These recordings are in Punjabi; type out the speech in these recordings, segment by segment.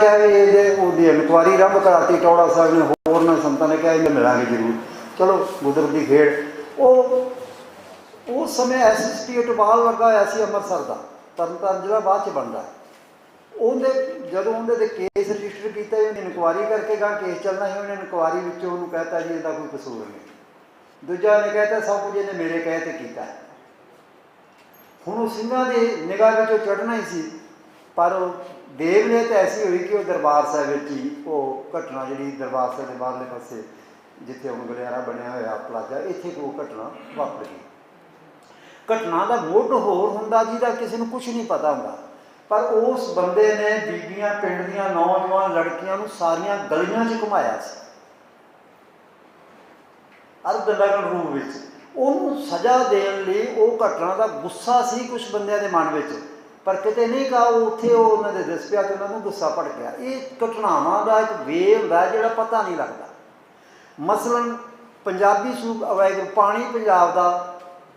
कहा भी ये इनकुआरी आरंभ कराती टौड़ा साहब ने, होर ने संतां ने कहा इन्हें मिलांगे जरूर। चलो कुदरत की खेड़। उस समय SSP इकबाल लगा होया सी अमृतसर का, तरनताਰਨ जिला बाद च बनता। उन्हें जदों उन्हें केस रजिस्टर किया, इनकुआरी करके गा केस चलना है, उन्हें इनकुआरी उन्होंने कहता जी इसका कोई कसूर नहीं। दूजा ने कहता सब कुछ इन्हें मेरे कहे तो किया। हुण सिंघां दी निगाह विचों चढ़ना ही सी, पर देव ने तो ऐसी हुई कि वो दरबार साहिब ही वो घटना जी दरबार साहिब के बाहरले पासे जिथे हुण गलियारा बनया होया प्लाजा, इत्थे वो घटना वापर गई। घटना का मुੱਢ होर हुंदा जिहदा किसी नूं कुछ नहीं पता हुंदा, पर उस बंदे ने बीबियां पिंड दीआं नौजवान लड़कियां नूं सारियां गलियां च घुमाया सी अर्धनग्न रूप विच। उन्होंने सज़ा देने लई वो घटना का गुस्सा सी कुछ बंदियां दे मन विच, पर किते नहीं कहा उत्थे उन्होंने दस पिया तो उन्होंने गुस्सा भड़ गया। ये घटनावां का एक वे हुंदा जिहड़ा पता नहीं लगता। मसलन पंजाबी सूप वाहिगुरू पानी पंजाब का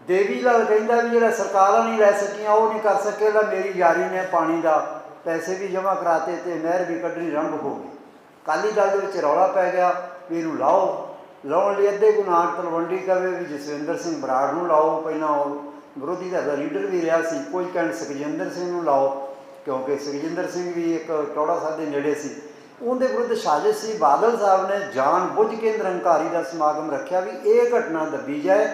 देवी लाल कहता भी जो सरकारां नहीं लै सकियां वो नहीं कर सकेगा, मेरी यारी ने पानी का पैसे भी जमा कराते तो नहर भी कड्ढनी आरंभ हो गई। अकाली दल के रौला पै गया भी इनू लाओ, लाने लिए अद्धे को नाम तलवंडी कहे भी जसविंदर सिंह बराड़ नूं लाओ, पहला विरोधी धड़ का लीडर भी रहा सी, कोई कहण सुखजिंदर सिंह नूं लाओ क्योंकि सुखजिंदर सिंह भी एक टौड़ा साहब के नेड़े सी। उनके विरुद्ध साजिश सी। बादल साहब ने जान बुझ के निरंकारी का समागम रखा भी ये घटना दबी जाए,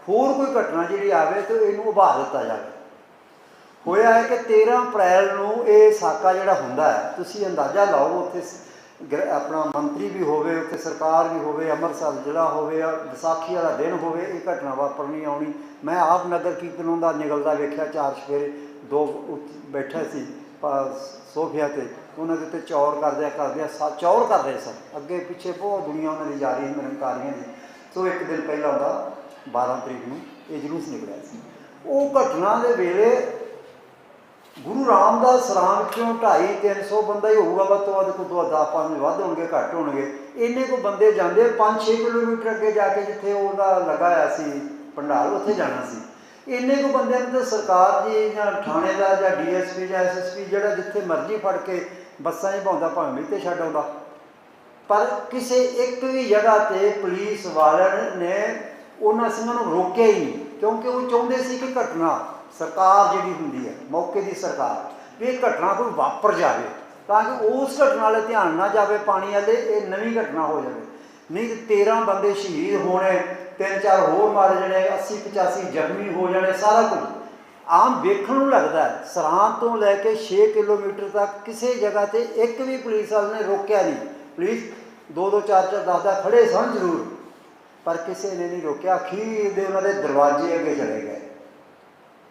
होर कोई घटना जी आए तो इनू उभा दिता जाए। होया है कि 13 अप्रैल नूं ये साका जिहड़ा हुंदा है, तुसीं अंदाज़ा लाओ उत्थे अपना मंत्री भी होवे, उत्थे सरकार भी होवे, अमृतसर जिला होवे, विसाखी वाला दिन होवे, ये घटना वापरनी आउणी। मैं आप नगर कीर्तनों का निकलता वेख्या, 4 चफेरे 2 बैठे सी सोफिया ते, उन्होंने उत्ते चौर करदे चौर कर रहे सन, अगे पिछे बहुत दुनिया उन्होंने जा रही निरंकारियों की। सो एक दिन पहला उनका 12 तरीक में ये जुलूस निकलिया सी। वो घटना के वेले गुरु रामदास सराम चों 250-300 बंदा ही होगा, वध तो वध कोई 10-5 वध होंगे घट होंगे, इन्ने को बंदे जाते 5-6 किलोमीटर अगे जाके जिथे उहदा लगा होया सी भंडार उत्थे जाना सी। इन्ने को बंदे तो सरकार जी या थाने का या DSP या SSP जिहड़ा जिथे मर्जी फड़ के बसां ही पाउंदा भावें भी तो छड्ड आउंदा, पर किसी एक भी जगह पर पुलिस वाले ने उन्हां सिंघां नूं रोकिया ही नहीं, क्योंकि वो चाहुंदे सी कि घटना सरकार जिहड़ी हुंदी है मौके की सरकार भी ये घटना कोई वापर जाए ताकि उस घटना वाले ध्यान ना जाए, पानी वाले ये नवीं घटना हो जाए। नहीं तो 13 बंदे शहीद होने, 3-4 होर मारे जाने, 80-85 जख्मी हो जाने, सारा कुछ आम वेखण नूं लगदा है। सरां तो लैके 6 किलोमीटर तक किसी जगह पर एक भी पुलिस वाले ने रोकिया नहीं। पुलिस 2-2 4-4 10-10 खड़े सन जरूर, पर किसी ने नहीं रोकिया। अखीर दे उन्होंने दरवाजे अगे चले गए,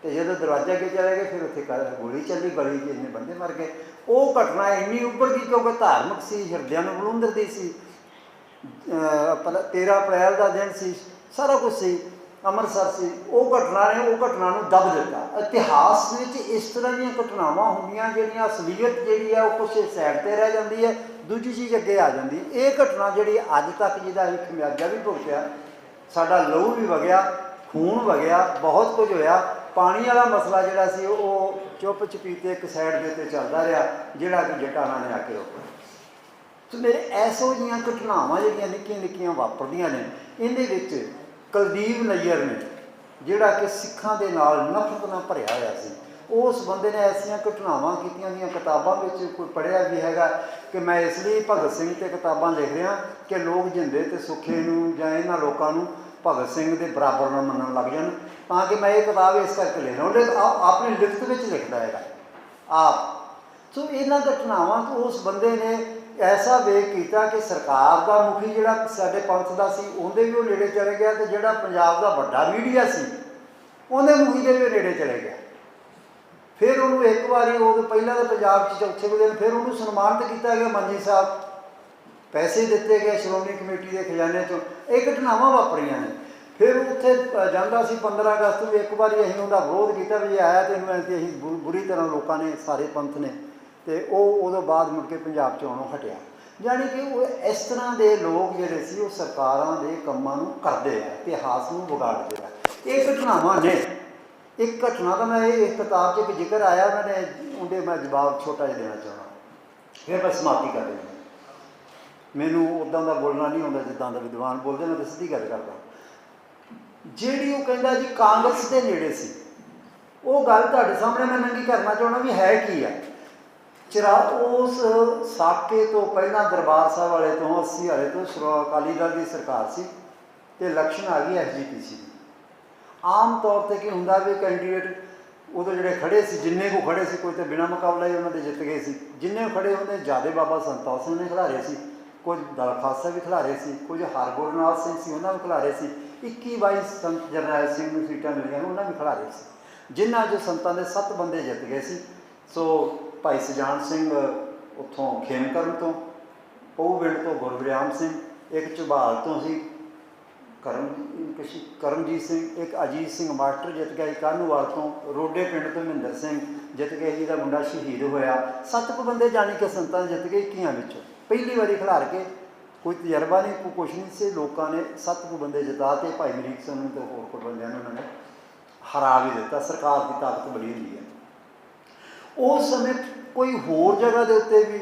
तो जो दरवाजे अगे चले गए फिर उत्थे गोली चली, गली च इन्ने बंदे मर गए। वो घटना इन्नी उभर गई क्योंकि धार्मिक सी, हिरदियां नूं वलूंदरदी सी। 13 अप्रैल का दिन सी, सारा कुछ सी, अमृतसर से वो घटना ने वो घटना नूं दब दिता। इतिहास में इस तरह दी घटनावां होंदियां जिहड़ियां असलीयत जिहड़ी है वो कुछ साइड ते रह जाती है, दूजी चीज़ अगे आ जाती है। ये घटना जिहड़ी अज तक जिहदा असीं खमियाजा भी भुगतिया, साडा लहू भी वगया, खून वगया, बहुत कुछ होया। पानी वाला मसला जिहड़ा सी वो चुप चपीते एक साइड के उत्ते चलदा रहा, जिहड़ा कि जटाना ने आके रोकया। तो मेरे ऐसो जिहियां घटनावां जिहड़ियां निक्कियां निक्कियां वापरदियां ने, इहदे विच कुलदीप नैयर ने जिहड़ा कि सिखां दे नाल नफरत नाल भरिया होया सी, उस बंदे ने ऐसियां घटनावां कीतियां ਦੀਆਂ किताबां विच कोई पढ़िया भी हैगा कि मैं इसलिए भगत सिंह ते किताबां लिख रहा कि लोग जिंदे ते सुखे नूं जां इन्हां लोकां नूं भगत सिंह के बराबर ना मनन लग जान, तां कि मैं ये किताब इस करके लिख रहा हूँ। अपनी लिखत में लिखता है आप। सो इन्हां घटनावां तो उस बंदे ने ऐसा वेख किया कि सरकार का मुखी जिहड़ा साडे पंथ का सी उहदे भी वो नेड़े चले गया, तो जिहड़ा पंजाब का वड्डा मीडिया सी उहदे मुखी दे भी नेड़े चले गया। फिर उन्होंने एक बारी उदों पहला तो पंजाब चौथे दिन फिर उन्होंने सन्मानित किया गया, मंजी साहब पैसे दिते गए श्रोमणी कमेटी के खजाने चों। ये घटनावां वापरियां ने। फिर उत्थे जांदा सी 15 अगस्त में एक बार असीं उहदा विरोध किया भी आया तो इन्हूं असीं बुरी तरह लोगों ने सारे पंथ ने, तो वह उदों बाद मुड़ के पंजाब चों आउणों हटिया। यानी कि वो इस तरह के लोग जिहड़े सी वो सरकारां दे कम्मां नूं करदे आ, इतिहास नूं विगाड़दे आ। ये घटनावां ने। एक घटना का मैं इस किताब च एक जिक्र आया, मैंने उहदे मैं जवाब छोटा जिहा देना चाहना। फिर मैं समाप्ति कर देनी। मैनू उदां दा बोलना नहीं आउंदा जिद्दां दा विद्वान बोलदे, मैं तो सीधी गल करदा। जिहड़ी वो कहंदा जी कांग्रेस दे नेड़े सी, वो गल तुहाडे सामने मैं नंगी करना चाहुंदा भी है की है। चरा उस साके तो पहला दरबार साहब वाले तो 80 वाले तो अकाली दल की सरकार सी ते इलैक्शन आ गई SGPC की। आम तौर पर की हुंदा भी कैंडीडेट उदों जिहड़े खड़े सी, जिन्ने को खड़े सी, कोई तो बिना मुकाबला ही उन्होंने जित गए सी। जिन्ने खड़े होंदे ज़्यादा बाबा संता सिंह ने खिलारे सी, कुछ दल खालसा भी खिलारे सी, कुछ हरगुरनाथ सिंह सी उन्होंने भी खिलारे सी, 21-22 संत जरनैल सिंह नूं सीटां मिलियां उन्होंने भी खिलारे सी, जिन्हां चों संतां दे 7 बंदे जित गए सी। सो भाई सजान सिंह उत्थों खेमकरन तो, पऊबिंड तो गुरविराम सिंह, एक ਝਬਾਲ तो सी करमजीत सिंह, एक अजीत सिंह मास्टर जित गया, कानूवाल तो रोडे पिंड तो महिंदर सिंह जित गए, जिहदा मुंडा शहीद होया। 7 कुछ बंदे जानी कि संतां जित गए 21 विचों। पहली बारी खिलार के कोई तजर्बा नहीं, कोई कुछ नहीं से, लोगों ने 7 कुछ बंदे जिता के भाई अमरीक सिंह तो होर कुछ बंदे उन्होंने हरा भी दिता। सरकार की ताकत बड़ी हुंदी है। उस समय कोई होर जगह के उत्ते भी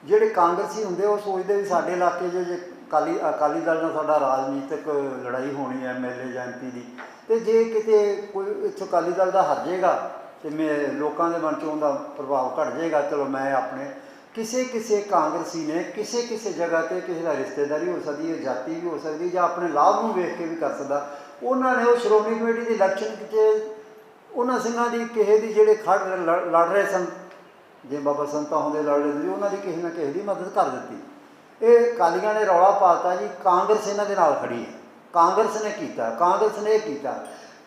जिहड़े कांग्रेसी हुंदे वो सोचते भी साडे इलाके जे अकाली दल नाल साडा राजनीतिक लड़ाई होनी है MLA या MP की, तो जे किते कोई इत्थों अकाली दल का हर जाएगा तो मैं लोगों के मन चों उहदा प्रभाव घट जाएगा, चलो मैं अपने किसी किसी कांग्रेसी ने किसी किसी जगह पर किसी का रिश्तेदारी हो सकती है, जाति भी हो सकती है, या अपने लाभ को वेख के भी कर सकता। उन्होंने वो श्रोमणी कमेटी की इलैक्शन उन्होंने सिंघां की किसी की जिहड़े खड़ लड़ रहे सन, जे बाबा संता होंदे लड़ रहे थे, उन्होंने किसी ना किसी की मदद कर दी। ये अकालियां ने रौला पाता जी कांग्रेस इन्हां दे नाल खड़ी है, कांग्रेस ने किया, कांग्रेस ने किया।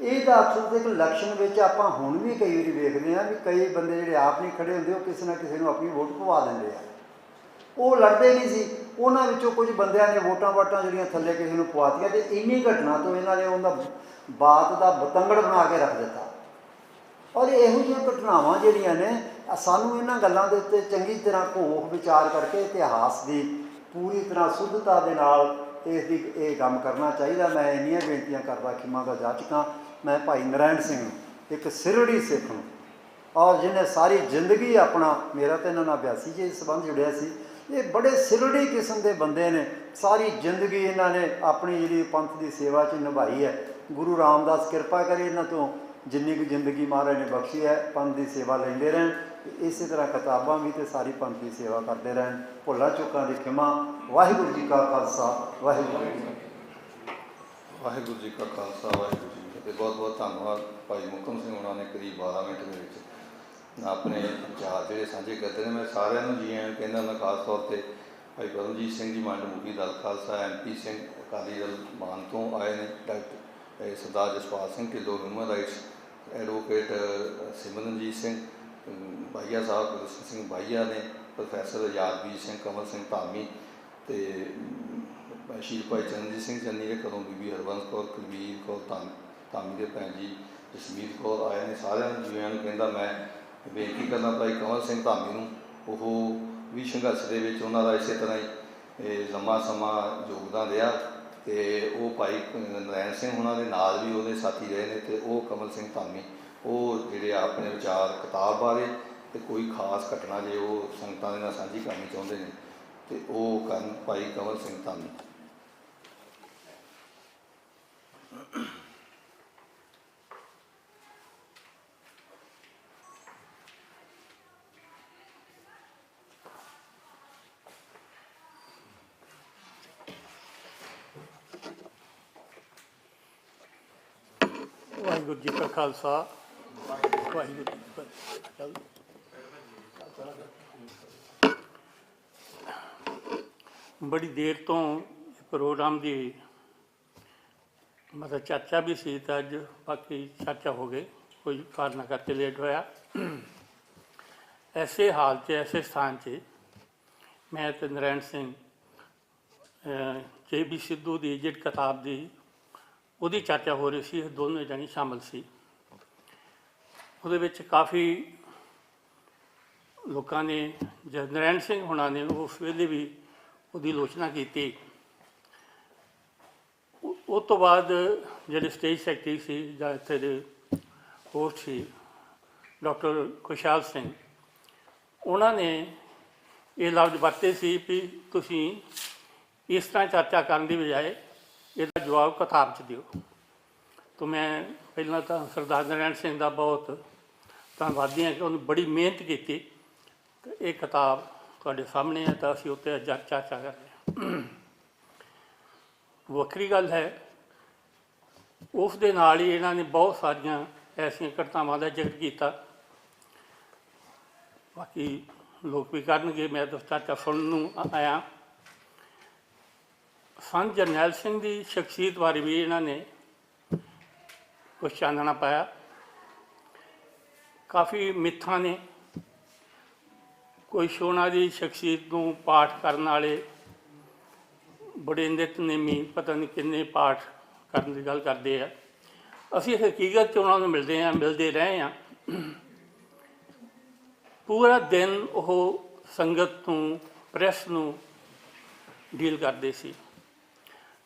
ये अक्सर एक इलैक्शन में आपां हुण भी कई बार देखते हैं भी कई बंदे जिहड़े आप नहीं खड़े होंदे, किसी ना किसी को अपनी वोट पवा देंगे आ। वो लड़ते नहीं सी, उन्हां विचों कुछ बंदियां ने वोटां वाटां जिहड़ियां थल्ले किसी को पवातियां, तो इन्नी घटना तो इन्हां ने उहदा बात का बतंगड़ बना के रख दिता। और इहो जिहियां घटनावां जिहड़ियां ने सानूं इन्हां गल्लां दे उत्ते चंगी तरह घोख विचार करके इतिहास की पूरी तरह शुद्धता दे नाल इसकी ये काम करना चाहिए। मैं इन्नियां बेनतियां करदा खिमा दा जाचक हां। मैं भाई नारायण सिंह एक सिरड़ी सिख हूँ और जिन्हें सारी जिंदगी अपना, मेरा तो इन्होंने 82 से संबंध जुड़िया सी, ये बड़े सिरड़ी किस्म के बंदे ने। सारी जिंदगी इन्होंने अपनी जी पंथ की सेवा च निभाई है। गुरु रामदास कृपा करे इन्हों तो जिन्नी भी जिंदगी महाराज ने बख्शी है, पंथ की सेवा लेंदे रहन। इस तरह किताबां भी तो सारी पंथ की सेवा करते रहन। भुलां चुकां दी खिमा। वाहिगुरू जी का खालसा, वाहिगुरू जी की फतेह। वाहिगुरू जी का खालसा, वाहिगुरू जी की फतेह। बहुत बहुत धन्यवाद भाई मुकम सिंह उन्होंने करीब 12 मिनट में अपने विचार जोड़े साझे करते हैं। मैं सारे जी आया कहना मैं खास तौर पर भाई परमजीत सिंह जी मंड मुखी दल खालसा, MP सिंह अकाली दल मान तो आए ने, doctor Sardar Jaspal Singh Dhillon human rights, advocate Simranjit Singh भाईया साहब, कृष्ण सिंह भाईया ने, प्रोफैसर आजादवीर सिंह, कमल सिंह धामी, तो शहीद भाई चरणजीत सिंह चन्नी के घरों बीबी हरबंस कौर, कुलवीर कौर धामी के भैन जी जसमीत कौर आए ने। सारे जीविਆਂ ਨੂੰ ਕਹਿੰਦਾ मैं बेनती करना भाई कमल सिंह धामी ਨੂੰ, ਉਹ भी संघर्ष ਦੇ ਵਿੱਚ ਉਹਨਾਂ ਦਾ ਇਸੇ ਤਰ੍ਹਾਂ ਹੀ ਲੰਮਾ ਸਮਾਂ ਯੋਗਦਾਨ ਰਿਹਾ। ਤੇ ਉਹ ਭਾਈ ਨਰੈਣ ਸਿੰਘ ਉਹਨਾਂ ਦੇ ਨਾਲ ਵੀ ਉਹਦੇ ਸਾਥੀ ਰਹੇ ਨੇ। ਤੇ ਉਹ ਕਮਲ ਸਿੰਘ ਧਾਮੀ ਉਹ ਜਿਹੜੇ ਆਪਣੇ ਵਿਚਾਰ ਕਿਤਾਬ ਬਾਰੇ ਤੇ ਕੋਈ ਖਾਸ ਘਟਨਾ ਜੇ ਉਹ ਸੰਗਤਾਂ ਦੇ ਨਾਲ ਸਾਂਝੀ ਕਰਨੀ ਚਾਹੁੰਦੇ ਨੇ ਤੇ ਉਹ ਕਰਨ ਭਾਈ ਕਮਲ ਸਿੰਘ ਧਾਮੀ। वाहिगुरू जी का खालसा, वाहिगुरू जी की फतेह। बड़ी देर तो प्रोग्राम की मतलब चर्चा भी सी, तो अज बाकी चर्चा हो गई, कोई कारण करके लेट होया। ऐसे हाल से ऐसे स्थान से मैं तो नारायण सिंह JB सिद्धू की जिहड़ी किताब की ਉਹਦੀ चर्चा हो रही सी, दोनों जानी शामिल सी। ਉਹਦੇ ਵਿੱਚ काफ़ी लोगों ने नारायण सिंह होना ने उस वेले भी ਉਹਦੀ आलोचना की। उस तो बाद ਜਿਹੜੇ स्टेज सैकटरी सी ਜਾਂ ਇੱਥੇ ਦੇ होस्ट सी डॉक्टर खुशहाल सिंह, उन्होंने ਇਹ ਲਫ਼ਜ਼ ਵਰਤੇ ਸੀ ਵੀ ਤੁਸੀਂ ਇਸ ਤਰ੍ਹਾਂ ਚਰਚਾ ਕਰਨ ਦੀ ਬਜਾਏ ਇਹਦਾ ਜਵਾਬ ਕਿਤਾਬ 'ਚ ਦਿਓ। ਤਾਂ ਮੈਂ ਪਹਿਲਾਂ ਤਾਂ ਸਰਦਾਰ ਨਰੈਣ ਸਿੰਘ ਦਾ ਬਹੁਤ ਧੰਨਵਾਦੀ ਹਾਂ ਕਿ ਉਹਨੇ ਬੜੀ ਮਿਹਨਤ ਕੀਤੀ ਤੇ ਇਹ ਕਿਤਾਬ ਤੁਹਾਡੇ ਸਾਹਮਣੇ ਹੈ ਤਾਂ ਅਸੀਂ ਉੱਤੇ ਅੱਜ ਚਰਚਾ ਕਰ ਰਹੇ ਹਾਂ। ਵੱਖਰੀ ਗੱਲ ਹੈ ਉਸ ਦੇ ਨਾਲ ਹੀ ਇਹਨਾਂ ਨੇ ਬਹੁਤ ਸਾਰੀਆਂ ਐਸੀਆਂ ਘਟਨਾਵਾਂ ਦਾ ਜ਼ਿਕਰ ਕੀਤਾ, ਬਾਕੀ ਲੋਕ ਵੀ ਕਰਨਗੇ, ਮੈਂ ਤਾਂ ਚਰਚਾ ਸੁਣਨ ਨੂੰ ਆਇਆ। ਸੰਤ ਜਰਨੈਲ ਸਿੰਘ ਦੀ ਸ਼ਖਸੀਅਤ ਬਾਰੇ ਵੀ ਇਹਨਾਂ ਨੇ ਕੁਛ ਚਾਨਣਾ ਪਾਇਆ। ਕਾਫੀ ਮਿੱਥਾਂ ਨੇ, ਕੁਛ ਉਹਨਾਂ ਦੀ ਸ਼ਖਸੀਅਤ ਨੂੰ ਪਾਠ ਕਰਨ ਵਾਲੇ ਬੜੇ ਨਿਤਨੇਮੀ, ਪਤਾ ਨਹੀਂ ਕਿੰਨੇ ਪਾਠ ਕਰਨ ਦੀ ਗੱਲ ਕਰਦੇ ਆ। ਅਸੀਂ ਹਕੀਕਤ 'ਚ ਉਹਨਾਂ ਨੂੰ ਮਿਲਦੇ ਰਹੇ ਹਾਂ। ਪੂਰਾ ਦਿਨ ਉਹ ਸੰਗਤ ਨੂੰ, ਪ੍ਰੈਸ ਨੂੰ ਡੀਲ ਕਰਦੇ ਸੀ।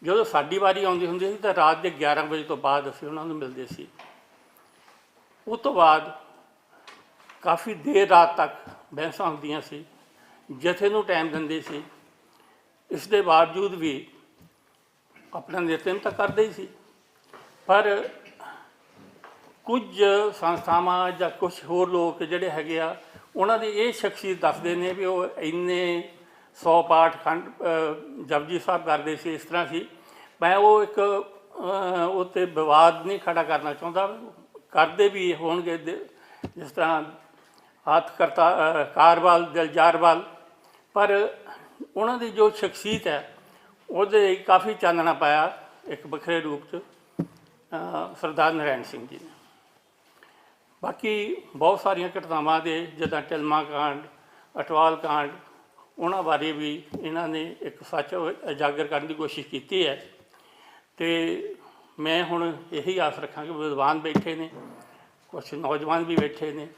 ਜਦੋਂ ਸਾਡੀ ਵਾਰੀ ਆਉਂਦੀ ਹੁੰਦੀ ਸੀ ਤਾਂ ਰਾਤ ਦੇ 11 ਵਜੇ ਤੋਂ ਬਾਅਦ ਅਸੀਂ ਉਹਨਾਂ ਨੂੰ ਮਿਲਦੇ ਸੀ। ਉਸ ਤੋਂ ਬਾਅਦ ਕਾਫੀ ਦੇਰ ਰਾਤ ਤੱਕ ਬਹਿਸਾਂ ਹੁੰਦੀਆਂ ਸੀ, ਜਥੇ ਨੂੰ ਟਾਈਮ ਦਿੰਦੇ ਸੀ। ਇਸ ਦੇ ਬਾਵਜੂਦ ਵੀ ਆਪਣਾ ਨਿਤਨੇਮ ਤਾਂ ਕਰਦੇ ਹੀ ਸੀ, ਪਰ ਕੁਝ ਸੰਸਥਾਵਾਂ ਜਾਂ ਕੁਛ ਹੋਰ ਲੋਕ ਜਿਹੜੇ ਹੈਗੇ ਆ, ਉਹਨਾਂ ਦੀ ਇਹ ਸ਼ਖਸੀਅਤ ਦੱਸਦੇ ਨੇ ਵੀ ਉਹ ਇੰਨੇ 100 ਪਾਠ ਖੰਡ ਜਪਜੀ ਸਾਹਿਬ ਕਰਦੇ ਸੀ। ਇਸ ਤਰ੍ਹਾਂ ਸੀ। ਮੈਂ ਉਹ ਇੱਕ ਉੱਤੇ ਵਿਵਾਦ ਨਹੀਂ ਖੜਾ ਕਰਨਾ ਚਾਹੁੰਦਾ, ਕਰਦੇ ਵੀ ਹੋਣਗੇ ਜਿਸ ਤਰ੍ਹਾਂ ਹੱਥ ਕਾਰਵਾਲ, ਦਿਲਜਾਰਵਾਲ, ਪਰ ਉਹਨਾਂ ਦੀ ਜੋ ਸ਼ਖਸੀਅਤ ਹੈ ਉਹਦੇ ਕਾਫੀ ਚਾਨਣਾ ਪਾਇਆ ਇੱਕ ਵੱਖਰੇ ਰੂਪ 'ਚ ਸਰਦਾਰ ਨਰੈਣ ਸਿੰਘ ਜੀ ਨੇ। ਬਾਕੀ ਬਹੁਤ ਸਾਰੀਆਂ ਘਟਨਾਵਾਂ ਦੇ, ਜਿੱਦਾਂ ਢਿਲਮਾ ਕਾਂਡ, ਅਟਵਾਲ ਕਾਂਡ, ਉਹਨਾਂ ਬਾਰੇ ਵੀ ਇਹਨਾਂ ਨੇ ਇੱਕ ਸੱਚ ਉਜਾਗਰ ਕਰਨ ਦੀ ਕੋਸ਼ਿਸ਼ ਕੀਤੀ ਹੈ। ਅਤੇ ਮੈਂ ਹੁਣ ਇਹੀ ਆਸ ਰੱਖਾਂ ਕਿ ਵਿਦਵਾਨ ਬੈਠੇ ਨੇ, ਕੁਛ ਨੌਜਵਾਨ ਵੀ ਬੈਠੇ ਨੇ,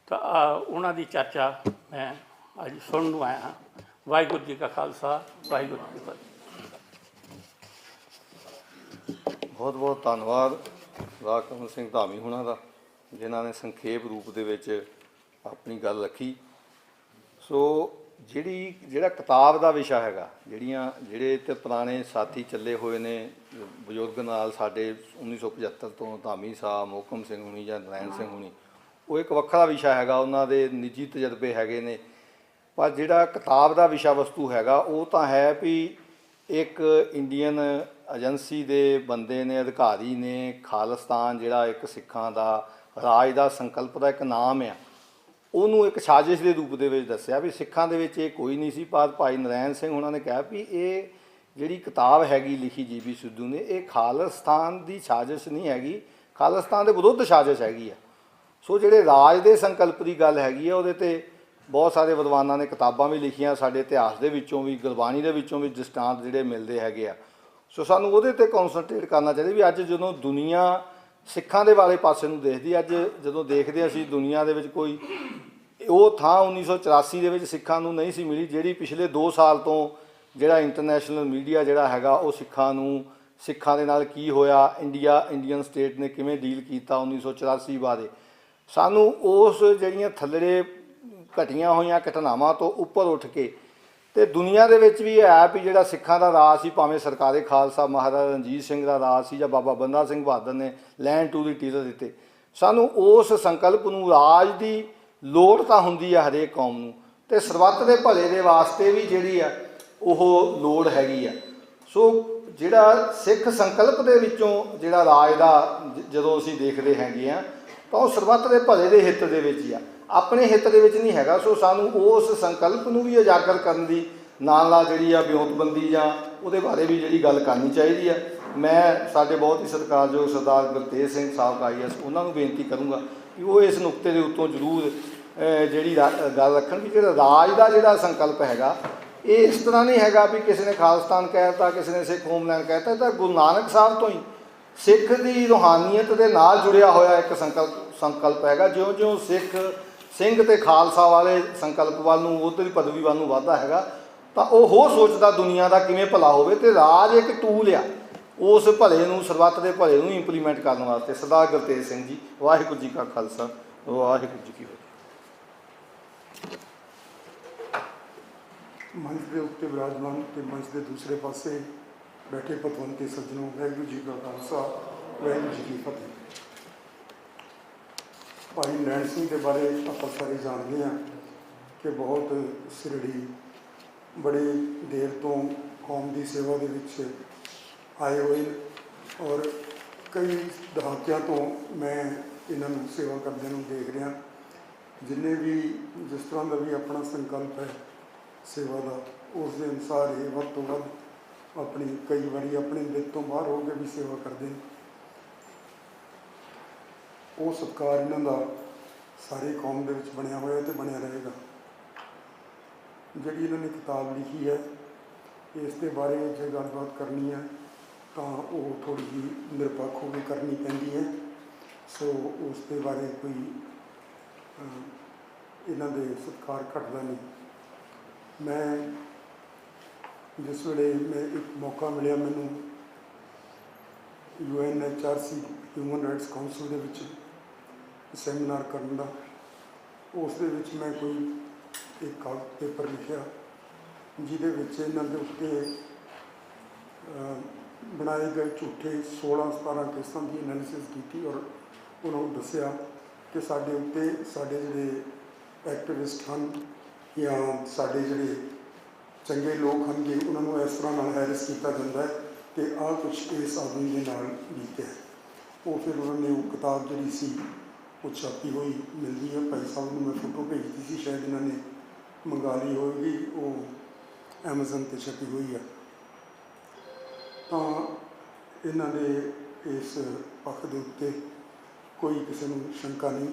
ਤਾਂ ਉਹਨਾਂ ਦੀ ਚਰਚਾ ਮੈਂ ਅੱਜ ਸੁਣਨ ਨੂੰ ਆਇਆ ਹਾਂ। ਵਾਹਿਗੁਰੂ ਜੀ ਕਾ ਖਾਲਸਾ, ਵਾਹਿਗੁਰੂ ਜੀ ਕੀ ਫਤਿਹ। ਬਹੁਤ ਬਹੁਤ ਧੰਨਵਾਦ ਰਾਜ ਕਮਲ ਸਿੰਘ ਧਾਮੀ ਹੁਣਾਂ ਦਾ, ਜਿਨ੍ਹਾਂ ਨੇ ਸੰਖੇਪ ਰੂਪ ਦੇ ਵਿੱਚ ਆਪਣੀ ਗੱਲ ਰੱਖੀ। ਸੋ ਜਿਹੜਾ ਕਿਤਾਬ ਦਾ ਵਿਸ਼ਾ ਹੈਗਾ, ਜਿਹੜੇ ਤੇ ਪੁਰਾਣੇ ਸਾਥੀ ਚੱਲੇ ਹੋਏ ਨੇ ਬਜ਼ੁਰਗ ਨਾਲ ਸਾਡੇ 1975 ਤੋਂ, ਧਾਮੀ ਸਾਹਿਬ, ਮੋਹਕਮ ਸਿੰਘ ਹੁਣੀ ਜਾਂ ਨਰੈਣ ਸਿੰਘ ਹੁਣੀ, ਉਹ ਇੱਕ ਵੱਖਰਾ ਵਿਸ਼ਾ ਹੈਗਾ, ਉਹਨਾਂ ਦੇ ਨਿੱਜੀ ਤਜਰਬੇ ਹੈਗੇ ਨੇ। ਪਰ ਜਿਹੜਾ ਕਿਤਾਬ ਦਾ ਵਿਸ਼ਾ ਵਸਤੂ ਹੈਗਾ ਉਹ ਤਾਂ ਹੈ ਵੀ ਇੱਕ ਇੰਡੀਅਨ ਏਜੰਸੀ ਦੇ ਬੰਦੇ ਨੇ, ਅਧਿਕਾਰੀ ਨੇ, ਖਾਲਿਸਤਾਨ ਜਿਹੜਾ ਇੱਕ ਸਿੱਖਾਂ ਦਾ ਰਾਜ ਦਾ ਸੰਕਲਪ ਦਾ ਇੱਕ ਨਾਮ ਆ, ਉਹਨੂੰ ਇੱਕ ਸਾਜ਼ਿਸ਼ ਦੇ ਰੂਪ ਦੇ ਵਿੱਚ ਦੱਸਿਆ ਵੀ ਸਿੱਖਾਂ ਦੇ ਵਿੱਚ ਇਹ ਕੋਈ ਨਹੀਂ ਸੀ। ਪਰ ਭਾਈ ਨਰੈਣ ਸਿੰਘ ਉਹਨਾਂ ਨੇ ਕਿਹਾ ਵੀ ਇਹ ਜਿਹੜੀ ਕਿਤਾਬ ਹੈਗੀ ਲਿਖੀ GB ਸਿੱਧੂ ਨੇ, ਇਹ ਖਾਲਿਸਤਾਨ ਦੀ ਸਾਜ਼ਿਸ਼ ਨਹੀਂ ਹੈਗੀ, ਖਾਲਿਸਤਾਨ ਦੇ ਵਿਰੁੱਧ ਸਾਜ਼ਿਸ਼ ਹੈਗੀ ਆ। ਸੋ ਜਿਹੜੇ ਰਾਜ ਦੇ ਸੰਕਲਪ ਦੀ ਗੱਲ ਹੈਗੀ ਆ, ਉਹਦੇ 'ਤੇ ਬਹੁਤ ਸਾਰੇ ਵਿਦਵਾਨਾਂ ਨੇ ਕਿਤਾਬਾਂ ਵੀ ਲਿਖੀਆਂ, ਸਾਡੇ ਇਤਿਹਾਸ ਦੇ ਵਿੱਚੋਂ ਵੀ, ਗੁਰਬਾਣੀ ਦੇ ਵਿੱਚੋਂ ਵੀ ਦ੍ਰਿਸ਼ਟਾਂਤ ਜਿਹੜੇ ਮਿਲਦੇ ਹੈਗੇ ਆ। ਸੋ ਸਾਨੂੰ ਉਹਦੇ 'ਤੇ ਕੌਨਸਨਟਰੇਟ ਕਰਨਾ ਚਾਹੀਦਾ ਵੀ ਅੱਜ ਜਦੋਂ ਦੁਨੀਆ ਸਿੱਖਾਂ ਦੇ ਵਾਲੇ ਪਾਸੇ ਨੂੰ ਦੇਖਦੀ, ਅੱਜ ਜਦੋਂ ਦੇਖਦੇ ਅਸੀਂ ਦੁਨੀਆ ਦੇ ਵਿੱਚ ਕੋਈ ਉਹ ਥਾਂ 1984 ਦੇ ਵਿੱਚ ਸਿੱਖਾਂ ਨੂੰ ਨਹੀਂ ਸੀ ਮਿਲੀ, ਜਿਹੜੀ ਪਿਛਲੇ 2 ਸਾਲ ਤੋਂ ਜਿਹੜਾ ਇੰਟਰਨੈਸ਼ਨਲ ਮੀਡੀਆ ਜਿਹੜਾ ਹੈਗਾ ਉਹ ਸਿੱਖਾਂ ਦੇ ਨਾਲ ਕੀ ਹੋਇਆ, ਇੰਡੀਅਨ ਸਟੇਟ ਨੇ ਕਿਵੇਂ ਡੀਲ ਕੀਤਾ 1984 ਬਾਰੇ। ਸਾਨੂੰ ਉਸ ਜਿਹੜੀਆਂ ਥੱਲੜੇ ਘਟੀਆਂ ਹੋਈਆਂ ਘਟਨਾਵਾਂ ਤੋਂ ਉੱਪਰ ਉੱਠ ਕੇ ਤੇ ਦੁਨੀਆ ਦੇ ਵਿੱਚ ਵੀ ਇਹ ਹੈ ਵੀ ਜਿਹੜਾ ਸਿੱਖਾਂ ਦਾ ਰਾਜ ਸੀ, ਭਾਵੇਂ ਸਰਕਾਰੇ ਖਾਲਸਾ ਮਹਾਰਾਜਾ ਰਣਜੀਤ ਸਿੰਘ ਦਾ ਰਾਜ ਸੀ ਜਾਂ ਬਾਬਾ ਬੰਦਾ ਸਿੰਘ ਬਹਾਦਰ ਨੇ ਲੈਂਡ ਟੂ ਦੀ ਟੀਲਰ ਦਿੱਤੇ, ਸਾਨੂੰ ਉਸ ਸੰਕਲਪ ਨੂੰ, ਰਾਜ ਦੀ ਲੋੜ ਤਾਂ ਹੁੰਦੀ ਆ ਹਰੇਕ ਕੌਮ ਨੂੰ, ਤੇ ਸਰਬੱਤ ਦੇ ਭਲੇ ਦੇ ਵਾਸਤੇ ਵੀ ਜਿਹੜੀ ਆ ਉਹ ਲੋੜ ਹੈਗੀ ਆ। ਸੋ ਜਿਹੜਾ ਸਿੱਖ ਸੰਕਲਪ ਦੇ ਵਿੱਚੋਂ ਜਿਹੜਾ ਰਾਜ ਦਾ ਜਦੋਂ ਅਸੀਂ ਦੇਖਦੇ ਹੈਗੇ ਆ ਤਾਂ ਉਹ ਸਰਬੱਤ ਦੇ ਭਲੇ ਦੇ ਹਿੱਤ ਦੇ ਵਿੱਚ ਹੀ ਆ, ਆਪਣੇ ਹਿੱਤ ਦੇ ਵਿੱਚ ਨਹੀਂ ਹੈਗਾ। ਸੋ ਸਾਨੂੰ ਉਸ ਸੰਕਲਪ ਨੂੰ ਵੀ ਉਜਾਗਰ ਕਰਨ ਦੀ ਨਾਲ ਜਿਹੜੀ ਆ ਵਿਉਂਤਬੰਦੀ ਜਾਂ ਉਹਦੇ ਬਾਰੇ ਵੀ ਜਿਹੜੀ ਗੱਲ ਕਰਨੀ ਚਾਹੀਦੀ ਆ। ਮੈਂ ਸਾਡੇ ਬਹੁਤ ਹੀ ਸਤਿਕਾਰਯੋਗ ਸਰਦਾਰ ਗੁਰਤੇਜ ਸਿੰਘ ਸਾਹਿਬ IAS ਉਹਨਾਂ ਨੂੰ ਬੇਨਤੀ ਕਰੂੰਗਾ ਕਿ ਉਹ ਇਸ ਨੁਕਤੇ ਦੇ ਉੱਤੋਂ ਜ਼ਰੂਰ ਜਿਹੜੀ ਗੱਲ ਰੱਖਣ ਵੀ ਜਿਹੜਾ ਰਾਜ ਦਾ ਜਿਹੜਾ ਸੰਕਲਪ ਹੈਗਾ ਇਹ ਇਸ ਤਰ੍ਹਾਂ ਨਹੀਂ ਹੈਗਾ ਵੀ ਕਿਸੇ ਨੇ ਖਾਲਿਸਤਾਨ ਕਹਿ ਦਿੱਤਾ, ਕਿਸੇ ਨੇ ਸਿੱਖ ਹੋਮਲੈਂਡ ਕਹਿ ਦਿੱਤਾ। ਤਾਂ ਗੁਰੂ ਨਾਨਕ ਸਾਹਿਬ ਤੋਂ ਹੀ ਸਿੱਖ ਦੀ ਰੂਹਾਨੀਅਤ ਦੇ ਨਾਲ ਜੁੜਿਆ ਹੋਇਆ ਇੱਕ ਸੰਕਲਪ ਹੈਗਾ। ਜਿਉਂ-ਜਿਉਂ ਸਿੰਘ ਤੇ ਖਾਲਸਾ ਵਾਲੇ ਸੰਕਲਪ ਵੱਲ ਨੂੰ, ਉੱਧਰ ਪਦਵੀ ਵੱਲ ਨੂੰ ਵੱਧਦਾ ਹੈਗਾ, ਤਾਂ ਉਹ ਹੋਰ ਸੋਚਦਾ ਦੁਨੀਆ ਦਾ ਕਿਵੇਂ ਭਲਾ ਹੋਵੇ, ਤੇ ਰਾਜ ਇੱਕ ਟੂਲ ਆ ਉਸ ਭਲੇ ਨੂੰ, ਸਰਬੱਤ ਦੇ ਭਲੇ ਨੂੰ ਇੰਪਲੀਮੈਂਟ ਕਰਨ ਵਾਸਤੇ। ਸਰਦਾਰ ਗੁਰਤੇਜ ਸਿੰਘ ਜੀ, ਵਾਹਿਗੁਰੂ ਜੀ ਕਾ ਖਾਲਸਾ, ਵਾਹਿਗੁਰੂ ਜੀ ਕੀ ਫਤਿਹ। ਮੰਚ ਦੇ ਉੱਤੇ ਵਿਰਾਜਮਾਨ ਤੇ ਮੰਚ ਦੇ ਦੂਸਰੇ ਪਾਸੇ ਬੈਠੇ ਪਤਵੰਤੇ ਸੱਜਣੋਂ, ਵਾਹਿਗੁਰੂ ਜੀ ਕਾ ਖਾਲਸਾ, ਵਾਹਿਗੁਰੂ ਜੀ ਕੀ ਫਤਿਹ। ਭਾਈ ਨਰੈਣ ਸਿੰਘ ਦੇ ਬਾਰੇ ਆਪਾਂ ਸਾਰੇ ਜਾਣਦੇ ਹਾਂ ਕਿ ਬਹੁਤ ਸਿਰੜੀ, ਬੜੇ ਦੇਰ ਤੋਂ ਕੌਮ ਦੀ ਸੇਵਾ ਦੇ ਵਿੱਚ ਆਏ ਹੋਏ ਔਰ ਕਈ ਦਹਾਕਿਆਂ ਤੋਂ ਮੈਂ ਇਹਨਾਂ ਨੂੰ ਸੇਵਾ ਕਰਦਿਆਂ ਨੂੰ ਦੇਖ ਰਿਹਾ। ਜਿੰਨੇ ਵੀ ਜਿਸ ਤਰ੍ਹਾਂ ਦਾ ਵੀ ਆਪਣਾ ਸੰਕਲਪ ਹੈ ਸੇਵਾ ਦਾ, ਉਸ ਦੇ ਅਨੁਸਾਰ ਇਹ ਵੱਧ ਤੋਂ ਵੱਧ ਆਪਣੀ ਕਈ ਵਾਰੀ ਆਪਣੇ ਦਿਲ ਤੋਂ ਬਾਹਰ ਹੋ ਕੇ ਵੀ ਸੇਵਾ ਕਰਦੇ ਨੇ। ਉਹ ਸਤਿਕਾਰ ਇਹਨਾਂ ਦਾ ਸਾਰੀ ਕੌਮ ਦੇ ਵਿੱਚ ਬਣਿਆ ਹੋਇਆ ਤੇ ਬਣਿਆ ਰਹੇਗਾ। ਜਿਹੜੀ ਇਹਨਾਂ ਨੇ ਕਿਤਾਬ ਲਿਖੀ ਹੈ, ਇਸ ਦੇ ਬਾਰੇ ਜੇ ਗੱਲਬਾਤ ਕਰਨੀ ਹੈ ਤਾਂ ਉਹ ਥੋੜ੍ਹੀ ਜਿਹੀ ਨਿਰਪੱਖ ਹੋ ਕੇ ਕਰਨੀ ਪੈਂਦੀ ਹੈ। ਸੋ ਉਸ ਦੇ ਬਾਰੇ ਕੋਈ ਇਹਨਾਂ ਦੇ ਸਤਿਕਾਰ ਘਟਦਾ ਨਹੀਂ। ਮੈਂ ਜਿਸ ਵੇਲੇ ਇੱਕ ਮੌਕਾ ਮਿਲਿਆ ਮੈਨੂੰ UNHRC ਹਿਊਮਨ ਰਾਈਟਸ ਕਾਉਂਸਲ ਦੇ ਵਿੱਚ ਸੈਮੀਨਾਰ ਕਰਨ ਦਾ, ਉਸ ਦੇ ਵਿੱਚ ਮੈਂ ਕੋਈ ਇੱਕ ਕਾਗਜ਼ ਪੇਪਰ ਲਿਖਿਆ ਜਿਹਦੇ ਵਿੱਚ ਇਹਨਾਂ ਦੇ ਉੱਤੇ ਬਣਾਏ ਗਏ ਝੂਠੇ 16-17 ਕੇਸਾਂ ਦੀ ਐਨਾਲਿਸਿਸ ਕੀਤੀ ਔਰ ਉਹਨਾਂ ਨੂੰ ਦੱਸਿਆ ਕਿ ਸਾਡੇ ਉੱਤੇ ਸਾਡੇ ਜਿਹੜੇ ਐਕਟਿਵਿਸਟ ਹਨ ਜਾਂ ਸਾਡੇ ਜਿਹੜੇ ਚੰਗੇ ਲੋਕ ਹਨ ਕਿ ਉਹਨਾਂ ਨੂੰ ਇਸ ਤਰ੍ਹਾਂ ਨਾਲ ਹੈਰਸ ਕੀਤਾ ਜਾਂਦਾ ਹੈ ਤੇ ਆਹ ਕੁਛ ਇਸ ਆਦਮੀ ਦੇ ਨਾਲ ਬੀਤਿਆ। ਉਹ ਫਿਰ ਉਹਨਾਂ ਨੇ ਉਹ ਕਿਤਾਬ ਜਿਹੜੀ ਸੀ ਉਹ ਛਾਪੀ ਹੋਈ ਮਿਲਦੀ ਹੈ। ਭਾਈ ਸਾਹਿਬ ਨੂੰ ਮੈਂ ਫੋਟੋ ਭੇਜਦੀ ਸੀ, ਸ਼ਾਇਦ ਇਹਨਾਂ ਨੇ ਮੰਗਾ ਲਈ ਹੋਵੇਗੀ, ਉਹ ਐਮਾਜ਼ਨ 'ਤੇ ਛਪੀ ਹੋਈ ਆ। ਤਾਂ ਇਹਨਾਂ ਦੇ ਇਸ ਪੱਖ ਦੇ ਉੱਤੇ ਕੋਈ ਕਿਸੇ ਨੂੰ ਸ਼ੰਕਾ ਨਹੀਂ।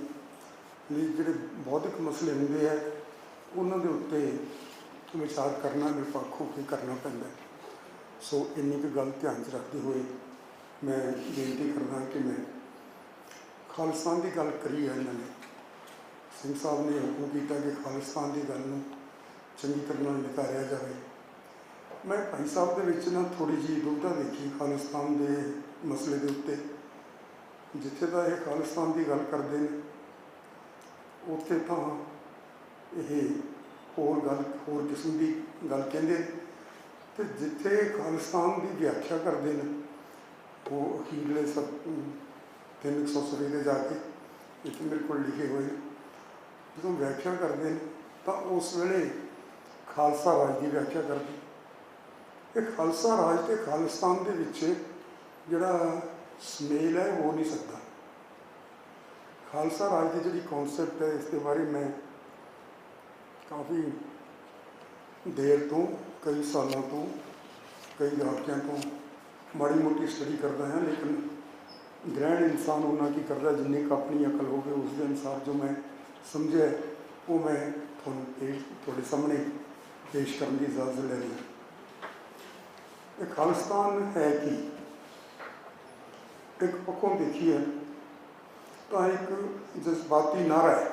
ਲਈ ਜਿਹੜੇ ਬੌਧਿਕ ਮਸਲੇ ਹੁੰਦੇ ਹੈ ਉਹਨਾਂ ਦੇ ਉੱਤੇ ਵਿਚਾਰ ਕਰਨਾ ਨਿਰਪੱਖ ਹੋ ਕੇ ਕਰਨਾ ਪੈਂਦਾ। ਸੋ ਇੰਨੀ ਕੁ ਗੱਲ ਧਿਆਨ 'ਚ ਰੱਖਦੇ ਹੋਏ ਮੈਂ ਬੇਨਤੀ ਕਰਦਾ ਕਿ ਮੈਂ ਖਾਲਿਸਤਾਨ ਦੀ ਗੱਲ ਕਰੀ ਹੈ। ਇਹਨਾਂ ਨੇ ਸਿੰਘ ਸਾਹਿਬ ਨੇ ਹੁਕਮ ਕੀਤਾ ਕਿ ਖਾਲਿਸਤਾਨ ਦੀ ਗੱਲ ਨੂੰ ਚੰਗੀ ਤਰ੍ਹਾਂ ਨਾਲ ਨਿਤਾਰਿਆ ਜਾਵੇ। ਮੈਂ ਭਾਈ ਸਾਹਿਬ ਦੇ ਵਿੱਚ ਨਾ ਥੋੜ੍ਹੀ ਜਿਹੀ ਦੁਵਿਧਾ ਦੇਖੀ ਖਾਲਿਸਤਾਨ ਦੇ ਮਸਲੇ ਦੇ ਉੱਤੇ। ਜਿੱਥੇ ਤਾਂ ਇਹ ਖਾਲਿਸਤਾਨ ਦੀ ਗੱਲ ਕਰਦੇ ਨੇ ਉੱਥੇ ਤਾਂ ਇਹ ਹੋਰ ਕਿਸਮ ਦੀ ਗੱਲ ਕਹਿੰਦੇ ਨੇ, ਅਤੇ ਜਿੱਥੇ ਖਾਲਿਸਤਾਨ ਦੀ ਵਿਆਖਿਆ ਕਰਦੇ ਨੇ ਉਹ ਅਖੀਰਲੇ 300 ਸਫੇ ਦੇ ਜਾ ਕੇ ਇੱਥੇ ਮੇਰੇ ਕੋਲ ਲਿਖੇ ਹੋਏ ਨੇ। ਜਦੋਂ ਵਿਆਖਿਆ ਕਰਦੇ ਨੇ ਤਾਂ ਉਸ ਵੇਲੇ ਖਾਲਸਾ ਰਾਜ ਦੀ ਵਿਆਖਿਆ ਕਰਦੇ। ਇਹ ਖਾਲਸਾ ਰਾਜ ਅਤੇ ਖਾਲਿਸਤਾਨ ਦੇ ਵਿੱਚ ਜਿਹੜਾ ਸੁਮੇਲ ਹੈ ਹੋ ਨਹੀਂ ਸਕਦਾ। ਖਾਲਸਾ ਰਾਜ ਦੀ ਜਿਹੜੀ ਕੌਨਸੈਪਟ ਹੈ ਇਸ ਦੇ ਬਾਰੇ ਮੈਂ ਕਾਫੀ ਦੇਰ ਤੋਂ, ਕਈ ਸਾਲਾਂ ਤੋਂ, ਕਈ ਦਹਾਕਿਆਂ ਤੋਂ ਮਾੜੀ ਮੋਟੀ ਸਟੱਡੀ ਕਰਦਾ ਹਾਂ। ਲੇਕਿਨ ਗ੍ਰਹਿਣ ਇਨਸਾਨ ਉਹਨਾਂ ਕੀ ਕਰਦਾ ਜਿੰਨੀ ਕੁ ਆਪਣੀ ਅਕਲ ਹੋਵੇ ਉਸ ਦੇ ਅਨੁਸਾਰ ਜੋ ਮੈਂ ਸਮਝਿਆ ਉਹ ਮੈਂ ਤੁਹਾਨੂੰ ਤੁਹਾਡੇ ਸਾਹਮਣੇ ਪੇਸ਼ ਕਰਨ ਦੀ ਇਜਾਜ਼ਤ ਲੈ ਰਹੀ ਹਾਂ। ਇਹ ਖਾਲਿਸਤਾਨ ਹੈ ਕਿ ਇੱਕ ਪੱਖੋਂ ਦੇਖੀਏ ਤਾਂ ਇੱਕ ਜਜ਼ਬਾਤੀ ਨਾਅਰਾ ਹੈ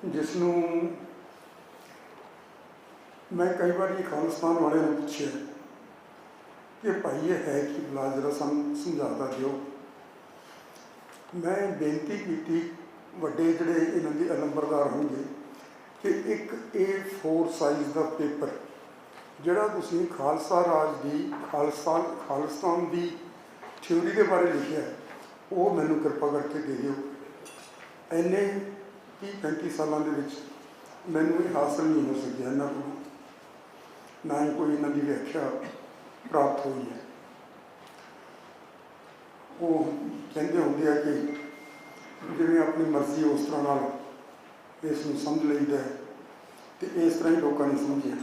ਜਿਸ ਨੂੰ ਮੈਂ ਕਈ ਵਾਰੀ ਖਾਲਿਸਤਾਨ ਵਾਲਿਆਂ ਨੂੰ ਪੁੱਛਿਆ ਕਿ ਭਾਈ ਇਹ ਹੈ ਕਿ ਬਲਾ ਜਰਾ ਸਾਨੂੰ ਸਮਝਾ ਦਿਓ। ਮੈਂ ਬੇਨਤੀ ਕੀਤੀ ਵੱਡੇ ਜਿਹੜੇ ਇਹਨਾਂ ਦੇ ਅਲੰਬਰਦਾਰ ਹੋਣਗੇ ਕਿ ਇੱਕ A4 ਸਾਈਜ਼ ਦਾ ਪੇਪਰ ਜਿਹੜਾ ਤੁਸੀਂ ਖਾਲਸਾ ਰਾਜ ਦੀ ਖਾਲਿਸਤਾਨ ਦੀ ਥਿਊਰੀ ਦੇ ਬਾਰੇ ਲਿਖਿਆ ਉਹ ਮੈਨੂੰ ਕਿਰਪਾ ਕਰਕੇ ਦੇ ਦਿਓ। ਇੰਨੇ 30-35 ਸਾਲਾਂ ਦੇ ਵਿੱਚ ਮੈਨੂੰ ਇਹ ਹਾਸਲ ਨਹੀਂ ਹੋ ਸਕਿਆ, ਇਹਨਾਂ ਕੋਲ ਨਾ ਹੀ ਕੋਈ ਇਹਨਾਂ ਦੀ ਵਿਆਖਿਆ ਪ੍ਰਾਪਤ ਹੋਈ ਹੈ। ਉਹ ਕਹਿੰਦੇ ਹੁੰਦੇ ਆ ਕਿ ਜਿਵੇਂ ਆਪਣੀ ਮਰਜ਼ੀ ਉਸ ਤਰ੍ਹਾਂ ਨਾਲ ਇਸ ਨੂੰ ਸਮਝ ਲਈਦਾ ਹੈ ਅਤੇ ਇਸ ਤਰ੍ਹਾਂ ਹੀ ਲੋਕਾਂ ਨੇ ਸਮਝਿਆ।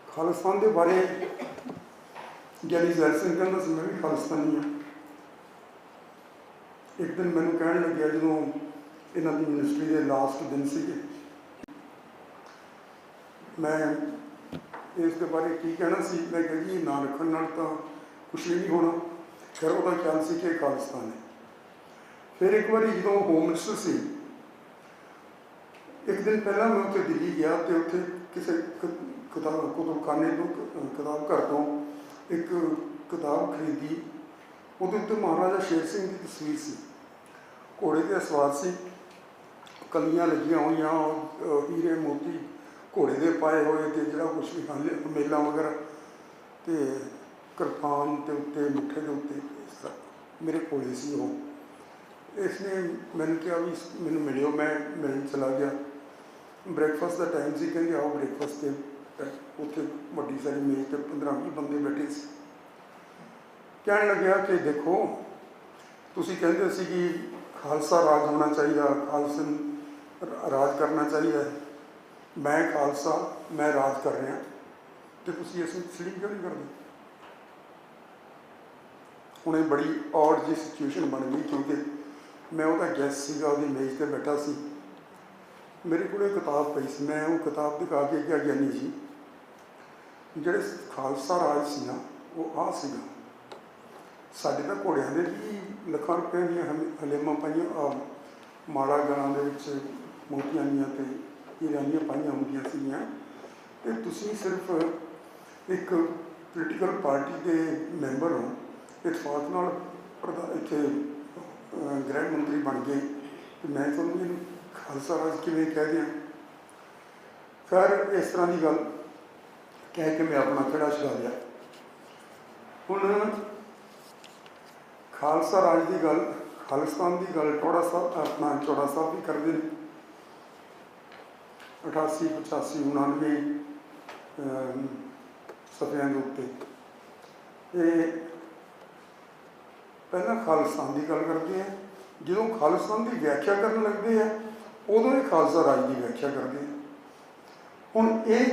ਖਾਲਿਸਤਾਨ ਦੇ ਬਾਰੇ ਗਿਆਨੀ ਜ਼ੈਲ ਸਿੰਘ ਕਹਿੰਦਾ ਸੀ ਮੈਂ ਵੀ ਖਾਲਿਸਤਾਨੀ ਹਾਂ। ਇੱਕ ਦਿਨ ਮੈਨੂੰ ਕਹਿਣ ਲੱਗਿਆ ਜਦੋਂ ਇਹਨਾਂ ਦੀ ਮਿਨਿਸਟਰੀ ਦੇ ਲਾਸਟ ਦਿਨ ਸੀਗੇ, ਮੈਂ ਇਸ ਦੇ ਬਾਰੇ ਕੀ ਕਹਿਣਾ ਸੀ। ਮੈਂ ਕਿਹਾ ਜੀ ਨਾਂ ਰੱਖਣ ਨਾਲ ਤਾਂ ਕੁਛ ਵੀ ਨਹੀਂ ਹੋਣਾ। ਫਿਰ ਉਹਦਾ ਖਿਆਲ ਸੀ ਕਿ ਇਹ ਖਾਲਿਸਤਾਨ ਹੈ। ਫਿਰ ਇੱਕ ਵਾਰੀ ਜਦੋਂ ਹੋਮ ਮਿਨਿਸਟਰ ਸੀ, ਇੱਕ ਦਿਨ ਪਹਿਲਾਂ ਮੈਂ ਉੱਥੇ ਦਿੱਲੀ ਗਿਆ ਅਤੇ ਉੱਥੇ ਕਿਸੇ ਕੁਤਬਖਾਨੇ ਤੋਂ ਕਿਤਾਬ ਘਰ ਤੋਂ ਇੱਕ ਕਿਤਾਬ ਖਰੀਦੀ। ਉਹਦੇ ਉੱਤੇ ਮਹਾਰਾਜਾ ਸ਼ੇਰ ਸਿੰਘ ਦੀ ਤਸਵੀਰ ਸੀ, ਘੋੜੇ 'ਤੇ ਸਵਾਰ ਸੀ, ਕਲੀਆਂ ਲੱਗੀਆਂ ਹੋਈਆਂ, ਹੀਰੇ ਮੋਤੀ ਘੋੜੇ ਦੇ ਪਾਏ ਹੋਏ, ਅਤੇ ਜਿਹੜਾ ਕੁਛ ਵੀ ਮੇਲਾ ਵਗੈਰਾ, ਅਤੇ ਕਿਰਪਾਨ ਦੇ ਉੱਤੇ, ਮੁੱਠੇ ਦੇ ਉੱਤੇ ਇਸ ਤਰ੍ਹਾਂ ਮੇਰੇ ਕੋਲ ਸੀ ਉਹ। ਇਸਨੇ ਮੈਨੂੰ ਕਿਹਾ ਵੀ ਮੈਨੂੰ ਮਿਲਿਓ, ਮੈਂ ਮਿਲਣ ਚਲਾ ਗਿਆ। ਬ੍ਰੇਕਫਾਸਟ ਦਾ ਟਾਈਮ ਸੀ, ਕਹਿੰਦੇ ਆਓ ਬ੍ਰੇਕਫਾਸਟ 'ਤੇ। ਉੱਥੇ ਵੱਡੀ ਸਾਰੀ ਮੇਜ਼ 'ਤੇ 15-20 ਬੰਦੇ ਬੈਠੇ ਸੀ। ਕਹਿਣ ਲੱਗਿਆ ਕਿ ਦੇਖੋ, ਤੁਸੀਂ ਕਹਿੰਦੇ ਸੀ ਕਿ ਖਾਲਸਾ ਰਾਜ ਹੋਣਾ ਚਾਹੀਦਾ, ਖਾਲਸੇ ਨੂੰ ਰਾਜ ਕਰਨਾ ਚਾਹੀਦਾ, ਮੈਂ ਖਾਲਸਾ, ਮੈਂ ਰਾਜ ਕਰ ਰਿਹਾ, ਅਤੇ ਤੁਸੀਂ ਇਸ ਨੂੰ ਤਸਲੀਮ ਕਿਉਂ ਨਹੀਂ ਕਰਦੇ? ਹੁਣ ਇਹ ਬੜੀ ਔਡ ਜਿਹੀ ਸਿਚੁਏਸ਼ਨ ਬਣ ਗਈ, ਕਿਉਂਕਿ ਮੈਂ ਉਹਦਾ ਗੈਸਟ ਸੀਗਾ, ਉਹਦੀ ਮੇਜ਼ 'ਤੇ ਬੈਠਾ ਸੀ। ਮੇਰੇ ਕੋਲ ਕਿਤਾਬ ਪਈ ਸੀ, ਮੈਂ ਉਹ ਕਿਤਾਬ ਦਿਖਾ ਕੇ ਕਿਹਾ, ਗਿਆਨੀ ਜੀ, ਜਿਹੜੇ ਖਾਲਸਾ ਰਾਜ ਸੀ ਨਾ, ਉਹ ਆਹ ਸੀਗਾ, ਸਾਡੇ ਤਾਂ ਘੋੜਿਆਂ ਦੇ ਵੀ ਲੱਖਾਂ ਰੁਪਏ ਦੀਆਂ ਹਲੇਮਾਂ ਪਾਈਆਂ, ਮਾਲਾ ਗਲਾਂ ਦੇ ਵਿੱਚ ਮੋਤੀਆਂ ਦੀਆਂ ਅਤੇ ਹੀਰਿਆਂ ਦੀਆਂ ਪਾਈਆਂ ਹੁੰਦੀਆਂ ਸੀਗੀਆਂ, ਅਤੇ ਤੁਸੀਂ ਸਿਰਫ ਇੱਕ ਪੋਲੀਟੀਕਲ ਪਾਰਟੀ ਦੇ ਮੈਂਬਰ ਹੋ, ਇਤਫਾਕ ਨਾਲ ਇੱਥੇ ਗ੍ਰਹਿ ਮੰਤਰੀ ਬਣ ਗਏ, ਅਤੇ ਮੈਂ ਤੁਹਾਨੂੰ ਇਹਨੂੰ ਖਾਲਸਾ ਰਾਜ ਕਿਵੇਂ ਕਹਿ ਦਿਆਂ? ਖੈਰ ਇਸ ਤਰ੍ਹਾਂ ਦੀ ਗੱਲ ਕਹਿ ਕੇ ਮੈਂ ਆਪਣਾ ਖੜਾ ਛੁਡਾ ਲਿਆ। ਹੁਣ ਖਾਲਸਾ ਰਾਜ ਦੀ ਗੱਲ, ਖਾਲਿਸਤਾਨ ਦੀ ਗੱਲ ਚੌੜਾ ਸਾਹਿਬ ਵੀ ਕਰਦੇ ਨੇ। 88, 85, 99 ਸਫ਼ਿਆਂ ਦੇ ਉੱਤੇ ਇਹ ਪਹਿਲਾਂ ਖਾਲਿਸਤਾਨ ਦੀ ਗੱਲ ਕਰਦੇ ਆ, ਜਦੋਂ ਖਾਲਿਸਤਾਨ ਦੀ ਵਿਆਖਿਆ ਕਰਨ ਲੱਗਦੇ ਆ, ਉਦੋਂ ਇਹ ਖਾਲਸਾ ਰਾਜ ਦੀ ਵਿਆਖਿਆ ਕਰਦੇ ਆ। ਹੁਣ ਇਹ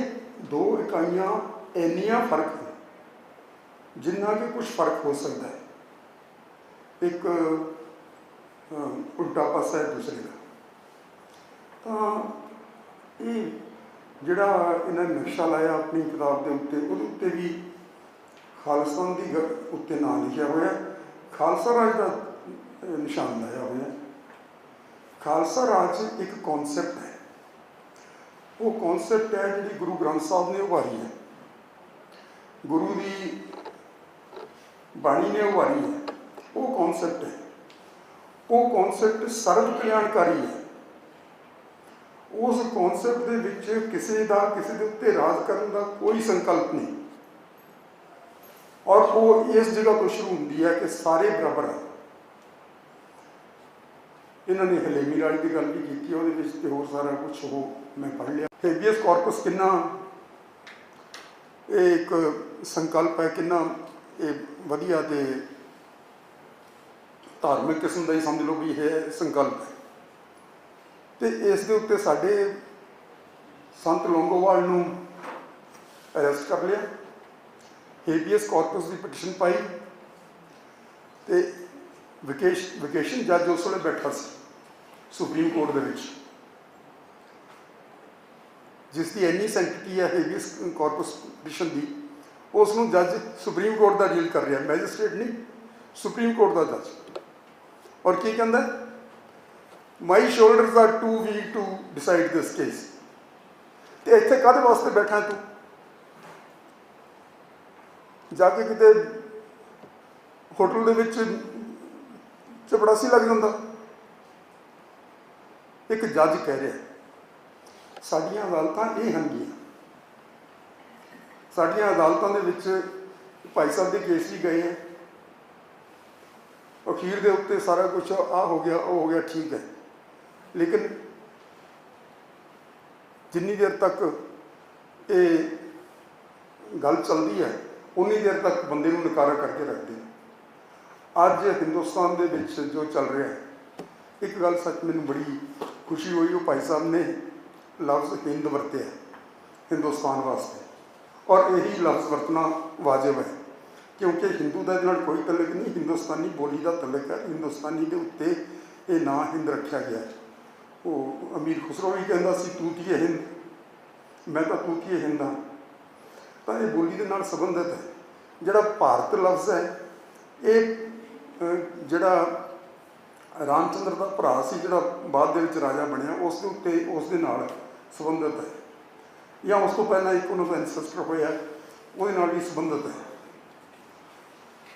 ਦੋ ਇਕਾਈਆਂ ਇੰਨੀਆਂ ਫਰਕ ਨੇ, ਜਿੰਨਾ ਕਿ ਕੁਛ ਫਰਕ ਹੋ ਸਕਦਾ ਹੈ, ਇੱਕ ਉਲਟਾ ਪਾਸਾ ਹੈ ਦੂਸਰੇ ਦਾ। ਤਾਂ ਇਹ ਜਿਹੜਾ ਇਹਨਾਂ ਨੇ ਨਕਸ਼ਾ ਲਾਇਆ ਆਪਣੀ ਕਿਤਾਬ ਦੇ ਉੱਤੇ, ਉਹਦੇ ਉੱਤੇ ਵੀ ਖਾਲਿਸਤਾਨ ਦੀ ਉੱਤੇ ਨਾਂ ਲਿਖਿਆ ਹੋਇਆ, ਖਾਲਸਾ ਰਾਜ ਦਾ ਨਿਸ਼ਾਨ ਲਾਇਆ ਹੋਇਆ। ਖਾਲਸਾ ਰਾਜ ਇੱਕ ਕੌਨਸੈਪਟ ਹੈ, ਉਹ ਕੌਨਸੈਪਟ ਹੈ ਜਿਹੜੀ ਗੁਰੂ ਗ੍ਰੰਥ ਸਾਹਿਬ ਨੇ ਉਭਾਰੀ ਹੈ, ਗੁਰੂ ਦੀ ਬਾਣੀ ਨੇ ਉਭਾਰੀ ਹੈ। ਉਹ ਕੌਨਸੈਪਟ ਹੈ, ਉਹ ਕੌਨਸੈਪਟ ਸਰਵ ਕਲਿਆਣਕਾਰੀ ਹੈ। ਉਸ ਕੌਨਸੈਪਟ ਦੇ ਵਿੱਚ ਕਿਸੇ ਦੇ ਉੱਤੇ ਰਾਜ ਕਰਨ ਦਾ ਕੋਈ ਸੰਕਲਪ ਨਹੀਂ, ਔਰ ਉਹ ਇਸ ਜਗ੍ਹਾ ਤੋਂ ਸ਼ੁਰੂ ਹੁੰਦੀ ਹੈ ਕਿ ਸਾਰੇ ਬਰਾਬਰ ਹਨ। ਇਹਨਾਂ ਨੇ ਹਲੇਮੀ ਰਾਜ ਦੀ ਗੱਲ ਵੀ ਕੀਤੀ, ਉਹਦੇ ਵਿੱਚ ਤੇ ਹੋਰ ਸਾਰਾ ਕੁਛ ਉਹ ਮੈਂ ਪੜ੍ਹ ਲਿਆ। ਹੇਬੀਅਸ ਕਾਰਪਸ ਕਿੰਨਾ ਇਹ ਇੱਕ ਸੰਕਲਪ ਹੈ, ਕਿੰਨਾ ਇਹ ਵਧੀਆ ਅਤੇ ਧਾਰਮਿਕ ਕਿਸਮ ਦਾ ਹੀ ਸਮਝ ਲਓ ਵੀ ਇਹ ਸੰਕਲਪ ਹੈ। ਅਤੇ ਇਸ ਦੇ ਉੱਤੇ ਸਾਡੇ ਸੰਤ ਲੌਂਗੋਵਾਲ ਨੂੰ ਅਰੈਸਟ ਕਰ ਲਿਆ, ਹੇਬੀਅਸ ਕਾਰਪਸ ਦੀ ਪਟੀਸ਼ਨ ਪਾਈ, ਅਤੇ ਵਿਕੇਸ਼ਨ ਜੱਜ ਉਸ ਵੇਲੇ ਬੈਠਾ ਸੀ ਸੁਪਰੀਮ ਕੋਰਟ ਦੇ ਵਿੱਚ, ਜਿਸ ਦੀ ਇੰਨੀ ਸੈਂਕਟਿਟੀ ਹੈ ਹੇਬੀਅਸ ਕਾਰਪਸ ਪਟੀਸ਼ਨ ਦੀ, ਉਸ ਨੂੰ ਜੱਜ ਸੁਪਰੀਮ ਕੋਰਟ ਦਾ ਡੀਲ ਕਰ ਰਿਹਾ, ਮੈਜਿਸਟ੍ਰੇਟ ਨਹੀਂ, ਸੁਪਰੀਮ ਕੋਰਟ ਦਾ ਜੱਜ। ਔਰ ਕੀ ਕਹਿੰਦਾ? My shoulders are too weak to decide this case. ਅਤੇ ਇੱਥੇ ਕਾਹਦੇ ਵਾਸਤੇ ਬੈਠਾ ਤੂੰ? ਜਾ ਕੇ ਕਿਤੇ ਹੋਟਲ ਦੇ ਵਿੱਚ ਚਪੜਾਸੀ ਲੱਗ ਜਾਂਦਾ। ਇੱਕ ਜੱਜ ਕਹਿ ਰਿਹਾ ਸਾਡੀਆਂ ਅਦਾਲਤਾਂ ਇਹ ਹਨਗੀਆਂ, ਸਾਡੀਆਂ ਅਦਾਲਤਾਂ ਦੇ ਵਿੱਚ ਭਾਈ ਸਾਹਿਬ ਦੇ ਕੇਸ ਵੀ ਗਏ ਹੈ, ਅਖੀਰ ਦੇ ਉੱਤੇ ਸਾਰਾ ਕੁਛ ਆਹ ਹੋ ਗਿਆ, ਉਹ ਹੋ ਗਿਆ, ਠੀਕ ਹੈ, ਲੇਕਿਨ ਜਿੰਨੀ ਦੇਰ ਤੱਕ ਇਹ ਗੱਲ ਚੱਲਦੀ ਹੈ ਉਨੀ ਦੇਰ ਤੱਕ ਬੰਦੇ ਨੂੰ ਨਕਾਰਾ ਕਰਕੇ ਰੱਖਦੇ ਨੇ। ਅੱਜ ਹਿੰਦੁਸਤਾਨ ਦੇ ਵਿੱਚ ਜੋ ਚੱਲ ਰਿਹਾ ਹੈ, ਇੱਕ ਗੱਲ ਸੱਚ ਮੈਨੂੰ ਬੜੀ ਖੁਸ਼ੀ ਹੋਈ, ਉਹ ਭਾਈ ਸਾਹਿਬ ਨੇ ਲਫ਼ਜ਼ ਹਿੰਦ ਵਰਤਿਆ ਹਿੰਦੁਸਤਾਨ ਵਾਸਤੇ, ਔਰ ਇਹੀ ਲਫ਼ਜ਼ ਵਰਤਣਾ ਵਾਜਬ ਹੈ, ਕਿਉਂਕਿ ਹਿੰਦੂ ਦਾ ਇਹਦੇ ਨਾਲ ਕੋਈ ਤਲਕ ਨਹੀਂ, ਹਿੰਦੁਸਤਾਨੀ ਬੋਲੀ ਦਾ ਤਲਕ ਹੈ। ਹਿੰਦੁਸਤਾਨੀ ਦੇ ਉੱਤੇ ਇਹ ਨਾਂ ਹਿੰਦ ਰੱਖਿਆ ਗਿਆ। ਉਹ ਅਮੀਰ ਖੁਸਰੋ ਵੀ ਕਹਿੰਦਾ ਸੀ ਤੂਤੀਏ ਹਿੰਦ, ਮੈਂ ਤਾਂ ਤੂਤੀਏ ਹਿੰਦ ਹਾਂ। ਤਾਂ ਇਹ ਬੋਲੀ ਦੇ ਨਾਲ ਸੰਬੰਧਿਤ ਹੈ। ਜਿਹੜਾ ਭਾਰਤ ਲਫ਼ਜ਼ ਹੈ, ਇਹ ਜਿਹੜਾ ਰਾਮ ਚੰਦਰ ਦਾ ਭਰਾ ਸੀ, ਜਿਹੜਾ ਬਾਅਦ ਦੇ ਵਿੱਚ ਰਾਜਾ ਬਣਿਆ, ਉਸ ਦੇ ਉੱਤੇ ਉਸ ਦੇ ਨਾਲ ਸੰਬੰਧਿਤ ਹੈ, ਜਾਂ ਉਸ ਤੋਂ ਪਹਿਲਾਂ ਇੱਕ ਉਹਨਾਂ ਦਾ ਐਨਸੈਸਟਰ ਹੋਇਆ, ਉਹਦੇ ਨਾਲ ਵੀ ਸੰਬੰਧਿਤ ਹੈ।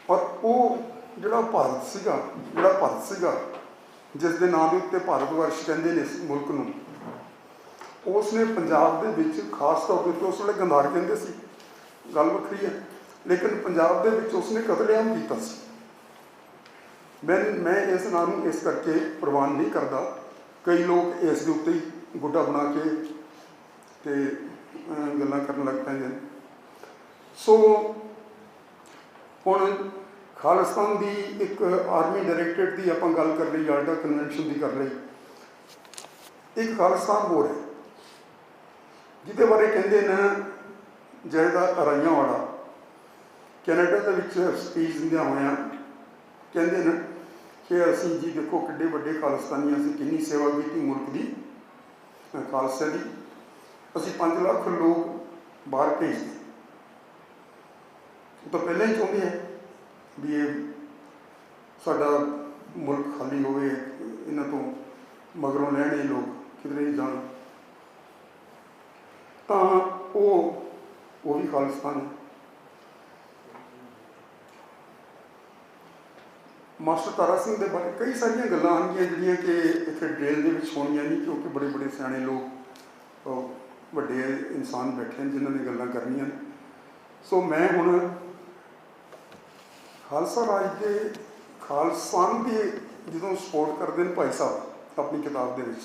ਔਰ ਉਹ ਜਿਹੜਾ ਭਾਰਤ ਸੀਗਾ ਜਿਸ ਦੇ ਨਾਂ ਦੇ ਉੱਤੇ ਭਾਰਤ ਵਰਸ਼ ਕਹਿੰਦੇ ਨੇ ਇਸ ਮੁਲਕ ਨੂੰ, ਉਸ ਨੇ ਪੰਜਾਬ ਦੇ ਵਿੱਚ ਖਾਸ ਤੌਰ ਦੇ ਉੱਤੇ, ਉਸ ਵੇਲੇ ਗੰਧਾਰ ਕਹਿੰਦੇ ਸੀ, ਗੱਲ ਵੱਖਰੀ ਹੈ, ਲੇਕਿਨ ਪੰਜਾਬ ਦੇ ਵਿੱਚ ਉਸਨੇ ਕਤਲੇਆਮ ਕੀਤਾ ਸੀ। ਮੈਂ ਇਸ ਨਾਂ ਨੂੰ ਇਸ ਕਰਕੇ ਪ੍ਰਵਾਨ ਨਹੀਂ ਕਰਦਾ, ਕਈ ਲੋਕ ਇਸ ਦੇ ਉੱਤੇ ਹੀ ਗੁੱਡਾ ਬਣਾ ਕੇ ਤੇ ਗੱਲਾਂ ਕਰਨ ਲੱਗ ਪੈਂਦੇ ਨੇ। ਸੋ ਹੁਣ ਖਾਲਿਸਤਾਨ ਦੀ ਇੱਕ ਆਰਮੀ ਡਾਇਰੈਕਟਰੇਟ ਦੀ ਆਪਾਂ ਗੱਲ ਕਰ ਲਈ, ਯਾਲਟਾ ਕਨਵੈਨਸ਼ਨ ਦੀ ਕਰ ਲਈ, ਇੱਕ ਖਾਲਿਸਤਾਨ ਹੋਰ ਹੈ ਜਿਹਦੇ ਬਾਰੇ ਕਹਿੰਦੇ ਨੇ ਜਹੇਦਾਰ ਅਰਾਈਆਂ ਵਾਲਾ ਕੈਨੇਡਾ ਦੇ ਵਿੱਚ ਸਪੀਚ ਦਿੰਦਿਆਂ ਹੋਇਆਂ ਕਹਿੰਦੇ ਨੇ ਕਿ ਅਸੀਂ ਜੀ ਦੇਖੋ ਕਿੱਡੇ ਵੱਡੇ ਖਾਲਿਸਤਾਨੀ, ਅਸੀਂ ਕਿੰਨੀ ਸੇਵਾ ਕੀਤੀ ਮੁਲਕ ਦੀ, ਖਾਲਸੇ ਦੀ, ਅਸੀਂ 5 ਲੱਖ ਲੋਕ ਬਾਹਰ ਭੇਜਦੇ। ਉਹ ਤਾਂ ਪਹਿਲਾਂ ਹੀ ਚਾਹੁੰਦੇ ਹੈ ਵੀ ਇਹ ਸਾਡਾ ਮੁਲਕ ਖਾਲੀ ਹੋਵੇ, ਇਹਨਾਂ ਤੋਂ ਮਗਰੋਂ ਲੈਣ ਇਹ ਲੋਕ ਕਿਧਰੇ ਹੀ ਜਾਣ। ਤਾਂ ਉਹ ਵੀ ਖਾਲਿਸਤਾਨ ਹੈ। ਮਾਸਟਰ ਤਾਰਾ ਸਿੰਘ ਦੇ ਬਾਰੇ ਕਈ ਸਾਰੀਆਂ ਗੱਲਾਂ ਹੋਣਗੀਆਂ ਜਿਹੜੀਆਂ ਕਿ ਇੱਥੇ ਡੇਲ ਦੇ ਵਿੱਚ ਹੋਣੀਆਂ ਨਹੀਂ, ਕਿਉਂਕਿ ਬੜੇ ਬੜੇ ਸਿਆਣੇ ਲੋਕ, ਵੱਡੇ ਇਨਸਾਨ ਬੈਠੇ ਹਨ ਜਿਨ੍ਹਾਂ ਨੇ ਗੱਲਾਂ ਕਰਨੀਆਂ ਨੇ। ਸੋ ਮੈਂ ਹੁਣ ਖਾਲਸਾ ਰਾਜ ਦੇ ਖਾਲਸਾਨ ਦੀ ਜਦੋਂ ਸਪੋਰਟ ਕਰਦੇ ਨੇ ਭਾਈ ਸਾਹਿਬ ਆਪਣੀ ਕਿਤਾਬ ਦੇ ਵਿੱਚ,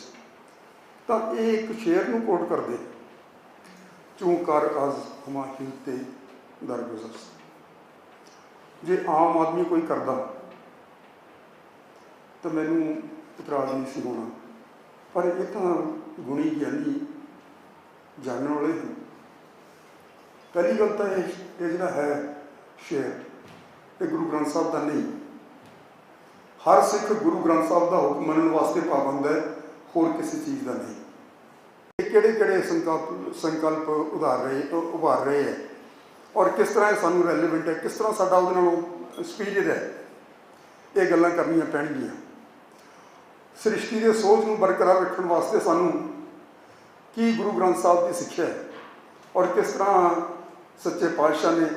ਤਾਂ ਇਹ ਇੱਕ ਸ਼ੇਰ ਨੂੰ ਕੋਟ ਕਰਦੇ, ਚੂੰ ਕਰ ਅਜ਼ ਹਮਾ ਹਿੰਦ ਤੇ ਦਰਗੁਜ਼ਰ। ਜੇ ਆਮ ਆਦਮੀ ਕੋਈ ਕਰਦਾ ਤਾਂ ਮੈਨੂੰ ਇਤਰਾਜ਼ ਨਹੀਂ ਸੀ ਹੋਣਾ, ਪਰ ਇਹ ਤਾਂ ਗੁਣੀ ਗਿਆਨੀ ਜਾਣਨ ਵਾਲੇ ਹਨ। ਪਹਿਲੀ ਗੱਲ ਤਾਂ ਇਹ ਜਿਹੜਾ ਹੈ ਸ਼ੇਰ, ਇਹ ਗੁਰੂ ਗ੍ਰੰਥ ਸਾਹਿਬ ਦਾ ਨਹੀਂ। ਹਰ ਸਿੱਖ ਗੁਰੂ ਗ੍ਰੰਥ ਸਾਹਿਬ ਦਾ ਹੁਕਮ ਮੰਨਣ ਵਾਸਤੇ ਪਾਬੰਦ ਹੈ, ਹੋਰ ਕਿਸੇ ਚੀਜ਼ ਦਾ ਨਹੀਂ। ਇਹ ਕਿਹੜੇ ਕਿਹੜੇ ਸੰਕਲਪ ਉਭਾਰ ਰਹੇ ਹੈ ਔਰ ਕਿਸ ਤਰ੍ਹਾਂ ਇਹ ਸਾਨੂੰ ਰੈਲੇਵੈਂਟ ਹੈ, ਕਿਸ ਤਰ੍ਹਾਂ ਸਾਡਾ ਉਹਦੇ ਨਾਲੋਂ ਸੁਪੀਰੀਅਰ ਹੈ, ਇਹ ਗੱਲਾਂ ਕਰਨੀਆਂ ਪੈਣਗੀਆਂ। ਸ੍ਰਿਸ਼ਟੀ ਦੇ ਸੋਝ ਨੂੰ ਬਰਕਰਾਰ ਰੱਖਣ ਵਾਸਤੇ ਸਾਨੂੰ ਕੀ ਗੁਰੂ ਗ੍ਰੰਥ ਸਾਹਿਬ ਦੀ ਸਿੱਖਿਆ ਹੈ ਔਰ ਕਿਸ ਤਰ੍ਹਾਂ ਸੱਚੇ ਪਾਤਸ਼ਾਹ ਨੇ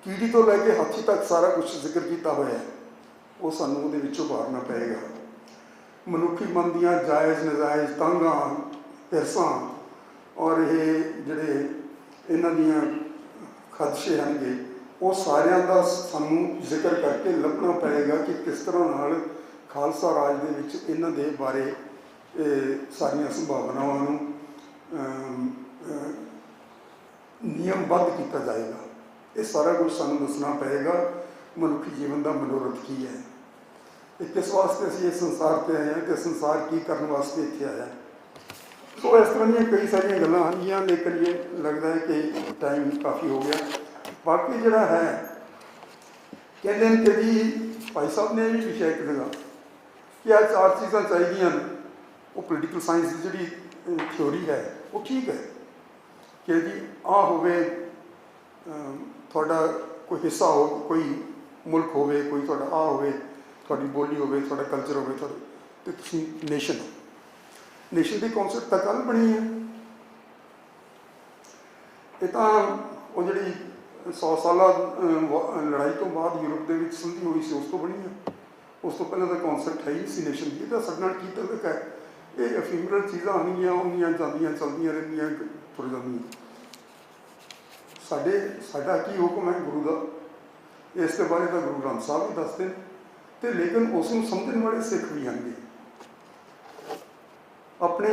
ਕੀੜੀ ਤੋਂ ਲੈ ਕੇ ਹਾਥੀ ਤੱਕ ਸਾਰਾ ਕੁਝ ਜ਼ਿਕਰ ਕੀਤਾ ਹੋਇਆ ਹੈ, ਉਹ ਸਾਨੂੰ ਉਹਦੇ ਵਿੱਚੋਂ ਉਭਾਰਨਾ ਪਏਗਾ। ਮਨੁੱਖੀ ਮਨ ਦੀਆਂ ਜਾਇਜ਼ ਨਜਾਇਜ਼ ਤਾਂਘਾਂ ਹਿਰਸਾਂ ਔਰ ਇਹ ਜਿਹੜੇ ਇਹਨਾਂ ਦੀਆਂ ਖਦਸ਼ੇ ਹਨਗੇ, ਉਹ ਸਾਰਿਆਂ ਦਾ ਸਾਨੂੰ ਜ਼ਿਕਰ ਕਰਕੇ ਲੱਭਣਾ ਪਏਗਾ ਕਿ ਕਿਸ ਤਰ੍ਹਾਂ ਨਾਲ ਖਾਲਸਾ ਰਾਜ ਦੇ ਵਿੱਚ ਇਹਨਾਂ ਦੇ ਬਾਰੇ ਸਾਰੀਆਂ ਸੰਭਾਵਨਾਵਾਂ ਨੂੰ ਨਿਯਮਬੱਧ ਕੀਤਾ ਜਾਏਗਾ। ਇਹ ਸਾਰਾ ਕੁਝ ਸਾਨੂੰ ਦੱਸਣਾ ਪਏਗਾ। ਮਨੁੱਖੀ ਜੀਵਨ ਦਾ ਮਨੋਰਥ ਕੀ ਹੈ, ਇਹ ਕਿਸ ਵਾਸਤੇ ਅਸੀਂ ਇਸ ਸੰਸਾਰ 'ਤੇ ਆਏ ਹਾਂ ਅਤੇ ਸੰਸਾਰ ਕੀ ਕਰਨ ਵਾਸਤੇ ਇੱਥੇ ਆਇਆ। ਸੋ ਇਸ ਤਰ੍ਹਾਂ ਦੀਆਂ ਕਈ ਸਾਰੀਆਂ ਗੱਲਾਂ ਆਉਂਦੀਆਂ, ਲੇਕਿਨ ਇਹ ਲੱਗਦਾ ਹੈ ਕਿ ਟਾਈਮ ਕਾਫੀ ਹੋ ਗਿਆ। ਬਾਕੀ ਜਿਹੜਾ ਹੈ ਕਹਿੰਦੇ ਨੇ ਕਿ ਜੀ ਭਾਈ ਸਾਹਿਬ ਨੇ ਇਹ ਵੀ ਲਿਖਿਆ ਇੱਕ ਜਗ੍ਹਾ ਕਿ ਆਹ 4 ਚੀਜ਼ਾਂ ਚਾਹੀਦੀਆਂ ਨੇ। ਉਹ ਪੋਲੀਟੀਕਲ ਸਾਇੰਸ ਦੀ ਜਿਹੜੀ ਥਿਓਰੀ ਹੈ ਉਹ ਠੀਕ ਹੈ ਕਿ ਜੀ ਆਹ ਹੋਵੇ, ਤੁਹਾਡਾ ਕੋਈ ਹਿੱਸਾ ਹੋ, ਕੋਈ ਮੁਲਕ ਹੋਵੇ, ਕੋਈ ਤੁਹਾਡਾ ਆਹ ਹੋਵੇ, ਤੁਹਾਡੀ ਬੋਲੀ ਹੋਵੇ, ਤੁਹਾਡਾ ਕਲਚਰ ਹੋਵੇ, ਤੁਹਾਡਾ, ਅਤੇ ਤੁਸੀਂ ਨੇਸ਼ਨ ਹੋ। ਨੇਸ਼ਨ ਦੀ ਕੌਨਸੈਪਟ ਤਾਂ ਕੱਲ੍ਹ ਬਣੀ ਹੈ। ਇਹ ਤਾਂ ਉਹ ਜਿਹੜੀ 100 ਸਾਲਾ ਲੜਾਈ ਤੋਂ ਬਾਅਦ ਯੂਰਪ ਦੇ ਵਿੱਚ ਸੰਧੀ ਹੋਈ ਸੀ, ਉਸ ਤੋਂ ਬਣੀ ਹੈ। ਉਸ ਤੋਂ ਪਹਿਲਾਂ ਤਾਂ ਕੌਨਸੈਪਟ ਹੈ ਹੀ ਸੀ ਨੇਸ਼ਨ ਦੀ। ਇਹਦਾ ਸਾਡੇ ਨਾਲ ਕੀ ਤਲਕ ਹੈ? ਇਹ ਐਫੀਮਰਲ ਚੀਜ਼ਾਂ ਆਉਣਗੀਆਂ, ਆਉਂਦੀਆਂ ਜਾਂਦੀਆਂ, ਚੱਲਦੀਆਂ ਰਹਿੰਦੀਆਂ, ਤੁਰ ਜਾਂਦੀਆਂ। ਸਾਡਾ ਕੀ ਹੁਕਮ ਹੈ ਗੁਰੂ ਦਾ, ਇਸ ਦੇ ਬਾਰੇ ਤਾਂ ਗੁਰੂ ਗ੍ਰੰਥ ਸਾਹਿਬ ਵੀ ਦੱਸਦੇ ਨੇ, ਅਤੇ ਲੇਕਿਨ ਉਸ ਨੂੰ ਸਮਝਣ ਵਾਲੇ ਸਿੱਖ ਵੀ ਆਉਣਗੇ। ਆਪਣੇ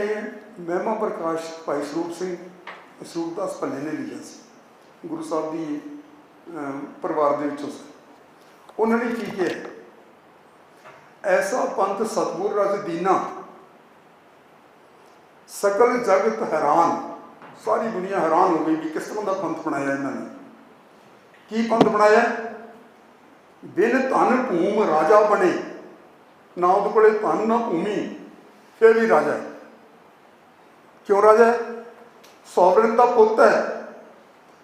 ਮਹਿਮਾ ਪ੍ਰਕਾਸ਼ ਭਾਈ ਸਰੂਪ ਦਾਸ ਭੱਲੇ ਨੇ ਲਿਖਿਆ ਸੀ, ਗੁਰੂ ਸਾਹਿਬ ਦੀ ਪਰਿਵਾਰ ਦੇ ਵਿੱਚੋਂ ਸੀ। ਉਹਨਾਂ ਨੇ ਕੀ ਕਿਹਾ? ਐਸਾ ਪੰਥ ਸਤਿਗੁਰ ਰਜ ਦੀਨਾ, ਸਕਲ ਜਗਤ ਹੈਰਾਨ। ਸਾਰੀ ਦੁਨੀਆ ਹੈਰਾਨ ਹੋ ਗਈ ਵੀ ਕਿਸ ਤਰ੍ਹਾਂ ਦਾ ਪੰਥ ਬਣਾਇਆ ਇਹਨਾਂ ਨੇ। ਕੀ ਪੰਥ ਬਣਾਇਆ? ਬਿਨ ਧਨ ਭੂਮ ਰਾਜਾ ਬਣੇ। ਨਾ ਉਹਦੇ ਕੋਲੇ ਧਨ ਨਾ ਭੂਮੀ, ਫਿਰ ਵੀ ਰਾਜਾ ਹੈ। ਕਿਉਂ ਰਾਜਾ ਹੈ? ਸੋਵਰਨ ਦਾ ਪੁੱਤ ਹੈ।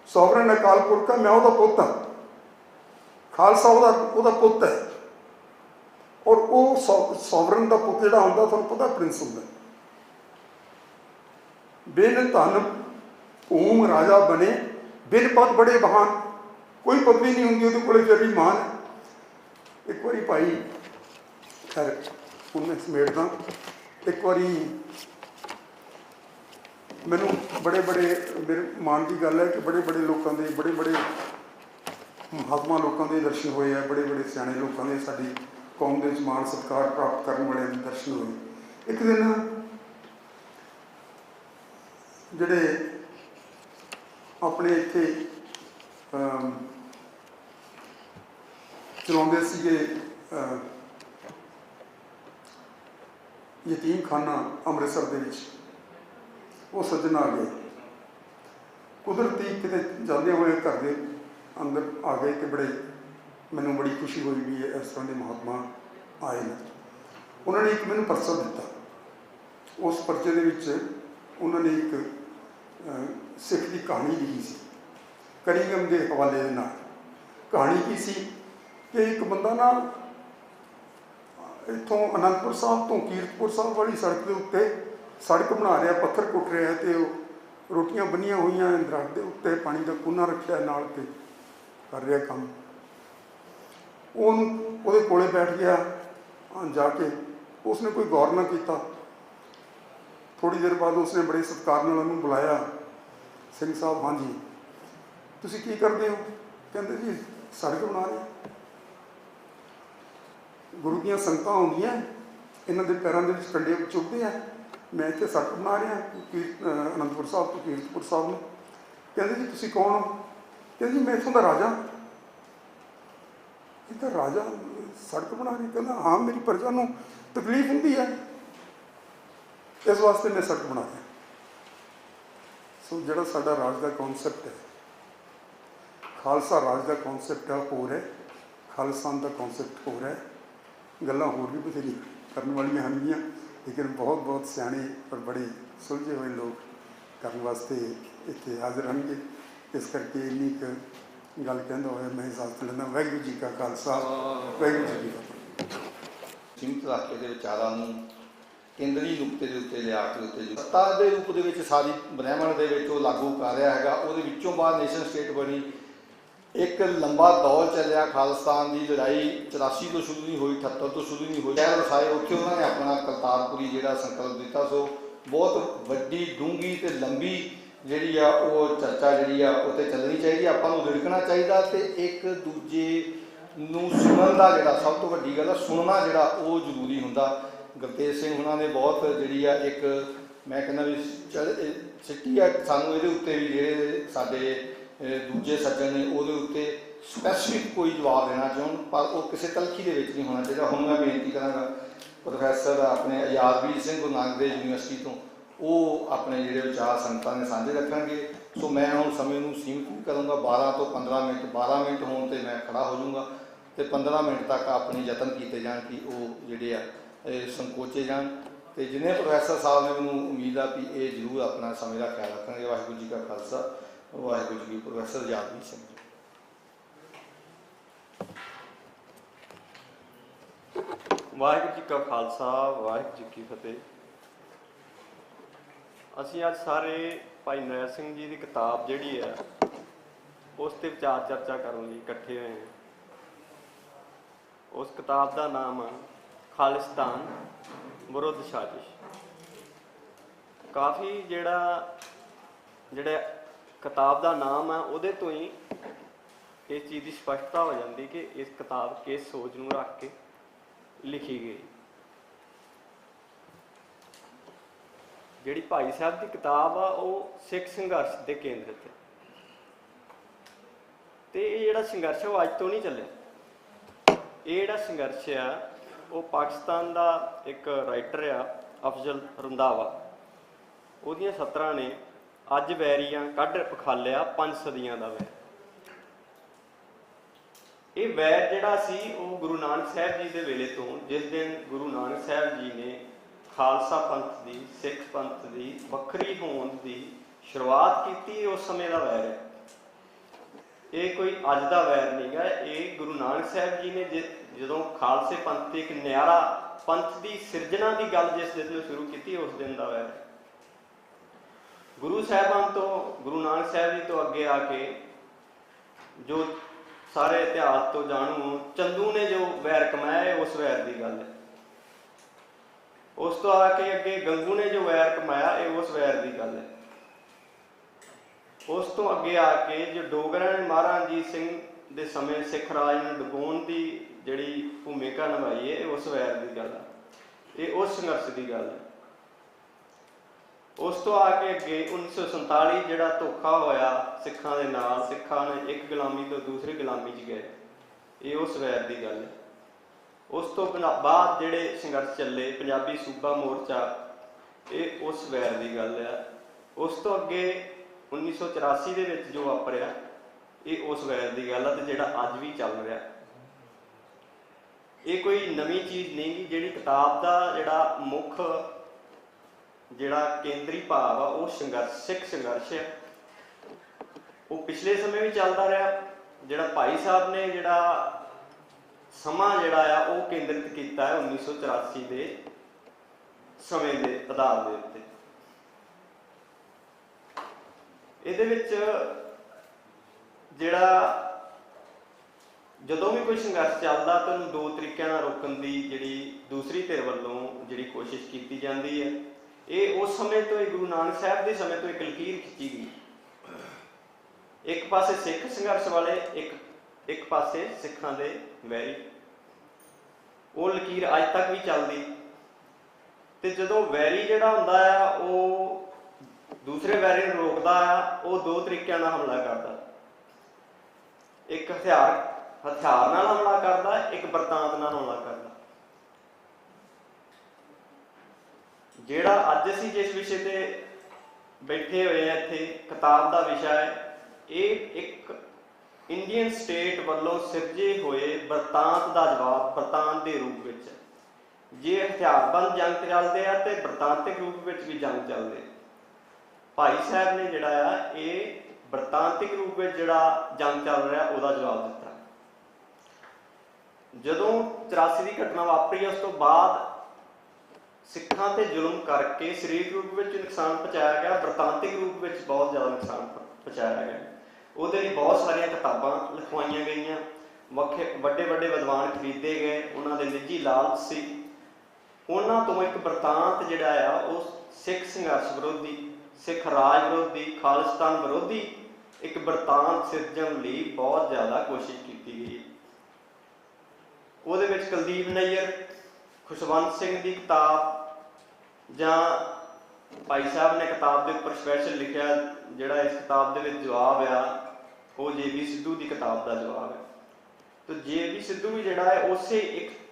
ਸੋਵਰਨ ਅਕਾਲ ਪੁਰਖ ਹੈ, ਮੈਂ ਉਹਦਾ ਪੁੱਤ ਹਾਂ। ਖਾਲਸਾ ਉਹਦਾ ਪੁੱਤ ਹੈ। ਔਰ ਉਹ ਸੋਵਰਨ ਦਾ ਪੁੱਤ ਜਿਹੜਾ ਹੁੰਦਾ, ਤੁਹਾਨੂੰ ਪਤਾ ਪ੍ਰਿੰਸ ਹੁੰਦਾ। ਬਿਨ ਧਨ ਭੂਮ ਰਾਜਾ ਬਣੇ, ਬਿਨ ਪਦ ਬੜੇ ਬਹਾਨ। ਕੋਈ ਪਦਵੀ ਨਹੀਂ ਹੁੰਦੀ ਉਹਦੇ ਕੋਲੇ, ਫਿਰ ਵੀ ਮਾਨ ਹੈ। ਇੱਕ ਵਾਰੀ ਭਾਈ खैर उन्हें समेटदा। एक बारी मैनू बड़े बड़े मेरे मान की गल है कि बड़े बड़े लोगों के बड़े बड़े महात्मा लोगों के दर्शन होए हैं, बड़े बड़े सियाणे लोगों के साडी कौम के मान सत्कार प्राप्त करने वाले दर्शन हुए। एक दिन जिहड़े अपने इत्थे चलाउंदे सीगे यतीम खाना अमृतसर दे विच, वो सज्जन आ गए। कुदरती किते जाते हुए घर के अंदर आ गए कि बड़े मैनू बड़ी खुशी हुई भी है इस तरह के महात्मा आए हैं। उन्होंने एक मैनू परचा दिता। उस परचे दे विच उन्होंने एक सिख की कहानी लिखी सी करीगम के हवाले दे नाल। कहानी की सी कि एक बंदा ना इत्थों आनंदपुर साहब तो कीरतपुर साहब वाली सड़क के उत्ते सड़क बना रहा, पत्थर कुट रहा तो रोटियां बनिया हुई दरख्त के उत्ते पानी का कूना रखा नाल ते कर रहा काम। वो कोले बैठ गया जाके, उसने कोई गौर ना किया। थोड़ी देर बाद उसने बड़े सत्कार नाल उन्होंने बुलाया, सिंह साहब हाँ जी तुसीं की करते हो? कहते जी सड़क बना रहे, गुरु दियां संगतां आउंदियां इन्हां दे पैरां दे विच कंडे चुभदे आ, मैं इत्थे सड़क बना रहा आनंदपुर साहब तो कीरतपुर साहब में। कहते जी तुसीं कौन हो? कहते जी मैं इत्थों दा राजा। इत्थे राजा सड़क बना रही? कहना हाँ मेरी प्रजा नूं तकलीफ हुंदी है, इस वास्ते मैं सड़क बना रहा। सो जिहड़ा साडा राज का कॉन्सैप्ट है, खालसा राज का कॉन्सैप्ट है होर है, खालिस्तान का कॉन्सैप्ट होर है। गल्लां होर भी बथेरी करने वालियां हनगियां, लेकिन बहुत बहुत सियाणे और बड़े सुलझे हुए लोग करने वास्ते इत्थे हाजिर होंगे। इस करके इन्नी गल कहंदा होया मैं इजाजत लेना। वाहिगुरू जी का खालसा, वाहिगुरू जी की फतेह। सीमित इलाके के विचारां नूं केंद्री नुकते के उत्ते लिया के उत्ते सत्ता के रूप दे विच सारी ब्रह्मण दे विच वो लागू कर रहा हैगा। उहदे विचों बाद नेशन स्टेट बनी, एक लंबा दौर चलिया। खालिस्तान की लड़ाई 84 तो शुरू नहीं हुई, 78 तो शुरू नहीं हुई। शहर वसाए उत्थे उन्होंने अपना करतारपुरी जिहड़ा संकल्प दिता। सो बहुत वड्डी डूंगी ते लंबी जिहड़ी आ वो चर्चा जिहड़ी आ उत्ते चलनी चाहिए, आपां नूं रिड़कना चाहिए ते एक दूजे नूं सुणन दा जिहड़ा सब तो वड्डी गल सुनना जिहड़ा वो जरूरी हुंदा। गुरतेज सिंह हुणां ने बहुत जिहड़ी आ एक मैं कहना भी सिੱਟੀ आ सानूं इहदे उत्ते भी जिहड़े साडे दूजे सज्जन ने उहदे उत्ते स्पैसीफिक कोई जवाब देना चाहन, पर वो किसी तलखी दे विच नहीं होना चाहिए। हुण मैं बेनती करांगा प्रोफैसर अपने आजादवीर सिंह गुरु नानक देव यूनीवर्सिटी तो वो अपने जिहड़े विचार संगतां ने साझे रखणगे। सो मैं हुण समय नूं सीमित नहीं करूँगा, 12 तो 15 मिनट 12 मिनट होण ते मैं खड़ा हो जाऊँगा तो 15 मिनट तक अपने यतन किए जाण कि वो जिहड़े आ संकोचे जाण। तो जिन्हें प्रोफैसर साहब ने मैनूं उम्मीद आ कि ये जरूर अपना समय का ख्याल रखेंगे। वाहिगुरू जी का खालसा, वाहिगुरू जी की। प्रोफैसर आजादवीर सिंह। वाहिगुरू जी का खालसा, वाहिगुरू जी की फतेह। ਅਸੀਂ ਅੱਜ ਸਾਰੇ ਭਾਈ ਨਰੈਣ ਸਿੰਘ ਜੀ ਦੀ ਕਿਤਾਬ ਜਿਹੜੀ ਹੈ ਉਸ 'ਤੇ ਵਿਚਾਰ ਚਰਚਾ ਕਰਨ ਲਈ ਇਕੱਠੇ ਹੋਏ ਹਾਂ। ਉਸ ਕਿਤਾਬ ਦਾ ਨਾਮ ਖਾਲਿਸਤਾਨ ਵਿਰੁੱਧ ਸਾਜ਼ਿਸ਼। ਕਾਫੀ ਜਿਹੜਾ ਕਿਤਾਬ ਦਾ ਨਾਮ ਹੈ ਉਹਦੇ ਤੋਂ ਹੀ ਇਸ ਚੀਜ਼ ਦੀ ਸਪਸ਼ਟਤਾ ਹੋ ਜਾਂਦੀ ਕਿ ਇਸ ਕਿਤਾਬ ਕਿਸ ਸੋਚ ਨੂੰ ਰੱਖ ਕੇ ਲਿਖੀ ਗਈ। ਜਿਹੜੀ ਭਾਈ ਸਾਹਿਬ ਦੀ ਕਿਤਾਬ ਆ ਉਹ ਸਿੱਖ ਸੰਘਰਸ਼ 'ਤੇ ਕੇਂਦਰਿਤ ਹੈ ਅਤੇ ਇਹ ਜਿਹੜਾ ਸੰਘਰਸ਼ ਉਹ ਅੱਜ ਤੋਂ ਨਹੀਂ ਚੱਲਿਆ। ਇਹ ਜਿਹੜਾ ਸੰਘਰਸ਼ ਆ ਉਹ ਪਾਕਿਸਤਾਨ ਦਾ ਇੱਕ ਰਾਈਟਰ ਆ ਅਫਜ਼ਲ ਰੰਧਾਵਾ, ਉਹਦੀਆਂ ਸਤਰਾਂ ਨੇ ਅੱਜ ਵੈਰੀਆਂ ਕੱਢ ਪਖਾਲਿਆ 5 ਸਦੀਆਂ ਦਾ ਵੈਰ। ਇਹ ਵੈਰ ਜਿਹੜਾ ਸੀ ਉਹ ਗੁਰੂ ਨਾਨਕ ਸਾਹਿਬ ਜੀ ਦੇ ਵੇਲੇ ਤੋਂ, ਜਿਸ ਦਿਨ ਗੁਰੂ ਨਾਨਕ ਸਾਹਿਬ ਜੀ ਨੇ ਖਾਲਸਾ ਪੰਥ ਦੀ, ਸਿੱਖ ਪੰਥ ਦੀ ਵੱਖਰੀ ਹੋਣ ਦੀ ਸ਼ੁਰੂਆਤ ਕੀਤੀ, ਉਸ ਸਮੇਂ ਦਾ ਵੈਰ ਹੈ। ਇਹ ਕੋਈ ਅੱਜ ਦਾ ਵੈਰ ਨਹੀਂ ਗਾ। ਇਹ ਗੁਰੂ ਨਾਨਕ ਸਾਹਿਬ ਜੀ ਨੇ ਜਦੋਂ ਖਾਲਸੇ ਪੰਥ ਤੇ ਇੱਕ ਨਿਆਰਾ ਪੰਥ ਦੀ ਸਿਰਜਣਾ ਦੀ ਗੱਲ ਜਿਸ ਦਿਨ ਤੋਂ ਸ਼ੁਰੂ ਕੀਤੀ, ਉਸ ਦਿਨ ਦਾ ਵੈਰ ਹੈ। ਗੁਰੂ ਸਾਹਿਬਾਨ ਤੋਂ, ਗੁਰੂ ਨਾਨਕ ਸਾਹਿਬ ਜੀ ਤੋਂ ਅੱਗੇ ਆ ਕੇ ਜੋ ਸਾਰੇ ਇਤਿਹਾਸ ਤੋਂ ਜਾਣੂ ਚੰਦੂ ਨੇ ਜੋ ਵੈਰ ਕਮਾਇਆ, ਉਸ ਵੈਰ ਦੀ ਗੱਲ ਹੈ। ਉਸ ਤੋਂ ਆ ਕੇ ਅੱਗੇ ਗੰਗੂ ਨੇ ਜੋ ਵੈਰ ਕਮਾਇਆ, ਇਹ ਉਸ ਵੈਰ ਦੀ ਗੱਲ ਹੈ। ਉਸ ਤੋਂ ਅੱਗੇ ਆ ਕੇ ਜੋ ਡੋਗਰਾਂ ਨੇ ਮਹਾਰਾਜਾ ਰਣਜੀਤ ਸਿੰਘ ਦੇ ਸਮੇਂ ਸਿੱਖ ਰਾਜ ਨੂੰ ਡੁਬੋਣ ਦੀ ਜਿਹੜੀ ਭੂਮਿਕਾ ਨਿਭਾਈ ਹੈ, ਇਹ ਉਸ ਵੈਰ ਦੀ ਗੱਲ ਹੈ, ਇਹ ਉਸ ਸੰਘਰਸ਼ ਦੀ ਗੱਲ ਹੈ। ਉਸ ਤੋਂ ਆ ਕੇ ਅੱਗੇ 1947 ਜਿਹੜਾ ਧੋਖਾ ਹੋਇਆ ਸਿੱਖਾਂ ਦੇ ਨਾਲ, ਸਿੱਖਾਂ ਨੇ ਇੱਕ ਗੁਲਾਮੀ ਤੋਂ ਦੂਸਰੀ ਗੁਲਾਮੀ 'ਚ ਗਏ, ਇਹ ਉਸ ਵੈਰ ਦੀ ਗੱਲ ਹੈ। ਉਸ ਤੋਂ ਬਾਅਦ ਜਿਹੜੇ ਸੰਘਰਸ਼ ਚੱਲੇ, ਪੰਜਾਬੀ ਸੂਬਾ ਮੋਰਚਾ, ਇਹ ਉਸ ਵੈਰ ਦੀ ਗੱਲ ਹੈ। ਉਸ ਤੋਂ ਅੱਗੇ 1984 ਦੇ ਵਿੱਚ ਜੋ ਵਾਪਰਿਆ, ਇਹ ਉਸ ਵੈਰ ਦੀ ਗੱਲ ਹੈ, ਤੇ ਜਿਹੜਾ ਅੱਜ ਵੀ ਚੱਲ ਰਿਹਾ। ਇਹ ਕੋਈ ਨਵੀਂ ਚੀਜ਼ ਨਹੀਂ ਗੀ। ਜਿਹੜੀ ਕਿਤਾਬ ਦਾ ਜਿਹੜਾ ਮੁੱਖ ਜਿਹੜਾ ਕੇਂਦਰੀ ਭਾਵ ਆ, ਉਹ ਸੰਘਰਸ਼, ਸਿੱਖ ਸੰਘਰਸ਼ ਹੈ, ਉਹ ਪਿਛਲੇ ਸਮੇਂ ਵੀ ਚੱਲਦਾ ਰਿਹਾ। ਜਿਹੜਾ ਭਾਈ ਸਾਹਿਬ ਨੇ ਜਿਹੜਾ ਸਮਾਂ ਜਿਹੜਾ ਆ ਉਹ ਕੇਂਦਰਿਤ ਕੀਤਾ ਹੈ 1984 ਦੇ ਸਮੇਂ ਦੇ ਆਧਾਰ ਦੇ ਉੱਤੇ। ਇਹਦੇ ਵਿੱਚ ਜਿਹੜਾ ਜਦੋਂ ਵੀ ਕੋਈ ਸੰਘਰਸ਼ ਚੱਲਦਾ ਤਾਂ ਉਹਨੂੰ ਦੋ ਤਰੀਕਿਆਂ ਨਾਲ ਰੋਕਣ ਦੀ ਜਿਹੜੀ ਦੂਸਰੀ ਧਿਰ ਵੱਲੋਂ ਜਿਹੜੀ ਕੋਸ਼ਿਸ਼ ਕੀਤੀ ਜਾਂਦੀ ਹੈ। ਇਹ ਉਸ ਸਮੇਂ ਤੋਂ ਹੀ ਗੁਰੂ ਨਾਨਕ ਸਾਹਿਬ ਦੇ ਸਮੇਂ ਤੋਂ ਇੱਕ ਲਕੀਰ ਖਿੱਚੀ ਗਈ। ਇੱਕ ਪਾਸੇ ਸਿੱਖ ਸੰਘਰਸ਼ ਵਾਲੇ, ਇੱਕ ਪਾਸੇ ਸਿੱਖਾਂ ਦੇ ਵੈਰੀ। ਉਹ ਲਕੀਰ ਅੱਜ ਤੱਕ ਵੀ ਚੱਲਦੀ। ਤੇ ਜਦੋਂ ਵੈਰੀ ਜਿਹੜਾ ਹੁੰਦਾ ਆ ਉਹ ਦੂਸਰੇ ਵੈਰੀ ਨੂੰ ਰੋਕਦਾ ਆ, ਉਹ ਦੋ ਤਰੀਕਿਆਂ ਨਾਲ ਹਮਲਾ ਕਰਦਾ। ਇੱਕ ਹਥਿਆਰ ਨਾਲ ਹਮਲਾ ਕਰਦਾ, ਇੱਕ ਬਰਤਾਂਤ ਨਾਲ ਹਮਲਾ ਕਰਦਾ। ਜਿਹੜਾ ਅੱਜ ਅਸੀਂ ਜਿਸ ਵਿਸ਼ੇ ਤੇ ਬੈਠੇ ਹੋਏ ਆ, ਇੱਥੇ ਕਿਤਾਬ ਦਾ ਵਿਸ਼ਾ ਹੈ, ਇਹ ਇੱਕ ਇੰਡੀਅਨ ਸਟੇਟ ਵੱਲੋਂ ਸਿਰਜੇ ਹੋਏ ਬਰਤਾਂਤ ਦਾ ਜਵਾਬ, ਬਰਤਾਂਤ ਦੇ ਰੂਪ ਵਿੱਚ। ਜੇ ਹਥਿਆਰਬੰਦ ਜੰਗ ਚੱਲਦੇ ਆ ਤੇ ਬਰਤਾਂਤਿਕ ਰੂਪ ਵਿੱਚ ਵੀ ਜੰਗ ਚੱਲਦੇ। ਭਾਈ ਸਾਹਿਬ ਨੇ ਜਿਹੜਾ ਆ ਇਹ ਬਰਤਾਂਤਿਕ ਰੂਪ ਵਿੱਚ ਜਿਹੜਾ ਜੰਗ ਚੱਲ ਰਿਹਾ ਉਹਦਾ ਜਵਾਬ ਦਿੱਤਾ। ਜਦੋਂ 84 ਦੀ ਘਟਨਾ ਵਾਪਰੀ, ਉਸ ਤੋਂ ਬਾਅਦ ਸਿੱਖਾਂ ਤੇ ਜ਼ੁਲਮ ਕਰਕੇ ਸਰੀਰਕ ਰੂਪ ਵਿੱਚ ਨੁਕਸਾਨ ਪਹੁੰਚਾਇਆ ਗਿਆ, ਬਰਤਾਂਤਿਕ ਰੂਪ ਵਿੱਚ ਬਹੁਤ ਜ਼ਿਆਦਾ ਨੁਕਸਾਨ ਪਹੁੰਚਾਇਆ ਗਿਆ। ਉਹਦੇ ਲਈ ਬਹੁਤ ਸਾਰੀਆਂ ਕਿਤਾਬਾਂ ਲਿਖਵਾਈਆਂ ਗਈਆਂ, ਵੱਡੇ ਵੱਡੇ ਵਿਦਵਾਨ ਖਰੀਦੇ ਗਏ, ਉਹਨਾਂ ਦੇ ਨਿੱਜੀ ਲਾਲਚ ਸੀ। ਉਹਨਾਂ ਤੋਂ ਇੱਕ ਬਰਤਾਂਤ ਜਿਹੜਾ ਆ ਉਹ ਸਿੱਖ ਸੰਘਰਸ਼ ਵਿਰੋਧੀ, ਸਿੱਖ ਰਾਜ ਵਿਰੋਧੀ, ਖਾਲਿਸਤਾਨ ਵਿਰੋਧੀ ਇੱਕ ਬਰਤਾਂਤ ਸਿਰਜਣ ਲਈ ਬਹੁਤ ਜ਼ਿਆਦਾ ਕੋਸ਼ਿਸ਼ ਕੀਤੀ ਗਈ। ਉਹਦੇ ਵਿੱਚ ਕੁਲਦੀਪ ਨਈਅਰ, ਖੁਸ਼ਵੰਤ ਸਿੰਘ ਦੀ ਕਿਤਾਬ, ਜਾਂ ਭਾਈ ਸਾਹਿਬ ਨੇ ਕਿਤਾਬ ਦੇ ਉੱਪਰ ਸਪੈਸ਼ਲ ਲਿਖਿਆ ਜਿਹੜਾ ਇਸ ਕਿਤਾਬ ਦੇ ਵਿੱਚ ਜਵਾਬ ਆ, ਉਹ JB ਸਿੱਧੂ ਦੀ ਕਿਤਾਬ ਦਾ ਜਵਾਬ ਹੈ। ਤੇ JB ਸਿੱਧੂ ਵੀ ਜਿਹੜਾ ਹੈ ਉਸੇ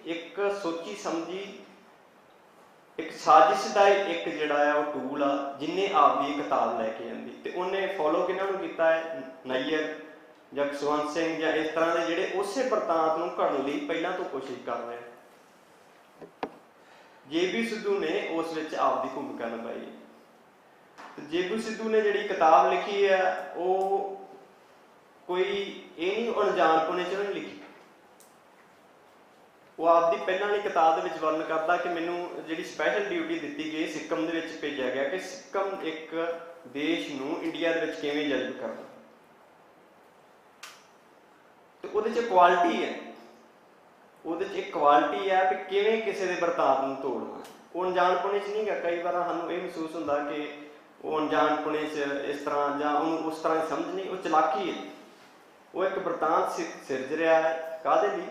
ਇੱਕ ਸੋਚੀ ਸਮਝੀ ਇੱਕ ਸਾਜ਼ਿਸ਼ ਦਾ ਇੱਕ ਜਿਹੜਾ ਹੈ ਉਹ ਟੂਲ ਆ, ਜਿੰਨੇ ਆਪਦੀ ਕਿਤਾਬ ਲੈ ਕੇ ਆਂਦੀ। ਤੇ ਉਹਨੇ ਫੋਲੋ ਕਿਹਨਾਂ ਨੂੰ ਕੀਤਾ ਹੈ? ਨਈਅਰ ਜਾਂ ਖੁਸ਼ਵੰਤ ਸਿੰਘ ਜਾਂ ਇਸ ਤਰ੍ਹਾਂ ਦੇ ਜਿਹੜੇ ਉਸੇ ਬਰਤਾਂਤ ਨੂੰ ਘੜਨ ਲਈ ਪਹਿਲਾਂ ਤੋਂ ਕੋਸ਼ਿਸ਼ ਕਰ ਰਹੇ। JB ਸਿੱਧੂ ਨੇ ਉਸ ਵਿੱਚ ਆਪਦੀ ਭੂਮਿਕਾ ਨਿਭਾਈ। JB ਸਿੱਧੂ ਨੇ ਜਿਹੜੀ ਕਿਤਾਬ ਲਿਖੀ ਹੈ ਉਹ ਕੋਈ ਇਹ ਨਹੀਂ ਅਣਜਾਣਪੁਣੇ ਚ ਨਹੀਂ ਲਿਖੀ। ਉਹ ਆਪਦੀ ਪਹਿਲਾਂ ਵਾਲੀ ਕਿਤਾਬ ਦੇ ਵਿੱਚ ਵਰਣਨ ਕਰਦਾ ਕਿ ਮੈਨੂੰ ਜਿਹੜੀ ਸਪੈਸ਼ਲ ਡਿਊਟੀ ਦਿੱਤੀ ਗਈ ਸਿੱਕਮ ਦੇ ਵਿੱਚ ਭੇਜਿਆ ਗਿਆ ਕਿ ਸਿੱਕਮ ਇੱਕ ਦੇਸ਼ ਨੂੰ ਇੰਡੀਆ ਦੇ ਵਿੱਚ ਕਿਵੇਂ ਜਜ਼ਬ ਕਰਨਾ। ਤੇ ਉਹਦੇ 'ਚ ਕੁਆਲਿਟੀ ਹੈ, ਉਹਦੇ 'ਚ ਇੱਕ ਕੁਆਲਿਟੀ ਹੈ ਵੀ ਕਿਵੇਂ ਕਿਸੇ ਦੇ ਬਰਤਾਂਤ ਨੂੰ ਤੋੜਨਾ। ਉਹ ਅਣਜਾਣਪੁਣੇ 'ਚ ਨਹੀਂ ਗਾ। ਕਈ ਵਾਰ ਸਾਨੂੰ ਇਹ ਮਹਿਸੂਸ ਹੁੰਦਾ ਕਿ ਉਹ ਅਣਜਾਣਪੁਣੇ 'ਚ ਇਸ ਤਰ੍ਹਾਂ ਜਾਂ ਉਹਨੂੰ ਉਸ ਤਰ੍ਹਾਂ ਦੀ ਸਮਝ ਨਹੀਂ, ਉਹ ਚਲਾਕੀ ਹੈ। ਉਹ ਇੱਕ ਬਰਤਾਂਤ ਸਿਰਜ ਰਿਹਾ ਹੈ। ਕਾਹਦੇ ਲਈ?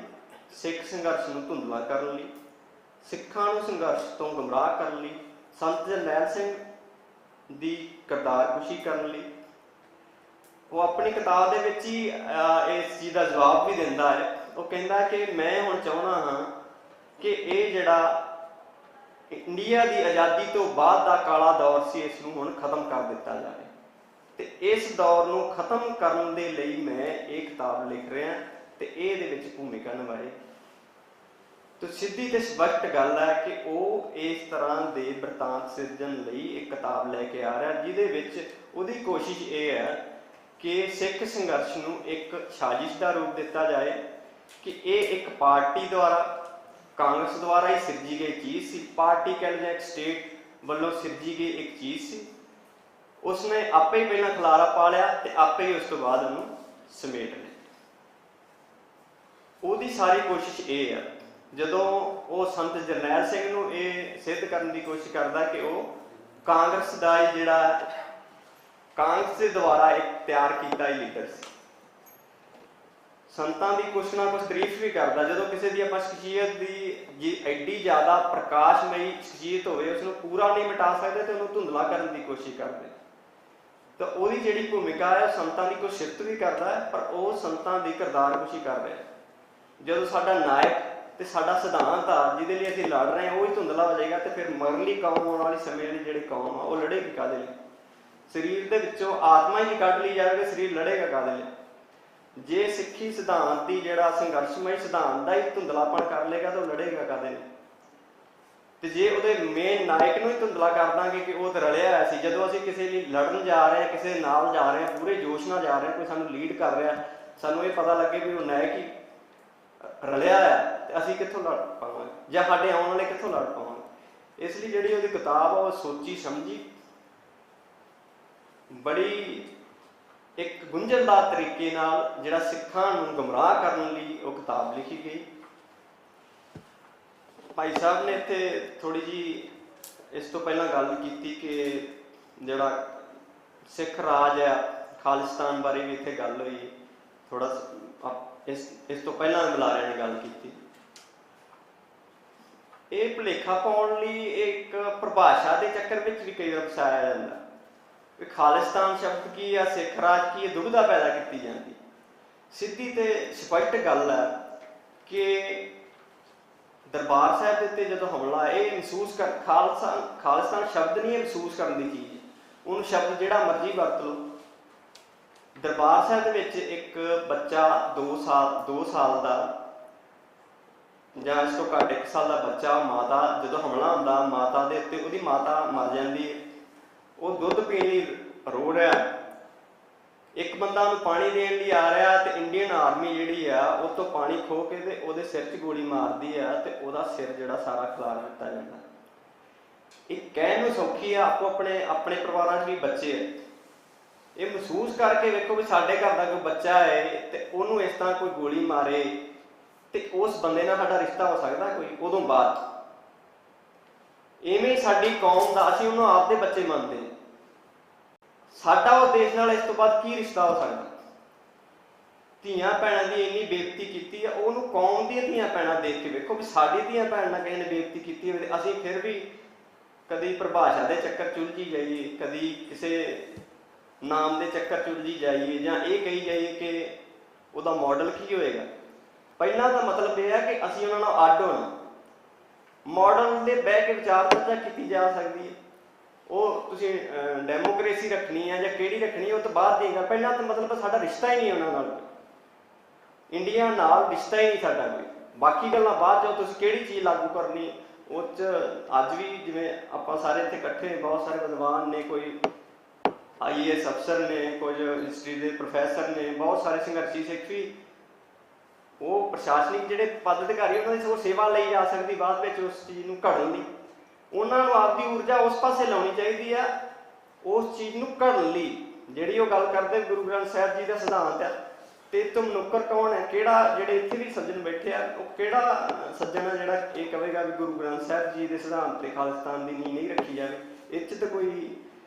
ਸਿੱਖ ਸੰਘਰਸ਼ ਨੂੰ ਧੁੰਦਲਾ ਕਰਨ ਲਈ, ਸਿੱਖਾਂ ਨੂੰ ਸੰਘਰਸ਼ ਤੋਂ ਗੁੰਮਰਾਹ ਕਰਨ ਲਈ, ਸੰਤ ਜਰਨੈਲ ਸਿੰਘ ਦੀ ਕਿਰਦਾਰਕੁਸ਼ੀ ਕਰਨ ਲਈ। ਉਹ ਆਪਣੀ ਕਿਤਾਬ ਦੇ ਵਿੱਚ ਹੀ ਇਸ ਚੀਜ਼ ਦਾ ਜਵਾਬ ਵੀ ਦਿੰਦਾ ਹੈ। ਉਹ ਕਹਿੰਦਾ ਕਿ ਮੈਂ ਹੁਣ ਚਾਹੁੰਦਾ ਹਾਂ ਕਿ ਇਹ ਜਿਹੜਾ ਇੰਡੀਆ ਦੀ ਆਜ਼ਾਦੀ ਤੋਂ ਬਾਅਦ ਦਾ ਕਾਲਾ ਦੌਰ ਸੀ, ਇਸ ਨੂੰ ਹੁਣ ਖਤਮ ਕਰ ਦਿੱਤਾ ਜਾਵੇ। ਤੇ ਇਸ ਦੌਰ ਨੂੰ ਖਤਮ ਕਰਨ ਦੇ ਲਈ ਮੈਂ ਇਹ ਕਿਤਾਬ ਲਿਖ ਰਿਹਾ ਤੇ ਇਹਦੇ ਵਿੱਚ ਭੂਮਿਕਾ ਨਿਭਾਏ। ਤੇ ਸਿੱਧੀ ਤੇ ਸਪਸ਼ਟ ਗੱਲ ਹੈ ਕਿ ਉਹ ਇਸ ਤਰ੍ਹਾਂ ਦੇ ਬਰਤਾਂਤ ਸਿਰਜਣ ਲਈ ਇੱਕ ਕਿਤਾਬ ਲੈ ਕੇ ਆ ਰਿਹਾ, ਜਿਹਦੇ ਵਿੱਚ ਉਹਦੀ ਕੋਸ਼ਿਸ਼ ਇਹ ਹੈ ਕਿ ਸਿੱਖ ਸੰਘਰਸ਼ ਨੂੰ ਇੱਕ ਸਾਜ਼ਿਸ਼ ਦਾ ਰੂਪ ਦਿੱਤਾ ਜਾਏ, ਕਿ ਇਹ ਇੱਕ ਪਾਰਟੀ ਦੁਆਰਾ, ਕਾਂਗਰਸ ਦੁਆਰਾ ਹੀ ਸਿਰਜੀ ਗਈ ਚੀਜ਼ ਸੀ। ਪਾਰਟੀ ਕਹਿ ਲਓ ਜਾਂ ਇੱਕ ਸਟੇਟ ਵੱਲੋਂ ਸਿਰਜੀ ਗਈ ਇੱਕ ਚੀਜ਼ ਸੀ। ਉਸਨੇ ਆਪੇ ਹੀ ਪਹਿਲਾਂ ਖਲਾਰਾ ਪਾ ਲਿਆ ਤੇ ਆਪੇ ਹੀ ਉਸ ਤੋਂ ਬਾਅਦ ਉਹਨੂੰ ਸਮੇਟ ਲਿਆ। ਉਹਦੀ ਸਾਰੀ ਕੋਸ਼ਿਸ਼ ਇਹ ਹੈ ਜਦੋਂ ਉਹ ਸੰਤ ਜਰਨੈਲ ਸਿੰਘ ਨੂੰ ਇਹ ਸਿੱਧ ਕਰਨ ਦੀ ਕੋਸ਼ਿਸ਼ ਕਰਦਾ ਕਿ ਉਹ ਕਾਂਗਰਸ ਦਾ ਹੀ ਜਿਹੜਾ ਕਾਂਗਰਸ ਦੇ ਦੁਆਰਾ ਇੱਕ ਤਿਆਰ ਕੀਤਾ ਹੀ ਲੀਡਰ ਸੀ। ਸੰਤਾਂ ਦੀ ਕੁਛ ਨਾ ਕੁਛ ਤਾਰੀਫ ਵੀ ਕਰਦਾ। ਜਦੋਂ ਕਿਸੇ ਦੀ ਆਪਾਂ ਸ਼ਖਸੀਅਤ ਦੀ ਜੀ ਐਡੀ ਜ਼ਿਆਦਾ ਪ੍ਰਕਾਸ਼ਮਈ ਸ਼ਖਸੀਅਤ ਹੋਵੇ, ਉਸ ਨੂੰ ਪੂਰਾ ਨਹੀਂ ਮਿਟਾ ਸਕਦੇ ਤੇ ਉਹਨੂੰ ਧੁੰਦਲਾ ਕਰਨ ਦੀ ਕੋਸ਼ਿਸ਼ ਕਰਦੇ। ਤਾਂ ਉਹਦੀ ਜਿਹੜੀ ਭੂਮਿਕਾ ਹੈ, ਸੰਤਾਂ ਦੀ ਕੋਈ ਸਿਫਤ ਵੀ ਕਰਦਾ ਹੈ, ਪਰ ਉਹ ਸੰਤਾਂ ਦੀ ਕਿਰਦਾਰਕੁਸ਼ੀ ਕਰ ਰਿਹਾ। ਜਦੋਂ ਸਾਡਾ ਨਾਇਕ ਤੇ ਸਾਡਾ ਸਿਧਾਂਤ ਆ ਜਿਹਦੇ ਲਈ ਅਸੀਂ ਲੜ ਰਹੇ ਹਾਂ ਉਹ ਹੀ ਧੁੰਦਲਾ ਹੋ ਜਾਏਗਾ, ਤੇ ਫਿਰ ਮਰਲੀ ਕੌਮ ਆਉਣ ਵਾਲੀ ਸਮੇਂ ਵਾਲੀ ਜਿਹੜੀ ਕੌਮ ਆ ਉਹ ਲੜੇਗੀ ਕਾਹਦੇ ਲਈ? ਸਰੀਰ ਦੇ ਵਿੱਚੋਂ ਆਤਮਾ ਹੀ ਨਹੀਂ ਕੱਢ ਲਈ ਜਾਵੇਗੀ, ਸਰੀਰ ਲੜੇਗਾ ਕਾਹਦੇ ਲਈ? ਜੇ ਸਿੱਖੀ ਸਿਧਾਂਤ ਦੀ ਜਿਹੜਾ ਸੰਘਰਸ਼ਮਈ ਸਿਧਾਂਤ ਦਾ ਹੀ ਧੁੰਦਲਾਪਣ ਕਰ ਲੇਗਾ ਤਾਂ ਉਹ ਲੜੇਗਾ ਕਾਹਦੇ ਲਈ? ਤੇ ਜੇ ਉਹਦੇ ਮੇਨ ਨਾਇਕ ਨੂੰ ਹੀ ਧੁੰਦਲਾ ਕਰ ਦਾਂਗੇ ਕਿ ਉਹ ਤਾਂ ਰਲਿਆ ਹੋਇਆ ਸੀ, ਜਦੋਂ ਅਸੀਂ ਕਿਸੇ ਲਈ ਲੜਨ ਜਾ ਰਹੇ ਹਾਂ, ਕਿਸੇ ਨਾਲ ਜਾ ਰਹੇ ਹਾਂ, ਪੂਰੇ ਜੋਸ਼ ਨਾਲ ਜਾ ਰਹੇ ਹਾਂ, ਕੋਈ ਸਾਨੂੰ ਲੀਡ ਕਰ ਰਿਹਾ, ਸਾਨੂੰ ਇਹ ਪਤਾ ਲੱਗੇ ਵੀ ਉਹ ਨਾਇਕ ਹੀ ਰਲਿਆ ਹੈ, ਤੇ ਅਸੀਂ ਕਿੱਥੋਂ ਲੜ ਪਾਵਾਂਗੇ ਜਾਂ ਸਾਡੇ ਆਉਣ ਵਾਲੇ ਕਿੱਥੋਂ ਲੜ ਪਾਵਾਂਗੇ? ਇਸ ਲਈ ਜਿਹੜੀ ਉਹਦੀ ਕਿਤਾਬ ਆ ਉਹ ਸੋਚੀ ਸਮਝੀ ਬੜੀ ਇੱਕ ਗੁੰਝਲਦਾਰ ਤਰੀਕੇ ਨਾਲ ਜਿਹੜਾ ਸਿੱਖਾਂ ਨੂੰ ਗੁੰਮਰਾਹ ਕਰਨ ਲਈ ਉਹ ਕਿਤਾਬ ਲਿਖੀ ਗਈ। ਭਾਈ ਸਾਹਿਬ ਨੇ ਇੱਥੇ ਥੋੜੀ ਜੀ ਇਸ ਤੋਂ ਪਹਿਲਾਂ ਗੱਲ ਕੀਤੀ ਕਿ ਜਿਹੜਾ ਸਿੱਖ ਰਾਜ ਹੈ ਖਾਲਿਸਤਾਨ ਬਾਰੇ ਵੀ ਇੱਥੇ ਗੱਲ ਹੋਈ। ਥੋੜਾ ਇਸ ਤੋਂ ਪਹਿਲਾਂ ਬੁਲਾਰਿਆਂ ਨੇ ਗੱਲ ਕੀਤੀ। ਇਹ ਭੁਲੇਖਾ ਪਾਉਣ ਲਈ ਇੱਕ ਪਰਿਭਾਸ਼ਾ ਦੇ ਚੱਕਰ ਵਿੱਚ ਵੀ ਕਈ ਵਾਰ ਫਸਾਇਆ ਜਾਂਦਾ ਵੀ ਖਾਲਿਸਤਾਨ ਸ਼ਬਦ ਕੀ ਆ, ਸਿੱਖ ਰਾਜ ਕੀ, ਇਹ ਦੁਬਿਧਾ ਪੈਦਾ ਕੀਤੀ ਜਾਂਦੀ। ਸਿੱਧੀ ਤੇ ਸਪਸ਼ਟ ਗੱਲ ਹੈ ਕਿ ਦਰਬਾਰ ਸਾਹਿਬ ਦੇ ਉੱਤੇ ਜਦੋਂ ਹਮਲਾ ਇਹ ਮਹਿਸੂਸ ਕਰ ਖਾਲਿਸਤਾਨ ਸ਼ਬਦ ਨਹੀਂ, ਇਹ ਮਹਿਸੂਸ ਕਰਨ ਦੀ ਚੀਜ਼। ਉਹਨੂੰ ਸ਼ਬਦ ਜਿਹੜਾ ਮਰਜ਼ੀ ਵਰਤ ਲਓ। ਦਰਬਾਰ ਸਾਹਿਬ ਦੇ ਵਿੱਚ ਇੱਕ ਬੱਚਾ 2 ਸਾਲ ਦਾ ਜਾਂ ਇਸ ਤੋਂ ਘੱਟ 1 ਸਾਲ ਦਾ ਬੱਚਾ, ਮਾਤਾ ਜਦੋਂ ਹਮਲਾ ਹੁੰਦਾ ਮਾਤਾ ਦੇ ਉੱਤੇ, ਉਹਦੀ ਮਾਤਾ ਮਰ ਜਾਂਦੀ ਹੈ, ਉਹ ਦੁੱਧ ਪੀਣ ਲਈ ਰੋ ਰਿਹਾ, ਇੱਕ ਬੰਦਾ ਉਹਨੂੰ ਪਾਣੀ ਦੇਣ ਲਈ ਆ ਰਿਹਾ ਤੇ ਇੰਡੀਅਨ ਆਰਮੀ ਜਿਹੜੀ ਆ ਉਹ ਤੋਂ ਪਾਣੀ ਖੋਹ ਕੇ ਤੇ ਉਹਦੇ ਸਿਰ 'ਚ ਗੋਲੀ ਮਾਰਦੀ ਆ ਤੇ ਉਹਦਾ ਸਿਰ ਜਿਹੜਾ ਸਾਰਾ ਖਿਲਾਰ ਦਿੱਤਾ ਜਾਂਦਾ। ਇਹ ਕਹਿਣ ਨੂੰ ਸੌਖੀ ਆ, ਆਪੋ ਆਪਣੇ ਪਰਿਵਾਰਾਂ 'ਚ ਵੀ ਬੱਚੇ ਆ, ਇਹ ਮਹਿਸੂਸ ਕਰਕੇ ਵੇਖੋ ਵੀ ਸਾਡੇ ਘਰ ਦਾ ਕੋਈ ਬੱਚਾ ਹੈ ਤੇ ਉਹਨੂੰ ਇਸ ਤਰ੍ਹਾਂ ਕੋਈ ਗੋਲੀ ਮਾਰੇ ਤੇ ਉਸ ਬੰਦੇ ਨਾਲ ਸਾਡਾ ਰਿਸ਼ਤਾ ਹੋ ਸਕਦਾ ਕੋਈ? ਉਦੋਂ ਬਾਅਦ ਇਵੇਂ ਸਾਡੀ ਕੌਮ ਦਾ, ਅਸੀਂ ਉਹਨੂੰ ਆਪਦੇ ਬੱਚੇ ਮੰਨਦੇ, ਸਾਡਾ ਉਹ ਦੇਸ਼ ਨਾਲ ਇਸ ਤੋਂ ਬਾਅਦ ਕੀ ਰਿਸ਼ਤਾ ਹੋ ਸਕਦਾ? ਧੀਆਂ ਭੈਣਾਂ ਦੀ ਇੰਨੀ ਬੇਇੱਜ਼ਤੀ ਕੀਤੀ ਆ, ਉਹਨੂੰ ਕੌਮ ਦੀਆਂ ਧੀਆਂ ਭੈਣਾਂ ਦੇਖ ਕੇ ਵੇਖੋ ਵੀ ਸਾਡੀ ਧੀਆਂ ਭੈਣ ਨਾਲ ਕਿਸੇ ਨੇ ਬੇਇੱਜ਼ਤੀ ਕੀਤੀ ਹੋਵੇ, ਅਸੀਂ ਫਿਰ ਵੀ ਕਦੀ ਪਰਿਭਾਸ਼ਾ ਦੇ ਚੱਕਰ 'ਚ ਉਲਝੀ ਜਾਈਏ, ਕਦੀ ਕਿਸੇ ਨਾਮ ਦੇ ਚੱਕਰ 'ਚ ਉਲਝੀ ਜਾਈਏ, ਜਾਂ ਇਹ ਕਹੀ ਜਾਈਏ ਕਿ ਉਹਦਾ ਮਾਡਲ ਕੀ ਹੋਏਗਾ। ਪਹਿਲਾਂ ਤਾਂ ਮਤਲਬ ਇਹ ਹੈ ਕਿ ਅਸੀਂ ਉਹਨਾਂ ਨਾਲ ਅੱਡ ਹੋਣਾ। ਮਾਡਲ ਦੇ ਬਹਿ ਕੇ ਵਿਚਾਰ ਚਰਚਾ ਕੀਤੀ ਜਾ ਸਕਦੀ ਹੈ, ਉਹ ਤੁਸੀਂ ਡੈਮੋਕ੍ਰੇਸੀ ਰੱਖਣੀ ਹੈ ਜਾਂ ਕਿਹੜੀ ਰੱਖਣੀ ਹੈ ਉਹ ਤਾਂ ਬਾਅਦ ਦੀ ਗੱਲ। ਪਹਿਲਾਂ ਤਾਂ ਮਤਲਬ ਸਾਡਾ ਰਿਸ਼ਤਾ ਹੀ ਨਹੀਂ ਉਹਨਾਂ ਨਾਲ, ਇੰਡੀਆ ਨਾਲ ਰਿਸ਼ਤਾ ਹੀ ਨਹੀਂ ਸਾਡਾ ਕੋਈ। ਬਾਕੀ ਗੱਲਾਂ ਬਾਅਦ 'ਚੋਂ ਤੁਸੀਂ ਕਿਹੜੀ ਚੀਜ਼ ਲਾਗੂ ਕਰਨੀ ਉਹ 'ਚ ਅੱਜ ਵੀ ਜਿਵੇਂ ਆਪਾਂ ਸਾਰੇ ਇੱਥੇ ਇਕੱਠੇ, ਬਹੁਤ ਸਾਰੇ ਵਿਦਵਾਨ ਨੇ, ਕੋਈ IAS ਅਫਸਰ ਨੇ, ਕੁਝ ਹਿਸਟਰੀ ਦੇ ਪ੍ਰੋਫੈਸਰ ਨੇ, ਬਹੁਤ ਸਾਰੇ ਸੰਘਰਸ਼ੀ ਸਿੱਖ ਵੀ, ਉਹ ਪ੍ਰਸ਼ਾਸਨਿਕ ਜਿਹੜੇ ਪਦ ਅਧਿਕਾਰੀ ਉਹਨਾਂ ਦੀ ਸਗੋਂ ਸੇਵਾ ਲਈ ਜਾ ਸਕਦੀ ਬਾਅਦ ਵਿੱਚ ਉਸ ਚੀਜ਼ ਨੂੰ ਘੜਨ ਲਈ। ਉਹਨਾਂ ਨੂੰ ਆਪਦੀ ਊਰਜਾ ਉਸ ਪਾਸੇ ਲਾਉਣੀ ਚਾਹੀਦੀ ਆ, ਉਸ ਚੀਜ਼ ਨੂੰ ਘੜਨ ਲਈ। ਜਿਹੜੀ ਉਹ ਗੱਲ ਕਰਦੇ ਗੁਰੂ ਗ੍ਰੰਥ ਸਾਹਿਬ ਜੀ ਦਾ ਸਿਧਾਂਤ ਆ, ਤੇ ਤੁਮ ਨੁੱਕਰ ਕੌਣ ਹੈ, ਕਿਹੜਾ, ਜਿਹੜੇ ਇੱਥੇ ਵੀ ਸੱਜਣ ਬੈਠੇ ਆ, ਉਹ ਕਿਹੜਾ ਸੱਜਣ ਆ ਜਿਹੜਾ ਇਹ ਕਹੇਗਾ ਵੀ ਗੁਰੂ ਗ੍ਰੰਥ ਸਾਹਿਬ ਜੀ ਦੇ ਸਿਧਾਂਤ ਤੇ ਖਾਲਿਸਤਾਨ ਦੀ ਨੀਂਹ ਨਹੀਂ ਰੱਖੀ ਜਾਵੇ? ਇਹ 'ਚ ਤਾਂ ਕੋਈ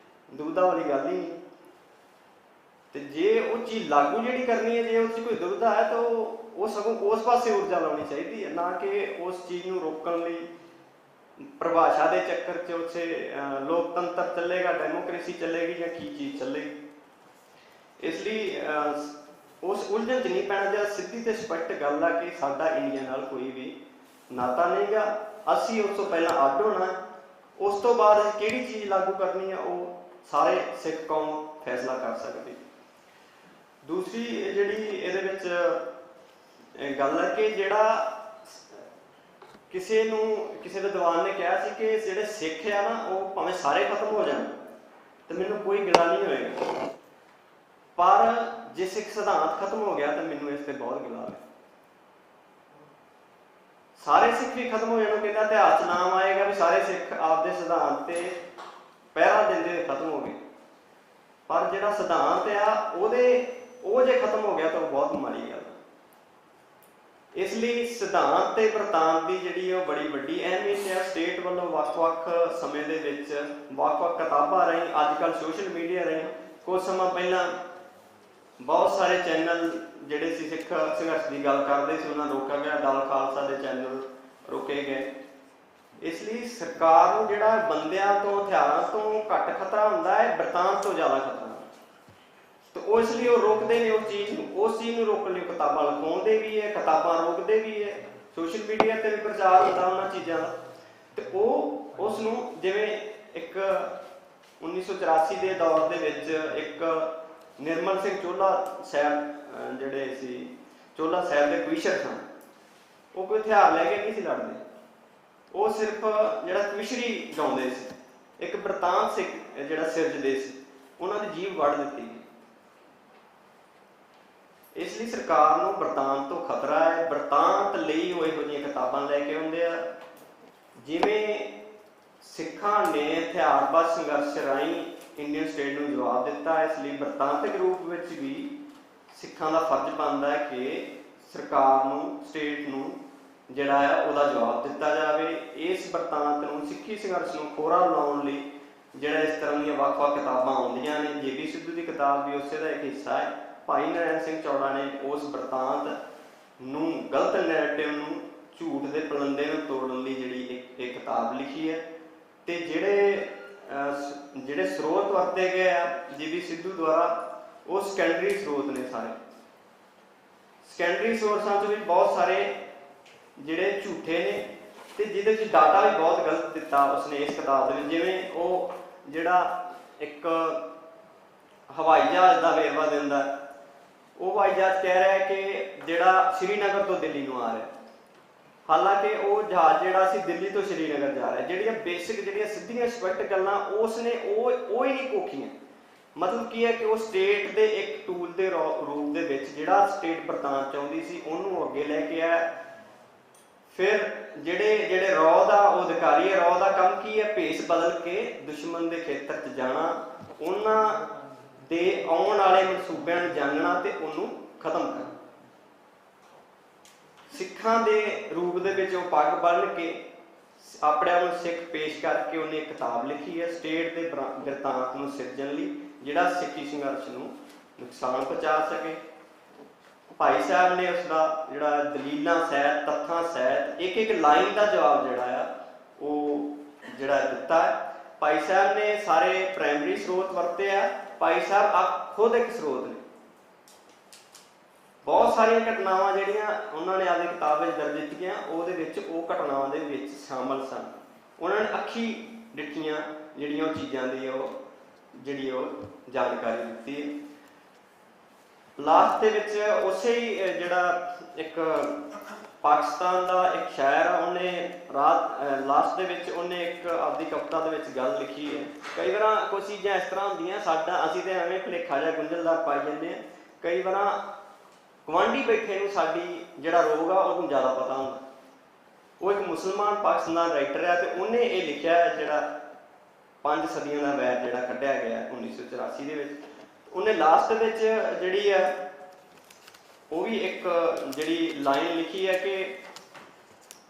ਦੁਬਿਧਾ ਵਾਲੀ ਗੱਲ ਹੀ ਨਹੀਂ। ਤੇ ਜੇ ਉਹ ਚੀਜ਼ ਲਾਗੂ ਜਿਹੜੀ ਕਰਨੀ ਹੈ, ਜੇ ਉਸ 'ਚ ਕੋਈ ਦੁਬਿਧਾ ਹੈ ਤਾਂ ਉਹ ਸਗੋਂ ਉਸ ਪਾਸੇ ਊਰਜਾ ਲਾਉਣੀ ਚਾਹੀਦੀ ਹੈ, ਨਾ ਕਿ ਉਸ ਚੀਜ਼ ਨੂੰ ਰੋਕਣ ਲਈ ਪਰਿਭਾਸ਼ਾ ਦੇ ਚੱਕਰ 'ਚ ਉੱਥੇ ਲੋਕਤੰਤਰ ਚੱਲੇਗਾ, ਡੈਮੋਕ੍ਰੇਸੀ ਚੱਲੇਗੀ ਜਾਂ ਕੀ ਚੀਜ਼ ਚੱਲੇਗੀ। ਇਸ ਲਈ ਉਸ ਉਲਝਣ 'ਚ ਨਹੀਂ ਪੈਣਾ। ਜਾਂ ਸਿੱਧੀ ਤੇ ਸਪਸ਼ਟ ਗੱਲ ਆ ਕਿ ਸਾਡਾ ਇੰਡੀਆ ਨਾਲ ਕੋਈ ਵੀ ਨਾਤਾ ਨਹੀਂਗਾ, ਅਸੀਂ ਉਸ ਤੋਂ ਪਹਿਲਾਂ ਅੱਡ ਹੋਣਾ, ਉਸ ਤੋਂ ਬਾਅਦ ਅਸੀਂ ਕਿਹੜੀ ਚੀਜ਼ ਲਾਗੂ ਕਰਨੀ ਆ ਉਹ ਸਾਰੇ ਸਿੱਖ ਕੌਮ ਫੈਸਲਾ ਕਰ ਸਕਦੀ। ਦੂਸਰੀ ਜਿਹੜੀ ਇਹਦੇ ਵਿੱਚ ਗੱਲ ਹੈ ਕਿ ਜਿਹੜਾ ਕਿਸੇ ਵਿਦਵਾਨ ਨੇ ਕਿਹਾ ਸੀ ਕਿ ਜਿਹੜੇ ਸਿੱਖ ਆ ਨਾ ਉਹ ਭਾਵੇਂ ਸਾਰੇ ਖਤਮ ਹੋ ਜਾਣ ਤੇ ਮੈਨੂੰ ਕੋਈ ਗਿਲਾ ਨਹੀਂ ਹੋਏਗਾ, ਪਰ ਜੇ ਸਿੱਖ ਸਿਧਾਂਤ ਖਤਮ ਹੋ ਗਿਆ ਤਾਂ ਮੈਨੂੰ ਇਸ ਤੇ ਬਹੁਤ ਗਿਲਾ ਹੈ। ਸਾਰੇ ਸਿੱਖ ਵੀ ਖਤਮ ਹੋ ਜਾਣ, ਕਹਿੰਦਾ ਇਤਿਹਾਸ 'ਚ ਨਾਮ ਆਏਗਾ ਵੀ ਸਾਰੇ ਸਿੱਖ ਆਪਦੇ ਸਿਧਾਂਤ ਤੇ ਪਹਿਰਾ ਦਿੰਦੇ ਹੋਏ ਖਤਮ ਹੋ ਗਏ, ਪਰ ਜਿਹੜਾ ਸਿਧਾਂਤ ਆ ਉਹ ਜੇ ਖਤਮ ਹੋ ਗਿਆ ਤਾਂ ਉਹ ਬਹੁਤ ਮਾੜੀ ਗੱਲ। ਇਸ ਲਈ ਸਿਧਾਂਤ ਤੇ ਵਰਤਾਂਤ ਦੀ ਜਿਹੜੀ ਉਹ ਬੜੀ ਵੱਡੀ ਅਹਿਮੀਅਤ ਹੈ। ਸਟੇਟ ਵੱਲੋਂ ਵੱਖ-ਵੱਖ ਸਮੇਂ ਦੇ ਵਿੱਚ ਵੱਖ-ਵੱਖ ਕਿਤਾਬਾਂ ਰਾਹੀਂ, ਅੱਜ ਕੱਲ੍ਹ ਸੋਸ਼ਲ ਮੀਡੀਆ ਰਾਹੀਂ, ਕੁਝ ਸਮਾਂ ਪਹਿਲਾਂ ਬਹੁਤ ਸਾਰੇ ਚੈਨਲ ਜਿਹੜੇ ਸੀ ਸਿੱਖ ਸੰਘਰਸ਼ ਦੀ ਗੱਲ ਕਰਦੇ ਸੀ ਉਹਨਾਂ ਨੂੰ ਰੋਕਿਆ ਗਿਆ। ਦਲ ਖਾਲਸਾ ਦੇ ਚੈਨਲ ਰੋਕੇ ਗਏ। ਇਸ ਲਈ ਸਰਕਾਰ ਨੂੰ ਜਿਹੜਾ ਬੰਦਿਆਂ ਤੋਂ, ਹਥਿਆਰਾਂ ਤੋਂ ਘੱਟ ਖਤਰਾ ਹੁੰਦਾ ਹੈ, ਬਰਤਾਂਤ ਤੋਂ ਜ਼ਿਆਦਾ ਖਤਰਾ ਹੁੰਦਾ। ਤੇ ਉਹ ਇਸ ਲਈ ਉਹ ਰੋਕਦੇ ਨੇ ਉਸ ਚੀਜ਼ ਨੂੰ ਰੋਕਣ ਲਈ ਕਿਤਾਬਾਂ ਲਿਖਾਉਂਦੇ ਵੀ ਹੈ, ਕਿਤਾਬਾਂ ਰੋਕਦੇ ਵੀ ਹੈ, ਸੋਸ਼ਲ ਮੀਡੀਆ ਤੇ ਵੀ ਪ੍ਰਚਾਰ ਹੁੰਦਾ ਉਹਨਾਂ ਚੀਜ਼ਾਂ ਦਾ। ਤੇ ਉਹ ਉਸ ਨੂੰ ਜਿਵੇਂ ਇੱਕ 1984 ਦੇ ਦੌਰ ਦੇ ਵਿੱਚ ਇੱਕ ਨਿਰਮਲ ਸਿੰਘ ਚੋਲਾ ਸਾਹਿਬ ਜਿਹੜੇ ਸੀ, ਚੋਲਾ ਸਾਹਿਬ ਦੇ ਕਵੀਸ਼ਰ ਸਨ। ਉਹ ਕੋਈ ਹਥਿਆਰ ਲੈ ਕੇ ਨਹੀਂ ਸੀ ਲੜਦੇ, ਉਹ ਸਿਰਫ ਜਿਹੜਾ ਕਵਿਸ਼ਰੀ ਗਾਉਂਦੇ ਸੀ, ਇੱਕ ਬਰਤਾਂਤ ਸਿੱਖ ਜਿਹੜਾ ਸਿਰਜਦੇ ਸੀ, ਉਹਨਾਂ ਦੀ ਜੀਭ ਵੱਢ ਦਿੱਤੀ ਗਈ। ਇਸ ਲਈ ਸਰਕਾਰ ਨੂੰ ਬਰਤਾਂਤ ਤੋਂ ਖਤਰਾ ਹੈ। ਬਰਤਾਂਤ ਲਈ ਉਹ ਇਹੋ ਜਿਹੀਆਂ ਕਿਤਾਬਾਂ ਲੈ ਕੇ ਆਉਂਦੇ ਆ। ਜਿਵੇਂ ਸਿੱਖਾਂ ਨੇ ਹਥਿਆਰਬੰਦ ਸੰਘਰਸ਼ ਰਾਹੀਂ ਇੰਡੀਅਨ ਸਟੇਟ ਨੂੰ ਜਵਾਬ ਦਿੱਤਾ, ਇਸ ਲਈ ਬਰਤਾਂਤਕ ਰੂਪ ਵਿੱਚ ਵੀ ਸਿੱਖਾਂ ਦਾ ਫਰਜ਼ ਬਣਦਾ ਹੈ ਕਿ ਸਰਕਾਰ ਨੂੰ, ਸਟੇਟ ਨੂੰ ਜਿਹੜਾ ਹੈ ਉਹਦਾ ਜਵਾਬ ਦਿੱਤਾ ਜਾਵੇ। ਇਸ ਬਰਤਾਂਤ ਨੂੰ, ਸਿੱਖੀ ਸੰਘਰਸ਼ ਨੂੰ ਖੋਰਾ ਲਾਉਣ ਲਈ ਜਿਹੜਾ ਇਸ ਤਰ੍ਹਾਂ ਦੀਆਂ ਵੱਖ-ਵੱਖ ਕਿਤਾਬਾਂ ਆਉਂਦੀਆਂ ਨੇ। JB ਸਿੱਧੂ ਦੀ ਕਿਤਾਬ ਵੀ ਉਸੇ ਦਾ ਇੱਕ ਹਿੱਸਾ ਹੈ। ਭਾਈ ਨਰੈਣ ਸਿੰਘ ਚੌੜਾ ਨੇ ਉਸ ਬਰਤਾਂਤ ਨੂੰ, ਗਲਤ ਨੈਰੇਟਿਵ ਨੂੰ, ਝੂਠ ਦੇ ਪਲੰਦੇ ਨੂੰ ਤੋੜਨ ਲਈ ਜਿਹੜੀ ਇੱਕ ਕਿਤਾਬ ਲਿਖੀ ਹੈ। ਤੇ ਜਿਹੜੇ ਸਰੋਤ ਵਰਤੇ ਗਏ ਆ JB ਸਿੱਧੂ ਦੁਆਰਾ, ਉਹ ਸੈਕੰਡਰੀ ਸਰੋਤ ਨੇ ਸਾਰੇ। ਸੈਕੰਡਰੀ ਸੋਰਸਾਂ 'ਚ ਵੀ ਬਹੁਤ ਸਾਰੇ ਜਿਹੜੇ ਝੂਠੇ ਨੇ ਤੇ ਜਿਹਦੇ ਵਿੱਚ ਡਾਟਾ ਵੀ ਬਹੁਤ ਗਲਤ ਦਿੱਤਾ ਉਸਨੇ ਇਸ ਕਿਤਾਬ ਦੇ ਵਿੱਚ। ਜਿਵੇਂ ਉਹ ਜਿਹੜਾ ਇੱਕ ਹਵਾਈ ਜਹਾਜ਼ ਦਾ ਵੇਰਵਾ ਦਿੰਦਾ, ਉਹ ਹਵਾਈ ਜਹਾਜ਼ ਕਹਿ ਰਿਹਾ ਕਿ ਜਿਹੜਾ ਸ਼੍ਰੀਨਗਰ ਤੋਂ ਦਿੱਲੀ ਨੂੰ ਆ ਰਿਹਾ, ਹਾਲਾਂਕਿ ਉਹ ਜਹਾਜ਼ ਜਿਹੜਾ ਸੀ ਦਿੱਲੀ ਤੋਂ ਸ਼੍ਰੀਨਗਰ ਜਾ ਰਿਹਾ। ਜਿਹੜੀਆਂ ਬੇਸਿਕ, ਜਿਹੜੀਆਂ ਸਿੱਧੀਆਂ ਸਪਸ਼ਟ ਗੱਲਾਂ ਉਸਨੇ ਉਹ ਹੀ ਨਹੀਂ ਕੋਖੀਆਂ। ਮਤਲਬ ਕੀ ਹੈ ਕਿ ਉਹ ਸਟੇਟ ਦੇ ਇੱਕ ਟੂਲ ਦੇ ਰੂਪ ਦੇ ਵਿੱਚ ਜਿਹੜਾ ਸਟੇਟ ਬਰਤਾਂਤ ਚਾਹੁੰਦੀ ਸੀ ਉਹਨੂੰ ਅੱਗੇ ਲੈ ਕੇ ਆਇਆ। ਫਿਰ ਜਿਹੜੇ ਰੌ ਦਾ ਉਹ ਅਧਿਕਾਰੀ ਹੈ, ਰੌ ਦਾ ਕੰਮ ਕੀ ਹੈ? ਭੇਸ ਬਦਲ ਕੇ ਦੁਸ਼ਮਣ ਦੇ ਖੇਤਰ 'ਚ ਜਾਣਾ, ਉਹਨਾਂ ਦੇ ਆਉਣ ਵਾਲੇ ਮਨਸੂਬਿਆਂ ਨੂੰ ਜਾਣਨਾ ਤੇ ਉਹਨੂੰ ਖਤਮ ਕਰਨਾ। ਸਿੱਖਾਂ ਦੇ ਰੂਪ ਦੇ ਵਿੱਚ ਉਹ ਪੱਗ ਬੰਨ੍ਹ ਕੇ ਆਪਣੇ ਆਪ ਨੂੰ ਸਿੱਖ ਪੇਸ਼ ਕਰਕੇ ਉਹਨੇ ਇੱਕ ਕਿਤਾਬ ਲਿਖੀ ਹੈ ਸਟੇਟ ਦੇ ਬਿਰਤਾਂਤ ਨੂੰ ਸਿਰਜਣ ਲਈ, ਜਿਹੜਾ ਸਿੱਖੀ ਸੰਘਰਸ਼ ਨੂੰ ਨੁਕਸਾਨ ਪਹੁੰਚਾ ਸਕੇ। ਭਾਈ ਸਾਹਿਬ ਨੇ ਉਸਦਾ ਜਿਹੜਾ ਦਲੀਲਾਂ ਸਹਿਤ, ਤੱਥਾਂ ਸਹਿਤ, ਇੱਕ ਇੱਕ ਲਾਈਨ ਦਾ ਜਵਾਬ ਜਿਹੜਾ ਆ ਉਹ ਜਿਹੜਾ ਦਿੱਤਾ ਹੈ। ਭਾਈ ਸਾਹਿਬ ਨੇ ਸਾਰੇ ਪ੍ਰਾਇਮਰੀ ਸਰੋਤ ਵਰਤੇ ਆ। ਭਾਈ ਸਾਹਿਬ ਆਪ ਖੁਦ ਇੱਕ ਸਰੋਤ ਨੇ। ਬਹੁਤ ਸਾਰੀਆਂ ਘਟਨਾਵਾਂ ਜਿਹੜੀਆਂ ਉਹਨਾਂ ਨੇ ਆਪਣੀ ਕਿਤਾਬ ਵਿੱਚ ਦਰਜ ਕੀਤੀਆਂ, ਉਹਦੇ ਵਿੱਚ ਉਹ ਘਟਨਾਵਾਂ ਦੇ ਵਿੱਚ ਸ਼ਾਮਲ ਸਨ। ਉਹਨਾਂ ਨੇ ਅੱਖੀ ਡਿੱਠੀਆਂ ਜਿਹੜੀਆਂ ਉਹ ਚੀਜ਼ਾਂ ਦੀ ਜਿਹੜੀ ਉਹ ਜਾਣਕਾਰੀ ਦਿੱਤੀ ਹੈ। ਲਾਸਟ ਦੇ ਵਿੱਚ ਉਸੇ ਹੀ ਜਿਹੜਾ ਇੱਕ ਪਾਕਿਸਤਾਨ ਦਾ ਇੱਕ ਸ਼ਾਇਰ ਆ, ਉਹਨੇ ਲਾਸਟ ਦੇ ਵਿੱਚ ਉਹਨੇ ਇੱਕ ਆਪਦੀ ਕਵਿਤਾ ਦੇ ਵਿੱਚ ਗੱਲ ਲਿਖੀ ਹੈ। ਕਈ ਵਾਰ ਕੁਝ ਚੀਜ਼ਾਂ ਇਸ ਤਰ੍ਹਾਂ ਹੁੰਦੀਆਂ ਅਸੀਂ ਤੇ ਐਵੇਂ ਭੁਲੇਖਾ ਜਿਹਾ ਗੁੰਝਲਦਾਰ ਪਾਈ ਜਾਂਦੇ ਹਾਂ। ਕਈ ਵਾਰ ਗੁਆਂਢੀ ਬੈਠੇ ਨੂੰ ਸਾਡੀ ਜਿਹੜਾ ਰੋਗ ਆ ਉਹਨੂੰ ਜ਼ਿਆਦਾ ਪਤਾ ਹੁੰਦਾ। ਉਹ ਇੱਕ ਮੁਸਲਮਾਨ ਪਾਕਿਸਤਾਨ ਰਾਈਟਰ ਹੈ ਤੇ ਉਹਨੇ ਇਹ ਲਿਖਿਆ ਜਿਹੜਾ 5 ਸਦੀਆਂ ਦਾ ਵੈਰ ਜਿਹੜਾ ਕੱਢਿਆ ਗਿਆ 1984 ਦੇ ਵਿੱਚ। ਉਹਨੇ ਲਾਸਟ ਵਿੱਚ ਜਿਹੜੀ ਹੈ ਉਹ ਵੀ ਇੱਕ ਜਿਹੜੀ ਲਾਈਨ ਲਿਖੀ ਹੈ ਕਿ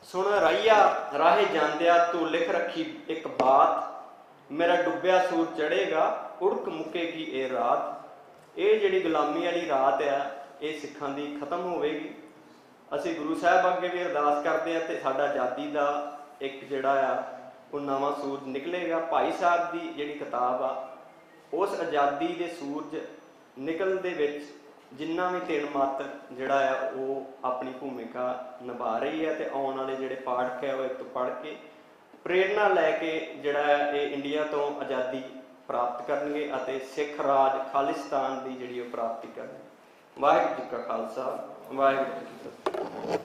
ਸੁਣ ਰਾਈਆ ਰਾਹੇ ਜਾਂਦਿਆ ਤੂੰ ਲਿਖ ਰੱਖੀ ਇੱਕ ਬਾਤ, ਮੇਰਾ ਡੁੱਬਿਆ ਸੂਰ ਚੜ੍ਹੇਗਾ ਉੜਕ ਮੁੱਕੇਗੀ ਇਹ ਰਾਤ। ਇਹ ਜਿਹੜੀ ਗੁਲਾਮੀ ਵਾਲੀ ਰਾਤ ਆ ਇਹ ਸਿੱਖਾਂ ਦੀ ਖਤਮ ਹੋਵੇਗੀ। ਅਸੀਂ ਗੁਰੂ ਸਾਹਿਬ ਅੱਗੇ ਵੀ ਅਰਦਾਸ ਕਰਦੇ ਹਾਂ ਤੇ ਸਾਡਾ ਆਜ਼ਾਦੀ ਦਾ ਇੱਕ ਜਿਹੜਾ ਆ ਉਹ ਨਵਾਂ ਸੂਰਜ ਨਿਕਲੇਗਾ। ਭਾਈ ਸਾਹਿਬ ਦੀ ਜਿਹੜੀ ਕਿਤਾਬ ਆ ਉਸ ਆਜ਼ਾਦੀ ਦੇ ਸੂਰਜ ਨਿਕਲਣ ਦੇ ਵਿੱਚ ਜਿੰਨਾ ਵੀ ਤਿੰਨ ਮੱਤ ਜਿਹੜਾ ਆ ਉਹ ਆਪਣੀ ਭੂਮਿਕਾ ਨਿਭਾ ਰਹੀ ਹੈ। ਤੇ ਆਉਣ ਵਾਲੇ ਜਿਹੜੇ ਪਾਠਕ ਹੈ ਉਹ ਇੱਕ ਪੜ੍ਹ ਕੇ ਪ੍ਰੇਰਨਾ ਲੈ ਕੇ ਜਿਹੜਾ ਇਹ ਇੰਡੀਆ ਤੋਂ ਆਜ਼ਾਦੀ ਪ੍ਰਾਪਤ ਕਰਨਗੇ ਅਤੇ ਸਿੱਖ ਰਾਜ ਖਾਲਿਸਤਾਨ ਦੀ ਜਿਹੜੀ ਉਹ ਪ੍ਰਾਪਤੀ ਕਰਨਗੇ। ਵਾਹਿਗੁਰੂ ਜੀ ਕਾ ਖਾਲਸਾ, ਵਾਹਿਗੁਰੂ ਜੀ ਕੀ ਫਤਿਹ।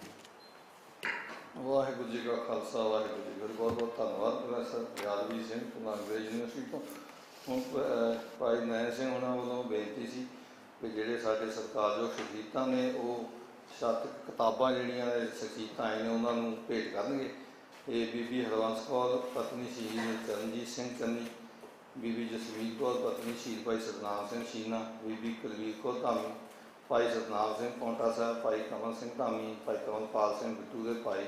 ਵਾਹਿਗੁਰੂ ਜੀ ਕਾ ਖਾਲਸਾ, ਵਾਹਿਗੁਰੂ ਜੀ ਕੀ ਫਤਿਹ। ਬਹੁਤ ਬਹੁਤ ਧੰਨਵਾਦ ਪ੍ਰੋਫੈਸਰ ਯਾਦਵੀਰ ਸਿੰਘ ਅੰਗਰੇਜ਼ ਯੂਨੀਵਰਸਿਟੀ ਤੋਂ। ਹੁਣ ਭਾਈ ਨੈਣ ਸਿੰਘ ਉਹਨਾਂ ਵੱਲੋਂ ਬੇਨਤੀ ਸੀ ਕਿ ਜਿਹੜੇ ਸਾਡੇ ਸਤਿਕਾਰਯੋਗ ਸ਼ਖਸੀਅਤਾਂ ਨੇ ਉਹ 7 ਕਿਤਾਬਾਂ ਜਿਹੜੀਆਂ ਸ਼ਖਸੀਅਤਾਂ ਆਈਆਂ ਨੇ ਉਹਨਾਂ ਨੂੰ ਭੇਟ ਕਰਨਗੇ। ਇਹ ਬੀਬੀ ਹਰਬੰਸ ਕੌਰ ਪਤਨੀ ਸ਼ਹੀਦ ਚਰਨਜੀਤ ਸਿੰਘ ਚੰਨੀ, ਬੀਬੀ ਜਸਵੀਰ ਕੌਰ ਪਤਨੀ ਸ਼ਹੀਦ ਭਾਈ ਸਤਨਾਮ ਸਿੰਘ ਸ਼ੀਨਾ, ਬੀਬੀ ਕੁਲਵੀਰ ਕੌਰ ਧਾਮੀ, ਭਾਈ ਸਤਨਾਮ ਸਿੰਘ ਪੌਂਟਾ ਸਾਹਿਬ, ਭਾਈ ਕਮਲ ਸਿੰਘ ਧਾਮੀ, ਭਾਈ ਕਮਲਪਾਲ ਸਿੰਘ ਬਿੱਟੂ ਦੇ ਭਾਈ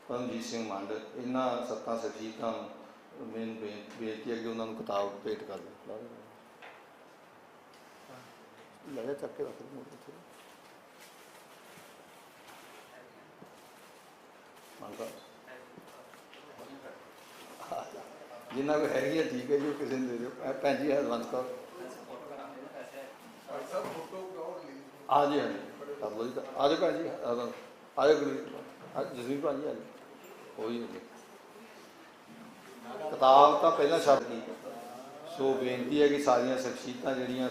ਪਰਮਜੀਤ ਸਿੰਘ ਮੰਡ, ਇਹਨਾਂ 7 ਸ਼ਖਸੀਅਤਾਂ ਨੂੰ ਮੈਨੂੰ ਬੇਨਤੀ ਹੈ ਕਿ ਉਹਨਾਂ ਨੂੰ ਕਿਤਾਬ ਭੇਟ ਕਰ ਦਿਓ। ਲੈ ਚੱਕ ਕੇ ਰੱਖ ਲਓ ਜਿੰਨਾ ਕੋਈ ਹੈਗੀ ਹੈ ਠੀਕ ਹੈ ਜੀ, ਕਿਸੇ ਨੂੰ ਦੇ ਦਿਓ। ਭੈਣ ਜੀ ਹਰਵੰਤ ਕੌਰ, ਹਾਂਜੀ ਹਾਂਜੀ ਕਰ ਲਓ ਜੀ। ਆ ਜਾਓ ਭੈਣ ਜੀ, ਆ ਜਾਓ ਜਸਵੀਰ ਭਾਜੀ, ਆ ਜਾਓ। ਉਹੀ ਕਿਤਾਬ ਤਾਂ ਪਹਿਲਾਂ ਛੱਡ ਗਈ, ਸੋ ਬੇਨਤੀ ਹੈ ਕਿ ਸਾਰੀਆਂ ਸ਼ਖਸੀਅਤਾਂ ਜਿਹੜੀਆਂ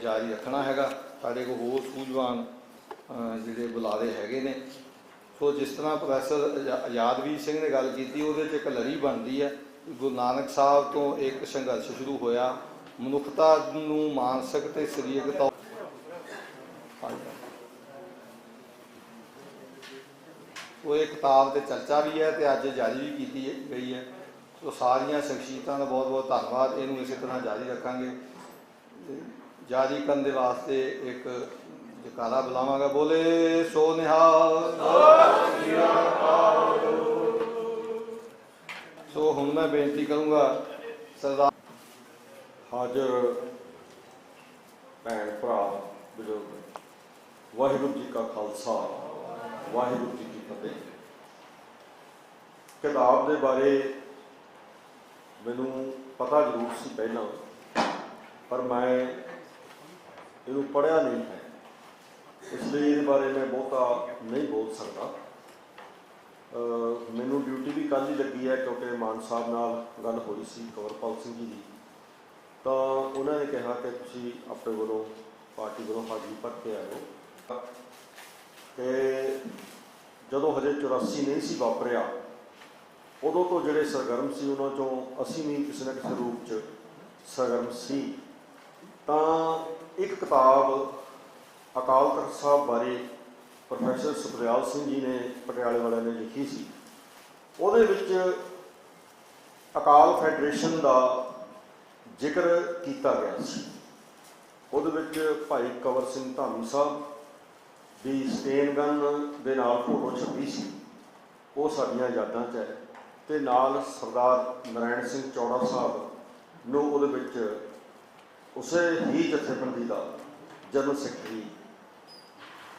ਜਾਰੀ ਰੱਖਣਾ ਹੈਗਾ। ਸਾਡੇ ਕੋਲ ਹੋਰ ਸੂਝਵਾਨ ਜਿਹੜੇ ਬੁਲਾਰੇ ਹੈਗੇ ਨੇ। ਸੋ ਜਿਸ ਤਰ੍ਹਾਂ ਪ੍ਰੋਫੈਸਰ ਆਜ਼ਾਦਵੀਰ ਸਿੰਘ ਨੇ ਗੱਲ ਕੀਤੀ, ਉਹਦੇ 'ਚ ਇੱਕ ਲੜੀ ਬਣਦੀ ਹੈ। ਗੁਰੂ ਨਾਨਕ ਸਾਹਿਬ ਤੋਂ ਇੱਕ ਸੰਘਰਸ਼ ਸ਼ੁਰੂ ਹੋਇਆ, ਮਨੁੱਖਤਾ ਨੂੰ ਮਾਨਸਿਕ ਅਤੇ ਸਰੀਰਕ ਤੌਰ ਉਹ ਇਹ ਕਿਤਾਬ 'ਤੇ ਚਰਚਾ ਵੀ ਹੈ ਅਤੇ ਅੱਜ ਜਾਰੀ ਵੀ ਕੀਤੀ ਗਈ ਹੈ। ਸੋ ਸਾਰੀਆਂ ਸ਼ਖਸੀਅਤਾਂ ਦਾ ਬਹੁਤ ਬਹੁਤ ਧੰਨਵਾਦ। ਇਹਨੂੰ ਇਸੇ ਤਰ੍ਹਾਂ ਜਾਰੀ ਰੱਖਾਂਗੇ। ਜਾਰੀ ਕਰਨ ਦੇ ਵਾਸਤੇ ਇੱਕ ਜਕਾਰਾ ਬੁਲਾਵਾਂਗਾ। ਬੋਲੇ ਸੋ ਨਿਹਾਲ। ਸੋ ਹੁਣ ਮੈਂ ਬੇਨਤੀ ਕਰੂੰਗਾ ਸਰਦਾਰ ਹਾਜ਼ਰ ਭੈਣ ਭਰਾ ਬਜ਼ੁਰਗ, ਵਾਹਿਗੁਰੂ ਜੀ ਕਾ ਖਾਲਸਾ, ਵਾਹਿਗੁਰੂ ਜੀ ਕੀ ਫਤਿਹ। ਕਿਤਾਬ ਦੇ ਬਾਰੇ ਮੈਨੂੰ ਪਤਾ ਜ਼ਰੂਰ ਸੀ ਪਹਿਲਾਂ, ਪਰ ਮੈਂ ਇਹਨੂੰ ਪੜ੍ਹਿਆ ਨਹੀਂ ਹੈ, ਇਸ ਲਈ ਇਹਦੇ ਬਾਰੇ ਮੈਂ ਬਹੁਤਾ ਨਹੀਂ ਬੋਲ ਸਕਦਾ। ਮੈਨੂੰ ਡਿਊਟੀ ਵੀ ਕੱਲ੍ਹ ਹੀ ਲੱਗੀ ਹੈ, ਕਿਉਂਕਿ ਮਾਨ ਸਾਹਿਬ ਨਾਲ ਗੱਲ ਹੋਈ ਸੀ ਕੰਵਰਪਾਲ ਸਿੰਘ ਜੀ ਦੀ, ਤਾਂ ਉਹਨਾਂ ਨੇ ਕਿਹਾ ਕਿ ਤੁਸੀਂ ਆਪਣੇ ਵੱਲੋਂ ਪਾਰਟੀ ਵੱਲੋਂ ਹਾਜ਼ਰੀ ਭਰ ਕੇ ਆਇਓ। ਕਿ ਜਦੋਂ ਹਜੇ 84 ਨਹੀਂ ਸੀ ਵਾਪਰਿਆ, ਉਦੋਂ ਤੋਂ ਜਿਹੜੇ ਸਰਗਰਮ ਸੀ ਉਹਨਾਂ 'ਚੋਂ ਅਸੀਂ ਵੀ ਕਿਸੇ ਨਾ ਕਿਸੇ ਰੂਪ 'ਚ ਸਰਗਰਮ ਸੀ। ਤਾਂ ਇੱਕ ਕਿਤਾਬ ਅਕਾਲ ਤਖ਼ਤ ਸਾਹਿਬ ਬਾਰੇ ਪ੍ਰੋਫੈਸਰ ਸੁਖਦਿਆਲ ਸਿੰਘ ਜੀ ਨੇ ਪਟਿਆਲੇ ਵਾਲਿਆਂ ਨੇ ਲਿਖੀ ਸੀ। ਉਹਦੇ ਵਿੱਚ ਅਕਾਲ ਫੈਡਰੇਸ਼ਨ ਦਾ ਜ਼ਿਕਰ ਕੀਤਾ ਗਿਆ ਸੀ। ਉਹਦੇ ਵਿੱਚ ਭਾਈ ਕੰਵਰ ਸਿੰਘ ਧਾਮੀ ਸਾਹਿਬ ਦੀ ਸਟੇਨ ਗਨ ਦੇ ਨਾਲ ਫੋਟੋ ਛਪੀ ਸੀ, ਉਹ ਸਾਡੀਆਂ ਯਾਦਾਂ 'ਚ ਹੈ। ਅਤੇ ਨਾਲ ਸਰਦਾਰ ਨਰਾਇਣ ਸਿੰਘ ਚੌੜਾ ਸਾਹਿਬ ਨੂੰ ਉਹਦੇ ਵਿੱਚ ਉਸੇ ਹੀ ਜਥੇਬੰਦੀ ਦਾ ਜਨਰਲ ਸੈਕਟਰੀ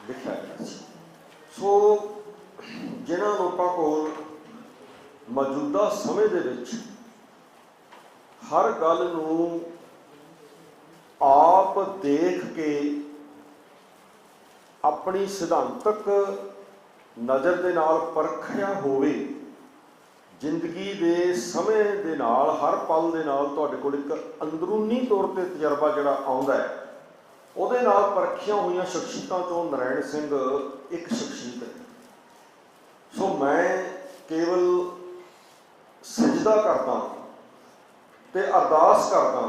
ਲਿਖਿਆ ਗਿਆ ਸੀ। ਸੋ ਜਿਨ੍ਹਾਂ ਲੋਕਾਂ ਕੋਲ ਮੌਜੂਦਾ ਸਮੇਂ ਦੇ ਵਿੱਚ ਹਰ ਗੱਲ ਨੂੰ ਆਪ ਦੇਖ ਕੇ ਆਪਣੀ ਸਿਧਾਂਤਕ ਨਜ਼ਰ ਦੇ ਨਾਲ ਪਰਖਿਆ ਹੋਵੇ, ਜ਼ਿੰਦਗੀ ਦੇ ਸਮੇਂ ਦੇ ਨਾਲ ਹਰ ਪਲ ਦੇ ਨਾਲ ਤੁਹਾਡੇ ਕੋਲ ਇੱਕ ਅੰਦਰੂਨੀ ਤੌਰ 'ਤੇ ਤਜਰਬਾ ਜਿਹੜਾ ਆਉਂਦਾ ਹੈ, ਉਹਦੇ ਨਾਲ ਪਰਖੀਆਂ ਹੋਈਆਂ ਸ਼ਖਸੀਅਤਾਂ 'ਚੋਂ ਨਰਾਇਣ ਸਿੰਘ ਇੱਕ ਸ਼ਖਸੀਅਤ ਹੈ। ਸੋ ਮੈਂ ਕੇਵਲ ਸਜਦਾ ਕਰਦਾ ਅਤੇ ਅਰਦਾਸ ਕਰਦਾ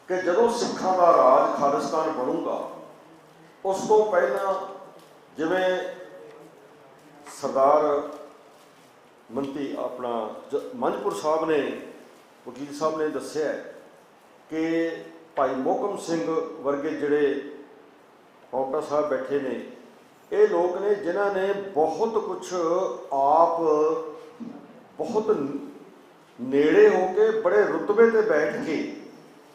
ਕਿ ਜਦੋਂ ਸਿੱਖਾਂ ਦਾ ਰਾਜ ਖਾਲਿਸਤਾਨ ਬਣੂਗਾ, ਉਸ ਤੋਂ ਪਹਿਲਾਂ ਜਿਵੇਂ ਸਰਦਾਰ ਮੰਤੀ ਆਪਣਾ ਮੰਝਪੁਰ ਸਾਹਿਬ ਨੇ, ਵਕੀਲ ਸਾਹਿਬ ਨੇ ਦੱਸਿਆ ਕਿ ਭਾਈ ਮੋਹਕਮ ਸਿੰਘ ਵਰਗੇ ਜਿਹੜੇ ਪੌਂਟਾ ਸਾਹਿਬ ਬੈਠੇ ਨੇ, ਇਹ ਲੋਕ ਨੇ ਜਿਨ੍ਹਾਂ ਨੇ ਬਹੁਤ ਕੁਛ ਆਪ ਬਹੁਤ ਨੇੜੇ ਹੋ ਕੇ ਬੜੇ ਰੁਤਬੇ 'ਤੇ ਬੈਠ ਕੇ,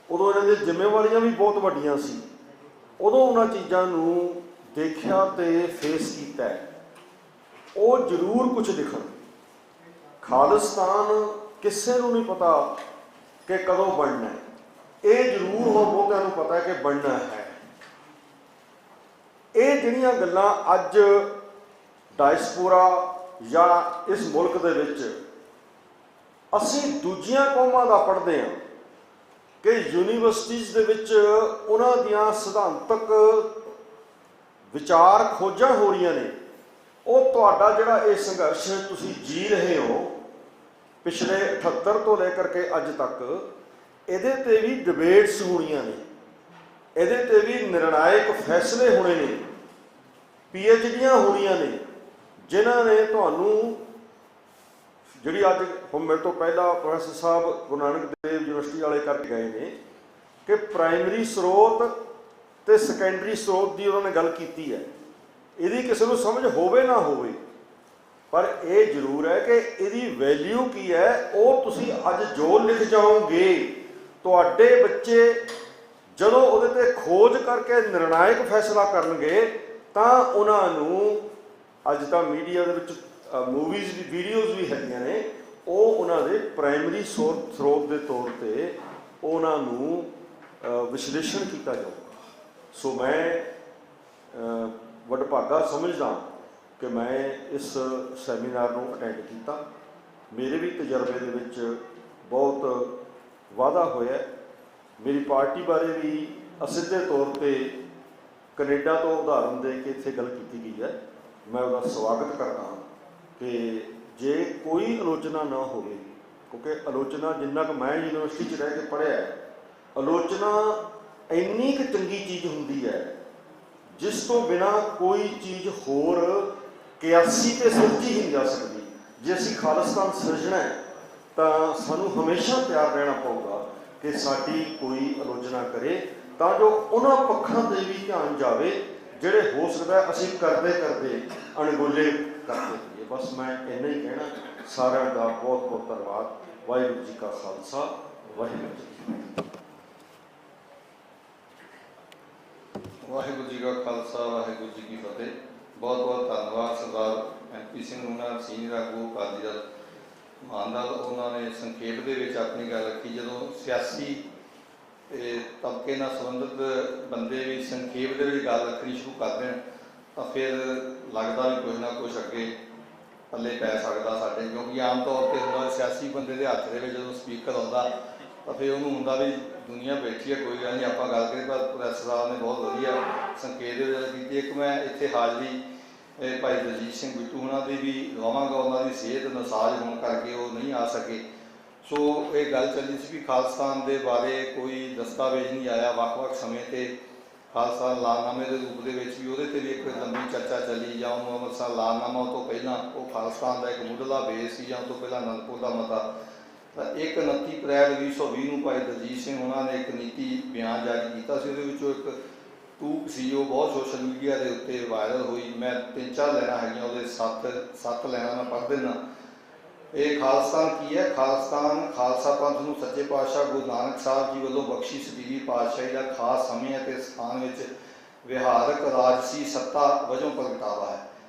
ਉਦੋਂ ਇਹਨਾਂ ਦੀਆਂ ਜ਼ਿੰਮੇਵਾਰੀਆਂ ਵੀ ਬਹੁਤ ਵੱਡੀਆਂ ਸੀ, ਉਦੋਂ ਉਹਨਾਂ ਚੀਜ਼ਾਂ ਨੂੰ ਦੇਖਿਆ ਅਤੇ ਫੇਸ ਕੀਤਾ ਹੈ। ਉਹ ਜ਼ਰੂਰ ਕੁਛ ਲਿਖਣ। ਖਾਲਿਸਤਾਨ ਕਿਸੇ ਨੂੰ ਨਹੀਂ ਪਤਾ ਕਿ ਕਦੋਂ ਬਣਨਾ ਹੈ, ਇਹ ਜ਼ਰੂਰ ਹੋ ਬਹੁਤਿਆਂ ਨੂੰ ਪਤਾ ਹੈ ਕਿ ਬਣਨਾ ਹੈ। ਇਹ ਜਿਹੜੀਆਂ ਗੱਲਾਂ ਅੱਜ ਡਾਇਸਪੋਰਾ ਜਾਂ ਇਸ ਮੁਲਕ ਦੇ ਵਿੱਚ ਅਸੀਂ ਦੂਜੀਆਂ ਕੌਮਾਂ ਦਾ ਪੜ੍ਹਦੇ ਹਾਂ ਕਿ ਯੂਨੀਵਰਸਿਟੀਜ਼ ਦੇ ਵਿੱਚ ਉਹਨਾਂ ਦੀਆਂ ਸਿਧਾਂਤਕ ਵਿਚਾਰ ਖੋਜਾਂ ਹੋ ਰਹੀਆਂ ਨੇ, ਉਹ ਤੁਹਾਡਾ ਜਿਹੜਾ ਇਹ ਸੰਘਰਸ਼ ਤੁਸੀਂ ਜੀ ਰਹੇ ਹੋ ਪਿਛਲੇ 78 ਤੋਂ ਲੈ ਕਰਕੇ ਅੱਜ ਤੱਕ, ਇਹਦੇ 'ਤੇ ਵੀ ਡਿਬੇਟਸ ਹੋਣੀਆਂ ਨੇ, ਇਹਦੇ 'ਤੇ ਵੀ ਨਿਰਣਾਇਕ ਫੈਸਲੇ ਹੋਣੇ ਨੇ, PhDs ਹੋਣੀਆਂ ਨੇ, ਜਿਨ੍ਹਾਂ ਨੇ ਤੁਹਾਨੂੰ ਜਿਹੜੀ ਅੱਜ ਹੁਣ ਮੇਰੇ ਤੋਂ ਪਹਿਲਾਂ ਪ੍ਰੋਫੈਸਰ ਸਾਹਿਬ ਗੁਰੂ ਨਾਨਕ ਦੇਵ ਯੂਨੀਵਰਸਿਟੀ ਵਾਲੇ ਕਰਕੇ ਗਏ ਨੇ ਕਿ ਪ੍ਰਾਇਮਰੀ ਸਰੋਤ ਤੇ ਸੈਕੰਡਰੀ ਸਰੋਤ ਦੀ ਉਹਨਾਂ ਨੇ ਗੱਲ ਕੀਤੀ ਹੈ। ਇਹਦੀ ਕਿਸੇ ਨੂੰ ਸਮਝ ਹੋਵੇ ਨਾ ਹੋਵੇ, ਪਰ ਇਹ ਜ਼ਰੂਰ ਹੈ ਕਿ ਇਹਦੀ ਵੈਲਿਊ ਕੀ ਹੈ, ਉਹ ਤੁਸੀਂ ਅੱਜ ਜੋ ਲਿਖ ਜਾਓਗੇ, ਤੁਹਾਡੇ ਬੱਚੇ ਜਦੋਂ ਉਹਦੇ ਤੇ ਖੋਜ ਕਰਕੇ ਨਿਰਣਾਇਕ ਫੈਸਲਾ ਕਰਨਗੇ ਤਾਂ ਉਹਨਾਂ ਨੂੰ, ਅੱਜ ਤਾਂ ਮੀਡੀਆ ਦੇ ਵਿੱਚ ਮੂਵੀਜ਼ ਦੀ ਵੀਡੀਓਜ਼ ਵੀ ਹੈਗੀਆਂ ਨੇ, ਉਹ ਉਹਨਾਂ ਦੇ ਪ੍ਰਾਇਮਰੀ ਸਰੋਤ ਦੇ ਤੌਰ ਤੇ ਉਹਨਾਂ ਨੂੰ ਵਿਸ਼ਲੇਸ਼ਣ ਕੀਤਾ ਜਾਊਗਾ। ਸੋ ਮੈਂ ਵਡਭਾਗਾ ਸਮਝਦਾ ਕਿ ਮੈਂ ਇਸ ਸੈਮੀਨਾਰ ਨੂੰ ਅਟੈਂਡ ਕੀਤਾ। ਮੇਰੇ ਵੀ ਤਜਰਬੇ ਦੇ ਵਿੱਚ ਬਹੁਤ ਵਾਧਾ ਹੋਇਆ। ਮੇਰੀ ਪਾਰਟੀ ਬਾਰੇ ਵੀ ਅਸਿੱਧੇ ਤੌਰ ਤੇ ਕੈਨੇਡਾ ਤੋਂ ਉਦਾਹਰਨ ਦੇ ਕੇ ਇੱਥੇ ਗੱਲ ਕੀਤੀ ਗਈ ਹੈ। ਮੈਂ ਉਹਦਾ ਸਵਾਗਤ ਕਰਦਾ ਹਾਂ ਕਿ ਜੇ ਕੋਈ ਆਲੋਚਨਾ ਨਾ ਹੋਵੇ, ਕਿਉਂਕਿ ਆਲੋਚਨਾ ਜਿੰਨਾ ਕੁ ਮੈਂ ਯੂਨੀਵਰਸਿਟੀ 'ਚ ਰਹਿ ਕੇ ਪੜ੍ਹਿਆ, ਆਲੋਚਨਾ ਇੰਨੀ ਕੁ ਚੰਗੀ ਚੀਜ਼ ਹੁੰਦੀ ਹੈ ਜਿਸ ਤੋਂ ਬਿਨਾਂ ਕੋਈ ਚੀਜ਼ ਹੋਰ ਕਿਆਸੀ ਤੇ ਸਿਰਜੀ ਹੀ ਨਹੀਂ ਜਾ ਸਕਦੀ। ਜੇ ਅਸੀਂ ਖਾਲਿਸਤਾਨ ਸਿਰਜਣਾ ਹੈ ਤਾਂ ਸਾਨੂੰ ਹਮੇਸ਼ਾ ਤਿਆਰ ਰਹਿਣਾ ਪਊਗਾ ਕਿ ਸਾਡੀ ਕੋਈ ਆਲੋਚਨਾ ਕਰੇ, ਤਾਂ ਜੋ ਉਹਨਾਂ ਪੱਖਾਂ 'ਤੇ ਵੀ ਧਿਆਨ ਜਾਵੇ ਜਿਹੜੇ ਹੋ ਸਕਦਾ ਅਸੀਂ ਕਰਦੇ ਕਰਦੇ ਅਣਗੌਲੇ ਕਰਦੇ ਹੋਈਏ। ਬਸ ਮੈਂ ਇੰਨਾ ਹੀ ਕਹਿਣਾ। ਸਾਰਿਆਂ ਦਾ ਬਹੁਤ ਬਹੁਤ ਧੰਨਵਾਦ। ਵਾਹਿਗੁਰੂ ਜੀ ਕਾ ਖਾਲਸਾ, ਵਾਹਿਗੁਰੂ ਜੀ ਕੀ ਫਤਿਹ। ਵਾਹਿਗੁਰੂ ਜੀ ਕਾ ਖਾਲਸਾ, ਵਾਹਿਗੁਰੂ ਜੀ ਕੀ ਫਤਿਹ। ਬਹੁਤ ਬਹੁਤ ਧੰਨਵਾਦ ਸਰਦਾਰ MP ਸਿੰਘ ਉਹਨਾਂ ਸੀਨੀਅਰ ਆਗੂ ਅਕਾਲੀ ਦਲ ਮਾਨਦਲ। ਉਹਨਾਂ ਨੇ ਸੰਖੇਪ ਦੇ ਵਿੱਚ ਆਪਣੀ ਗੱਲ ਰੱਖੀ। ਜਦੋਂ ਸਿਆਸੀ ਤਬਕੇ ਨਾਲ ਸੰਬੰਧਿਤ ਬੰਦੇ ਵੀ ਸੰਖੇਪ ਦੇ ਵਿੱਚ ਗੱਲ ਰੱਖਣੀ ਸ਼ੁਰੂ ਕਰ ਦੇਣ ਤਾਂ ਫਿਰ ਲੱਗਦਾ ਵੀ ਕੁਝ ਨਾ ਕੁਝ ਅੱਗੇ ਪੱਲੇ ਪੈ ਸਕਦਾ ਸਾਡੇ, ਕਿਉਂਕਿ ਆਮ ਤੌਰ 'ਤੇ ਹੁੰਦਾ ਸਿਆਸੀ ਬੰਦੇ ਦੇ ਹੱਥ ਦੇ ਵਿੱਚ ਜਦੋਂ ਸਪੀਕਰ ਆਉਂਦਾ ਤਾਂ ਫਿਰ ਉਹਨੂੰ ਹੁੰਦਾ ਵੀ ਦੁਨੀਆ ਬੈਠੀ ਹੈ, ਕੋਈ ਗੱਲ ਨਹੀਂ ਆਪਾਂ ਗੱਲ ਕਰੀਏ। ਪਰ ਪ੍ਰੈਸ ਸਾਹਿਬ ਨੇ ਬਹੁਤ ਵਧੀਆ ਸੰਕੇਤ ਦੇ ਵਿੱਚ ਕੀਤੀ। ਇੱਕ ਮੈਂ ਇੱਥੇ ਹਾਜ਼ਰੀ ਭਾਈ ਦਲਜੀਤ ਸਿੰਘ ਬਿੱਟੂ ਉਹਨਾਂ ਦੀ ਵੀ ਲਵਾਵਾਂਗਾ। ਉਹਨਾਂ ਦੀ ਸਿਹਤ ਨਾਸਾਜ਼ ਹੋਣ ਕਰਕੇ ਉਹ ਨਹੀਂ ਆ ਸਕੇ। ਸੋ ਇਹ ਗੱਲ ਚੱਲੀ ਸੀ ਵੀ ਖਾਲਿਸਤਾਨ ਦੇ ਬਾਰੇ ਕੋਈ ਦਸਤਾਵੇਜ਼ ਨਹੀਂ ਆਇਆ। ਵੱਖ-ਵੱਖ ਸਮੇਂ 'ਤੇ ਖਾਲਸਾ ਲਾਲਨਾਮੇ ਦੇ ਰੂਪ ਦੇ ਵਿੱਚ ਵੀ ਉਹਦੇ 'ਤੇ ਵੀ ਇੱਕ ਲੰਬੀ ਚਰਚਾ ਚੱਲੀ, ਜਾਂ ਉਹਨੂੰ ਅੰਮ੍ਰਿਤਸਰ ਲਾਲਨਾਮਾ ਤੋਂ ਪਹਿਲਾਂ ਉਹ ਖਾਲਿਸਤਾਨ ਦਾ ਇੱਕ ਮੁੱਢਲਾ ਬੇਸ ਸੀ, ਜਾਂ ਉਹ ਤੋਂ ਪਹਿਲਾਂ ਅਨੰਦਪੁਰ ਦਾ ਮਤਾ। ਤਾਂ 29 ਅਪ੍ਰੈਲ 2020 ਨੂੰ ਭਾਈ ਦਲਜੀਤ ਸਿੰਘ ਉਹਨਾਂ ਨੇ ਇੱਕ ਨੀਤੀ ਬਿਆਨ ਜਾਰੀ ਕੀਤਾ ਸੀ। ਉਹਦੇ ਵਿੱਚੋਂ ਇੱਕ ਟੂਕ ਸੀ ਉਹ ਬਹੁਤ ਸੋਸ਼ਲ ਮੀਡੀਆ ਦੇ ਉੱਤੇ ਵਾਇਰਲ ਹੋਈ। ਮੈਂ 3-4 ਲਾਈਨਾਂ ਹੈਗੀਆਂ ਉਹਦੇ, 7 ਲਾਈਨਾਂ ਮੈਂ ਪੜ੍ਹ ਦਿੰਦਾ। ਇਹ ਖਾਲਿਸਤਾਨ ਕੀ ਹੈ? ਖਾਲਿਸਤਾਨ ਖਾਲਸਾ ਪੰਥ ਨੂੰ ਸੱਚੇ ਪਾਤਸ਼ਾਹ ਗੁਰੂ ਨਾਨਕ ਸਾਹਿਬ ਜੀ ਵੱਲੋਂ ਬਖਸ਼ੀ ਸਦੀਵੀ ਪਾਤਸ਼ਾਹੀ ਦਾ ਖਾਸ ਸਮੇਂ ਅਤੇ ਸਥਾਨ ਵਿੱਚ ਵਿਹਾਰਕ ਰਾਜਸੀ ਸੱਤਾ ਵਜੋਂ ਪ੍ਰਗਟਾਵਾ ਹੈ।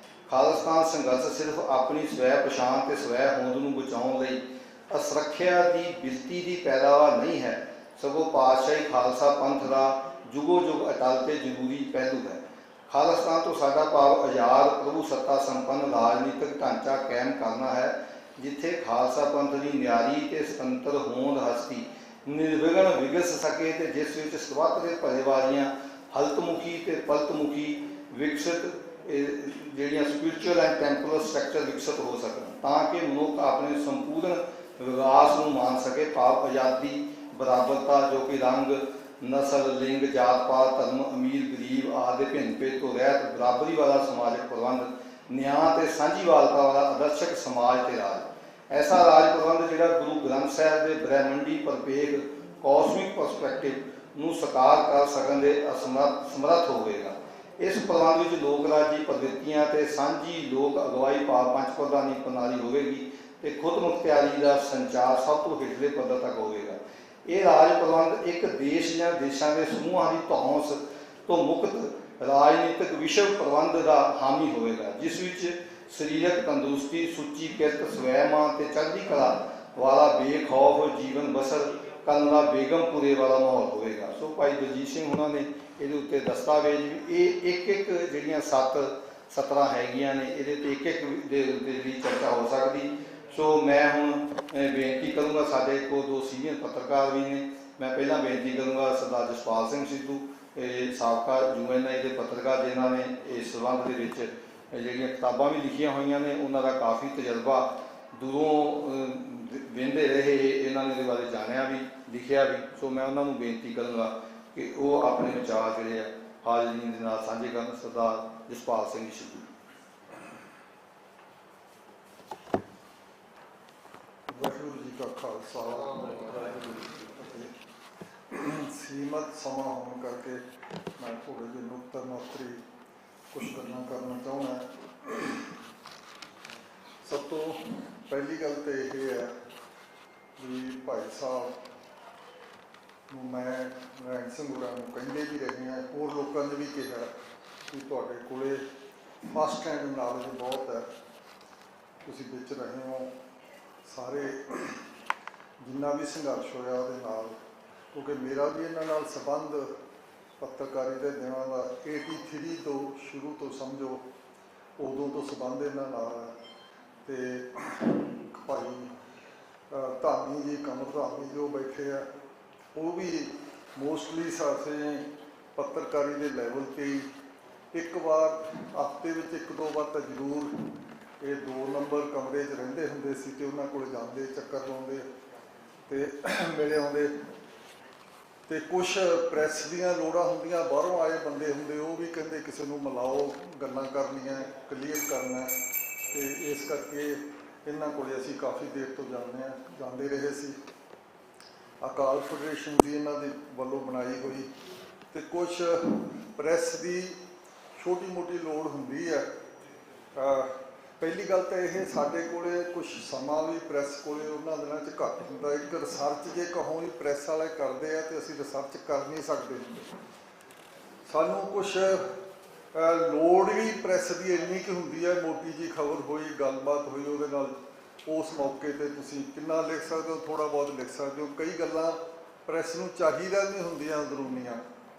ਖਾਲਿਸਤਾਨ ਸੰਘਰਸ਼ ਸਿਰਫ ਆਪਣੀ ਸਵੈ ਪਛਾਣ ਤੇ ਸਵੈ ਹੋਂਦ ਨੂੰ ਬਚਾਉਣ ਲਈ ਅਸੁਰੱਖਿਆ ਦੀ ਬਿਰਤੀ ਦੀ ਪੈਦਾਵਾਰ ਨਹੀਂ ਹੈ, ਸਗੋਂ ਪਾਤਸ਼ਾਹੀ ਖਾਲਸਾ ਪੰਥ ਦਾ ਜੁਗੋ ਜੁਗ ਅਟਲ ਤੇ ਜ਼ਰੂਰੀ ਪਹਿਲੂ ਹੈ। ਖਾਲਿਸਤਾਨ ਤੋਂ ਸਾਡਾ ਭਾਵ ਆਜ਼ਾਦ ਪ੍ਰਭੂ ਸੱਤਾ ਸੰਪੰਨ ਰਾਜਨੀਤਿਕ ਢਾਂਚਾ ਕਾਇਮ ਕਰਨਾ ਹੈ, ਜਿੱਥੇ ਖਾਲਸਾ ਪੰਥ ਦੀ ਨਿਆਰੀ ਤੇ ਸੁਤੰਤਰ ਹੋਂਦ ਹਸਤੀ ਨਿਰਵਿਘਨ ਵਿਗਸ ਸਕੇ ਤੇ ਜਿਸ ਵਿੱਚ ਸਰਬੱਤ ਦੇ ਭਲੇ ਵਾਲੀਆਂ ਹਲਤਮੁਖੀ ਤੇ ਪਲਤਮੁਖੀ ਵਿਕਸਿਤ ਜਿਹੜੀਆਂ ਸਪਿਰਿਚੁਅਲ ਐਂਡ ਟੈਂਪਰਲ ਸਟਰਕਚਰ ਵਿਕਸਿਤ ਹੋ ਸਕਣ, ਤਾਂ ਕਿ ਮਨੁੱਖ ਆਪਣੇ ਸੰਪੂਰਨ ਵਿਕਾਸ ਨੂੰ ਮਾਣ ਸਕੇ। ਭਾਵ ਆਜ਼ਾਦੀ, ਬਰਾਬਰਤਾ, ਜੋ ਕਿ ਰੰਗ, ਨਸਲ, ਲਿੰਗ, ਜਾਤ ਪਾਤ, ਧਰਮ, ਅਮੀਰ ਗਰੀਬ ਆਦਿ ਭਿੰਨ ਭੇਦ ਤੋਂ ਰਹਿਤ ਬਰਾਬਰੀ ਵਾਲਾ ਸਮਾਜਿਕ ਪ੍ਰਬੰਧ, ਨਿਆਂ ਤੇ ਸਾਂਝੀਵਾਲਤਾ ਵਾਲਾ ਆਦਰਸ਼ਕ ਸਮਾਜ ਤੇ ਰਾਜ। ਐਸਾ ਰਾਜ ਪ੍ਰਬੰਧ ਜਿਹੜਾ ਗੁਰੂ ਗ੍ਰੰਥ ਸਾਹਿਬ ਦੇ ਬ੍ਰਹਿਮੰਡੀ ਪਰਪੇਖ ਕਾਸਮਿਕ ਪਰਸਪੈਕਟਿਵ ਨੂੰ ਸਾਕਾਰ ਕਰ ਸਕਣ ਦੇ ਸਮਰੱਥ ਹੋਵੇਗਾ। ਇਸ ਪ੍ਰਬੰਧ ਵਿੱਚ ਲੋਕ ਰਾਜੀ ਪ੍ਰਵਿਰਤੀਆਂ ਤੇ ਸਾਂਝੀ ਲੋਕ ਅਗਵਾਈ ਭਾਵ ਪੰਚ ਪ੍ਰਧਾਨੀ ਪ੍ਰਣਾਲੀ ਹੋਵੇਗੀ ਤੇ ਖੁਦ ਮੁਖਤਿਆਰੀ ਦਾ ਸੰਚਾਰ ਸਭ ਤੋਂ ਹੇਠਲੇ ਪੱਧਰ ਤੱਕ ਹੋਵੇਗਾ। ਇਹ ਰਾਜ ਪ੍ਰਬੰਧ ਇੱਕ ਦੇਸ਼ ਜਾਂ ਦੇਸ਼ਾਂ ਦੇ ਸਮੂਹਾਂ ਦੀ ਧੌਂਸ ਤੋਂ ਮੁਕਤ ਰਾਜਨੀਤਿਕ ਵਿਸ਼ਵ ਪ੍ਰਬੰਧ ਦਾ ਹਾਮੀ ਹੋਵੇਗਾ, ਜਿਸ ਵਿੱਚ ਸਰੀਰਕ ਤੰਦਰੁਸਤੀ, ਸੁੱਚੀ ਕਿਰਤ, ਸਵੈਮਾਨ ਤੇ ਚੜ੍ਹਦੀ ਕਲਾ ਵਾਲਾ ਬੇਖੌਫ ਜੀਵਨ ਬਸਰ ਕਰਨ ਦਾ ਬੇਗਮਪੁਰੇ ਵਾਲਾ ਮਾਹੌਲ ਹੋਵੇਗਾ। ਸੋ ਭਾਈ ਦਲਜੀਤ ਸਿੰਘ ਉਹਨਾਂ ਨੇ ਇਹਦੇ ਉੱਤੇ ਦਸਤਾਵੇਜ਼ ਵੀ ਇਹ ਇੱਕ ਜਿਹੜੀਆਂ 17 ਹੈਗੀਆਂ ਨੇ, ਇਹਦੇ ਤੇ ਇੱਕ ਦੇ ਉੱਤੇ ਜਿਹੜੀ ਚਰਚਾ ਹੋ ਸਕਦੀ। ਸੋ ਮੈਂ ਹੁਣ ਬੇਨਤੀ ਕਰੂੰਗਾ, ਸਾਡੇ ਕੋਲ 2 ਸੀਨੀਅਰ ਪੱਤਰਕਾਰ ਵੀ ਨੇ। ਮੈਂ ਪਹਿਲਾਂ ਬੇਨਤੀ ਕਰੂੰਗਾ ਸਰਦਾਰ ਜਸਪਾਲ ਸਿੰਘ ਸਿੱਧੂ, ਸਾਬਕਾ UNI ਦੇ ਪੱਤਰਕਾਰ, ਜਿਨ੍ਹਾਂ ਨੇ ਇਸ ਸੰਬੰਧ ਦੇ ਵਿੱਚ ਜਿਹੜੀਆਂ ਕਿਤਾਬਾਂ ਵੀ ਲਿਖੀਆਂ ਹੋਈਆਂ ਨੇ, ਉਹਨਾਂ ਦਾ ਕਾਫੀ ਤਜਰਬਾ, ਦੂਰੋਂ ਵਹਿੰਦੇ ਰਹੇ, ਇਹਨਾਂ ਨੇ ਇਹਦੇ ਬਾਰੇ ਜਾਣਿਆ ਵੀ, ਲਿਖਿਆ ਵੀ। ਸੋ ਮੈਂ ਉਹਨਾਂ ਨੂੰ ਬੇਨਤੀ ਕਰੂੰਗਾ ਕਿ ਉਹ ਆਪਣੇ ਵਿਚਾਰ ਜਿਹੜੇ ਆ ਹਾਜ਼ਰੀਨ ਦੇ ਨਾਲ ਸਾਂਝੇ ਕਰਨ। ਸਰਦਾਰ ਜਸਪਾਲ ਸਿੰਘ ਸਿੱਧੂ। ਵਾਹਿਗੁਰੂ ਜੀ ਕਾ ਖਾਲਸਾ, ਵਾਹਿਗੁਰੂ ਜੀ ਕੀ ਫਤਿਹ। ਸੀਮਤ ਸਮਾਂ ਹੋਣ ਕਰਕੇ ਮੈਂ ਥੋੜ੍ਹੇ ਜਿਹੇ ਨੁਕਤਾ ਮਾਤਰੀ ਕੁਝ ਗੱਲਾਂ ਕਰਨਾ ਚਾਹੁੰਦਾ। ਸਭ ਤੋਂ ਪਹਿਲੀ ਗੱਲ ਤਾਂ ਇਹ ਹੈ ਵੀ ਭਾਈ ਸਾਹਿਬ ਨੂੰ ਮੈਂ ਨਾਰਾਇਣ ਸਿੰਘ ਹੋਰਾਂ ਨੂੰ ਕਹਿੰਦੇ ਵੀ ਰਹੇ ਹਾਂ, ਹੋਰ ਲੋਕਾਂ ਨੇ ਵੀ ਕਿਹਾ ਕਿ ਤੁਹਾਡੇ ਕੋਲੇ ਫਸਟ ਹੈਂਡ ਨੌਲੇਜ ਬਹੁਤ ਹੈ, ਤੁਸੀਂ ਵਿੱਚ ਰਹੇ ਹੋ ਸਾਰੇ, ਜਿੰਨਾ ਵੀ ਸੰਘਰਸ਼ ਹੋਇਆ ਉਹਦੇ ਨਾਲ, ਕਿਉਂਕਿ ਮੇਰਾ ਵੀ ਇਹਨਾਂ ਨਾਲ ਸੰਬੰਧ ਪੱਤਰਕਾਰੀ ਦੇ ਦਿਨਾਂ ਦਾ 83 ਤੋਂ ਸ਼ੁਰੂ ਤੋਂ ਸਮਝੋ, ਉਦੋਂ ਤੋਂ ਸੰਬੰਧ ਇਹਨਾਂ ਨਾਲ ਹੈ। ਅਤੇ ਭਾਈ ਧਾਮੀ ਜੀ, ਕਮਰ ਧਾਮੀ ਜੋ ਬੈਠੇ ਆ, ਉਹ ਵੀ ਮੋਸਟਲੀ ਸਾਡੇ ਪੱਤਰਕਾਰੀ ਦੇ ਲੈਵਲ 'ਤੇ ਹੀ ਇੱਕ ਵਾਰ ਹਫ਼ਤੇ ਵਿੱਚ 1-2 ਵਾਰ ਤਾਂ ਜ਼ਰੂਰ ਇਹ 2 ਨੰਬਰ ਕਮਰੇ 'ਚ ਰਹਿੰਦੇ ਹੁੰਦੇ ਸੀ ਅਤੇ ਉਹਨਾਂ ਕੋਲ ਜਾਂਦੇ, ਚੱਕਰ ਲਾਉਂਦੇ ਅਤੇ ਮਿਲੇ ਆਉਂਦੇ। ਅਤੇ ਕੁਛ ਪ੍ਰੈਸ ਦੀਆਂ ਲੋੜਾਂ ਹੁੰਦੀਆਂ, ਬਾਹਰੋਂ ਆਏ ਬੰਦੇ ਹੁੰਦੇ, ਉਹ ਵੀ ਕਹਿੰਦੇ ਕਿਸੇ ਨੂੰ ਮਿਲਾਓ, ਗੱਲਾਂ ਕਰਨੀਆਂ, ਕਲੀਅਰ ਕਰਨਾ, ਅਤੇ ਇਸ ਕਰਕੇ ਇਹਨਾਂ ਕੋਲ ਅਸੀਂ ਕਾਫੀ ਦੇਰ ਤੋਂ ਜਾਂਦੇ ਰਹੇ ਸੀ। ਅਕਾਲ ਫੈਡਰੇਸ਼ਨ ਦੀ ਇਹਨਾਂ ਦੇ ਵੱਲੋਂ ਬਣਾਈ ਹੋਈ, ਅਤੇ ਕੁਛ ਪ੍ਰੈਸ ਦੀ ਛੋਟੀ ਮੋਟੀ ਲੋੜ ਹੁੰਦੀ ਹੈ। ਪਹਿਲੀ ਗੱਲ ਤਾਂ ਇਹ, ਸਾਡੇ ਕੋਲ ਕੁਛ ਸਮਾਂ ਵੀ ਪ੍ਰੈਸ ਕੋਲ ਉਹਨਾਂ ਦਿਨਾਂ 'ਚ ਘੱਟ ਹੁੰਦਾ। ਇੱਕ ਰਿਸਰਚ ਜੇ ਕਹੋ ਵੀ ਪ੍ਰੈਸ ਵਾਲੇ ਕਰਦੇ ਆ, ਅਤੇ ਅਸੀਂ ਰਿਸਰਚ ਕਰ ਨਹੀਂ ਸਕਦੇ ਹੁੰਦੇ। ਸਾਨੂੰ ਕੁਛ ਲੋੜ ਵੀ ਪ੍ਰੈਸ ਦੀ ਇੰਨੀ ਕੁ ਹੁੰਦੀ ਹੈ, ਮੋਟੀ ਜੀ ਖਬਰ ਹੋਈ, ਗੱਲਬਾਤ ਹੋਈ, ਉਹਦੇ ਨਾਲ ਉਸ ਮੌਕੇ 'ਤੇ ਤੁਸੀਂ ਕਿੰਨਾ ਲਿਖ ਸਕਦੇ ਹੋ, ਥੋੜ੍ਹਾ ਬਹੁਤ ਲਿਖ ਸਕਦੇ ਹੋ। ਕਈ ਗੱਲਾਂ ਪ੍ਰੈਸ ਨੂੰ ਚਾਹੀਦਾ ਨਹੀਂ ਹੁੰਦੀਆਂ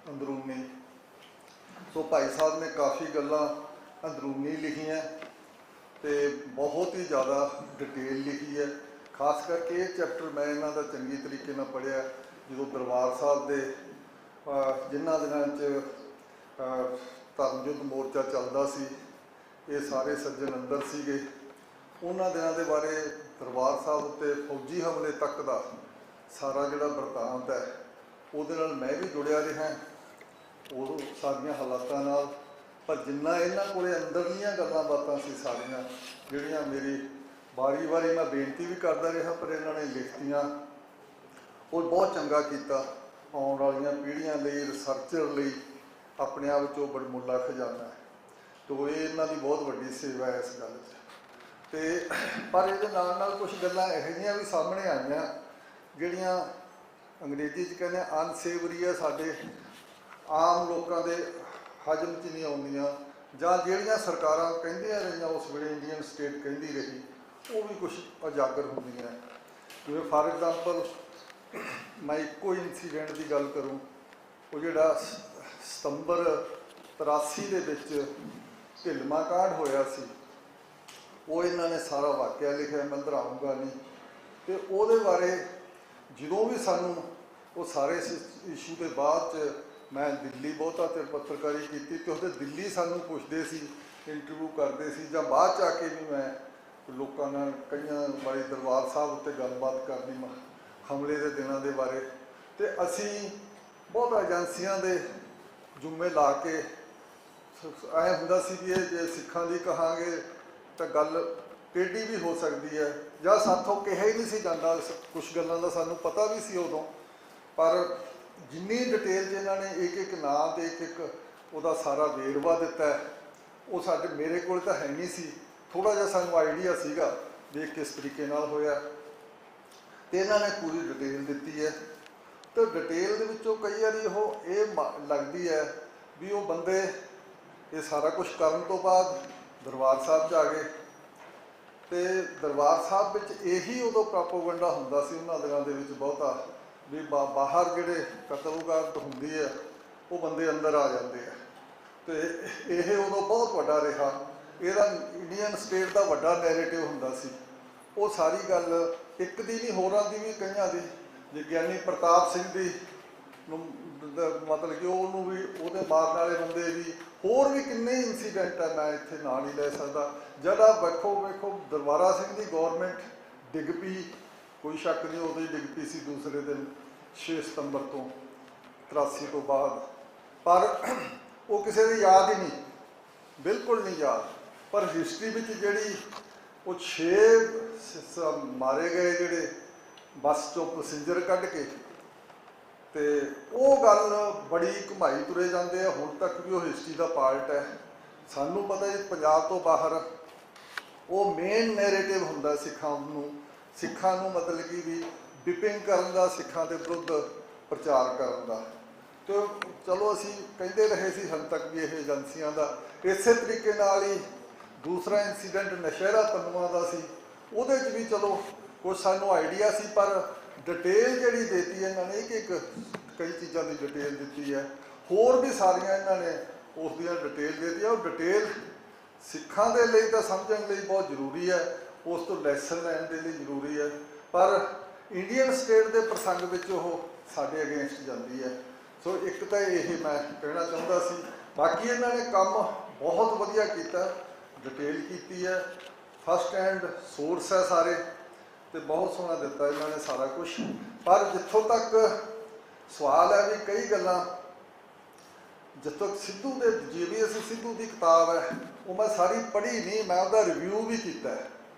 ਅੰਦਰੂਨੀ। ਸੋ ਭਾਈ ਸਾਹਿਬ ਨੇ ਕਾਫੀ ਗੱਲਾਂ ਅੰਦਰੂਨੀ ਲਿਖੀਆਂ ਅਤੇ ਬਹੁਤ ਹੀ ਜ਼ਿਆਦਾ ਡਿਟੇਲ ਲਿਖੀ ਹੈ। ਖਾਸ ਕਰਕੇ ਇਹ ਚੈਪਟਰ ਮੈਂ ਇਹਨਾਂ ਦਾ ਚੰਗੀ ਤਰੀਕੇ ਨਾਲ ਪੜ੍ਹਿਆ ਜਦੋਂ ਦਰਬਾਰ ਸਾਹਿਬ ਦੇ ਜਿਨ੍ਹਾਂ ਦਿਨਾਂ 'ਚ ਧਰਮ ਯੁੱਧ ਮੋਰਚਾ ਚੱਲਦਾ ਸੀ, ਇਹ ਸਾਰੇ ਸੱਜਣ ਅੰਦਰ ਸੀਗੇ, ਉਹਨਾਂ ਦਿਨਾਂ ਦੇ ਬਾਰੇ, ਦਰਬਾਰ ਸਾਹਿਬ ਉੱਤੇ ਫੌਜੀ ਹਮਲੇ ਤੱਕ ਦਾ ਸਾਰਾ ਜਿਹੜਾ ਵਰਤਾਂਤ ਹੈ, ਉਹਦੇ ਨਾਲ ਮੈਂ ਵੀ ਜੁੜਿਆ ਰਿਹਾ, ਉਹ ਸਾਰੀਆਂ ਹਾਲਾਤਾਂ ਨਾਲ। ਪਰ ਜਿੰਨਾ ਇਹਨਾਂ ਕੋਲ ਅੰਦਰਲੀਆਂ ਗੱਲਾਂ ਬਾਤਾਂ ਸੀ ਸਾਰੀਆਂ, ਜਿਹੜੀਆਂ ਮੇਰੀ ਵਾਰੀ ਮੈਂ ਬੇਨਤੀ ਵੀ ਕਰਦਾ ਰਿਹਾ, ਪਰ ਇਹਨਾਂ ਨੇ ਲਿਖਤੀਆਂ, ਉਹ ਬਹੁਤ ਚੰਗਾ ਕੀਤਾ। ਆਉਣ ਵਾਲੀਆਂ ਪੀੜ੍ਹੀਆਂ ਲਈ, ਰਿਸਰਚਰ ਲਈ ਆਪਣੇ ਆਪ ਵਿੱਚ ਉਹ ਬੜਮੁੱਲਾ ਖਜ਼ਾਨਾ ਹੈ। ਤੋ ਇਹ ਇਹਨਾਂ ਦੀ ਬਹੁਤ ਵੱਡੀ ਸੇਵਾ ਹੈ ਇਸ ਗੱਲ 'ਚ। ਅਤੇ ਪਰ ਇਹਦੇ ਨਾਲ ਕੁਛ ਗੱਲਾਂ ਇਹੋ ਜਿਹੀਆਂ ਵੀ ਸਾਹਮਣੇ ਆਈਆਂ ਜਿਹੜੀਆਂ ਅੰਗਰੇਜ਼ੀ 'ਚ ਕਹਿੰਦੇ ਅਨਸੇਵਰੀ ਹੈ, ਸਾਡੇ ਆਮ ਲੋਕਾਂ ਦੇ ਹਜ਼ਮ 'ਚ ਨਹੀਂ ਆਉਂਦੀਆਂ, ਜਾਂ ਜਿਹੜੀਆਂ ਸਰਕਾਰਾਂ ਕਹਿੰਦੀਆਂ ਰਹੀਆਂ ਉਸ ਵੇਲੇ, ਇੰਡੀਅਨ ਸਟੇਟ ਕਹਿੰਦੀ ਰਹੀ, ਉਹ ਵੀ ਕੁਛ ਉਜਾਗਰ ਹੁੰਦੀਆਂ। ਜਿਵੇਂ ਫਾਰ ਐਗਜ਼ਾਮਪਲ ਮੈਂ ਇੱਕੋ ਇੰਸੀਡੈਂਟ ਦੀ ਗੱਲ ਕਰੂੰ, ਉਹ ਜਿਹੜਾ ਸਤੰਬਰ 83 ਦੇ ਵਿੱਚ ਢਿਲਮਾ ਕਾਂਡ ਹੋਇਆ ਸੀ, ਉਹ ਇਹਨਾਂ ਨੇ ਸਾਰਾ ਵਾਕਿਆ ਲਿਖਿਆ, ਮੈਂ ਦੁਹਰਾਊਂਗਾ ਨਹੀਂ। ਅਤੇ ਉਹਦੇ ਬਾਰੇ ਜਦੋਂ ਵੀ ਸਾਨੂੰ ਉਹ ਸਾਰੇ ਇਸ਼ੂ ਦੇ ਬਾਅਦ 'ਚ ਮੈਂ ਦਿੱਲੀ ਬਹੁਤਾ ਚਿਰ ਪੱਤਰਕਾਰੀ ਕੀਤੀ, ਅਤੇ ਉਹਦੇ ਦਿੱਲੀ ਸਾਨੂੰ ਪੁੱਛਦੇ ਸੀ, ਇੰਟਰਵਿਊ ਕਰਦੇ ਸੀ, ਜਾਂ ਬਾਅਦ 'ਚ ਆ ਕੇ ਵੀ ਮੈਂ ਲੋਕਾਂ ਨਾਲ ਕਈਆਂ ਬਾਰੇ ਦਰਬਾਰ ਸਾਹਿਬ ਉੱਤੇ ਗੱਲਬਾਤ ਕਰਨੀ, ਹਮਲੇ ਦੇ ਦਿਨਾਂ ਦੇ ਬਾਰੇ। ਅਤੇ ਅਸੀਂ ਬਹੁਤ ਏਜੰਸੀਆਂ ਦੇ ਜੁੰਮੇ ਲਾ ਕੇ ਐਂ ਹੁੰਦਾ ਸੀ ਵੀ ਇਹ ਜੇ ਸਿੱਖਾਂ ਦੀ ਕਹਾਂਗੇ ਤਾਂ ਗੱਲ ਟੇਢੀ ਵੀ ਹੋ ਸਕਦੀ ਹੈ, ਜਾਂ ਸਾਥੋਂ ਕਿਹਾ ਹੀ ਨਹੀਂ ਸੀ ਜਾਂਦਾ। ਕੁਛ ਗੱਲਾਂ ਦਾ ਸਾਨੂੰ ਪਤਾ ਵੀ ਸੀ ਉਦੋਂ, ਪਰ ਜਿੰਨੀ ਡਿਟੇਲ 'ਚ ਇਹਨਾਂ ਨੇ ਇੱਕ ਨਾਂ 'ਤੇ ਇੱਕ ਉਹਦਾ ਸਾਰਾ ਵੇਰਵਾ ਦਿੱਤਾ ਹੈ, ਉਹ ਮੇਰੇ ਕੋਲ ਤਾਂ ਹੈ ਨਹੀਂ ਸੀ। ਥੋੜ੍ਹਾ ਜਿਹਾ ਸਾਨੂੰ ਆਈਡੀਆ ਸੀਗਾ ਵੀ ਕਿਸ ਤਰੀਕੇ ਨਾਲ ਹੋਇਆ, ਅਤੇ ਇਹਨਾਂ ਨੇ ਪੂਰੀ ਡਿਟੇਲ ਦਿੱਤੀ ਹੈ। ਅਤੇ ਡਿਟੇਲ ਦੇ ਵਿੱਚੋਂ ਕਈ ਵਾਰੀ ਉਹ ਇਹ ਲੱਗਦੀ ਹੈ ਵੀ ਉਹ ਬੰਦੇ ਇਹ ਸਾਰਾ ਕੁਛ ਕਰਨ ਤੋਂ ਬਾਅਦ ਦਰਬਾਰ ਸਾਹਿਬ 'ਚ ਆ ਗਏ, ਅਤੇ ਦਰਬਾਰ ਸਾਹਿਬ ਵਿੱਚ ਇਹੀ ਉਦੋਂ ਪ੍ਰੋਪੇਗੈਂਡਾ ਹੁੰਦਾ ਸੀ ਉਹਨਾਂ ਦਿਨਾਂ ਦੇ ਵਿੱਚ ਬਹੁਤਾ, ਵੀ ਬਾਹਰ ਜਿਹੜੇ ਕਤਲਗਾਰਤ ਹੁੰਦੀ ਹੈ ਉਹ ਬੰਦੇ ਅੰਦਰ ਆ ਜਾਂਦੇ ਆ। ਅਤੇ ਇਹ ਉਦੋਂ ਬਹੁਤ ਵੱਡਾ ਰਿਹਾ, ਇਹਦਾ ਇੰਡੀਅਨ ਸਟੇਟ ਦਾ ਵੱਡਾ ਨੈਰੇਟਿਵ ਹੁੰਦਾ ਸੀ। ਉਹ ਸਾਰੀ ਗੱਲ ਇੱਕ ਦੀ ਨਹੀਂ, ਹੋਰਾਂ ਦੀ ਵੀ, ਕਈਆਂ ਦੀ, ਜੇ ਗਿਆਨੀ ਪ੍ਰਤਾਪ ਸਿੰਘ ਦੀ ਮਤਲਬ ਕਿ ਉਹਨੂੰ ਵੀ, ਉਹਦੇ ਮਾਰਨ ਵਾਲੇ ਬੰਦੇ ਵੀ, ਹੋਰ ਵੀ ਕਿੰਨੇ ਇੰਸੀਡੈਂਟ ਹੈ, ਮੈਂ ਇੱਥੇ ਨਾਂ ਨਹੀਂ ਲੈ ਸਕਦਾ। ਜਿਹੜਾ ਵੇਖੋ ਦਰਬਾਰਾ ਸਿੰਘ ਦੀ ਗੌਰਮੈਂਟ ਡਿੱਗ ਪਈ, ਕੋਈ ਸ਼ੱਕ ਨਹੀਂ, ਉਦੋਂ ਹੀ ਡਿੱਗ ਪਈ ਸੀ ਦੂਸਰੇ ਦਿਨ 6 ਸਤੰਬਰ ਤੋਂ 83 ਤੋਂ ਬਾਅਦ, ਪਰ ਉਹ ਕਿਸੇ ਦੀ ਯਾਦ ਹੀ ਨਹੀਂ, ਬਿਲਕੁਲ ਨਹੀਂ ਯਾਦ। ਪਰ ਹਿਸਟਰੀ ਵਿੱਚ ਜਿਹੜੀ ਉਹ 6 ਮਾਰੇ ਗਏ ਜਿਹੜੇ ਬੱਸ ਚੋਂ ਪੈਸੇਂਜਰ ਕੱਢ ਕੇ, ਤੇ ਉਹ ਗੱਲ ਬੜੀ ਘੁਮਾਈ ਤੁਰੇ ਜਾਂਦੇ ਆ, ਹੁਣ ਤੱਕ ਵੀ ਉਹ ਹਿਸਟਰੀ ਦਾ ਪਾਰਟ ਹੈ। ਸਾਨੂੰ ਪਤਾ ਜੀ ਪੰਜਾਬ ਤੋਂ ਬਾਹਰ ਉਹ ਮੇਨ ਨੈਰੇਟਿਵ ਹੁੰਦਾ ਸਿੱਖਾਂ ਨੂੰ ਮਤਲਬ ਕਿ ਵੀ ਵਿਪਿੰਗ ਕਰਨ ਦਾ, ਸਿੱਖਾਂ ਦੇ ਵਿਰੁੱਧ ਪ੍ਰਚਾਰ ਕਰਨ ਦਾ। ਤੇ ਚਲੋ ਅਸੀਂ ਕਹਿੰਦੇ ਰਹੇ ਸੀ ਹਾਲੇ ਤੱਕ ਵੀ ਇਹ ਏਜੰਸੀਆਂ ਦਾ। ਇਸੇ ਤਰੀਕੇ ਨਾਲ ਹੀ ਦੂਸਰਾ ਇਨਸੀਡੈਂਟ ਨਸ਼ਹਿਰਾ ਪੰਨੂਆਂ ਦਾ ਸੀ, ਉਹਦੇ 'ਚ ਵੀ ਚਲੋ ਕੁਛ ਸਾਨੂੰ ਆਈਡੀਆ ਸੀ, ਪਰ ਡਿਟੇਲ ਜਿਹੜੀ ਦੇਤੀ ਇਹਨਾਂ ਨੇ ਇੱਕ ਕਈ ਚੀਜ਼ਾਂ ਦੀ ਡਿਟੇਲ ਦਿੱਤੀ ਹੈ, ਹੋਰ ਵੀ ਸਾਰੀਆਂ ਇਹਨਾਂ ਨੇ ਉਸ ਦੀਆਂ ਡਿਟੇਲ ਦੇ ਦਿੱਤੀ। ਉਹ ਡਿਟੇਲ ਸਿੱਖਾਂ ਦੇ ਲਈ ਤਾਂ ਸਮਝਣ ਲਈ ਬਹੁਤ ਜ਼ਰੂਰੀ ਹੈ, ਉਸ ਤੋਂ ਲੈਸਨ ਲੈਣ ਦੇ ਲਈ ਜ਼ਰੂਰੀ ਹੈ, ਪਰ ਇੰਡੀਅਨ ਸਟੇਟ ਦੇ ਪ੍ਰਸੰਗ ਵਿੱਚ ਉਹ ਸਾਡੇ ਅਗੇਂਸਟ ਜਾਂਦੀ ਹੈ। ਸੋ ਇੱਕ ਤਾਂ ਇਹ ਮੈਂ ਕਹਿਣਾ ਚਾਹੁੰਦਾ ਸੀ। ਬਾਕੀ ਇਹਨਾਂ ਨੇ ਕੰਮ ਬਹੁਤ ਵਧੀਆ ਕੀਤਾ, ਡਿਟੇਲ ਕੀਤੀ ਹੈ, ਫਸਟ ਹੈਂਡ ਸੋਰਸ ਹੈ ਸਾਰੇ, ਤੇ ਬਹੁਤ ਸੋਹਣਾ ਦਿੱਤਾ ਇਹਨਾਂ ਨੇ ਸਾਰਾ ਕੁਝ। ਪਰ ਜਿੱਥੋਂ ਤੱਕ ਸਵਾਲ ਹੈ ਵੀ ਕਈ ਗੱਲਾਂ, ਜਿੱਥੋਂ ਸਿੱਧੂ ਦੇ GVS ਸਿੱਧੂ ਦੀ ਕਿਤਾਬ ਹੈ ਉਹ ਮੈਂ ਸਾਰੀ ਪੜ੍ਹੀ ਨਹੀਂ, ਮੈਂ ਉਹਦਾ ਰਿਵਿਊ ਵੀ ਕੀਤਾ।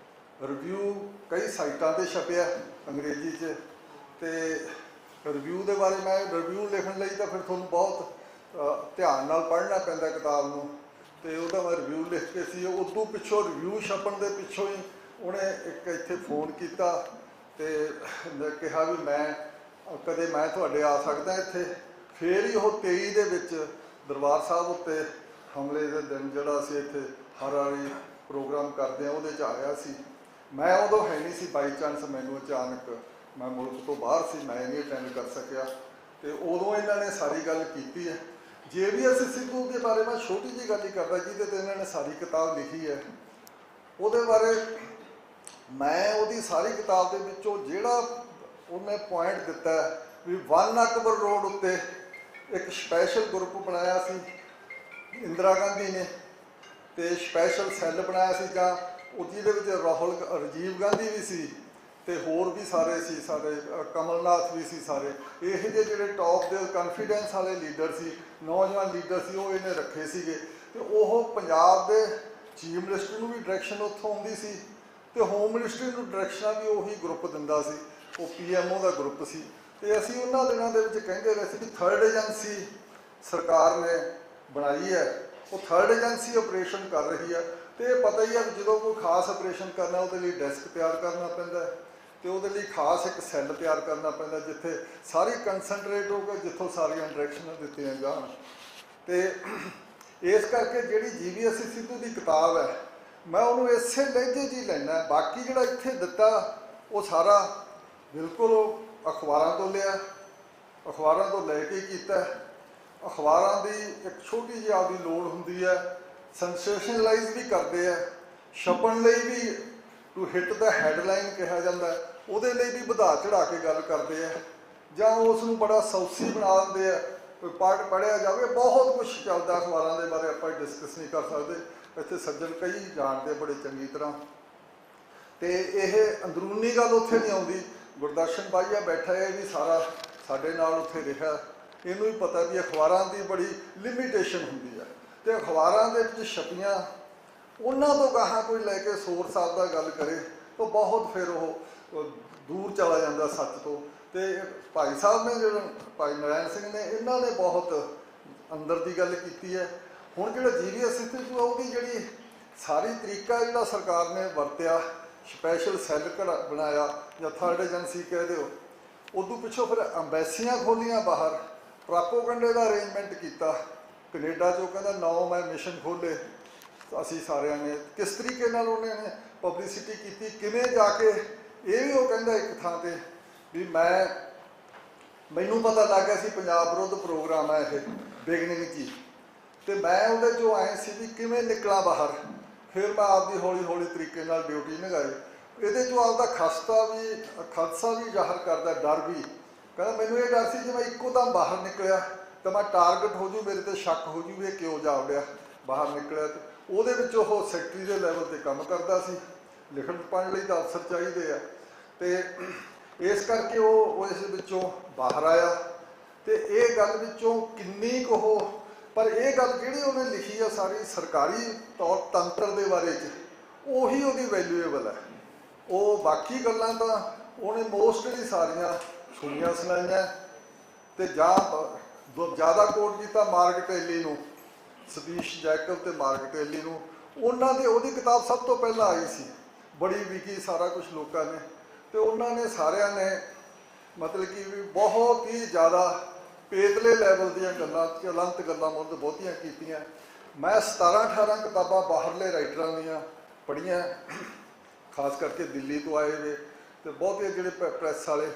ਰਿਵਿਊ ਕਈ ਸਾਈਟਾਂ 'ਤੇ ਛਪਿਆ ਅੰਗਰੇਜ਼ੀ 'ਚ, ਤੇ ਰਿਵਿਊ ਦੇ ਬਾਰੇ ਮੈਂ ਰਿਵਿਊ ਲਿਖਣ ਲਈ ਤਾਂ ਫਿਰ ਤੁਹਾਨੂੰ ਬਹੁਤ ਧਿਆਨ ਨਾਲ ਪੜ੍ਹਨਾ ਪੈਂਦਾ ਕਿਤਾਬ ਨੂੰ, ਤੇ ਉਹਦਾ ਮੈਂ ਰਿਵਿਊ ਲਿਖ ਕੇ ਸੀ। ਉਦੋਂ ਪਿੱਛੋਂ ਰਿਵਿਊ ਛਪਣ ਦੇ ਪਿੱਛੋਂ ਹੀ ਉਹਨੇ ਇੱਕ ਇੱਥੇ ਫੋਨ ਕੀਤਾ ਤੇ ਕਿਹਾ ਵੀ ਕਦੇ ਮੈਂ ਤੁਹਾਡੇ ਆ ਸਕਦਾ ਇੱਥੇ। ਫਿਰ ਹੀ ਉਹ 23 ਦੇ ਵਿੱਚ ਦਰਬਾਰ ਸਾਹਿਬ ਉੱਤੇ ਹਮਲੇ ਦੇ ਦਿਨ ਜਿਹੜਾ ਅਸੀਂ ਇੱਥੇ ਹਰ ਵਾਰੀ ਪ੍ਰੋਗਰਾਮ ਕਰਦੇ ਹਾਂ ਉਹਦੇ 'ਚ ਆਇਆ ਸੀ। ਮੈਂ ਉਦੋਂ ਹੈ ਨਹੀਂ ਸੀ, ਬਾਈ ਚਾਂਸ ਮੈਨੂੰ ਅਚਾਨਕ ਮੈਂ ਮੁਲਕ ਤੋਂ ਬਾਹਰ ਸੀ, ਮੈਂ ਨਹੀਂ ਅਟੈਂਡ ਕਰ ਸਕਿਆ, ਤੇ ਉਦੋਂ ਇਹਨਾਂ ਨੇ ਸਾਰੀ ਗੱਲ ਕੀਤੀ ਹੈ। GVS ਸਿੱਧੂ ਦੇ ਬਾਰੇ ਮੈਂ ਛੋਟੀ ਜਿਹੀ ਗੱਲ ਹੀ ਕਰਦਾ, ਜਿਹਦੇ 'ਤੇ ਇਹਨਾਂ ਨੇ ਸਾਰੀ ਕਿਤਾਬ ਲਿਖੀ ਹੈ। ਉਹਦੇ ਬਾਰੇ ਮੈਂ ਉਹਦੀ ਸਾਰੀ ਕਿਤਾਬ ਦੇ ਵਿੱਚੋਂ ਜਿਹੜਾ ਉਹਨੇ ਪੁਆਇੰਟ ਦਿੱਤਾ ਵੀ 1 ਅਕਬਰ ਰੋਡ ਉੱਤੇ ਇੱਕ ਸਪੈਸ਼ਲ ਗਰੁੱਪ ਬਣਾਇਆ ਸੀ ਇੰਦਰਾ ਗਾਂਧੀ ਨੇ, ਤੇ ਸਪੈਸ਼ਲ ਸੈੱਲ ਬਣਾਇਆ ਸੀ, ਜਾਂ ਉਹ ਜਿਹਦੇ ਵਿੱਚ ਰਾਜੀਵ ਗਾਂਧੀ ਵੀ ਸੀ ਤੇ ਹੋਰ ਵੀ ਸਾਰੇ ਸੀ, ਸਾਰੇ ਕਮਲਨਾਥ ਵੀ ਸੀ, ਸਾਰੇ ਇਹ ਜਿਹੜੇ ਟੌਪ ਦੇ ਕੌਨਫੀਡੈਂਸ ਵਾਲੇ ਲੀਡਰ ਸੀ, ਨੌਜਵਾਨ ਲੀਡਰ ਸੀ, ਉਹ ਇਹਨੇ ਰੱਖੇ ਸੀਗੇ। ਤੇ ਉਹ ਪੰਜਾਬ ਦੇ ਚੀਫ ਮਿਨਿਸਟਰ ਨੂੰ ਵੀ ਡਾਇਰੈਕਸ਼ਨ ਉੱਥੋਂ ਆਉਂਦੀ ਸੀ, ਤੇ ਹੋਮ ਮਿਨਿਸਟਰੀ ਨੂੰ ਡਾਇਰੈਕਸ਼ਨਾਂ ਵੀ ਉਹੀ ਗਰੁੱਪ ਦਿੰਦਾ ਸੀ, ਉਹ PMO ਦਾ ਗਰੁੱਪ ਸੀ। ਤੇ ਅਸੀਂ ਉਹਨਾਂ ਦਿਨਾਂ ਦੇ ਵਿੱਚ ਕਹਿੰਦੇ ਰਹੇ ਸੀ ਕਿ ਥਰਡ ਏਜੰਸੀ ਸਰਕਾਰ ਨੇ ਬਣਾਈ ਹੈ, ਉਹ ਥਰਡ ਏਜੰਸੀ ਆਪਰੇਸ਼ਨ ਕਰ ਰਹੀ ਹੈ। ਤੇ ਇਹ ਪਤਾ ਹੀ ਹੈ ਵੀ ਜਦੋਂ ਕੋਈ ਖਾਸ ਆਪਰੇਸ਼ਨ ਕਰਨਾ ਉਹਦੇ ਲਈ ਡੈਸਕ ਤਿਆਰ ਕਰਨਾ ਪੈਂਦਾ, ਤੇ ਉਹਦੇ ਲਈ ਖਾਸ ਇੱਕ ਸੈੱਲ ਤਿਆਰ ਕਰਨਾ ਪੈਂਦਾ ਜਿੱਥੇ ਸਾਰੀ ਕੰਸਨਟਰੇਟ ਹੋ ਕੇ ਜਿੱਥੋਂ ਸਾਰੀਆਂ ਡਾਇਰੈਕਸ਼ਨਾਂ ਦਿੱਤੀਆਂ ਜਾਣ। ਤੇ ਇਸ ਕਰਕੇ ਜਿਹੜੀ GVS ਸਿੱਧੂ ਦੀ ਕਿਤਾਬ ਹੈ ਮੈਂ ਉਹਨੂੰ ਇਸੇ ਲਹਿਜੇ 'ਚ ਹੀ ਲੈਣਾ। ਬਾਕੀ ਜਿਹੜਾ ਇੱਥੇ ਦਿੱਤਾ ਉਹ ਸਾਰਾ ਬਿਲਕੁਲ ਅਖਬਾਰਾਂ ਤੋਂ ਲਿਆ, ਅਖਬਾਰਾਂ ਤੋਂ ਲੈ ਕੇ ਕੀਤਾ। ਅਖਬਾਰਾਂ ਦੀ ਇੱਕ ਛੋਟੀ ਜਿਹੀ ਆਪਦੀ ਲੋੜ ਹੁੰਦੀ ਹੈ, ਸੈਂਸੇਸ਼ਨਲਾਈਜ਼ ਵੀ ਕਰਦੇ ਆ, ਛਪਣ ਲਈ ਵੀ ਟੂ ਹਿੱਟ ਦਾ ਹੈਡਲਾਈਨ ਕਿਹਾ ਜਾਂਦਾ, ਉਹਦੇ ਲਈ ਵੀ ਵਧਾ ਚੜਾ ਕੇ ਗੱਲ ਕਰਦੇ ਆ, ਜਾਂ ਉਸ ਨੂੰ ਬੜਾ ਸੌਸੀ ਬਣਾ ਦਿੰਦੇ ਆ। ਕੋਈ ਪਾਰਟ ਪੜ੍ਹਿਆ ਜਾਵੇ, ਬਹੁਤ ਕੁਝ ਚੱਲਦਾ ਅਖਬਾਰਾਂ ਦੇ ਬਾਰੇ, ਆਪਾਂ ਡਿਸਕਸ ਨਹੀਂ ਕਰ ਸਕਦੇ, ਇੱਥੇ ਸੱਜਣ ਕਈ ਜਾਣਦੇ ਬੜੇ ਚੰਗੀ ਤਰ੍ਹਾਂ। ਤੇ ਇਹ ਅੰਦਰੂਨੀ ਗੱਲ ਉੱਥੇ ਨਹੀਂ ਆਉਂਦੀ। ਗੁਰਦਰਸ਼ਨ ਬਾਈਆ ਬੈਠਾ ਹੈ, ਇਹ ਵੀ ਸਾਰਾ ਸਾਡੇ ਨਾਲ ਉੱਥੇ ਰਿਹਾ, ਇਹਨੂੰ ਵੀ ਪਤਾ ਵੀ ਅਖਬਾਰਾਂ ਦੀ ਬੜੀ ਲਿਮਿਟੇਸ਼ਨ ਹੁੰਦੀ ਹੈ, ਤੇ ਅਖਬਾਰਾਂ ਦੇ ਵਿੱਚ ਛਪੀਆਂ ਉਹਨਾਂ ਤੋਂ ਗਾਹਾਂ ਕੋਈ ਲੈ ਕੇ ਸੋਰਸ ਸਾਹਿਬ ਦਾ ਗੱਲ ਕਰੇ ਤਾਂ ਬਹੁਤ ਫਿਰ ਉਹ ਦੂਰ ਚਲਾ ਜਾਂਦਾ ਸੱਚ ਤੋਂ। ਤੇ ਭਾਈ ਸਾਹਿਬ ਨੇ ਜਿਹੜਾ ਭਾਈ ਨਰਾਇਣ ਸਿੰਘ ਨੇ, ਇਹਨਾਂ ਨੇ ਬਹੁਤ ਅੰਦਰ ਦੀ ਗੱਲ ਕੀਤੀ ਹੈ। ਹੁਣ ਜਿਹੜਾ GVS ਸਿੱਧੂ ਉਹਦੀ ਜਿਹੜੀ ਸਾਰੀ ਤਰੀਕਾ ਜਿਹੜਾ ਸਰਕਾਰ ਨੇ ਵਰਤਿਆ, ਸਪੈਸ਼ਲ ਸੈੱਲ ਬਣਾਇਆ ਜਾਂ ਥਰਡ ਏਜੰਸੀ ਕਹਿ ਦਿਓ, ਉਦੋਂ ਪਿੱਛੋਂ ਫਿਰ ਅੰਬੈਸੀਆਂ ਖੋਲ੍ਹੀਆਂ ਬਾਹਰ, ਪ੍ਰਾਪੋਗੰਡੇ ਦਾ ਅਰੇਂਜਮੈਂਟ ਕੀਤਾ। ਕੈਨੇਡਾ 'ਚੋਂ ਕਹਿੰਦਾ 9 ਮੈਂ ਮਿਸ਼ਨ ਖੋਲ੍ਹੇ ਅਸੀਂ ਸਾਰਿਆਂ ਨੇ, ਕਿਸ ਤਰੀਕੇ ਨਾਲ ਉਹਨੇ ਪਬਲਿਸਿਟੀ ਕੀਤੀ, ਕਿਵੇਂ ਜਾ ਕੇ ਇਹ ਵੀ ਉਹ ਕਹਿੰਦਾ ਇੱਕ ਥਾਂ 'ਤੇ ਵੀ ਮੈਨੂੰ ਪਤਾ ਲੱਗ ਗਿਆ ਸੀ ਪੰਜਾਬ ਵਿਰੁੱਧ ਪ੍ਰੋਗਰਾਮ ਹੈ ਇਹ ਬਿਗਨਿੰਗ 'ਚ ਹੀ, ਤੇ ਮੈਂ ਉਹਦੇ 'ਚੋਂ ਆਏ ਸੀ ਵੀ ਕਿਵੇਂ ਨਿਕਲਾਂ ਬਾਹਰ। ਫਿਰ ਮੈਂ ਆਪਦੀ ਹੌਲੀ ਹੌਲੀ ਤਰੀਕੇ ਨਾਲ ਡਿਊਟੀ ਨਿਭਾਈ। ਇਹਦੇ 'ਚੋਂ ਆਪਦਾ ਖਦਸ਼ਾ ਵੀ ਜ਼ਾਹਰ ਕਰਦਾ, ਡਰ ਵੀ। ਕਹਿੰਦਾ ਮੈਨੂੰ ਇਹ ਡਰ ਸੀ ਜੇ ਮੈਂ ਇੱਕੋ ਦਮ ਬਾਹਰ ਨਿਕਲਿਆ ਤਾਂ ਮੈਂ ਟਾਰਗੇਟ ਹੋ ਜੂ, ਮੇਰੇ 'ਤੇ ਸ਼ੱਕ ਹੋ ਜੂ ਵੀ ਇਹ ਕਿਉਂ ਜਾ ਵੜਿਆ ਬਾਹਰ ਨਿਕਲਿਆ। ਤੇ ਉਹਦੇ ਵਿੱਚ ਉਹ ਸੈਕਟਰੀ ਦੇ ਲੈਵਲ 'ਤੇ ਕੰਮ ਕਰਦਾ ਸੀ, ਲਿਖਣ ਪੜ੍ਹਨ ਲਈ ਤਾਂ ਅਫਸਰ ਚਾਹੀਦੇ ਆ, ਤੇ ਇਸ ਕਰਕੇ ਉਹ ਇਸ ਵਿੱਚੋਂ ਬਾਹਰ ਆਇਆ। ਤੇ ਇਹ ਗੱਲ ਵਿੱਚੋਂ ਕਿੰਨੀ ਕੁ ਉਹ, ਪਰ ਇਹ ਗੱਲ ਜਿਹੜੀ ਉਹਨੇ ਲਿਖੀ ਆ ਸਾਰੀ ਸਰਕਾਰੀ ਤੌਰ ਤੰਤਰ ਦੇ ਬਾਰੇ 'ਚ, ਉਹੀ ਉਹਦੀ ਵੈਲਿਊਏਬਲ ਹੈ। ਉਹ ਬਾਕੀ ਗੱਲਾਂ ਤਾਂ ਉਹਨੇ ਮੋਸਟਲੀ ਸਾਰੀਆਂ ਸੁਣੀਆਂ ਸੁਣਾਈਆਂ, ਤੇ ਜਾਂ ਜ਼ਿਆਦਾ ਕੋਟ ਕੀਤਾ ਮਾਰਕ ਟੇਲੀ ਨੂੰ, ਸਤੀਸ਼ ਜੈਕਬ ਤੇ ਮਾਰਕ ਟੇਲੀ ਨੂੰ। ਉਹਨਾਂ ਦੇ ਉਹਦੀ ਕਿਤਾਬ ਸਭ ਤੋਂ ਪਹਿਲਾਂ ਆਈ ਸੀ, ਬੜੀ ਵਿਕੀ, ਸਾਰਾ ਕੁਝ ਲੋਕਾਂ ਨੇ, ਤੇ ਉਹਨਾਂ ਨੇ ਸਾਰਿਆਂ ਨੇ ਮਤਲਬ ਕਿ ਵੀ ਬਹੁਤ ਹੀ ਜ਼ਿਆਦਾ ਪੇਤਲੇ ਲੈਵਲ ਦੀਆਂ ਗੱਲਾਂ, ਚਲੰਤ ਗੱਲਾਂ ਮੁੱਢ ਬਹੁਤੀਆਂ ਕੀਤੀਆਂ। ਮੈਂ 17-18 ਕਿਤਾਬਾਂ ਬਾਹਰਲੇ ਰਾਈਟਰਾਂ ਦੀਆਂ ਪੜ੍ਹੀਆਂ, ਖਾਸ ਕਰਕੇ ਦਿੱਲੀ ਤੋਂ ਆਏ ਵੇ ਤੇ ਬਹੁਤੇ ਜਿਹੜੇ ਪ੍ਰੈਸ ਵਾਲੇ,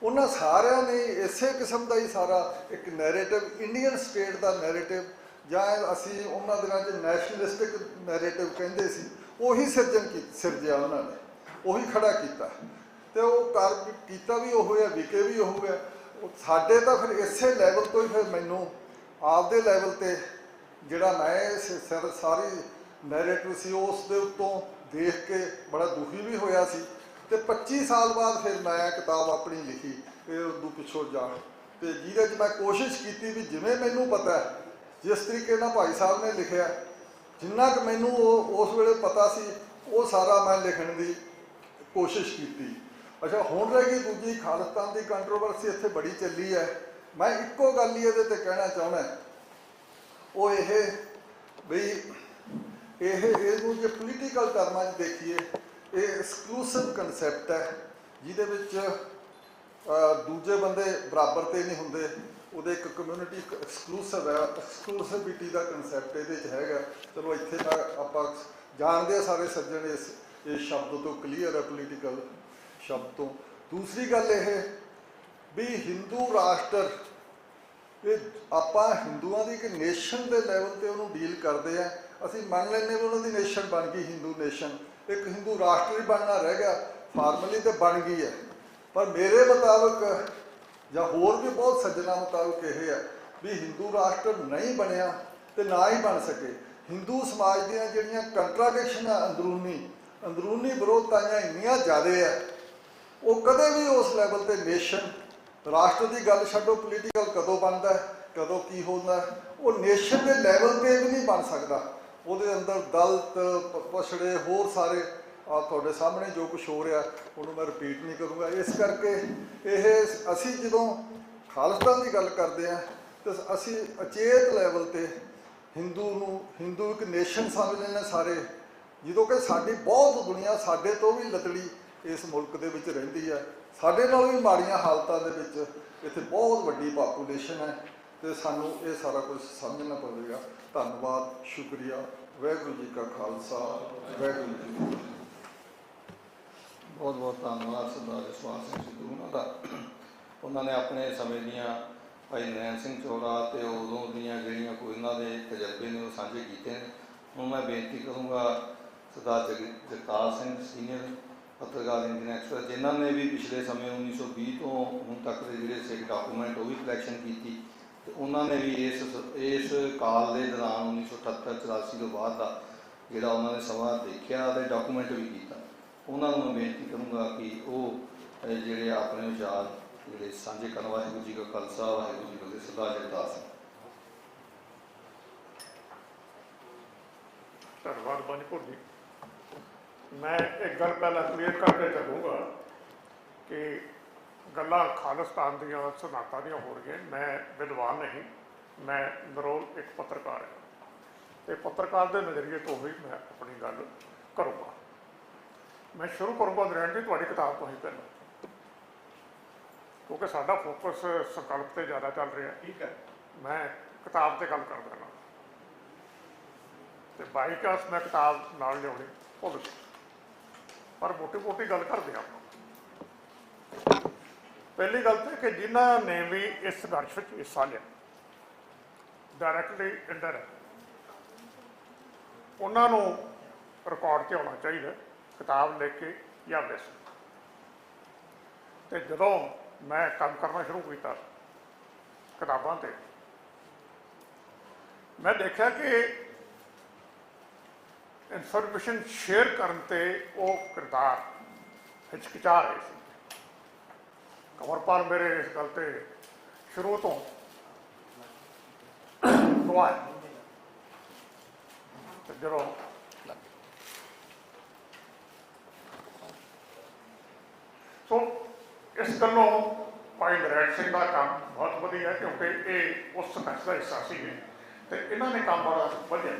ਉਹਨਾਂ ਸਾਰਿਆਂ ਨੇ ਇਸੇ ਕਿਸਮ ਦਾ ਹੀ ਸਾਰਾ ਇੱਕ ਨੈਰੇਟਿਵ, ਇੰਡੀਅਨ ਸਟੇਟ ਦਾ ਨੈਰੇਟਿਵ, ਜਾਂ ਅਸੀਂ ਉਹਨਾਂ ਦਿਨਾਂ 'ਚ ਨੈਸ਼ਨਲਿਸਟਿਕ ਨੈਰੇਟਿਵ ਕਹਿੰਦੇ ਸੀ, ਉਹੀ ਸਿਰਜਿਆ ਉਹਨਾਂ ਨੇ, ਉਹੀ ਖੜਾ ਕੀਤਾ। ਤੇ ਉਹ ਕੀਤਾ ਵੀ ਉਹ ਹੈ, ਵਿਕੇ ਵੀ ਉਹ ਹੈ। ਸਾਡੇ ਤਾਂ ਫਿਰ ਇਸੇ ਲੈਵਲ ਤੋਂ ਹੀ ਫਿਰ ਮੈਨੂੰ ਆਪਦੇ ਲੈਵਲ ਤੇ ਜਿਹੜਾ ਮੈਂ ਸਾਰੀ ਨੈਰੇਟਿਵ ਸੀ ਉਸ ਦੇ ਉੱਤੋਂ ਦੇਖ ਕੇ ਬੜਾ ਦੁਖੀ ਵੀ ਹੋਇਆ ਸੀ। ਤੇ 25 ਸਾਲ ਬਾਅਦ ਫਿਰ ਮੈਂ ਕਿਤਾਬ ਆਪਣੀ ਲਿਖੀ, ਇਹ ਉਦੋਂ ਪਿੱਛੋਂ ਜਾ, ਤੇ ਜਿਹਦੇ 'ਚ ਮੈਂ ਕੋਸ਼ਿਸ਼ ਕੀਤੀ ਵੀ ਜਿਵੇਂ ਮੈਨੂੰ ਪਤਾ, ਜਿਸ ਤਰੀਕੇ ਨਾਲ ਭਾਈ ਸਾਹਿਬ ਨੇ ਲਿਖਿਆ, ਜਿੰਨਾ ਕੁ ਮੈਨੂੰ ਉਸ ਵੇਲੇ ਪਤਾ ਸੀ, ਉਹ ਸਾਰਾ ਮੈਂ ਲਿਖਣ ਦੀ ਕੋਸ਼ਿਸ਼ ਕੀਤੀ। ਅੱਛਾ, ਹੁਣ ਰਹਿ ਗਈ ਦੂਜੀ ਖਾਲਿਸਤਾਨ ਦੀ ਕੰਟਰੋਵਰਸੀ, ਇੱਥੇ ਬੜੀ ਚੱਲੀ ਹੈ। ਮੈਂ ਇੱਕੋ ਗੱਲ ਹੀ ਇਹਦੇ 'ਤੇ ਕਹਿਣਾ ਚਾਹੁੰਦਾ, ਉਹ ਇਹ ਬਈ ਇਹਨੂੰ ਜੇ ਪੋਲੀਟੀਕਲ ਟਰਮਾਂ 'ਚ ਦੇਖੀਏ, ਇਹ ਐਕਸਕਲੂਸਿਵ ਕਨਸੈਪਟ ਹੈ, ਜਿਹਦੇ ਵਿੱਚ ਦੂਜੇ ਬੰਦੇ ਬਰਾਬਰ ਤੇ ਨਹੀਂ ਹੁੰਦੇ। ਉਹਦੇ ਇੱਕ ਕਮਿਊਨਿਟੀ ਐਕਸਕਲੂਸਿਵ ਹੈ, ਐਕਸਕਲੂਸਿਵਿਟੀ ਦਾ ਕਨਸੈਪਟ ਇਹਦੇ 'ਚ ਹੈਗਾ। ਚਲੋ ਇੱਥੇ ਤਾਂ ਆਪਾਂ ਜਾਣਦੇ ਸਾਰੇ ਸੱਜਣ ਇਸ ਸ਼ਬਦ ਤੋਂ ਕਲੀਅਰ ਹੈ, ਪੋਲੀਟੀਕਲ ਸ਼ਬਦ ਤੋਂ। ਦੂਸਰੀ ਗੱਲ ਇਹ ਵੀ ਹਿੰਦੂ ਰਾਸ਼ਟਰ, ਇਹ ਆਪਾਂ ਹਿੰਦੂਆਂ ਦੀ ਇੱਕ ਨੇਸ਼ਨ ਦੇ ਲੈਵਲ 'ਤੇ ਉਹਨੂੰ ਡੀਲ ਕਰਦੇ ਆ। ਅਸੀਂ ਮੰਨ ਲੈਂਦੇ ਵੀ ਉਹਨਾਂ ਦੀ ਨੇਸ਼ਨ ਬਣ ਗਈ ਹਿੰਦੂ ਨੇਸ਼ਨ, ਇੱਕ ਹਿੰਦੂ ਰਾਸ਼ਟਰ ਹੀ ਬਣਨਾ ਰਹਿ ਗਿਆ, ਫਾਰਮਲੀ ਤੇ ਬਣ ਗਈ ਹੈ। ਪਰ ਮੇਰੇ ਮੁਤਾਬਕ ਜਾਂ ਹੋਰ ਵੀ ਬਹੁਤ ਸੱਜਣਾ ਮੁਤਾਬਕ ਇਹ ਹੈ ਵੀ ਹਿੰਦੂ ਰਾਸ਼ਟਰ ਨਹੀਂ ਬਣਿਆ ਤੇ ਨਾ ਹੀ ਬਣ ਸਕੇ। ਹਿੰਦੂ ਸਮਾਜ ਦੀਆਂ ਜਿਹੜੀਆਂ ਕੰਟਰਾਡਿਕਸ਼ਨਾਂ, ਅੰਦਰੂਨੀ ਵਿਰੋਧਤਾਵਾਂ ਇੰਨੀਆਂ ਜ਼ਿਆਦਾ ਹੈ, ਉਹ ਕਦੇ ਵੀ ਉਸ ਲੈਵਲ ਤੇ ਨੇਸ਼ਨ, ਰਾਸ਼ਟਰ ਦੀ ਗੱਲ ਛੱਡੋ, ਪੋਲੀਟੀਕਲ ਕਦੋਂ ਬਣਦਾ, ਕਦੋਂ ਕੀ ਹੁੰਦਾ, ਉਹ ਨੇਸ਼ਨ ਦੇ ਲੈਵਲ ਤੇ ਵੀ ਨਹੀਂ ਬਣ ਸਕਦਾ। ਉਹਦੇ ਅੰਦਰ ਦਲਿਤ, ਪਛੜੇ, ਹੋਰ ਸਾਰੇ ਤੁਹਾਡੇ ਸਾਹਮਣੇ ਜੋ ਕੁਝ ਹੋ ਰਿਹਾ ਉਹਨੂੰ ਮੈਂ ਰਿਪੀਟ ਨਹੀਂ ਕਰੂੰਗਾ। ਇਸ ਕਰਕੇ ਇਹ ਅਸੀਂ ਜਦੋਂ ਖਾਲਿਸਤਾਨ ਦੀ ਗੱਲ ਕਰਦੇ ਹਾਂ ਤਾਂ ਅਸੀਂ ਅਚੇਤ ਲੈਵਲ ਤੇ ਹਿੰਦੂ ਇੱਕ ਨੇਸ਼ਨ ਸਮਝ ਲੈਂਦੇ ਸਾਰੇ, ਜਦੋਂ ਕਿ ਸਾਡੀ ਬਹੁਤ ਦੁਨੀਆ ਸਾਡੇ ਤੋਂ ਵੀ ਲਤੜੀ ਇਸ ਮੁਲਕ ਦੇ ਵਿੱਚ ਰਹਿੰਦੀ ਹੈ, ਸਾਡੇ ਨਾਲ ਵੀ ਮਾੜੀਆਂ ਹਾਲਤਾਂ ਦੇ ਵਿੱਚ। ਇੱਥੇ ਬਹੁਤ ਵੱਡੀ ਪਾਪੂਲੇਸ਼ਨ ਹੈ ਤੇ ਸਾਨੂੰ ਇਹ ਸਾਰਾ ਕੁਝ ਸਮਝਣਾ ਪਵੇਗਾ। ਧੰਨਵਾਦ, ਸ਼ੁਕਰੀਆ। ਵਾਹਿਗੁਰੂ ਜੀ ਕਾ ਖਾਲਸਾ, ਵਾਹਿਗੁਰੂ ਜੀ ਕੀ ਫਤਿਹ। ਬਹੁਤ ਬਹੁਤ ਧੰਨਵਾਦ ਸਰਦਾਰ ਜਸਵੰਤ ਸਿੰਘ ਸਿੱਧੂ ਉਹਨਾਂ ਦਾ। ਉਹਨਾਂ ਨੇ ਆਪਣੇ ਸਮੇਂ ਦੀਆਂ ਭਾਈ ਨਰੈਣ ਸਿੰਘ ਚੋੜਾ ਅਤੇ ਉਦੋਂ ਦੀਆਂ ਜਿਹੜੀਆਂ ਕੋਈ ਉਹਨਾਂ ਦੇ ਤਜਰਬੇ ਨੇ ਉਹ ਸਾਂਝੇ ਕੀਤੇ ਨੇ। ਹੁਣ ਮੈਂ ਬੇਨਤੀ ਕਰੂੰਗਾ ਸਰਦਾਰ ਜਗਤਾਰ ਸਿੰਘ ਸੀਨੀਅਰ ਪੱਤਰਕਾਰ ਇੰਡੀਅਨ ਐਕਸਪ੍ਰੈਸ, ਜਿਨ੍ਹਾਂ ਨੇ ਵੀ ਪਿਛਲੇ ਸਮੇਂ 1920 ਤੋਂ ਹੁਣ ਤੱਕ ਦੇ ਜਿਹੜੇ ਸਿੱਖ ਡਾਕੂਮੈਂਟ ਉਹ ਵੀ ਕਲੈਕਸ਼ਨ ਕੀਤੀ, ਅਤੇ ਉਹਨਾਂ ਨੇ ਵੀ ਇਸ ਕਾਲ ਦੇ ਦੌਰਾਨ 1978-84 ਤੋਂ ਬਾਅਦ ਦਾ ਜਿਹੜਾ ਉਹਨਾਂ ਨੇ ਸਮਾਂ ਦੇਖਿਆ ਅਤੇ ਡਾਕੂਮੈਂਟ ਵੀ ਕੀਤਾ। ਉਹਨਾਂ ਨੂੰ ਮੈਂ ਬੇਨਤੀ ਕਰੂੰਗਾ ਕਿ ਉਹ ਜਿਹੜੇ ਆਪਣੇ ਵਿਚਾਰ ਜਿਹੜੇ ਸਾਂਝੇ ਕਰਨ। ਵਾਹਿਗੁਰੂ ਜੀ ਕਾ ਖਾਲਸਾ, ਵਾਹਿਗੁਰੂ ਜੀ ਕੀ ਫਤਿਹ। ਸਰਦਾਰ ਜਗਤਾਰ ਸਿੰਘ। ਧੰਨਵਾਦ ਬਾਨੀਪੁਰ ਜੀ। ਮੈਂ ਇੱਕ ਗੱਲ ਪਹਿਲਾਂ ਕਲੀਅਰ ਕਰਕੇ ਚੱਲੂੰਗਾ ਕਿ ਗੱਲਾਂ ਖਾਲਿਸਤਾਨ ਦੀਆਂ, ਸਿਧਾਂਤਾਂ ਦੀਆਂ ਹੋ ਰਹੀਆਂ। ਮੈਂ ਵਿਦਵਾਨ ਨਹੀਂ, ਮੈਂ ਨਰੋਲ ਇੱਕ ਪੱਤਰਕਾਰ ਹਾਂ, ਅਤੇ ਪੱਤਰਕਾਰ ਦੇ ਨਜ਼ਰੀਏ ਤੋਂ ਹੀ ਮੈਂ ਆਪਣੀ ਗੱਲ ਕਰੂੰਗਾ। ਮੈਂ ਸ਼ੁਰੂ ਕਰੂੰਗਾ ਨਰੈਣ ਜੀ ਤੁਹਾਡੀ ਕਿਤਾਬ ਤੋਂ ਹੀ ਪਹਿਲਾਂ, ਕਿਉਂਕਿ ਸਾਡਾ ਫੋਕਸ ਸੰਕਲਪ 'ਤੇ ਜ਼ਿਆਦਾ ਚੱਲ ਰਿਹਾ। ਠੀਕ ਹੈ, ਮੈਂ ਕਿਤਾਬ 'ਤੇ ਗੱਲ ਕਰ ਦੇਣਾ, ਅਤੇ ਬਾਈ ਚਾਂਸ ਮੈਂ ਕਿਤਾਬ ਨਾਲ ਲਿਆਉਣੀ ਭੁੱਲ ਗਈ, ਪਰ ਮੋਟੀ ਗੱਲ ਕਰਦੇ ਹਾਂ। ਪਹਿਲੀ ਗੱਲ ਤਾਂ ਕਿ ਜਿਨ੍ਹਾਂ ਨੇ ਵੀ ਇਸ ਸੰਘਰਸ਼ ਵਿੱਚ ਹਿੱਸਾ ਲਿਆ, ਡਾਇਰੈਕਟਲੀ ਇਨਡਾਇਰੈਕਟ, ਉਹਨਾਂ ਨੂੰ ਰਿਕਾਰਡ 'ਤੇ ਆਉਣਾ ਚਾਹੀਦਾ, ਕਿਤਾਬ ਲਿਖ ਕੇ ਜਾਂ ਵੈਸੇ। ਅਤੇ ਜਦੋਂ ਮੈਂ ਕੰਮ ਕਰਨਾ ਸ਼ੁਰੂ ਕੀਤਾ ਕਿਤਾਬਾਂ 'ਤੇ, ਮੈਂ ਦੇਖਿਆ ਕਿ ਇਨਫੋਰਮੇਸ਼ਨ ਸ਼ੇਅਰ ਕਰਨ 'ਤੇ ਉਹ ਕਿਰਦਾਰ ਹਿਚਕਿਚਾ ਰਹੇ ਸੀ। ਕੰਵਰਪਾਲ ਮੇਰੇ ਇਸ ਗੱਲ 'ਤੇ ਸ਼ੁਰੂ ਤੋਂ ਗਵਾਹ ਹੈ। ਤੇ ਜਦੋਂ ਸੋ ਇਸ ਗੱਲੋਂ ਭਾਈ ਨਰੈਣ ਸਿੰਘ ਦਾ ਕੰਮ ਬਹੁਤ ਵਧੀਆ, ਕਿਉਂਕਿ ਇਹ ਉਸ ਸਮੇਂ ਦਾ ਹਿੱਸਾ ਸੀਗੇ ਤੇ ਇਹਨਾਂ ਨੇ ਕੰਮ ਬੜਾ ਵਧੀਆ।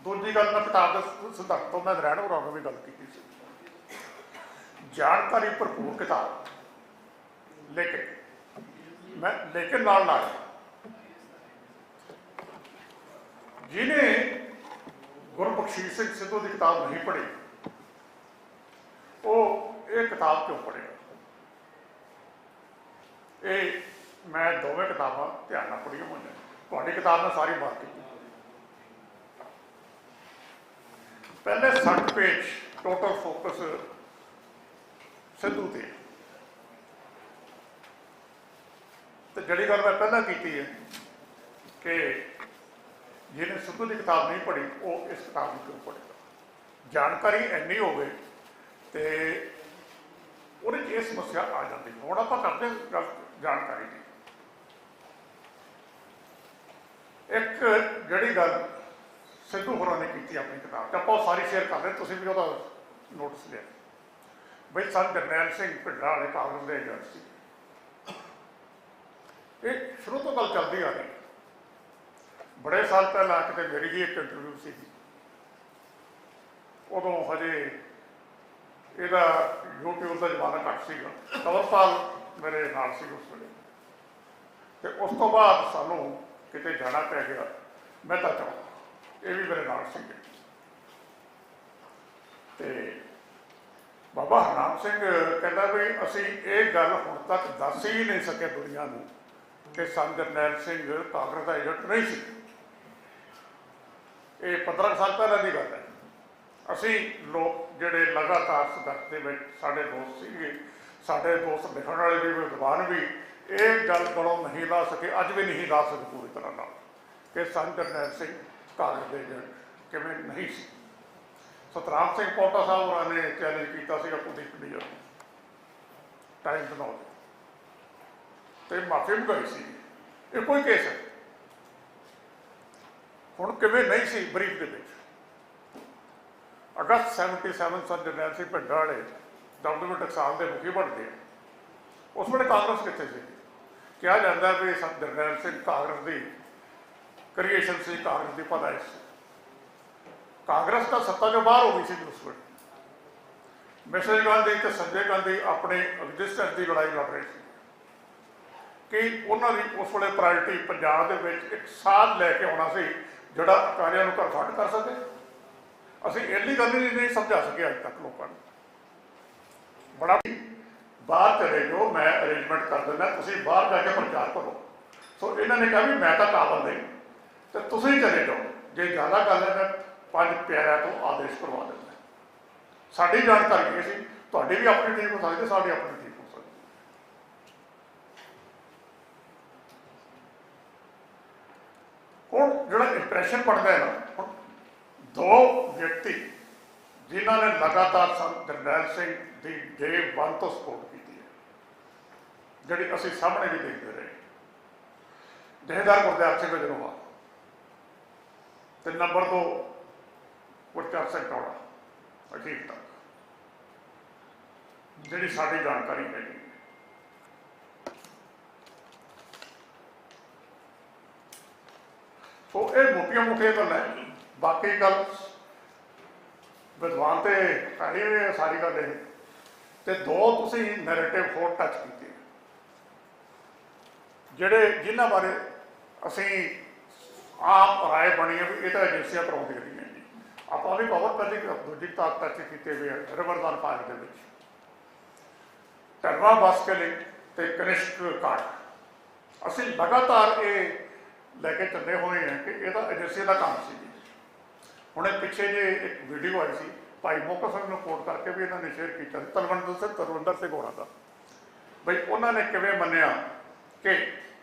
ਦੂਜੀ ਗੱਲ, ਮੈਂ ਕਿਤਾਬ ਦੇ ਸਿਧਾਂਤ ਤੋਂ ਮੈਂ ਨਰੈਣ ਹੋਰਾਂ ਨਾਲ ਵੀ ਗੱਲ ਕੀਤੀ ਸੀ। ਜਾਣਕਾਰੀ ਭਰਪੂਰ ਕਿਤਾਬ, ਲੇਕਿਨ ਨਾਲ ਜਿਹਨੇ ਗੁਰਬਖਸ਼ੀਸ਼ ਸਿੰਘ ਸਿੱਧੂ ਦੀ ਕਿਤਾਬ ਨਹੀਂ ਪੜ੍ਹੀ, ਉਹ ਇਹ ਕਿਤਾਬ ਕਿਉਂ ਪੜ੍ਹੇਗਾ? ਇਹ ਮੈਂ ਦੋਵੇਂ ਕਿਤਾਬਾਂ ਧਿਆਨ ਨਾਲ ਪੜ੍ਹੀਆਂ ਹੋਈਆਂ। ਤੁਹਾਡੀ ਕਿਤਾਬ ਨਾਲ ਸਾਰੀ ਬਾਤ ਕੀਤੀ। ਪਹਿਲੇ 60 ਪੇਜ ਟੋਟਲ ਫੋਕਸ ਸਿੱਧੂ ਤੇ ਜਿਹੜੀ ਗੱਲ ਮੈਂ ਪਹਿਲਾਂ ਕੀਤੀ ਹੈ ਕਿ ਜਿਹਨੇ ਸਿੱਧੂ ਦੀ ਕਿਤਾਬ ਨਹੀਂ ਪੜ੍ਹੀ ਉਹ ਇਸ ਕਿਤਾਬ ਨੂੰ ਕਿਉਂ ਪੜ੍ਹੇਗਾ? ਜਾਣਕਾਰੀ ਇੰਨੀ ਹੋਵੇ ਤੇ ਉਹਦੇ 'ਚ ਇਹ ਸਮੱਸਿਆ ਆ ਜਾਂਦੀ। ਹੁਣ ਆਪਾਂ ਕਰਦੇ ਗੱਲ ਜਾਣਕਾਰੀ ਦੀ। ਇੱਕ ਜਿਹੜੀ ਗੱਲ ਸਿੱਧੂ ਹੋਰਾਂ ਨੇ ਕੀਤੀ ਆਪਣੀ ਕਿਤਾਬ 'ਚ, ਆਪਾਂ ਉਹ ਸਾਰੀ ਸ਼ੇਅਰ ਕਰ ਰਹੇ, ਤੁਸੀਂ ਵੀ ਉਹਦਾ ਨੋਟਿਸ ਲਿਆ। ਬਈ ਸਨ ਜਰਨੈਲ ਸਿੰਘ ਭਿੰਡਰਾਂ ਵਾਲੇ ਕਾਂਗਰਸ ਦੇ ਏਜੰਟ ਸੀ। ਇਹ ਸ਼ੁਰੂ ਤੋਂ ਗੱਲ ਚੱਲਦੀ ਆ ਰਹੀ। ਬੜੇ ਸਾਲ ਪਹਿਲਾਂ ਕਿਤੇ ਮੇਰੀ ਵੀ ਇੱਕ ਇੰਟਰਵਿਊ ਸੀ, ਉਦੋਂ ਹਜੇ ਇਹਦਾ YouTube ਦਾ ਜ਼ਮਾਨਾ ਘੱਟ ਸੀਗਾ। ਕੰਵਰਪਾਲ ਮੇਰੇ ਨਾਲ ਸੀ ਉਸ ਵੇਲੇ, ਤੇ ਉਸ ਤੋਂ ਬਾਅਦ ਸਾਨੂੰ ਕਿਤੇ ਜਾਣਾ ਪੈ ਗਿਆ। ਮੈਂ ਤਾਂ ਚਾਹੁੰਦਾ ਇਹ ਵੀ ਮੇਰੇ ਨਾਲ ਸੀਗੇ। ਤੇ ਬਾਬਾ ਹਰਨਾਮ ਸਿੰਘ ਕਹਿੰਦਾ ਵੀ ਅਸੀਂ ਇਹ ਗੱਲ ਹੁਣ ਤੱਕ ਦੱਸ ਹੀ ਨਹੀਂ ਸਕੇ ਦੁਨੀਆ ਨੂੰ ਕਿ ਸਨ ਜਰਨੈਲ ਸਿੰਘ ਕਾਂਗਰਸ ਦਾ ਏਜੰਟ ਨਹੀਂ ਸੀ। ਇਹ 15 ਸਾਲ ਪਹਿਲਾਂ ਦੀ ਗੱਲ ਹੈ। ਅਸੀਂ ਲੋਕ ਜਿਹੜੇ ਲਗਾਤਾਰ ਸੰਘਰਸ਼ ਦੇ ਵਿੱਚ ਸਾਡੇ ਦੋਸਤ ਸੀਗੇ, ਸਾਡੇ ਦੋਸਤ ਲਿਖਣ ਵਾਲੇ ਵੀ, ਵਿਦਵਾਨ ਵੀ, ਇਹ ਗੱਲ ਕੋਲੋਂ ਨਹੀਂ ਲਾ ਸਕੇ, ਅੱਜ ਵੀ ਨਹੀਂ ਲਾ ਸਕੇ ਪੂਰੀ ਤਰ੍ਹਾਂ ਨਾਲ ਕਿ ਸਨ ਜਰਨੈਲ ਸਿੰਘ ਕਾਂਗਰਸ ਦੇ ਏਜੰਟ ਕਿਵੇਂ ਨਹੀਂ ਸੀ। ਸਤਰਾਮ ਸਿੰਘ ਪੌਂਟਾ ਸਾਹਿਬ ਹੋਰਾਂ ਨੇ ਚੈਲੰਜ ਕੀਤਾ ਸੀਗਾ ਕੁਲਦੀਪ ਢਿੱਲੋਂ ਨੂੰ ਟਾਈਮ ਬਣਾਉਣ ਤੇ ਮਾਫੀ ਮੰਗਾਈ ਸੀ। ਇਹ ਕੋਈ ਕੇਸ ਹੈ। ਹੁਣ ਕਿਵੇਂ ਨਹੀਂ ਸੀ ਬਰੀਕ ਦੇ ਵਿੱਚ। ਅਗਸਤ 77 ਸਨ ਜਰਨੈਲ ਸਿੰਘ ਭਿੰਡਰਾਂ ਵਾਲੇ ਦਮਦਮਾ ਟਕਸਾਲ ਦੇ ਮੁਖੀ ਬਣਦੇ। ਉਸ ਵੇਲੇ ਕਾਂਗਰਸ ਕਿੱਥੇ ਸੀ? ਕਿਹਾ ਜਾਂਦਾ ਵੀ ਸਨ ਜਰਨੈਲ ਸਿੰਘ ਕਾਂਗਰਸ ਦੀ ਕ੍ਰੀਏਸ਼ਨ ਸੀ, ਕਾਂਗਰਸ ਦੀ ਪੈਦਾਇਸ਼ ਸੀ। ਕਾਂਗਰਸ ਤਾਂ ਸੱਤਾ ਚੋਂ ਬਾਹਰ ਹੋ ਗਈ ਸੀ ਉਸ ਵੇਲੇ। ਮਿਸੇਜ ਗਾਂਧੀ ਤੇ ਸੰਜੇ ਗਾਂਧੀ ਆਪਣੇ ਐਗਜ਼ਿਸਟੈਂਸ ਦੀ ਲੜਾਈ ਲੜ ਰਹੇ ਸੀ ਕਿ ਉਹਨਾਂ ਦੀ ਉਸ ਵੇਲੇ ਪ੍ਰਾਇਰਟੀ ਪੰਜਾਬ ਦੇ ਵਿੱਚ ਇੱਕ ਸਾਧ ਲੈ ਕੇ ਆਉਣਾ ਸੀ ਜਿਹੜਾ ਅਕਾਲੀਆਂ ਨੂੰ ਘਰ ਫੱਟ ਕਰ ਸਕੇ। ਅਸੀਂ ਇੰਨੀ ਗੱਲ ਨਹੀਂ ਸਮਝਾ ਸਕੇ ਅੱਜ ਤੱਕ ਲੋਕਾਂ ਨੂੰ। ਬੜਾ ਬਾਹਰ ਚਲੇ ਜਾਓ, ਮੈਂ ਅਰੇਂਜਮੈਂਟ ਕਰ ਦਿੰਦਾ, ਤੁਸੀਂ ਬਾਹਰ ਜਾ ਕੇ ਪ੍ਰਚਾਰ ਕਰੋ। ਸੋ ਇਹਨਾਂ ਨੇ ਕਿਹਾ ਵੀ ਮੈਂ ਤਾਂ ਕਾਬਲ ਨਹੀਂ ਤੇ ਤੁਸੀਂ ਚਲੇ ਜਾਓ। ਜੇ ਜ਼ਿਆਦਾ ਗੱਲ ਹੈ ਮੈਂ 5 ਪਿਆਰਿਆਂ ਤੋਂ ਆਦੇਸ਼ ਕਰਵਾ ਦਿੰਦਾ। ਸਾਡੀ ਜਾਣਕਾਰੀ ਇਹ ਸੀ, ਤੁਹਾਡੀ ਵੀ ਆਪਣੀ ਠੀਕ ਹੋ ਸਕਦੀ, ਸਾਡੀ ਆਪਣੀ ਠੀਕ ਹੋ ਸਕਦੀ। ਹੁਣ ਜਿਹੜਾ ਇੰਪ੍ਰੈਸ਼ਨ ਬਣਦਾ ਹੈ ਨਾ, ਹੁਣ ਦੋ ਵਿਅਕਤੀ ਜਿਨ੍ਹਾਂ ਨੇ ਲਗਾਤਾਰ ਸਨ ਜਰਨੈਲ ਸਿੰਘ ਦੀ ਡੇ 1 ਤੋਂ ਸਪੋਰਟ ਕੀਤੀ ਹੈ, ਜਿਹੜੀ ਅਸੀਂ ਸਾਹਮਣੇ ਵੀ ਦੇਖਦੇ ਰਹੇ। ਜਥੇਦਾਰ ਗੁਰਦਿਆਲ ਸਿੰਘ ਵਜਰੋਵਾ ਤੇ ਨੰਬਰ 2 ਗੁਰਚਰਨ ਸਿੰਘ ਟੌੜਾ ਅਖੀਰ ਤੱਕ, ਜਿਹੜੀ ਸਾਡੀ ਜਾਣਕਾਰੀ ਹੈਗੀ। ਸੋ ਇਹ ਮੋਟੀਆਂ ਗੱਲਾਂ ਹੈ। ਬਾਕੀ ਗੱਲ ਵਿਦਵਾਨ ਤੇ ਕਹਾਣੀ ਹੋਈ ਸਾਰੀ ਗੱਲ ਇਹ। ਤੇ ਦੋ ਤੁਸੀਂ ਨੈਰੇਟਿਵ ਹੋਰ ਟੱਚ ਕੀਤੇ ਜਿਨ੍ਹਾਂ ਬਾਰੇ ਅਸੀਂ ਆਮ ਰਾਏ ਬਣੀ ਹੈ ਵੀ ਇਹ ਤਾਂ ਏਜੰਸੀਆਂ ਕਰਾਉਂਦੀਆਂ ਰਹੀਆਂ ਜੀ। ਆਪਾਂ ਵੀ ਕਵਰ ਪਹਿਲੀ ਦੂਜੀ ਕਿਤਾਬ ਟੱਚ ਕੀਤੇ ਹੋਏ ਰਿਵਰਦਾਨ ਪਾਰਕ ਦੇ ਵਿੱਚ ਟਰਵਾ ਬਾਸਕਲੀ ਤੇ ਕਨਿਸ਼ਕ ਕਾਰਡ। ਅਸੀਂ ਲਗਾਤਾਰ ਇਹ ਲੈ ਕੇ ਚੱਲੇ ਹੋਏ ਹਾਂ ਕਿ ਇਹ ਤਾਂ ਏਜੰਸੀਆਂ ਦਾ ਕੰਮ ਸੀ। ਹੁਣ ਇਹ ਪਿੱਛੇ ਜੇ ਇੱਕ ਵੀਡੀਓ ਆਈ ਸੀ ਭਾਈ ਮੋਕਾ ਸਿੰਘ ਨੂੰ ਕੋਟ ਕਰਕੇ ਵੀ ਇਹਨਾਂ ਨੇ ਸ਼ੇਅਰ ਕੀਤਾ ਸੀ, ਤਲਵਿੰਦਰ ਸਿੰਘ ਹੋਰਾਂ ਦਾ, ਬਈ ਉਹਨਾਂ ਨੇ ਕਿਵੇਂ ਮੰਨਿਆ ਕਿ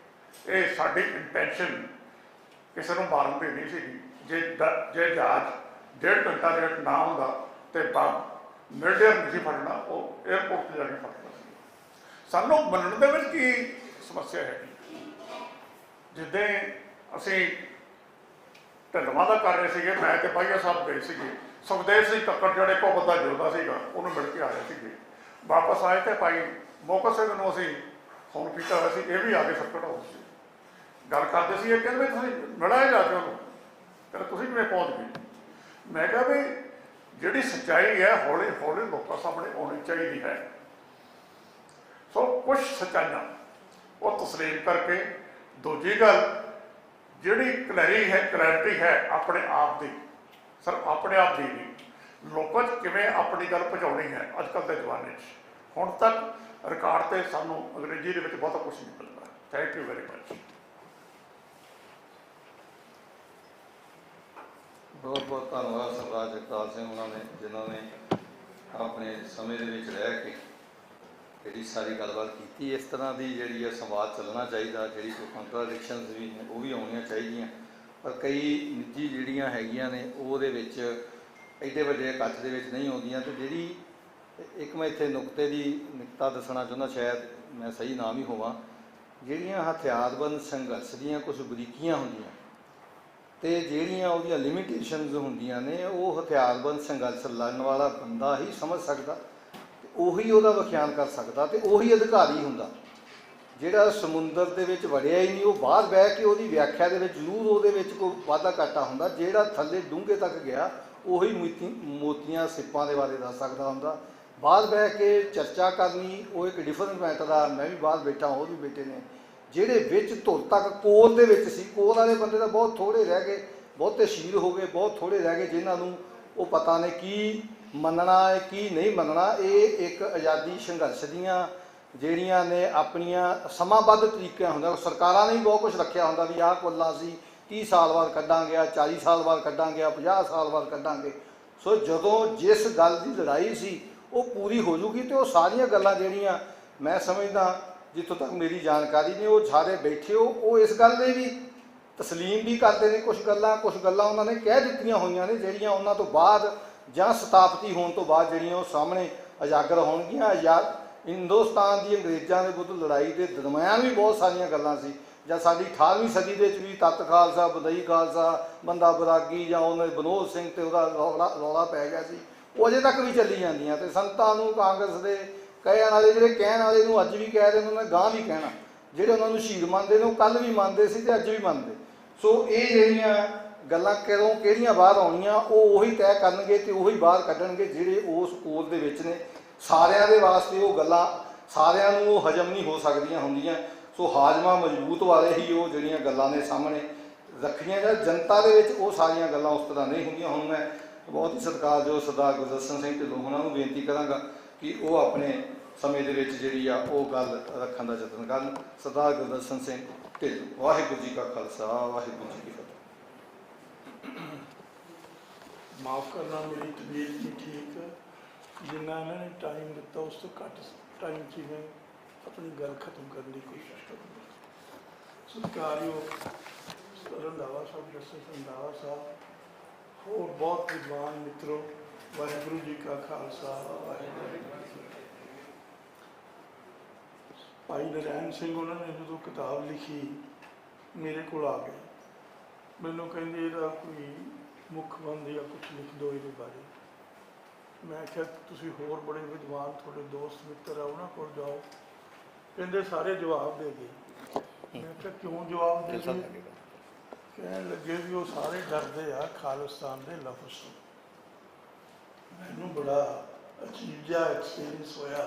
ਇਹ ਸਾਡੀ ਇੰਟੈਂਸ਼ਨ ਕਿਸੇ ਨੂੰ ਮਾਰਨ ਦੀ ਨਹੀਂ ਸੀਗੀ। ਜੇ ਜਹਾਜ਼ 1.5 ਘੰਟਾ ਲੇਟ ਨਾ ਹੁੰਦਾ ਤੇ ਬੰਬ ਮਿਡਏਅਰ ਨਹੀਂ ਸੀ ਫੜਨਾ, ਉਹ ਏਅਰਪੋਰਟ 'ਤੇ ਜਾ ਕੇ ਫੜਨਾ ਸੀ। ਸਾਨੂੰ ਮੰਨਣ ਦੇ ਵਿੱਚ ਕੀ ਸਮੱਸਿਆ ਹੈਗੀ? ਜਿੱਦਾਂ ਅਸੀਂ ਢਿੱਲਵਾਂ ਦਾ ਕਰ ਰਹੇ ਸੀਗੇ, ਮੈਂ ਤੇ ਬਾਈਆ ਸਾਹਿਬ ਗਏ ਸੀਗੇ, ਸੁਖਦੇਵ ਸਿੰਘ ਕੱਕੜ ਜਿਹੜੇ ਘੁੱਬ ਦਾ ਜੋਧਾ ਸੀਗਾ ਉਹਨੂੰ ਮਿਲ ਕੇ ਆਏ ਸੀਗੇ। ਵਾਪਸ ਆਏ ਤੇ ਭਾਈ ਮੋਕਾ ਸਿੰਘ ਨੂੰ ਅਸੀਂ ਫੋਨ ਕੀਤਾ ਹੋਇਆ ਸੀ, ਇਹ ਵੀ ਆ ਕੇ ਸਰਕਟ ਹਾਊਸ ਸੀ, ਗੱਲ ਕਰਦੇ ਸੀ। ਇਹ ਕਹਿੰਦੇ ਤੁਸੀਂ ਮਿਲਿਆ ਜਾ ਕੇ ਉਹਨੂੰ, ਕਹਿੰਦੇ ਤੁਸੀਂ ਕਿਵੇਂ ਪਹੁੰਚ ਗਏ। ਮੈਂ ਕਿਹਾ ਵੀ ਜਿਹੜੀ ਸੱਚਾਈ ਹੈ ਹੌਲੀ ਹੌਲੀ ਲੋਕਾਂ ਸਾਹਮਣੇ ਆਉਣੀ ਚਾਹੀਦੀ ਹੈ। ਸੋ ਕੁਝ ਸੱਚਾਈਆਂ ਉਹ ਤਸਲੀਮ ਕਰਕੇ, ਦੂਜੀ ਗੱਲ ਜਿਹੜੀ ਕਲੈਰਿਟੀ ਹੈ ਆਪਣੇ ਆਪ ਦੀ, ਸਿਰਫ ਆਪਣੇ ਆਪ ਦੀ ਨਹੀਂ, ਲੋਕਾਂ 'ਚ ਕਿਵੇਂ ਆਪਣੀ ਗੱਲ ਪਹੁੰਚਾਉਣੀ ਹੈ। ਅੱਜ ਕੱਲ੍ਹ ਦੇ ਜ਼ਮਾਨੇ 'ਚ ਹੁਣ ਤੱਕ ਰਿਕਾਰਡ 'ਤੇ ਸਾਨੂੰ ਅੰਗਰੇਜ਼ੀ ਦੇ ਵਿੱਚ ਬਹੁਤਾ ਕੁਛ ਨਹੀਂ ਮਿਲਦਾ। Thank you very much. ਬਹੁਤ ਬਹੁਤ ਧੰਨਵਾਦ ਸਰਦਾਰ ਜਗਤਾਰ ਸਿੰਘ ਉਹਨਾਂ ਨੇ, ਜਿਨ੍ਹਾਂ ਨੇ ਆਪਣੇ ਸਮੇਂ ਦੇ ਵਿੱਚ ਰਹਿ ਕੇ ਜਿਹੜੀ ਸਾਰੀ ਗੱਲਬਾਤ ਕੀਤੀ। ਇਸ ਤਰ੍ਹਾਂ ਦੀ ਜਿਹੜੀ ਹੈ ਸੰਵਾਦ ਚੱਲਣਾ ਚਾਹੀਦਾ, ਜਿਹੜੀ ਕੋਈ ਕੰਟਰਾਡਿਕਸ਼ਨਸ ਵੀ ਨੇ ਉਹ ਵੀ ਆਉਣੀਆਂ ਚਾਹੀਦੀਆਂ, ਪਰ ਕਈ ਨਿੱਜੀ ਜਿਹੜੀਆਂ ਹੈਗੀਆਂ ਨੇ ਉਹਦੇ ਵਿੱਚ ਐਡੇ ਵੱਡੇ ਇਕੱਠ ਦੇ ਵਿੱਚ ਨਹੀਂ ਆਉਂਦੀਆਂ। ਅਤੇ ਜਿਹੜੀ ਇੱਕ ਮੈਂ ਇੱਥੇ ਨੁਕਤਾ ਦੱਸਣਾ ਚਾਹੁੰਦਾ, ਸ਼ਾਇਦ ਮੈਂ ਸਹੀ ਨਾਮ ਹੀ ਹੋਵਾਂ, ਜਿਹੜੀਆਂ ਹਥਿਆਰਬੰਦ ਸੰਘਰਸ਼ ਦੀਆਂ ਕੁਝ ਬਰੀਕੀਆਂ ਹੁੰਦੀਆਂ ਅਤੇ ਜਿਹੜੀਆਂ ਉਹਦੀਆਂ ਲਿਮਿਟੇਸ਼ਨਸ ਹੁੰਦੀਆਂ ਨੇ, ਉਹ ਹਥਿਆਰਬੰਦ ਸੰਘਰਸ਼ ਲੜਨ ਵਾਲਾ ਬੰਦਾ ਹੀ ਸਮਝ ਸਕਦਾ, ਅਤੇ ਉਹੀ ਉਹਦਾ ਵਿਖਿਆਨ ਕਰ ਸਕਦਾ, ਅਤੇ ਉਹੀ ਅਧਿਕਾਰੀ ਹੁੰਦਾ। ਜਿਹੜਾ ਸਮੁੰਦਰ ਦੇ ਵਿੱਚ ਵੜਿਆ ਹੀ ਨਹੀਂ, ਉਹ ਬਾਹਰ ਬਹਿ ਕੇ ਉਹਦੀ ਵਿਆਖਿਆ ਦੇ ਵਿੱਚ ਜ਼ਰੂਰ ਉਹਦੇ ਵਿੱਚ ਕੋਈ ਵਾਧਾ ਘਾਟਾ ਹੁੰਦਾ। ਜਿਹੜਾ ਥੱਲੇ ਡੂੰਘੇ ਤੱਕ ਗਿਆ, ਉਹੀ ਮੋਤੀਆਂ ਸਿੱਪਾਂ ਦੇ ਬਾਰੇ ਦੱਸ ਸਕਦਾ ਹੁੰਦਾ। ਬਾਹਰ ਬਹਿ ਕੇ ਚਰਚਾ ਕਰਨੀ ਉਹ ਇੱਕ ਡਿਫਰੈਂਟ ਮੈਟਰ ਆ। ਮੈਂ ਵੀ ਬਾਹਰ ਬੈਠਾ, ਹੋਰ ਵੀ ਬੈਠੇ ਨੇ, ਜਿਹੜੇ ਵਿੱਚ ਧੁਰ ਤੱਕ ਕੋਲ ਦੇ ਵਿੱਚ ਸੀ। ਕੋਲ ਵਾਲੇ ਬੰਦੇ ਤਾਂ ਬਹੁਤ ਥੋੜ੍ਹੇ ਰਹਿ ਗਏ, ਬਹੁਤੇ ਸ਼ਹੀਦ ਹੋ ਗਏ, ਬਹੁਤ ਥੋੜ੍ਹੇ ਰਹਿ ਗਏ ਜਿਨ੍ਹਾਂ ਨੂੰ ਉਹ ਪਤਾ ਨੇ ਕੀ ਮੰਨਣਾ ਹੈ ਕੀ ਨਹੀਂ ਮੰਨਣਾ। ਇਹ ਇੱਕ ਆਜ਼ਾਦੀ ਸੰਘਰਸ਼ ਦੀਆਂ ਜਿਹੜੀਆਂ ਨੇ ਆਪਣੀਆਂ ਸਮਾਂਬੱਧ ਤਰੀਕਿਆਂ ਹੁੰਦਾ। ਸਰਕਾਰਾਂ ਨੇ ਵੀ ਬਹੁਤ ਕੁਛ ਰੱਖਿਆ ਹੁੰਦਾ ਵੀ ਆਹ ਕੁੱਲਾਂ ਅਸੀਂ 30 ਸਾਲ ਬਾਅਦ ਕੱਢਾਂਗੇ, 40 ਸਾਲ ਬਾਅਦ ਕੱਢਾਂਗੇ, 50 ਸਾਲ ਬਾਅਦ ਕੱਢਾਂਗੇ। ਸੋ ਜਦੋਂ ਜਿਸ ਗੱਲ ਦੀ ਲੜਾਈ ਸੀ ਉਹ ਪੂਰੀ ਹੋ ਜੂਗੀ, ਅਤੇ ਉਹ ਸਾਰੀਆਂ ਗੱਲਾਂ ਜਿਹੜੀਆਂ ਮੈਂ ਸਮਝਦਾ ਜਿੱਥੋਂ ਤੱਕ ਮੇਰੀ ਜਾਣਕਾਰੀ ਨੇ, ਉਹ ਸਾਰੇ ਬੈਠੇ ਉਹ ਇਸ ਗੱਲ ਦੇ ਵੀ ਤਸਲੀਮ ਵੀ ਕਰਦੇ ਨੇ। ਕੁਛ ਗੱਲਾਂ ਉਹਨਾਂ ਨੇ ਕਹਿ ਦਿੱਤੀਆਂ ਹੋਈਆਂ ਨੇ, ਜਿਹੜੀਆਂ ਉਹਨਾਂ ਤੋਂ ਬਾਅਦ ਜਾਂ ਸਥਾਪਤੀ ਹੋਣ ਤੋਂ ਬਾਅਦ ਜਿਹੜੀਆਂ ਉਹ ਸਾਹਮਣੇ ਉਜਾਗਰ ਹੋਣਗੀਆਂ। ਹਿੰਦੁਸਤਾਨ ਦੀ ਅੰਗਰੇਜ਼ਾਂ ਦੇ ਵਿਰੁੱਧ ਲੜਾਈ ਦੇ ਦਰਮਿਆਨ ਵੀ ਬਹੁਤ ਸਾਰੀਆਂ ਗੱਲਾਂ ਸੀ। ਜਾਂ ਸਾਡੀ 18ਵੀਂ ਸਦੀ ਦੇ ਵਿੱਚ ਵੀ ਤੱਤ ਖਾਲਸਾ, ਬਦਈ ਖਾਲਸਾ, ਬੰਦਾ ਬਰਾਗੀ ਜਾਂ ਉਹਨਾਂ ਦੇ ਬਨੋਦ ਸਿੰਘ ਤੇ ਉਹਦਾ ਰੌਲਾ ਪੈ ਗਿਆ ਸੀ, ਉਹ ਅਜੇ ਤੱਕ ਵੀ ਚੱਲੀ ਜਾਂਦੀਆਂ। ਅਤੇ ਸੰਤਾਂ ਨੂੰ ਕਾਂਗਰਸ ਦੇ ਕਹਿਣ ਵਾਲੇ, ਜਿਹੜੇ ਕਹਿਣ ਵਾਲੇ ਨੂੰ ਅੱਜ ਵੀ ਕਹਿ ਰਹੇ ਨੇ, ਉਹਨਾਂ ਨੇ ਗਾਂ ਵੀ ਕਹਿਣਾ। ਜਿਹੜੇ ਉਹਨਾਂ ਨੂੰ ਸ਼ਹੀਦ ਮੰਨਦੇ ਨੇ ਉਹ ਕੱਲ੍ਹ ਵੀ ਮੰਨਦੇ ਸੀ ਅਤੇ ਅੱਜ ਵੀ ਮੰਨਦੇ। ਸੋ ਇਹ ਜਿਹੜੀਆਂ ਗੱਲਾਂ ਕਿਹੜੀਆਂ ਬਾਹਰ ਆਉਣੀਆਂ, ਉਹ ਉਹੀ ਤੈਅ ਕਰਨਗੇ ਅਤੇ ਉਹੀ ਬਾਹਰ ਕੱਢਣਗੇ ਜਿਹੜੇ ਉਸ ਕੋਲ ਦੇ ਵਿੱਚ ਨੇ। ਸਾਰਿਆਂ ਦੇ ਵਾਸਤੇ ਉਹ ਗੱਲਾਂ ਸਾਰਿਆਂ ਨੂੰ ਉਹ ਹਜ਼ਮ ਨਹੀਂ ਹੋ ਸਕਦੀਆਂ ਹੁੰਦੀਆਂ। ਸੋ ਹਾਜ਼ਮਾ ਮਜ਼ਬੂਤ ਵਾਲੇ ਹੀ ਉਹ ਜਿਹੜੀਆਂ ਗੱਲਾਂ ਨੇ ਸਾਹਮਣੇ ਰੱਖਣੀਆਂ, ਜਾਂ ਜਨਤਾ ਦੇ ਵਿੱਚ ਉਹ ਸਾਰੀਆਂ ਗੱਲਾਂ ਉਸ ਤਰ੍ਹਾਂ ਨਹੀਂ ਹੁੰਦੀਆਂ। ਹੁਣ ਮੈਂ ਬਹੁਤ ਹੀ ਸਤਿਕਾਰਯੋਗ ਸਰਦਾਰ ਗੁਰਦਰਸ਼ਨ ਸਿੰਘ ਢਿੱਲੋਂ ਉਹਨਾਂ ਨੂੰ ਬੇਨਤੀ ਕਰਾਂਗਾ ਕਿ ਉਹ ਆਪਣੇ ਸਮੇਂ ਦੇ ਵਿੱਚ ਜਿਹੜੀ ਆ ਉਹ ਗੱਲ ਰੱਖਣ ਦਾ ਯਤਨ ਕਰਨ। ਸਰਦਾਰ ਗੁਰਦਰਸ਼ਨ ਸਿੰਘ ਢਿੱਲੋਂ। ਵਾਹਿਗੁਰੂ ਜੀ ਕਾ ਖਾਲਸਾ, ਵਾਹਿਗੁਰੂ ਜੀ ਕੀ ਫਤਿਹ। ਮਾਫ ਕਰਨਾ, ਮੇਰੀ ਤਬੀਅਤ ਨਹੀਂ ਠੀਕ। ਜਿੰਨਾ ਇਹਨਾਂ ਨੇ ਟਾਈਮ ਦਿੱਤਾ ਉਸ ਤੋਂ ਘੱਟ ਟਾਈਮ 'ਚ ਮੈਂ ਆਪਣੀ ਗੱਲ ਖਤਮ ਕਰਨ ਦੀ ਕੋਸ਼ਿਸ਼ ਕਰੂੰਗਾ। ਸਤਿਕਾਰਯੋਗ ਰੰਧਾਵਾ ਸਾਹਿਬ, ਜਸਟਿਸ ਰੰਧਾਵਾ ਸਾਹਿਬ, ਹੋਰ ਬਹੁਤ ਵਿਦਵਾਨ ਮਿੱਤਰੋ, ਵਾਹਿਗੁਰੂ ਜੀ ਕਾ ਖਾਲਸਾ, ਵਾਹਿਗੁਰੂ ਜੀ ਕੀ ਫਤਿਹ। ਭਾਈ ਨਰੈਣ ਸਿੰਘ ਉਹਨਾਂ ਨੇ ਜਦੋਂ ਕਿਤਾਬ ਲਿਖੀ ਮੇਰੇ ਕੋਲ ਆ ਗਏ, ਮੈਨੂੰ ਕਹਿੰਦੇ ਇਹਦਾ ਕੋਈ ਮੁੱਖ ਬੰਦ ਜਾਂ ਕੁਛ ਲਿਖ ਦਿਓ ਇਹਦੇ ਬਾਰੇ। ਮੈਂ ਕਿਹਾ ਤੁਸੀਂ ਹੋਰ ਬੜੇ ਵਿਦਵਾਨ ਤੁਹਾਡੇ ਦੋਸਤ ਮਿੱਤਰ ਆ, ਉਹਨਾਂ ਕੋਲ ਜਾਓ। ਕਹਿੰਦੇ ਸਾਰੇ ਜਵਾਬ ਦੇ ਗਏ। ਮੈਂ ਕਿਹਾ ਕਿਉਂ ਜਵਾਬ ਦੇ ਗਏ? ਕਹਿਣ ਲੱਗੇ ਵੀ ਉਹ ਸਾਰੇ ਡਰਦੇ ਆ ਖਾਲਿਸਤਾਨ ਦੇ ਲਫ਼ਜ਼ ਤੋਂ। ਮੈਨੂੰ ਬੜਾ ਅਜੀਬ ਜਿਹਾ ਐਕਸਪੀਰੀਅੰਸ ਹੋਇਆ।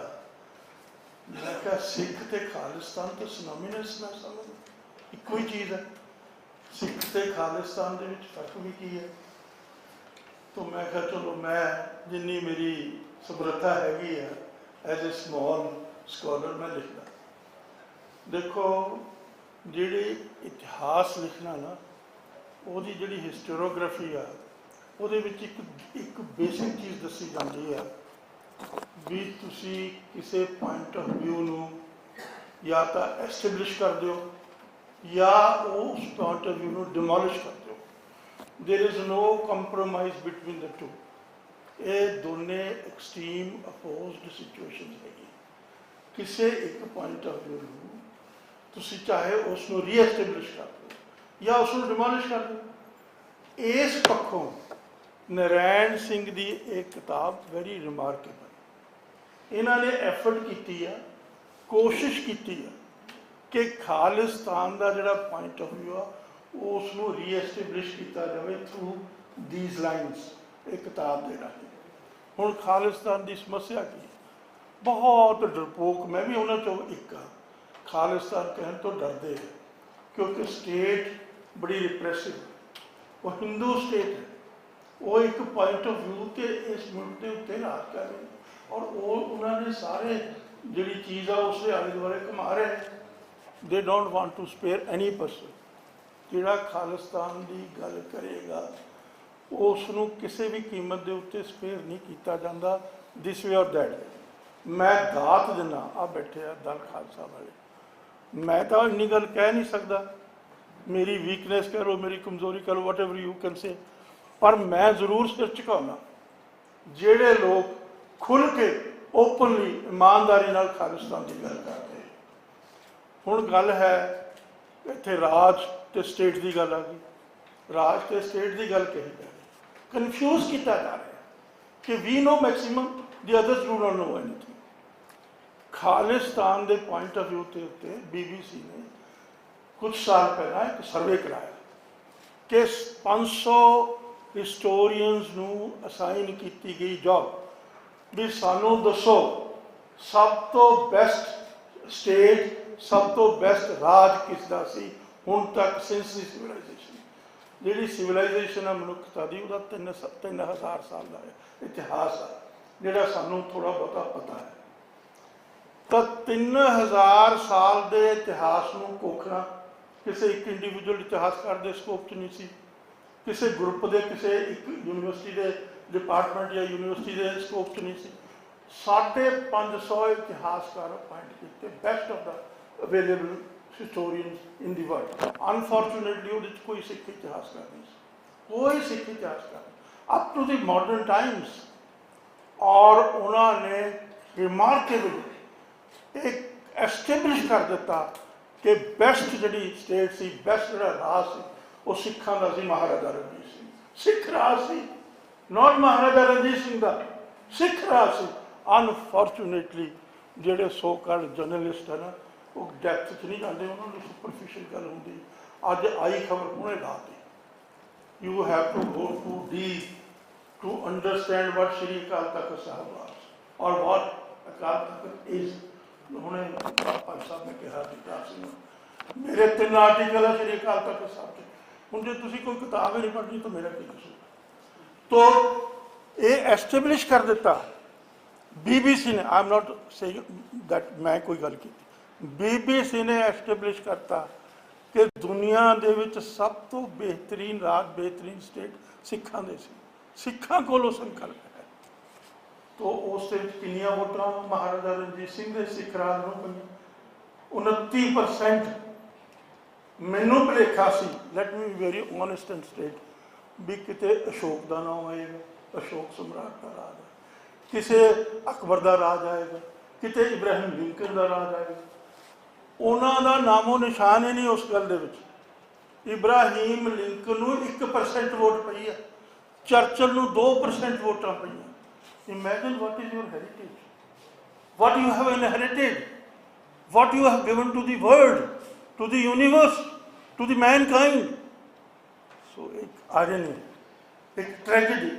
ਮੈਂ ਕਿਹਾ ਸਿੱਖ ਤੇ ਖਾਲਿਸਤਾਨ ਤਾਂ ਸਿਨੋਨਿਮਸ ਨਾ ਸਮਝ, ਇੱਕੋ ਹੀ ਚੀਜ਼ ਹੈ। ਸਿੱਖ ਤੇ ਖਾਲਿਸਤਾਨ ਦੇ ਵਿੱਚ ਫਰਕ ਵੀ ਕੀ ਹੈ? ਤਾਂ ਮੈਂ ਕਿਹਾ ਚਲੋ ਮੈਂ ਜਿੰਨੀ ਮੇਰੀ ਸਮਰੱਥਾ ਹੈਗੀ ਹੈ ਐਜ਼ ਏ ਸਮਾਲ ਸਕਾਲਰ ਮੈਂ ਲਿਖਦਾ। ਦੇਖੋ, ਜਿਹੜੀ ਇਤਿਹਾਸ ਲਿਖਣਾ ਨਾ, ਉਹਦੀ ਜਿਹੜੀ ਹਿਸਟੋਰੀਓਗ੍ਰਾਫੀ ਆ, ਉਹਦੇ ਵਿੱਚ ਇੱਕ ਬੇਸਿਕ ਚੀਜ਼ ਦੱਸੀ ਜਾਂਦੀ ਆ ਵੀ ਤੁਸੀਂ ਕਿਸੇ ਪੁਆਇੰਟ ਆਫ ਵਿਊ ਨੂੰ ਜਾਂ ਤਾਂ ਐਸਟੈਬਲਿਸ਼ ਕਰ ਦਿਓ ਜਾਂ ਉਸ ਪੁਆਇੰਟ ਆਫ ਵਿਊ ਨੂੰ ਡਿਮੋਲਿਸ਼ ਕਰ ਦਿਓ। There is no compromise between the two. ਇਹ ਦੋਨੇ ਐਕਸਟ੍ਰੀਮ ਅਪੋਜ਼ਡ ਸਿਚੁਏਸ਼ਨਸ ਹੈਗੀ। ਕਿਸੇ ਇੱਕ ਪੁਆਇੰਟ ਆਫ ਵਿਊ ਨੂੰ ਤੁਸੀਂ ਚਾਹੇ ਉਸ ਨੂੰ ਰੀਐਸਟੈਬਲਿਸ਼ ਕਰ ਦਿਓ ਜਾਂ ਉਸ ਨੂੰ ਡਿਮੋਲਿਸ਼ ਕਰ ਦਿਓ। ਇਸ ਪੱਖੋਂ ਨਰੈਣ ਸਿੰਘ ਦੀ ਇਹ ਕਿਤਾਬ ਵੈਰੀ ਰਿਮਾਰਕੇਬਲ। ਇਹਨਾਂ ਨੇ ਐਫਰਟ ਕੀਤੀ ਆ, ਕੋਸ਼ਿਸ਼ ਕੀਤੀ ਆ ਕਿ ਖਾਲਿਸਤਾਨ ਦਾ ਜਿਹੜਾ ਪੁਆਇੰਟ ਆਫ ਵਿਊ ਆ ਉਸ ਨੂੰ ਰੀਐਸਟੈਬਲਿਸ਼ ਕੀਤਾ ਜਾਵੇ ਥਰੂ ਦੀਜ਼ ਲਾਈਨਸ, ਇਹ ਕਿਤਾਬ ਦੇ ਰਾਹੀਂ। ਹੁਣ ਖਾਲਿਸਤਾਨ ਦੀ ਸਮੱਸਿਆ ਕੀ ਹੈ? ਬਹੁਤ ਡਰਪੋਕ, ਮੈਂ ਵੀ ਉਹਨਾਂ ਚੋਂ ਇੱਕ ਹਾਂ, ਖਾਲਿਸਤਾਨ ਕਹਿਣ ਤੋਂ ਡਰਦੇ ਹੈ ਕਿਉਂਕਿ ਸਟੇਟ ਬੜੀ ਰਿਪਰੈਸਿਵ, ਉਹ ਹਿੰਦੂ ਸਟੇਟ ਹੈ, ਉਹ ਇੱਕ ਪੁਆਇੰਟ ਆਫ ਵਿਊ ਤੇ ਇਸ ਮੁਲਕ ਦੇ ਉੱਤੇ ਰਾਜ ਕਰ ਰਹੇ ਨੇ, ਔਰ ਉਹ ਉਹਨਾਂ ਨੇ ਸਾਰੇ ਜਿਹੜੀ ਚੀਜ਼ ਆ ਉਸ ਦੇ ਆਲੇ ਦੁਆਲੇ ਘੁਮਾ ਰਹੇ। They don't want to spare any person. ਜਿਹੜਾ ਖਾਲਿਸਤਾਨ ਦੀ ਗੱਲ ਕਰੇਗਾ ਉਸ ਨੂੰ ਕਿਸੇ ਵੀ ਕੀਮਤ ਦੇ ਉੱਤੇ ਸਪੇਅਰ ਨਹੀਂ ਕੀਤਾ ਜਾਂਦਾ, ਦਿਸ ਵੇ ਔਰ ਦੈਟ। ਮੈਂ ਦਾਤ ਦਿੰਦਾ, ਆ ਬੈਠੇ ਆ ਦਲ ਖਾਲਸਾ ਵਾਲੇ, ਮੈਂ ਤਾਂ ਇੰਨੀ ਗੱਲ ਕਹਿ ਨਹੀਂ ਸਕਦਾ, ਮੇਰੀ ਵੀਕਨੈਸ ਕਹਿ ਲਓ, ਮੇਰੀ ਕਮਜ਼ੋਰੀ ਕਹਿ ਲਓ, ਵਾਟ ਐਵਰ ਯੂ ਕੈਨ ਸੇ, ਪਰ ਮੈਂ ਜ਼ਰੂਰ ਸਿਰ ਝੁਕਾਉਣਾ ਜਿਹੜੇ ਲੋਕ ਖੁੱਲ੍ਹ ਕੇ ਓਪਨਲੀ ਇਮਾਨਦਾਰੀ ਨਾਲ ਖਾਲਿਸਤਾਨ ਦੀ ਗੱਲ ਕਰਦੇ। ਹੁਣ ਗੱਲ ਹੈ ਇੱਥੇ ਰਾਜ ਤੇ ਸਟੇਟ ਦੀ ਗੱਲ ਆ ਗਈ, ਰਾਜ ਤੇ ਸਟੇਟ ਦੀ ਗੱਲ ਕਹੀ ਜਾ ਰਹੀ, ਕਨਫਿਊਜ਼ ਕੀਤਾ ਜਾ ਰਿਹਾ ਕਿ we know maximum, the others do not know anything. Khalistan ਦੇ ਪੁਆਇੰਟ ਆਫ ਵਿਊ ਦੇ ਉੱਤੇ BBC ਨੇ ਕੁਝ ਸਾਲ ਪਹਿਲਾਂ ਇੱਕ ਸਰਵੇ ਕਰਾਇਆ ਕਿ 500 ਹਿਸਟੋਰੀਅਨਸ ਨੂੰ ਅਸਾਈਨ ਕੀਤੀ ਗਈ ਜੌਬ ਵੀ ਸਾਨੂੰ ਦੱਸੋ ਸਭ ਤੋਂ ਬੈਸਟ ਸਟੇਟ, ਸਭ ਤੋਂ ਬੈਸਟ ਰਾਜ ਕਿਸ ਦਾ ਸੀ ਹੁਣ ਤੱਕ ਸਿੰਸ ਦੀ ਸਿਵਲਾਈਜੇਸ਼ਨ। ਜਿਹੜੀ ਸਿਵਲਾਈਜੇਸ਼ਨ ਆ ਮਨੁੱਖਤਾ ਦੀ, ਉਹਦਾ 3000 ਸਾਲ ਦਾ ਇਤਿਹਾਸ ਆ ਜਿਹੜਾ ਸਾਨੂੰ ਥੋੜ੍ਹਾ ਬਹੁਤਾ ਪਤਾ ਹੈ। ਤਾਂ 3000 ਸਾਲ ਦੇ ਇਤਿਹਾਸ ਨੂੰ ਕੋਖਣਾ ਕਿਸੇ ਇੱਕ ਇੰਡੀਵਿਜੂਅਲ ਇਤਿਹਾਸਕਾਰ ਦੇ ਸਕੋਪ 'ਚ ਨਹੀਂ ਸੀ, ਕਿਸੇ ਗਰੁੱਪ ਦੇ, ਕਿਸੇ ਇੱਕ ਯੂਨੀਵਰਸਿਟੀ ਦੇ ਡਿਪਾਰਟਮੈਂਟ ਜਾਂ ਯੂਨੀਵਰਸਿਟੀ ਦੇ ਸਕੋਪ 'ਚ ਨਹੀਂ ਸੀ। 550 ਇਤਿਹਾਸਕਾਰ ਅਪਾਇੰਟ ਕੀਤੇ, best of the available historians in the world. Unfortunately ਉਹਦੇ 'ਚ ਕੋਈ ਸਿੱਖ ਇਤਿਹਾਸਕਾਰ ਨਹੀਂ ਸੀ, ਕੋਈ ਸਿੱਖ ਇਤਿਹਾਸਕਾਰ up to the modern Times. ਔਰ ਉਹਨਾਂ ਨੇ ਰਿਮਾਰਕੇਬਲ ਇੱਕ ਐਸਟੈਬਲਿਸ਼ ਕਰ ਦਿੱਤਾ ਕਿ ਬੈਸਟ ਜਿਹੜੀ ਸਟੇਟ ਸੀ, ਬੈਸਟ ਜਿਹੜਾ ਰਾਜ ਸੀ, ਉਹ ਸਿੱਖਾਂ ਦਾ ਸੀ, ਮਹਾਰਾਜਾ ਰਣਜੀਤ ਸਿੰਘ। ਸਿੱਖ ਰਾਜ ਸੀ, ਨਾਟ ਮਹਾਰਾਜਾ ਰਣਜੀਤ ਸਿੰਘ ਦਾ, ਸਿੱਖ ਰਾਜ ਸੀ। ਅਨਫੋਰਚੂਨੇਟਲੀ ਜਿਹੜੇ ਸੋ ਕਾਲਡ ਜਰਨਲਿਸਟ ਹੈ ਨਾ, ਉਹ ਡੈਪਥ 'ਚ ਨਹੀਂ ਜਾਂਦੇ, ਉਹਨਾਂ ਨੂੰ ਸੁਪਰਫਿਸ਼ੀਅਲ ਗੱਲ ਹੁੰਦੀ। ਅੱਜ ਆਈ ਖਬਰ ਉਹਨੇ ਲਾਤੀ। You have to go to deep to understand what Shri Akal Takht Sahib was or what Akal Takht is. उन्होंने भाई साहब ने कहा विकास सिंह मेरे 3 आर्टिकल है श्री अकाल तख्त साहब के, ਹੁਣ ਜੇ ਤੁਸੀਂ ਕੋਈ ਕਿਤਾਬ ਹੀ ਨਹੀਂ ਪੜ੍ਹਨੀ ਤਾਂ ਮੇਰਾ ਕੀ ਕਸੂਰ। तो ये एस्टेब्लिश कर ਦਿੱਤਾ BBC ने, I am not saying that मैं कोई गल की, BBC ने एस्टेब्लिश करता कि दुनिया ਦੇ ਵਿੱਚ ਸਭ ਤੋਂ ਬਿਹਤਰੀਨ ਰਾਜ, ਬਿਹਤਰੀਨ ਸਟੇਟ ਸਿੱਖਾਂ ਦੇ ਸੀ, ਸਿੱਖਾਂ ਕੋਲੋਂ ਸੰਕਲਪ ਹੈ। तो ਉਸ ਦੇ ਵਿੱਚ ਕਿੰਨੀਆਂ ਵੋਟਾਂ ਮਹਾਰਾਜਾ ਰਣਜੀਤ ਸਿੰਘ ਦੇ ਸਿੱਖ ਰਾਜ ਨੂੰ ਪਈਆਂ? 29%। ਮੈਨੂੰ ਭੁਲੇਖਾ ਸੀ, let me be very honest and state, ਵੀ ਕਿਤੇ ਅਸ਼ੋਕ ਦਾ ਨਾਮ ਆਏਗਾ, ਅਸ਼ੋਕ ਸਮਰਾਟ ਦਾ ਰਾਜ ਹੈ, ਕਿਸੇ ਅਕਬਰ ਦਾ ਰਾਜ ਆਏਗਾ, ਕਿਤੇ ਇਬਰਾਹਿਮ ਲਿੰਕਨ ਦਾ ਰਾਜ ਆਏਗਾ। ਉਹਨਾਂ ਦਾ ਨਾਮੋ ਨਿਸ਼ਾਨ ਹੀ ਨਹੀਂ ਉਸ ਗੱਲ ਦੇ ਵਿੱਚ। ਇਬਰਾਹਿਮ ਲਿੰਕਨ ਨੂੰ 1% ਵੋਟ ਪਈ ਹੈ, ਚਰਚਲ ਨੂੰ 2% ਵੋਟਾਂ ਪਈਆਂ। Imagine what is your heritage, what you have inherited, what you have given to the world, to the universe, to the mankind. So एक irony, एक tragedy।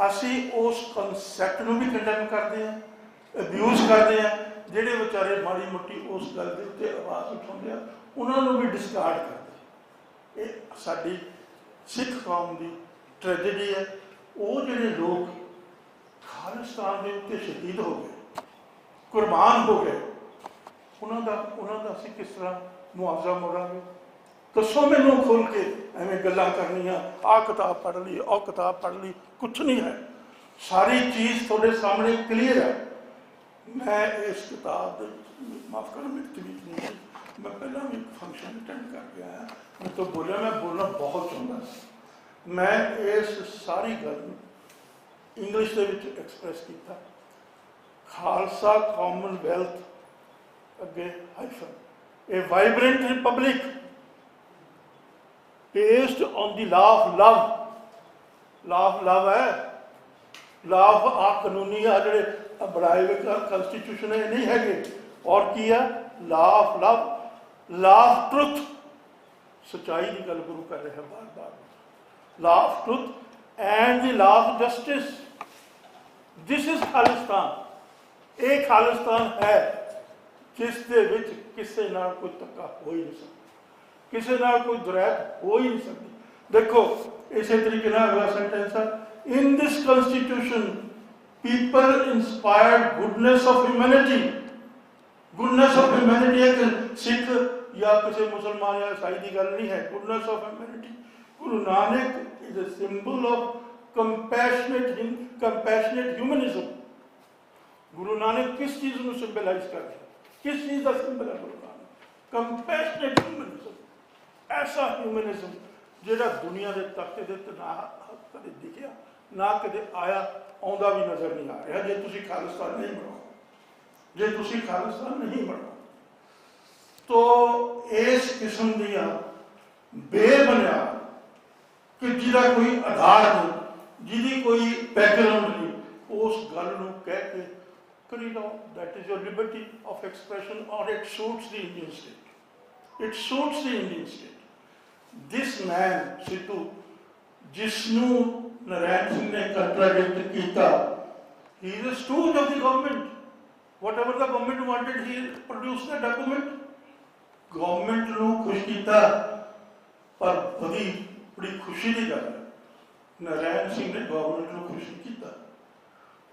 ਅਸੀਂ ਉਸ ਕਨਸੈਪਟ ਨੂੰ ਵੀ ਕੰਡੈਮ ਕਰਦੇ ਹਾਂ, ਅਬਿਊਜ਼ ਕਰਦੇ ਹਾਂ। ਜਿਹੜੇ ਵਿਚਾਰੇ ਮਾੜੀ ਮੋਟੀ ਉਸ ਗੱਲ ਦੇ ਉੱਤੇ ਆਵਾਜ਼ ਉਠਾਉਂਦੇ ਆ, ਉਹਨਾਂ ਨੂੰ ਵੀ ਡਿਸਕਾਰਡ ਕਰਦੇ। ਇਹ ਸਾਡੀ ਸਿੱਖ ਕੌਮ ਦੀ ਟ੍ਰੈਜੇਡੀ ਹੈ। ਉਹ ਜਿਹੜੇ ਲੋਕ ਖਾਲਿਸਤਾਨ ਦੇ ਉੱਤੇ ਸ਼ਹੀਦ ਹੋ ਗਏ, ਕੁਰਬਾਨ ਹੋ ਗਏ, ਉਹਨਾਂ ਦਾ ਅਸੀਂ ਕਿਸ ਤਰ੍ਹਾਂ ਮੁਆਵਜ਼ਾ ਮੋੜਾਂਗੇ? ਦੱਸੋ ਮੈਨੂੰ ਖੁੱਲ੍ਹ ਕੇ। ਐਵੇਂ ਗੱਲਾਂ ਕਰਨੀਆਂ, ਆਹ ਕਿਤਾਬ ਪੜ੍ਹ ਲਈ, ਉਹ ਕਿਤਾਬ ਪੜ੍ਹ ਲਈ, ਕੁਛ ਨਹੀਂ ਹੈ। ਸਾਰੀ ਚੀਜ਼ ਤੁਹਾਡੇ ਸਾਹਮਣੇ ਕਲੀਅਰ ਹੈ। ਮੈਂ ਇਸ ਕਿਤਾਬ ਦੇ ਮਾਫ ਕਰੋ ਮੇਰੀ ਤਬੀਅਤ ਨਹੀਂ ਸੀ, ਮੈਂ ਪਹਿਲਾਂ ਵੀ ਫੰਕਸ਼ਨ ਅਟੈਂਡ ਕਰਕੇ ਆਇਆ, ਮੈਂ ਤਾਂ ਬੋਲਿਆ, ਮੈਂ ਬੋਲਣਾ ਬਹੁਤ ਚਾਹੁੰਦਾ ਸੀ। ਮੈਂ ਇਸ ਸਾਰੀ ਗੱਲ ਨੂੰ ਇੰਗਲਿਸ਼ ਦੇ ਵਿੱਚ ਐਕਸਪ੍ਰੈਸ ਕੀਤਾ। ਖਾਲਸਾ ਕਾਮਨਵੈਲਥ ਅੱਗੇ hyphen, A vibrant republic based on the law of love। law of love है, law of आ कानूनी आ ਜਿਹੜੇ ਬਣਾਏ ਹੋਏ ਕਨਸਟੀਟਿਊਸ਼ਨ ਇਹ ਨਹੀਂ ਹੈਗੇ। ਔਰ ਕੀ ਹੈ? law of love, law of truth, ਸੱਚਾਈ ਦੀ ਗੱਲ ਗੁਰੂ ਕਰ ਰਿਹਾ ਬਾਰ-ਬਾਰ, law of truth and the law of justice. This is Khalistan. ਇਹ ਖਾਲਿਸਤਾਨ ਹੈ ਜਿਸ ਦੇ ਵਿੱਚ ਕਿਸੇ ਨਾਲ ਕੋਈ ਧੱਕਾ ਹੋ ਹੀ ਨਹੀਂ ਸਕਦਾ, ਕਿਸੇ ਨਾਲ ਕੋਈ ਦੁਰੈਤ ਹੋ ਹੀ ਨਹੀਂ ਸਕਦੀ। ਦੇਖੋ ਇਸੇ ਤਰੀਕੇ ਨਾਲ ਅਗਲਾ ਸੈਂਟੈਂਸ ਹੈ, ਇਨ ਦਿਸ constitution people inspired goodness of humanity। goodness of humanity एक सिख या किसी मुसलमान या ईसाई की गल नहीं है। goodness of humanity, Guru Nanak is a symbol of compassionate humanism। Guru Nanak किस चीज़ को सिंबलाइज कर रहे, किस चीज़ का सिंबल है गुरु नानक? Compassionate humanism. ऐसा ह्यूमनिज्म ਜਿਹੜਾ ਦੁਨੀਆ ਦੇ ਤਖਤੇ ਦੇ ਉੱਤੇ ਨਾ ਕਦੇ ਦਿਖਿਆ, ਨਾ ਕਦੇ ਆਇਆ, ਆਉਂਦਾ ਵੀ ਨਜ਼ਰ ਨਹੀਂ ਆ ਰਿਹਾ। ਜੇ ਤੁਸੀਂ ਖਾਲਿਸਤਾਨ ਨਹੀਂ ਬਣਾਓ, ਜੇ ਤੁਸੀਂ ਖਾਲਿਸਤਾਨ ਨਹੀਂ ਬਣਾਓ, ਤਾਂ ਇਸ ਕਿਸਮ ਦੀਆਂ ਬੇਬੁਨਿਆਦ ਕਿ ਜਿਹਦਾ ਕੋਈ ਆਧਾਰ ਨਹੀਂ, ਜਿਹਦੀ ਕੋਈ ਬੈਕਗਰਾਉਂਡ ਨਹੀਂ, ਉਸ ਗੱਲ ਨੂੰ ਕਹਿ ਕੇ ਕਰੀ ਲਓ that is your liberty of expression, ਔਰ it suits the Indian state, it suits the Indian state. This man Sidhu जिसनू नारायण सिंह ने कंट्राडिक्ट किया, he is a stooge of the government। whatever the government wanted, he produced the document। government ਨੂੰ खुश किया, पर बड़ी खुशी की गल नारायण सिंह ने गवर्नमेंट ਨੂੰ खुश नहीं किया।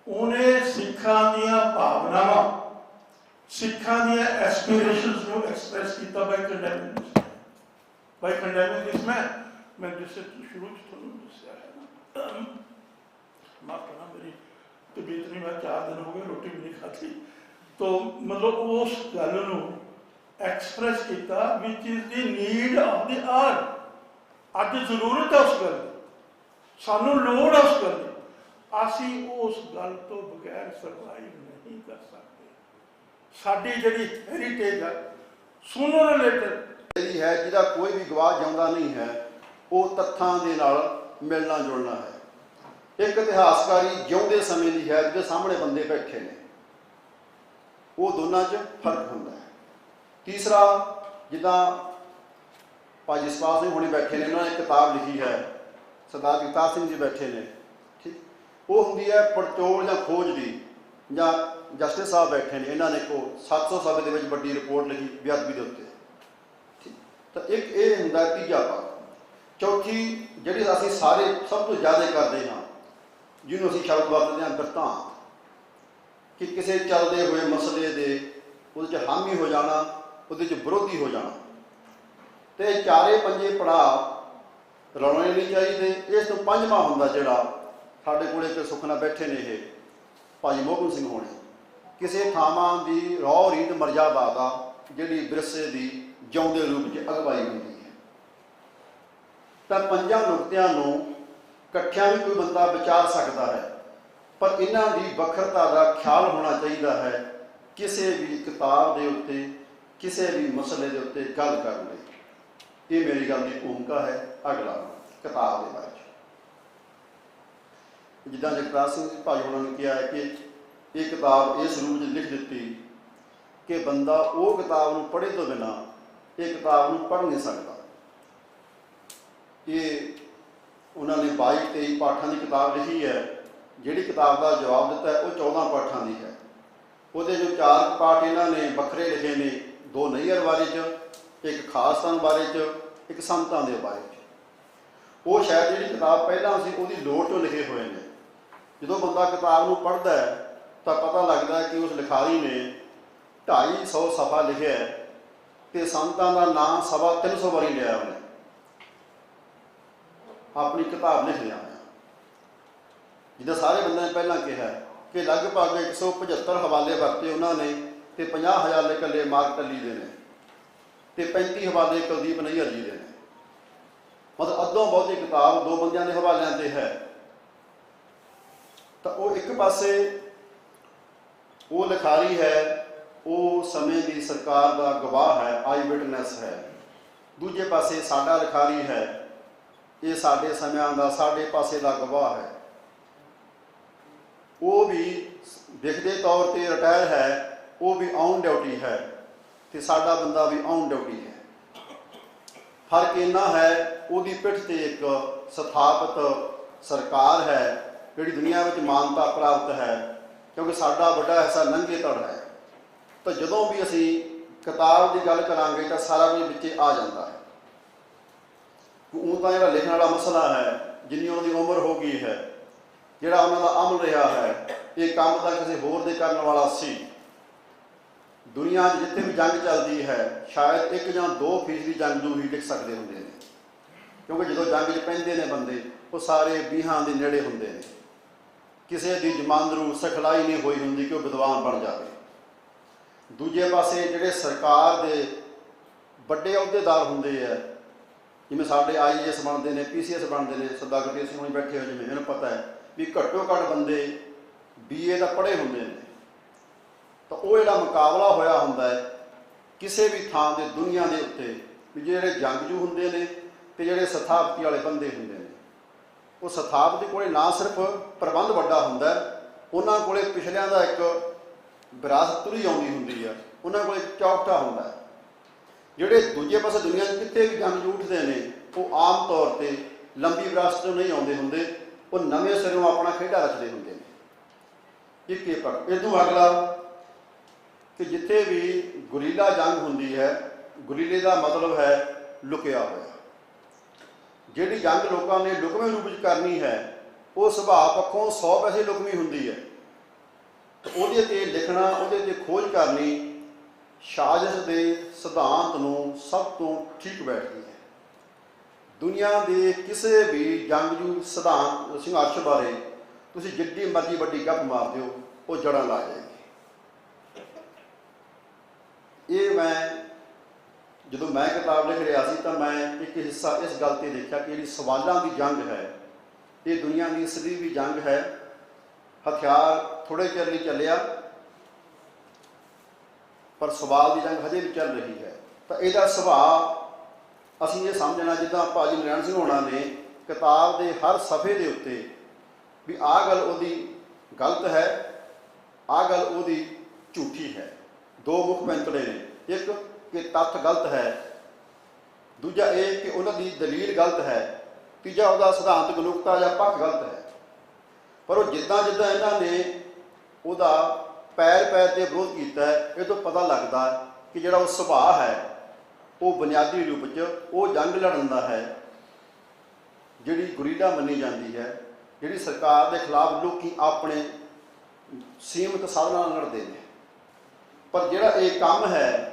उन्हें सिखा दियां भावनावां, सिखा दियां एस्पिरेशंस ਨੂੰ एक्सप्रेस किया by condemning by condemning this man। मैं जिससे शुरू से दसिया है ना, माफ करना मेरी तबीयत नहीं, मैं 4 दिन हो गए रोटी भी नहीं खाती, तो मतलब उस गल नूं एक्सप्रेस किया which is the need of the hour. अज जरूरत है उस गल की, सानू लोड़ है उस गल की, असी उस गल तो बगैर सर्वाइव नहीं कर सकते। साडी जिहड़ी हेरीटेज है सुनो रिलेटेड ਜਿਹੜੀ ਹੈ ਜਿਹਦਾ ਕੋਈ ਵੀ ਗਵਾਹ ਜਾਂਦਾ ਨਹੀਂ ਹੈ, ਉਹ ਤੱਥਾਂ ਦੇ ਨਾਲ ਮਿਲਣਾ ਜੁਲਣਾ ਹੈ। ਇੱਕ ਇਤਿਹਾਸਕਾਰੀ ਜਿਉਂਦੇ ਸਮੇਂ ਦੀ ਹੈ, ਜਿਹਦੇ ਸਾਹਮਣੇ ਬੰਦੇ ਬੈਠੇ ਨੇ, ਉਹ ਦੋਨਾਂ 'ਚ ਫਰਕ ਹੁੰਦਾ ਹੈ। ਤੀਸਰਾ, ਜਿੱਦਾਂ ਭਾਈ ਜਸਪਾਲ ਸਿੰਘ ਹੁਣੀ ਬੈਠੇ ਨੇ, ਉਹਨਾਂ ਨੇ ਕਿਤਾਬ ਲਿਖੀ ਹੈ, ਸਰਦਾਰ ਜਗਤਾਰ ਸਿੰਘ ਜੀ ਬੈਠੇ ਨੇ, ਠੀਕ, ਉਹ ਹੁੰਦੀ ਹੈ ਪੜਚੋਲ ਜਾਂ ਖੋਜ ਦੀ, ਜਾਂ ਜਸਟਿਸ ਸਾਹਿਬ ਬੈਠੇ ਨੇ, ਇਹਨਾਂ ਨੇ ਕੋ 700 ਸਫ਼ੇ ਦੇ ਵਿੱਚ ਵੱਡੀ ਰਿਪੋਰਟ ਲਿਖੀ ਬੇਅਦਬੀ ਦੇ ਉੱਤੇ। ਤਾਂ ਇੱਕ ਇਹ ਹੁੰਦਾ ਤੀਜਾ ਭਾਗ। ਚੌਥੀ ਜਿਹੜੀ ਅਸੀਂ ਸਾਰੇ ਸਭ ਤੋਂ ਜ਼ਿਆਦਾ ਕਰਦੇ ਹਾਂ, ਜਿਹਨੂੰ ਅਸੀਂ ਸ਼ਬਦ ਵਰਤਦੇ ਹਾਂ ਬਿਰਤਾਂਤ, ਕਿ ਕਿਸੇ ਚੱਲਦੇ ਹੋਏ ਮਸਲੇ ਦੇ ਉਹਦੇ 'ਚ ਹਾਮੀ ਹੋ ਜਾਣਾ, ਉਹਦੇ 'ਚ ਵਿਰੋਧੀ ਹੋ ਜਾਣਾ। ਅਤੇ ਚਾਰੇ ਪੰਜੇ ਪੜਾਅ ਰਲਾਉਣੇ ਨਹੀਂ ਚਾਹੀਦੇ। ਇਸ ਤੋਂ ਪੰਜਵਾਂ ਹੁੰਦਾ ਜਿਹੜਾ ਸਾਡੇ ਕੋਲ ਇੱਕ ਸੁੱਖ ਨਾਲ ਬੈਠੇ ਨੇ, ਇਹ ਭਾਈ ਮੋਹਕਮ ਸਿੰਘ ਹੋਣੇ, ਕਿਸੇ ਥਾਵਾਂ ਦੀ ਰੌ ਰੀਤ ਮਰਜ਼ਾਦਾ ਦਾ ਜਿਹੜੀ ਵਿਰਸੇ ਦੀ ਜਿਉਂਦੇ ਰੂਪ 'ਚ ਅਗਵਾਈ ਹੁੰਦੀ ਹੈ। ਤਾਂ ਪੰਜਾਂ ਨੁਕਤਿਆਂ ਨੂੰ ਇਕੱਠਿਆਂ ਵੀ ਕੋਈ ਬੰਦਾ ਵਿਚਾਰ ਸਕਦਾ ਹੈ, ਪਰ ਇਹਨਾਂ ਦੀ ਵੱਖਰਤਾ ਦਾ ਖਿਆਲ ਹੋਣਾ ਚਾਹੀਦਾ ਹੈ ਕਿਸੇ ਵੀ ਕਿਤਾਬ ਦੇ ਉੱਤੇ, ਕਿਸੇ ਵੀ ਮਸਲੇ ਦੇ ਉੱਤੇ ਗੱਲ ਕਰਨ ਲਈ। ਇਹ ਮੇਰੀ ਗੱਲ ਦੀ ਭੂਮਿਕਾ ਹੈ। ਅਗਲਾ ਕਿਤਾਬ ਦੇ ਬਾਰੇ 'ਚ, ਜਿੱਦਾਂ ਜਗਤਾਰ ਸਿੰਘ ਭਾਈ ਹੋਣਾ ਨੇ ਕਿਹਾ ਹੈ ਕਿ ਇਹ ਕਿਤਾਬ ਇਸ ਰੂਪ 'ਚ ਲਿਖ ਦਿੱਤੀ ਕਿ ਬੰਦਾ ਉਹ ਕਿਤਾਬ ਨੂੰ ਪੜ੍ਹੇ ਤੋਂ ਬਿਨਾਂ ਇਹ ਕਿਤਾਬ ਨੂੰ ਪੜ੍ਹ ਨਹੀਂ ਸਕਦਾ। ਇਹ ਉਹਨਾਂ ਨੇ 22-23 ਪਾਠਾਂ ਦੀ ਕਿਤਾਬ ਲਿਖੀ ਹੈ। ਜਿਹੜੀ ਕਿਤਾਬ ਦਾ ਜਵਾਬ ਦਿੱਤਾ ਉਹ 14 ਪਾਠਾਂ ਦੀ ਹੈ। ਉਹਦੇ ਜੋ 4 ਪਾਠ ਇਹਨਾਂ ਨੇ ਵੱਖਰੇ ਲਿਖੇ ਨੇ, 2 ਨਈਅਰ ਬਾਰੇ 'ਚ, ਇੱਕ ਖਾਲਸਤਾਨ ਬਾਰੇ 'ਚ, ਇੱਕ ਸੰਤਾਂ ਦੇ ਬਾਰੇ 'ਚ। ਉਹ ਸ਼ਾਇਦ ਜਿਹੜੀ ਕਿਤਾਬ ਪਹਿਲਾਂ ਸੀ ਉਹਦੀ ਲੋੜ ਤੋਂ ਲਿਖੇ ਹੋਏ ਨੇ। ਜਦੋਂ ਬੰਦਾ ਕਿਤਾਬ ਨੂੰ ਪੜ੍ਹਦਾ ਹੈ ਤਾਂ ਪਤਾ ਲੱਗਦਾ ਕਿ ਉਸ ਲਿਖਾਰੀ ਨੇ 250 ਸਫ਼ਾ ਲਿਖਿਆ ਹੈ ਤੇ ਸੰਤਾਂ ਦਾ ਨਾਂ 350 ਵਾਰੀ ਲਿਆ ਉਹਨੇ, ਆਪਣੀ ਕਿਤਾਬ ਲਿਖ ਲਿਆ। ਜਿੱਦਾਂ ਸਾਰੇ ਬੰਦਿਆਂ ਨੇ ਪਹਿਲਾਂ ਕਿਹਾ ਕਿ ਲਗਭਗ 175 ਹਵਾਲੇ ਵਰਤੇ ਉਹਨਾਂ ਨੇ, ਤੇ 50,000 ਇਕੱਲੇ ਮਾਰਕ ਟੱਲੀ ਦੇ ਨੇ, ਤੇ 35 ਹਵਾਲੇ ਕੁਲਦੀਪ ਨਈਅਰ ਜੀ ਦੇ ਨੇ। ਮਤਲਬ ਅੱਧੋਂ ਬਹੁਤੀ ਕਿਤਾਬ 2 ਬੰਦਿਆਂ ਦੇ ਹਵਾਲਿਆਂ 'ਤੇ ਹੈ। ਤਾਂ ਉਹ ਇੱਕ ਪਾਸੇ ਉਹ ਲਿਖਾਰੀ ਹੈ, ਉਹ ਸਮੇਂ ਦੀ ਸਰਕਾਰ ਦਾ ਗਵਾਹ ਹੈ, ਆਈ ਵਿਟਨੈਸ ਹੈ। ਦੂਜੇ ਪਾਸੇ ਸਾਡਾ ਲਿਖਾਰੀ ਹੈ, ਇਹ ਸਾਡੇ ਸਮਿਆਂ ਦਾ, ਸਾਡੇ ਪਾਸੇ ਦਾ ਗਵਾਹ ਹੈ। ਉਹ ਵੀ ਵਿਖਦੇ ਤੌਰ 'ਤੇ ਰਿਟਾਇਰ ਹੈ, ਉਹ ਵੀ ਔਨ ਡਿਊਟੀ ਹੈ। ਤੇ ਸਾਡਾ ਬੰਦਾ ਵੀ ਔਨ ਡਿਊਟੀ ਹੈ। ਫਰਕ ਇੰਨਾ ਹੈ, ਉਹਦੀ ਪਿੱਠ ਤੇ ਇੱਕ ਸਥਾਪਿਤ ਸਰਕਾਰ ਹੈ ਜਿਹੜੀ ਦੁਨੀਆ ਵਿੱਚ ਮਾਨਤਾ ਪ੍ਰਾਪਤ ਹੈ, ਕਿਉਂਕਿ ਸਾਡਾ ਵੱਡਾ ਹਿੱਸਾ ਨੰਗੇ ਧੜ ਹੈ। ਤਾਂ ਜਦੋਂ ਵੀ ਅਸੀਂ ਕਿਤਾਬ ਦੀ ਗੱਲ ਕਰਾਂਗੇ ਤਾਂ ਸਾਰਾ ਕੁਝ ਵਿੱਚ ਆ ਜਾਂਦਾ ਹੈ। ਉਹ ਤਾਂ ਜਿਹੜਾ ਲਿਖਣ ਵਾਲਾ ਮਸਲਾ ਹੈ, ਜਿੰਨੀ ਉਹਨਾਂ ਦੀ ਉਮਰ ਹੋ ਗਈ ਹੈ, ਜਿਹੜਾ ਉਹਨਾਂ ਦਾ ਅਮਲ ਰਿਹਾ ਹੈ, ਇਹ ਕੰਮ ਤਾਂ ਕਿਸੇ ਹੋਰ ਦੇ ਕਰਨ ਵਾਲਾ ਸੀ। ਦੁਨੀਆ 'ਚ ਜਿੱਥੇ ਵੀ ਜੰਗ ਚੱਲਦੀ ਹੈ, ਸ਼ਾਇਦ 1 ਜਾਂ 2% ਜੰਗਜੂ ਹੀ ਲਿਖ ਸਕਦੇ ਹੁੰਦੇ ਨੇ, ਕਿਉਂਕਿ ਜਦੋਂ ਜੰਗ 'ਚ ਪੈਂਦੇ ਨੇ ਬੰਦੇ, ਉਹ ਸਾਰੇ 20 ਦੇ ਨੇੜੇ ਹੁੰਦੇ ਨੇ। ਕਿਸੇ ਦੀ ਜਮਾਂਦਰੂ ਸਿਖਲਾਈ ਨਹੀਂ ਹੋਈ ਹੁੰਦੀ ਕਿ ਉਹ ਵਿਦਵਾਨ ਬਣ ਜਾਵੇ। ਦੂਜੇ ਪਾਸੇ ਜਿਹੜੇ ਸਰਕਾਰ ਦੇ ਵੱਡੇ ਅਹੁਦੇਦਾਰ ਹੁੰਦੇ ਆ, ਜਿਵੇਂ ਸਾਡੇ IAS ਬਣਦੇ ਨੇ, PCS ਬਣਦੇ ਨੇ, ਸਰਦਾਰ ਗੁਰਤੇਜ ਸਿੰਘ ਹੋਣੀ ਬੈਠੇ ਹੋ, ਜਿਵੇਂ ਮੈਨੂੰ ਪਤਾ ਹੈ ਵੀ ਘੱਟੋ ਘੱਟ ਬੰਦੇ BA ਦਾ ਪੜ੍ਹੇ ਹੁੰਦੇ ਨੇ। ਤਾਂ ਉਹ ਜਿਹੜਾ ਮੁਕਾਬਲਾ ਹੋਇਆ ਹੁੰਦਾ ਹੈ ਕਿਸੇ ਵੀ ਥਾਂ ਦੇ ਦੁਨੀਆ ਦੇ ਉੱਤੇ, ਵੀ ਜਿਹੜੇ ਜੰਗਜੂ ਹੁੰਦੇ ਨੇ ਤੇ ਜਿਹੜੇ ਸਥਾਪਤੀ ਵਾਲੇ ਬੰਦੇ ਹੁੰਦੇ ਨੇ, ਉਹ ਸਥਾਪਤੀ ਕੋਲੇ ਨਾ ਸਿਰਫ ਪ੍ਰਬੰਧ ਵੱਡਾ ਹੁੰਦਾ, ਉਹਨਾਂ ਕੋਲੇ ਪਿਛਲਿਆਂ ਦਾ ਇੱਕ ਵਿਰਾਸਤ ਤੁਰੀ ਆਉਂਦੀ ਹੁੰਦੀ ਆ, ਉਹਨਾਂ ਕੋਲੇ ਚੌਕਠਾ ਹੁੰਦਾ ਹੈ। ਜਿਹੜੇ ਦੂਜੇ ਪਾਸੇ ਦੁਨੀਆ 'ਚ ਕਿਤੇ ਵੀ ਜੰਗਜੂ ਉੱਠਦੇ ਨੇ, ਉਹ ਆਮ ਤੌਰ 'ਤੇ ਲੰਬੀ ਵਿਰਾਸਤ ਤੋਂ ਨਹੀਂ ਆਉਂਦੇ ਹੁੰਦੇ, ਉਹ ਨਵੇਂ ਸਿਰੋਂ ਆਪਣਾ ਖੇਡਾ ਰਚਦੇ ਹੁੰਦੇ ਨੇ। ਇੱਕ ਇਹ ਪਰ ਇਦੋਂ ਅਗਲਾ ਕਿ ਜਿੱਥੇ ਵੀ ਗੁਰੀਲਾ ਜੰਗ ਹੁੰਦੀ ਹੈ, ਗੁਰੀਲੇ ਦਾ ਮਤਲਬ ਹੈ ਲੁਕਿਆ ਹੋਇਆ। ਜਿਹੜੀ ਜੰਗ ਲੋਕਾਂ ਨੇ ਲੁਕਵੇਂ ਰੂਪ ਵਿੱਚ ਕਰਨੀ ਹੈ, ਉਹ ਸੁਭਾਅ ਪੱਖੋਂ 100 ਪੈਸੇ ਲੁਕਵੀਂ ਹੁੰਦੀ ਹੈ। ਉਹਦੇ 'ਤੇ ਲਿਖਣਾ, ਉਹਦੇ 'ਤੇ ਖੋਜ ਕਰਨੀ ਸਾਜ਼ਿਸ਼ ਦੇ ਸਿਧਾਂਤ ਨੂੰ ਸਭ ਤੋਂ ਠੀਕ ਬੈਠਦੀ ਹੈ। ਦੁਨੀਆ ਦੇ ਕਿਸੇ ਵੀ ਜੰਗਜੂ ਸਿਧਾਂਤ ਸੰਘਰਸ਼ ਬਾਰੇ ਤੁਸੀਂ ਜਿੱਡੀ ਮਰਜ਼ੀ ਵੱਡੀ ਗੱਪ ਮਾਰ ਦਿਓ, ਉਹ ਜੜ੍ਹਾਂ ਲਾ ਜਾਏਗੀ। ਇਹ ਜਦੋਂ ਮੈਂ ਕਿਤਾਬ ਲਿਖ ਰਿਹਾ ਸੀ ਤਾਂ ਮੈਂ ਇੱਕ ਹਿੱਸਾ ਇਸ ਗੱਲ 'ਤੇ ਦੇਖਿਆ ਕਿ ਜਿਹੜੀ ਸਵਾਲਾਂ ਦੀ ਜੰਗ ਹੈ, ਇਹ ਦੁਨੀਆ ਦੀ ਸਦੀਵੀ ਜੰਗ ਹੈ। ਹਥਿਆਰ ਥੋੜ੍ਹੇ ਚਿਰ ਲਈ ਚੱਲਿਆ, ਪਰ ਸਵਾਲ ਦੀ ਜੰਗ ਹਜੇ ਵੀ ਚੱਲ ਰਹੀ ਹੈ। ਤਾਂ ਇਹਦਾ ਸੁਭਾਅ ਅਸੀਂ ਇਹ ਸਮਝਣਾ, ਜਿੱਦਾਂ ਭਾਜੀ ਨਰੈਣ ਸਿੰਘ ਹੋਣਾ ਨੇ ਕਿਤਾਬ ਦੇ ਹਰ ਸਫ਼ੇ ਦੇ ਉੱਤੇ ਵੀ ਆਹ ਗੱਲ ਉਹਦੀ ਗਲਤ ਹੈ, ਆਹ ਗੱਲ ਉਹਦੀ ਝੂਠੀ ਹੈ। ਦੋ ਮੁੱਖ ਪੈਂਤੜੇ ਨੇ, ਇੱਕ ਕਿ ਤੱਥ ਗਲਤ ਹੈ, ਦੂਜਾ ਇਹ ਕਿ ਉਹਨਾਂ ਦੀ ਦਲੀਲ ਗਲਤ ਹੈ, ਤੀਜਾ ਉਹਦਾ ਸਿਧਾਂਤਕ ਨੁਕਤਾ ਜਾਂ ਪੱਖ ਗਲਤ ਹੈ। ਪਰ ਉਹ ਜਿੱਦਾਂ ਜਿੱਦਾਂ ਇਹਨਾਂ ਨੇ ਉਹਦਾ ਪੈਰ ਤੇ ਵਿਰੋਧ ਕੀਤਾ ਹੈ, ਇਹ ਤੋਂ ਪਤਾ ਲੱਗਦਾ ਕਿ ਜਿਹੜਾ ਉਹ ਸੁਭਾਅ ਹੈ, ਉਹ ਬੁਨਿਆਦੀ ਰੂਪ 'ਚ ਉਹ ਜੰਗ ਲੜਨ ਦਾ ਹੈ ਜਿਹੜੀ ਗੁਰੀਲਾ ਮੰਨੀ ਜਾਂਦੀ ਹੈ, ਜਿਹੜੀ ਸਰਕਾਰ ਦੇ ਖਿਲਾਫ ਲੋਕੀ ਆਪਣੇ ਸੀਮਿਤ ਸਾਧਨਾਂ ਨਾਲ ਲੜਦੇ ਨੇ। ਪਰ ਜਿਹੜਾ ਇਹ ਕੰਮ ਹੈ,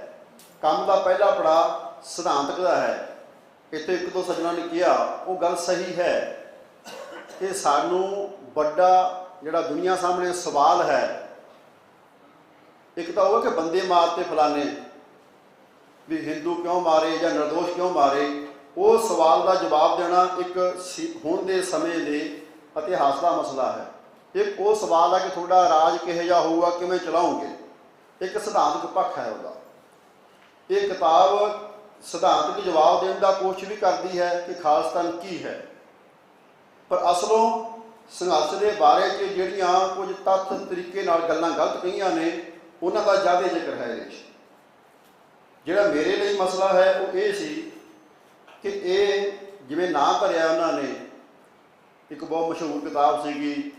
ਕੰਮ ਦਾ ਪਹਿਲਾ ਪੜਾਅ ਸਿਧਾਂਤਕ ਦਾ ਹੈ। ਇੱਥੇ ਇੱਕ ਦੋ ਸੱਜਣਾਂ ਨੇ ਕਿਹਾ, ਉਹ ਗੱਲ ਸਹੀ ਹੈ ਕਿ ਸਾਨੂੰ ਵੱਡਾ ਜਿਹੜਾ ਦੁਨੀਆ ਸਾਹਮਣੇ ਸਵਾਲ ਹੈ, ਇੱਕ ਤਾਂ ਉਹ ਕਿ ਬੰਦੇ ਮਾਰਤੇ ਫਲਾਣੇ, ਵੀ ਹਿੰਦੂ ਕਿਉਂ ਮਾਰੇ ਜਾਂ ਨਿਰਦੋਸ਼ ਕਿਉਂ ਮਾਰੇ, ਉਹ ਸਵਾਲ ਦਾ ਜਵਾਬ ਦੇਣਾ ਇੱਕ ਹੁਣ ਦੇ ਸਮੇਂ ਦੇ ਇਤਿਹਾਸ ਦਾ ਮਸਲਾ ਹੈ। ਇੱਕ ਉਹ ਸਵਾਲ ਹੈ ਕਿ ਤੁਹਾਡਾ ਰਾਜ ਕਿਹੋ ਜਿਹਾ ਹੋਊਗਾ, ਕਿਵੇਂ ਚਲਾਓਗੇ, ਇੱਕ ਸਿਧਾਂਤਕ ਪੱਖ ਹੈ ਉਹਦਾ। ਇਹ ਕਿਤਾਬ ਸਿਧਾਂਤਕ ਜਵਾਬ ਦੇਣ ਦਾ ਕੋਸ਼ਿਸ਼ ਵੀ ਕਰਦੀ ਹੈ ਕਿ ਖਾਲਿਸਤਾਨ ਕੀ ਹੈ, ਪਰ ਅਸਲੋਂ ਸੰਘਰਸ਼ ਦੇ ਬਾਰੇ 'ਚ ਜਿਹੜੀਆਂ ਕੁਝ ਤੱਥ ਤਰੀਕੇ ਨਾਲ ਗੱਲਾਂ ਗਲਤ ਕਹੀਆਂ ਨੇ, ਉਹਨਾਂ ਦਾ ਜ਼ਿਆਦਾ ਜ਼ਿਕਰ ਹੈ ਇਹਦੇ 'ਚ। ਜਿਹੜਾ ਮੇਰੇ ਲਈ ਮਸਲਾ ਹੈ ਉਹ ਇਹ ਸੀ ਕਿ ਇਹ ਜਿਵੇਂ ਨਾਂ ਧਰਿਆ ਉਹਨਾਂ ਨੇ, ਇੱਕ ਬਹੁਤ ਮਸ਼ਹੂਰ ਕਿਤਾਬ ਸੀਗੀ,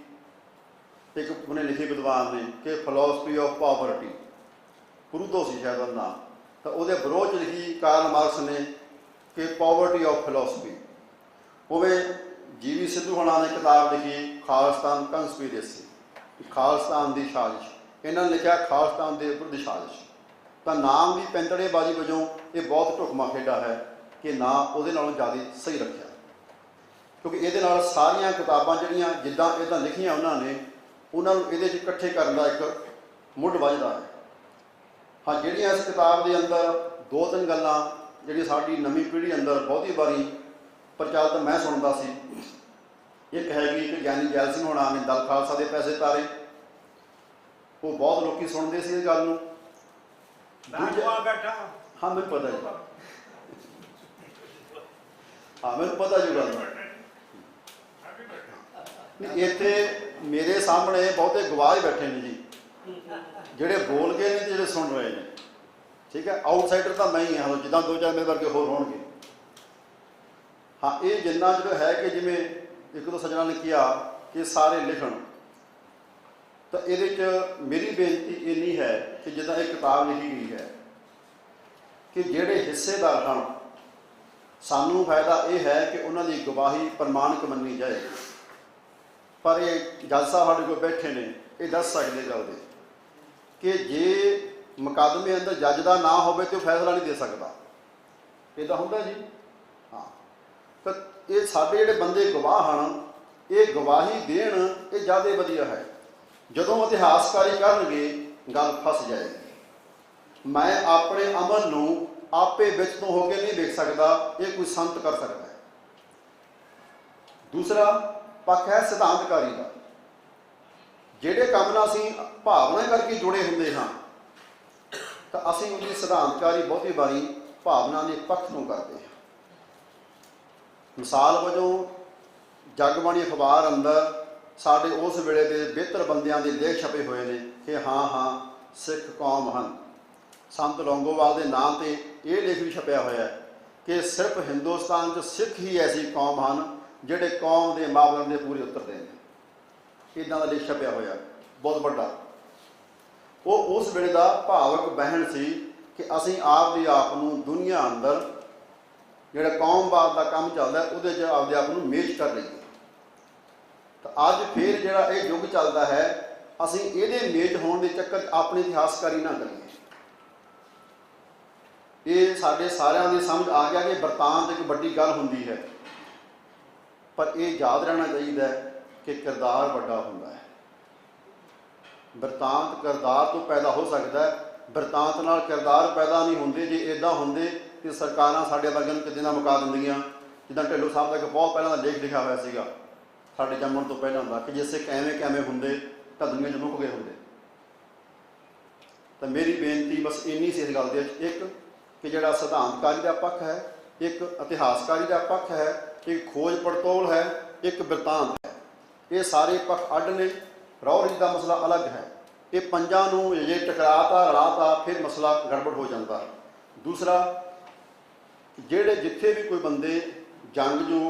ਇੱਕ ਉਹਨੇ ਲਿਖੀ ਵਿਦਵਾਨ ਨੇ ਕਿ ਫਿਲਾਸਫੀ ਆਫ ਪਾਵਰਟੀ, ਪਰੂਦੋ ਸੀ ਸ਼ਾਇਦ ਉਹਦਾ ਨਾਮ। ਤਾਂ ਉਹਦੇ ਵਿਰੋਧ 'ਚ ਲਿਖੀ ਕਾਰਲ ਮਾਰਕਸ ਨੇ ਕਿ ਪਾਵਰਟੀ ਆਫ ਫਿਲਾਸਫੀ। ਉਵੇਂ GV ਸਿੱਧੂ ਹੋਣਾ ਨੇ ਕਿਤਾਬ ਲਿਖੀ ਖਾਲਿਸਤਾਨ ਕੰਸਪੀਰੇਸੀ, ਖਾਲਿਸਤਾਨ ਦੀ ਸਾਜ਼ਿਸ਼। ਇਹਨਾਂ ਨੇ ਲਿਖਿਆ ਖਾਲਿਸਤਾਨ ਦੇ ਵਿਰੁੱਧ ਸਾਜ਼ਿਸ਼। ਤਾਂ ਨਾਮ ਦੀ ਪੈਂਤੜੇਬਾਜ਼ੀ ਵਜੋਂ ਇਹ ਬਹੁਤ ਢੁਕਵਾਂ ਖੇਡਾ ਹੈ ਕਿ ਨਾ ਉਹਦੇ ਨਾਲੋਂ ਜ਼ਿਆਦਾ ਸਹੀ ਰੱਖਿਆ, ਕਿਉਂਕਿ ਇਹਦੇ ਨਾਲ ਸਾਰੀਆਂ ਕਿਤਾਬਾਂ ਜਿਹੜੀਆਂ ਜਿੱਦਾਂ ਇੱਦਾਂ ਲਿਖੀਆਂ ਉਹਨਾਂ ਨੇ, ਉਹਨਾਂ ਨੂੰ ਇਹਦੇ 'ਚ ਇਕੱਠੇ ਕਰਨ ਦਾ ਇੱਕ ਮੁੱਢ ਵੱਜਦਾ ਹੈ। ਹਾਂ, ਜਿਹੜੀਆਂ ਇਸ ਕਿਤਾਬ ਦੇ ਅੰਦਰ ਦੋ ਤਿੰਨ ਗੱਲਾਂ ਜਿਹੜੀ ਸਾਡੀ ਨਵੀਂ ਪੀੜ੍ਹੀ ਅੰਦਰ ਬਹੁਤੀ ਵਾਰੀ ਪ੍ਰਚਲਿਤ ਮੈਂ ਸੁਣਦਾ ਸੀ, ਇੱਕ ਹੈਗੀ ਕਿ ਗਿਆਨੀ ਜੈਲ ਸਿੰਘ ਹੋਣਾ ਨੇ ਦਲ ਖਾਲਸਾ ਦੇ ਪੈਸੇ ਤਾਰੇ। ਉਹ ਬਹੁਤ ਲੋਕੀ ਸੁਣਦੇ ਸੀ ਇਸ ਗੱਲ ਨੂੰ। ਹਾਂ ਮੈਨੂੰ ਪਤਾ ਜੀ, ਹਾਂ ਮੈਨੂੰ ਪਤਾ ਜੀ ਗੱਲ। ਇੱਥੇ ਮੇਰੇ ਸਾਹਮਣੇ ਬਹੁਤੇ ਗਵਾਹ ਬੈਠੇ ਨੇ ਜੀ, ਜਿਹੜੇ ਬੋਲ ਗਏ ਨੇ ਤੇ ਜਿਹੜੇ ਸੁਣ ਰਹੇ ਨੇ। ਠੀਕ ਹੈ, ਆਊਟਸਾਈਡਰ ਤਾਂ ਮੈਂ ਹੀ ਹਾਂ, ਜਿੱਦਾਂ 2-4 ਮੇਰੇ ਵਰਗੇ ਹੋਰ ਹੋਣਗੇ। ਹਾਂ, ਇਹ ਜਿੰਨਾ ਜਿਹੜਾ ਹੈ ਕਿ ਜਿਵੇਂ ਇੱਕ ਦੋ ਸੱਜਣਾ ਨੇ ਕਿਹਾ ਕਿ ਸਾਰੇ ਲਿਖਣ, ਤਾਂ ਇਹਦੇ 'ਚ ਮੇਰੀ ਬੇਨਤੀ ਇੰਨੀ ਹੈ ਕਿ ਜਿੱਦਾਂ ਇਹ ਕਿਤਾਬ ਲਿਖੀ ਗਈ ਹੈ ਕਿ ਜਿਹੜੇ ਹਿੱਸੇਦਾਰ ਹਨ, ਸਾਨੂੰ ਫਾਇਦਾ ਇਹ ਹੈ ਕਿ ਉਹਨਾਂ ਦੀ ਗਵਾਹੀ ਪ੍ਰਮਾਣਿਕ ਮੰਨੀ ਜਾਏ। ਪਰ ਇਹ ਜੱਜ ਸਾਹਿਬ ਸਾਡੇ ਕੋਲ ਬੈਠੇ ਨੇ, ਇਹ ਦੱਸ ਸਕਦੇ ਚੱਲਦੇ ਕਿ ਜੇ ਮੁਕੱਦਮੇ ਅੰਦਰ ਜੱਜ ਦਾ ਨਾਂ ਹੋਵੇ ਤਾਂ ਉਹ ਫੈਸਲਾ ਨਹੀਂ ਦੇ ਸਕਦਾ। ਇੱਦਾਂ ਹੁੰਦਾ ਜੀ। ਹਾਂ, ਤਾਂ ਇਹ ਸਾਡੇ ਜਿਹੜੇ ਬੰਦੇ ਗਵਾਹ ਹਨ, ਇਹ ਗਵਾਹੀ ਦੇਣ, ਇਹ ਜ਼ਿਆਦਾ ਵਧੀਆ ਹੈ। ਜਦੋਂ ਇਤਿਹਾਸਕਾਰੀ ਕਰਨਗੇ ਗੱਲ ਫਸ ਜਾਏਗੀ। ਮੈਂ ਆਪਣੇ ਅਮਲ ਨੂੰ ਆਪੇ ਵਿੱਚ ਤੋਂ ਹੋ ਕੇ ਨਹੀਂ ਦੇਖ ਸਕਦਾ, ਇਹ ਕੋਈ ਸੰਤ ਕਰ ਸਕਦਾ ਹੈ। ਦੂਸਰਾ ਪੱਖ ਹੈ ਸਿਧਾਂਤਕਾਰੀ ਦਾ। ਜਿਹੜੇ ਕੰਮ ਨਾਲ ਅਸੀਂ ਭਾਵਨਾ ਕਰਕੇ ਜੁੜੇ ਹੁੰਦੇ ਹਾਂ, ਤਾਂ ਅਸੀਂ ਉਹਦੀ ਸਿਧਾਂਤਕਾਰੀ ਬਹੁਤੀ ਵਾਰੀ ਭਾਵਨਾ ਦੇ ਪੱਖ ਤੋਂ ਕਰਦੇ ਹਾਂ। ਮਿਸਾਲ ਵਜੋਂ ਜਗਬਾਣੀ ਅਖਬਾਰ ਅੰਦਰ ਸਾਡੇ ਉਸ ਵੇਲੇ ਦੇ ਬਿਹਤਰ ਬੰਦਿਆਂ ਦੇ ਲੇਖ ਛਪੇ ਹੋਏ ਨੇ ਕਿ ਹਾਂ ਸਿੱਖ ਕੌਮ ਹਨ। ਸੰਤ ਲੌਂਗੋਵਾਲ ਦੇ ਨਾਂ 'ਤੇ ਇਹ ਲੇਖ ਵੀ ਛਪਿਆ ਹੋਇਆ ਹੈ ਕਿ ਸਿਰਫ ਹਿੰਦੁਸਤਾਨ 'ਚ ਸਿੱਖ ਹੀ ਐਸੀ ਕੌਮ ਹਨ ਜਿਹੜੇ ਕੌਮ ਦੇ ਮਾਪਦੰਡ ਦੇ ਪੂਰੇ ਉਤਰਦੇ ਨੇ। ਇੱਦਾਂ ਦਾ ਲੇਖ ਛਪਿਆ ਹੋਇਆ ਬਹੁਤ ਵੱਡਾ। ਉਹ ਉਸ ਵੇਲੇ ਦਾ ਭਾਵਕ ਬਹਿਣ ਸੀ ਕਿ ਅਸੀਂ ਆਪ ਨੂੰ ਦੁਨੀਆ ਅੰਦਰ ਜਿਹੜਾ ਕੌਮਵਾਦ ਦਾ ਕੰਮ ਚੱਲਦਾ ਉਹਦੇ 'ਚ ਆਪਦੇ ਆਪ ਨੂੰ ਮੇਚ ਕਰ ਲਈਏ। ਤਾਂ ਅੱਜ ਫਿਰ ਜਿਹੜਾ ਇਹ ਯੁੱਗ ਚੱਲਦਾ ਹੈ, ਅਸੀਂ ਇਹਦੇ ਮੇਚ ਹੋਣ ਦੇ ਚੱਕਰ 'ਚ ਆਪਣੀ ਇਤਿਹਾਸਕਾਰੀ ਨਾ ਕਰੀਏ। ਇਹ ਸਾਡੇ ਸਾਰਿਆਂ ਦੀ ਸਮਝ ਆ ਗਿਆ ਕਿ ਬਰਤਾਂਤ ਇੱਕ ਵੱਡੀ ਗੱਲ ਹੁੰਦੀ ਹੈ, ਪਰ ਇਹ ਯਾਦ ਰਹਿਣਾ ਚਾਹੀਦਾ ਕਿ ਕਿਰਦਾਰ ਵੱਡਾ ਹੁੰਦਾ ਹੈ। ਬਰਤਾਂਤ ਕਿਰਦਾਰ ਤੋਂ ਪੈਦਾ ਹੋ ਸਕਦਾ ਹੈ, ਬਰਤਾਂਤ ਨਾਲ ਕਿਰਦਾਰ ਪੈਦਾ ਨਹੀਂ ਹੁੰਦੇ। ਜੇ ਇੱਦਾਂ ਹੁੰਦੇ ਕਿ ਸਰਕਾਰਾਂ ਸਾਡੇ ਵਰਗਿਆਂ ਨੂੰ ਕਿਤੇ ਨਾ ਮੁਕਾ ਦਿੰਦੀਆਂ। ਜਿੱਦਾਂ ਢਿੱਲੋਂ ਸਾਹਿਬ ਦਾ ਇੱਕ ਬਹੁਤ ਪਹਿਲਾਂ ਦਾ ਲੇਖ ਲਿਖਿਆ ਹੋਇਆ ਸੀਗਾ ਸਾਡੇ ਜੰਮਣ ਤੋਂ ਪਹਿਲਾਂ ਦਾ, ਕਿ ਜੇ ਸਿੱਖ ਐਵੇਂ ਹੁੰਦੇ ਤਾਂ ਦੁਨੀਆ 'ਚ ਮੁੱਕ ਗਏ ਹੁੰਦੇ। ਤਾਂ ਮੇਰੀ ਬੇਨਤੀ ਬਸ ਇੰਨੀ ਸੀ ਇਸ ਗੱਲ ਦੇ ਵਿੱਚ, ਇੱਕ ਕਿ ਜਿਹੜਾ ਸਿਧਾਂਤਕਾਰੀ ਦਾ ਪੱਖ ਹੈ, ਇੱਕ ਇਤਿਹਾਸਕਾਰੀ ਦਾ ਪੱਖ ਹੈ, ਇੱਕ ਖੋਜ ਪੜਤੋਲ ਹੈ, ਇੱਕ ਬਿਰਤਾਂਤ ਹੈ। ਇਹ ਸਾਰੇ ਪੱਖ ਅੱਡ ਨੇ। ਰੌਹਰੀ ਦਾ ਮਸਲਾ ਅਲੱਗ ਹੈ। ਇਹ ਪੰਜਾਂ ਨੂੰ ਜੇ ਟਕਰਾਤਾ ਰਲਾਤਾ ਫਿਰ ਮਸਲਾ ਗੜਬੜ ਹੋ ਜਾਂਦਾ। ਦੂਸਰਾ, ਜਿਹੜੇ ਜਿੱਥੇ ਵੀ ਕੋਈ ਬੰਦੇ ਜੰਗਜੂ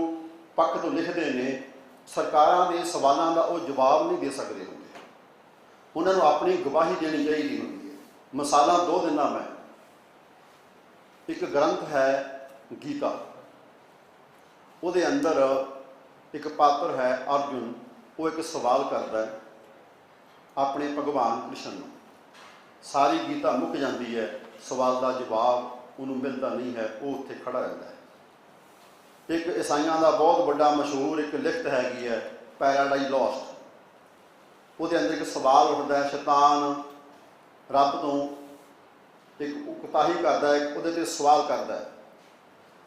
ਪੱਖ ਤੋਂ ਲਿਖਦੇ ਨੇ, ਸਰਕਾਰਾਂ ਦੇ ਸਵਾਲਾਂ ਦਾ ਉਹ ਜਵਾਬ ਨਹੀਂ ਦੇ ਸਕਦੇ ਹੁੰਦੇ। ਉਹਨਾਂ ਨੂੰ ਆਪਣੀ ਗਵਾਹੀ ਦੇਣੀ ਚਾਹੀਦੀ ਹੁੰਦੀ ਹੈ। ਮਿਸਾਲਾਂ ਦੋ ਦਿਨਾਂ ਮੈਂ, ਇੱਕ ਗ੍ਰੰਥ ਹੈ ਗੀਤਾ, ਉਹਦੇ ਅੰਦਰ ਇੱਕ ਪਾਤਰ ਹੈ ਅਰਜੁਨ। ਉਹ ਇੱਕ ਸਵਾਲ ਕਰਦਾ ਹੈ ਆਪਣੇ ਭਗਵਾਨ ਕ੍ਰਿਸ਼ਨ ਨੂੰ। ਸਾਰੀ ਗੀਤਾ ਮੁੱਕ ਜਾਂਦੀ ਹੈ, ਸਵਾਲ ਦਾ ਜਵਾਬ ਉਹਨੂੰ ਮਿਲਦਾ ਨਹੀਂ ਹੈ। ਉਹ ਉੱਥੇ ਖੜਾ ਰਹਿੰਦਾ ਹੈ। ਇੱਕ ਈਸਾਈਆਂ ਦਾ ਬਹੁਤ ਵੱਡਾ ਮਸ਼ਹੂਰ ਇੱਕ ਲਿਖਤ ਹੈਗੀ ਹੈ ਪੈਰਾਡਾਈਜ਼ ਲੋਸਟ। ਉਹਦੇ ਅੰਦਰ ਇੱਕ ਸਵਾਲ ਉੱਠਦਾ ਹੈ, ਸ਼ੈਤਾਨ ਰੱਬ ਤੋਂ ਇੱਕ ਉਕਤਾਹੀ ਕਰਦਾ ਹੈ, ਉਹਦੇ 'ਤੇ ਸਵਾਲ ਕਰਦਾ ਹੈ।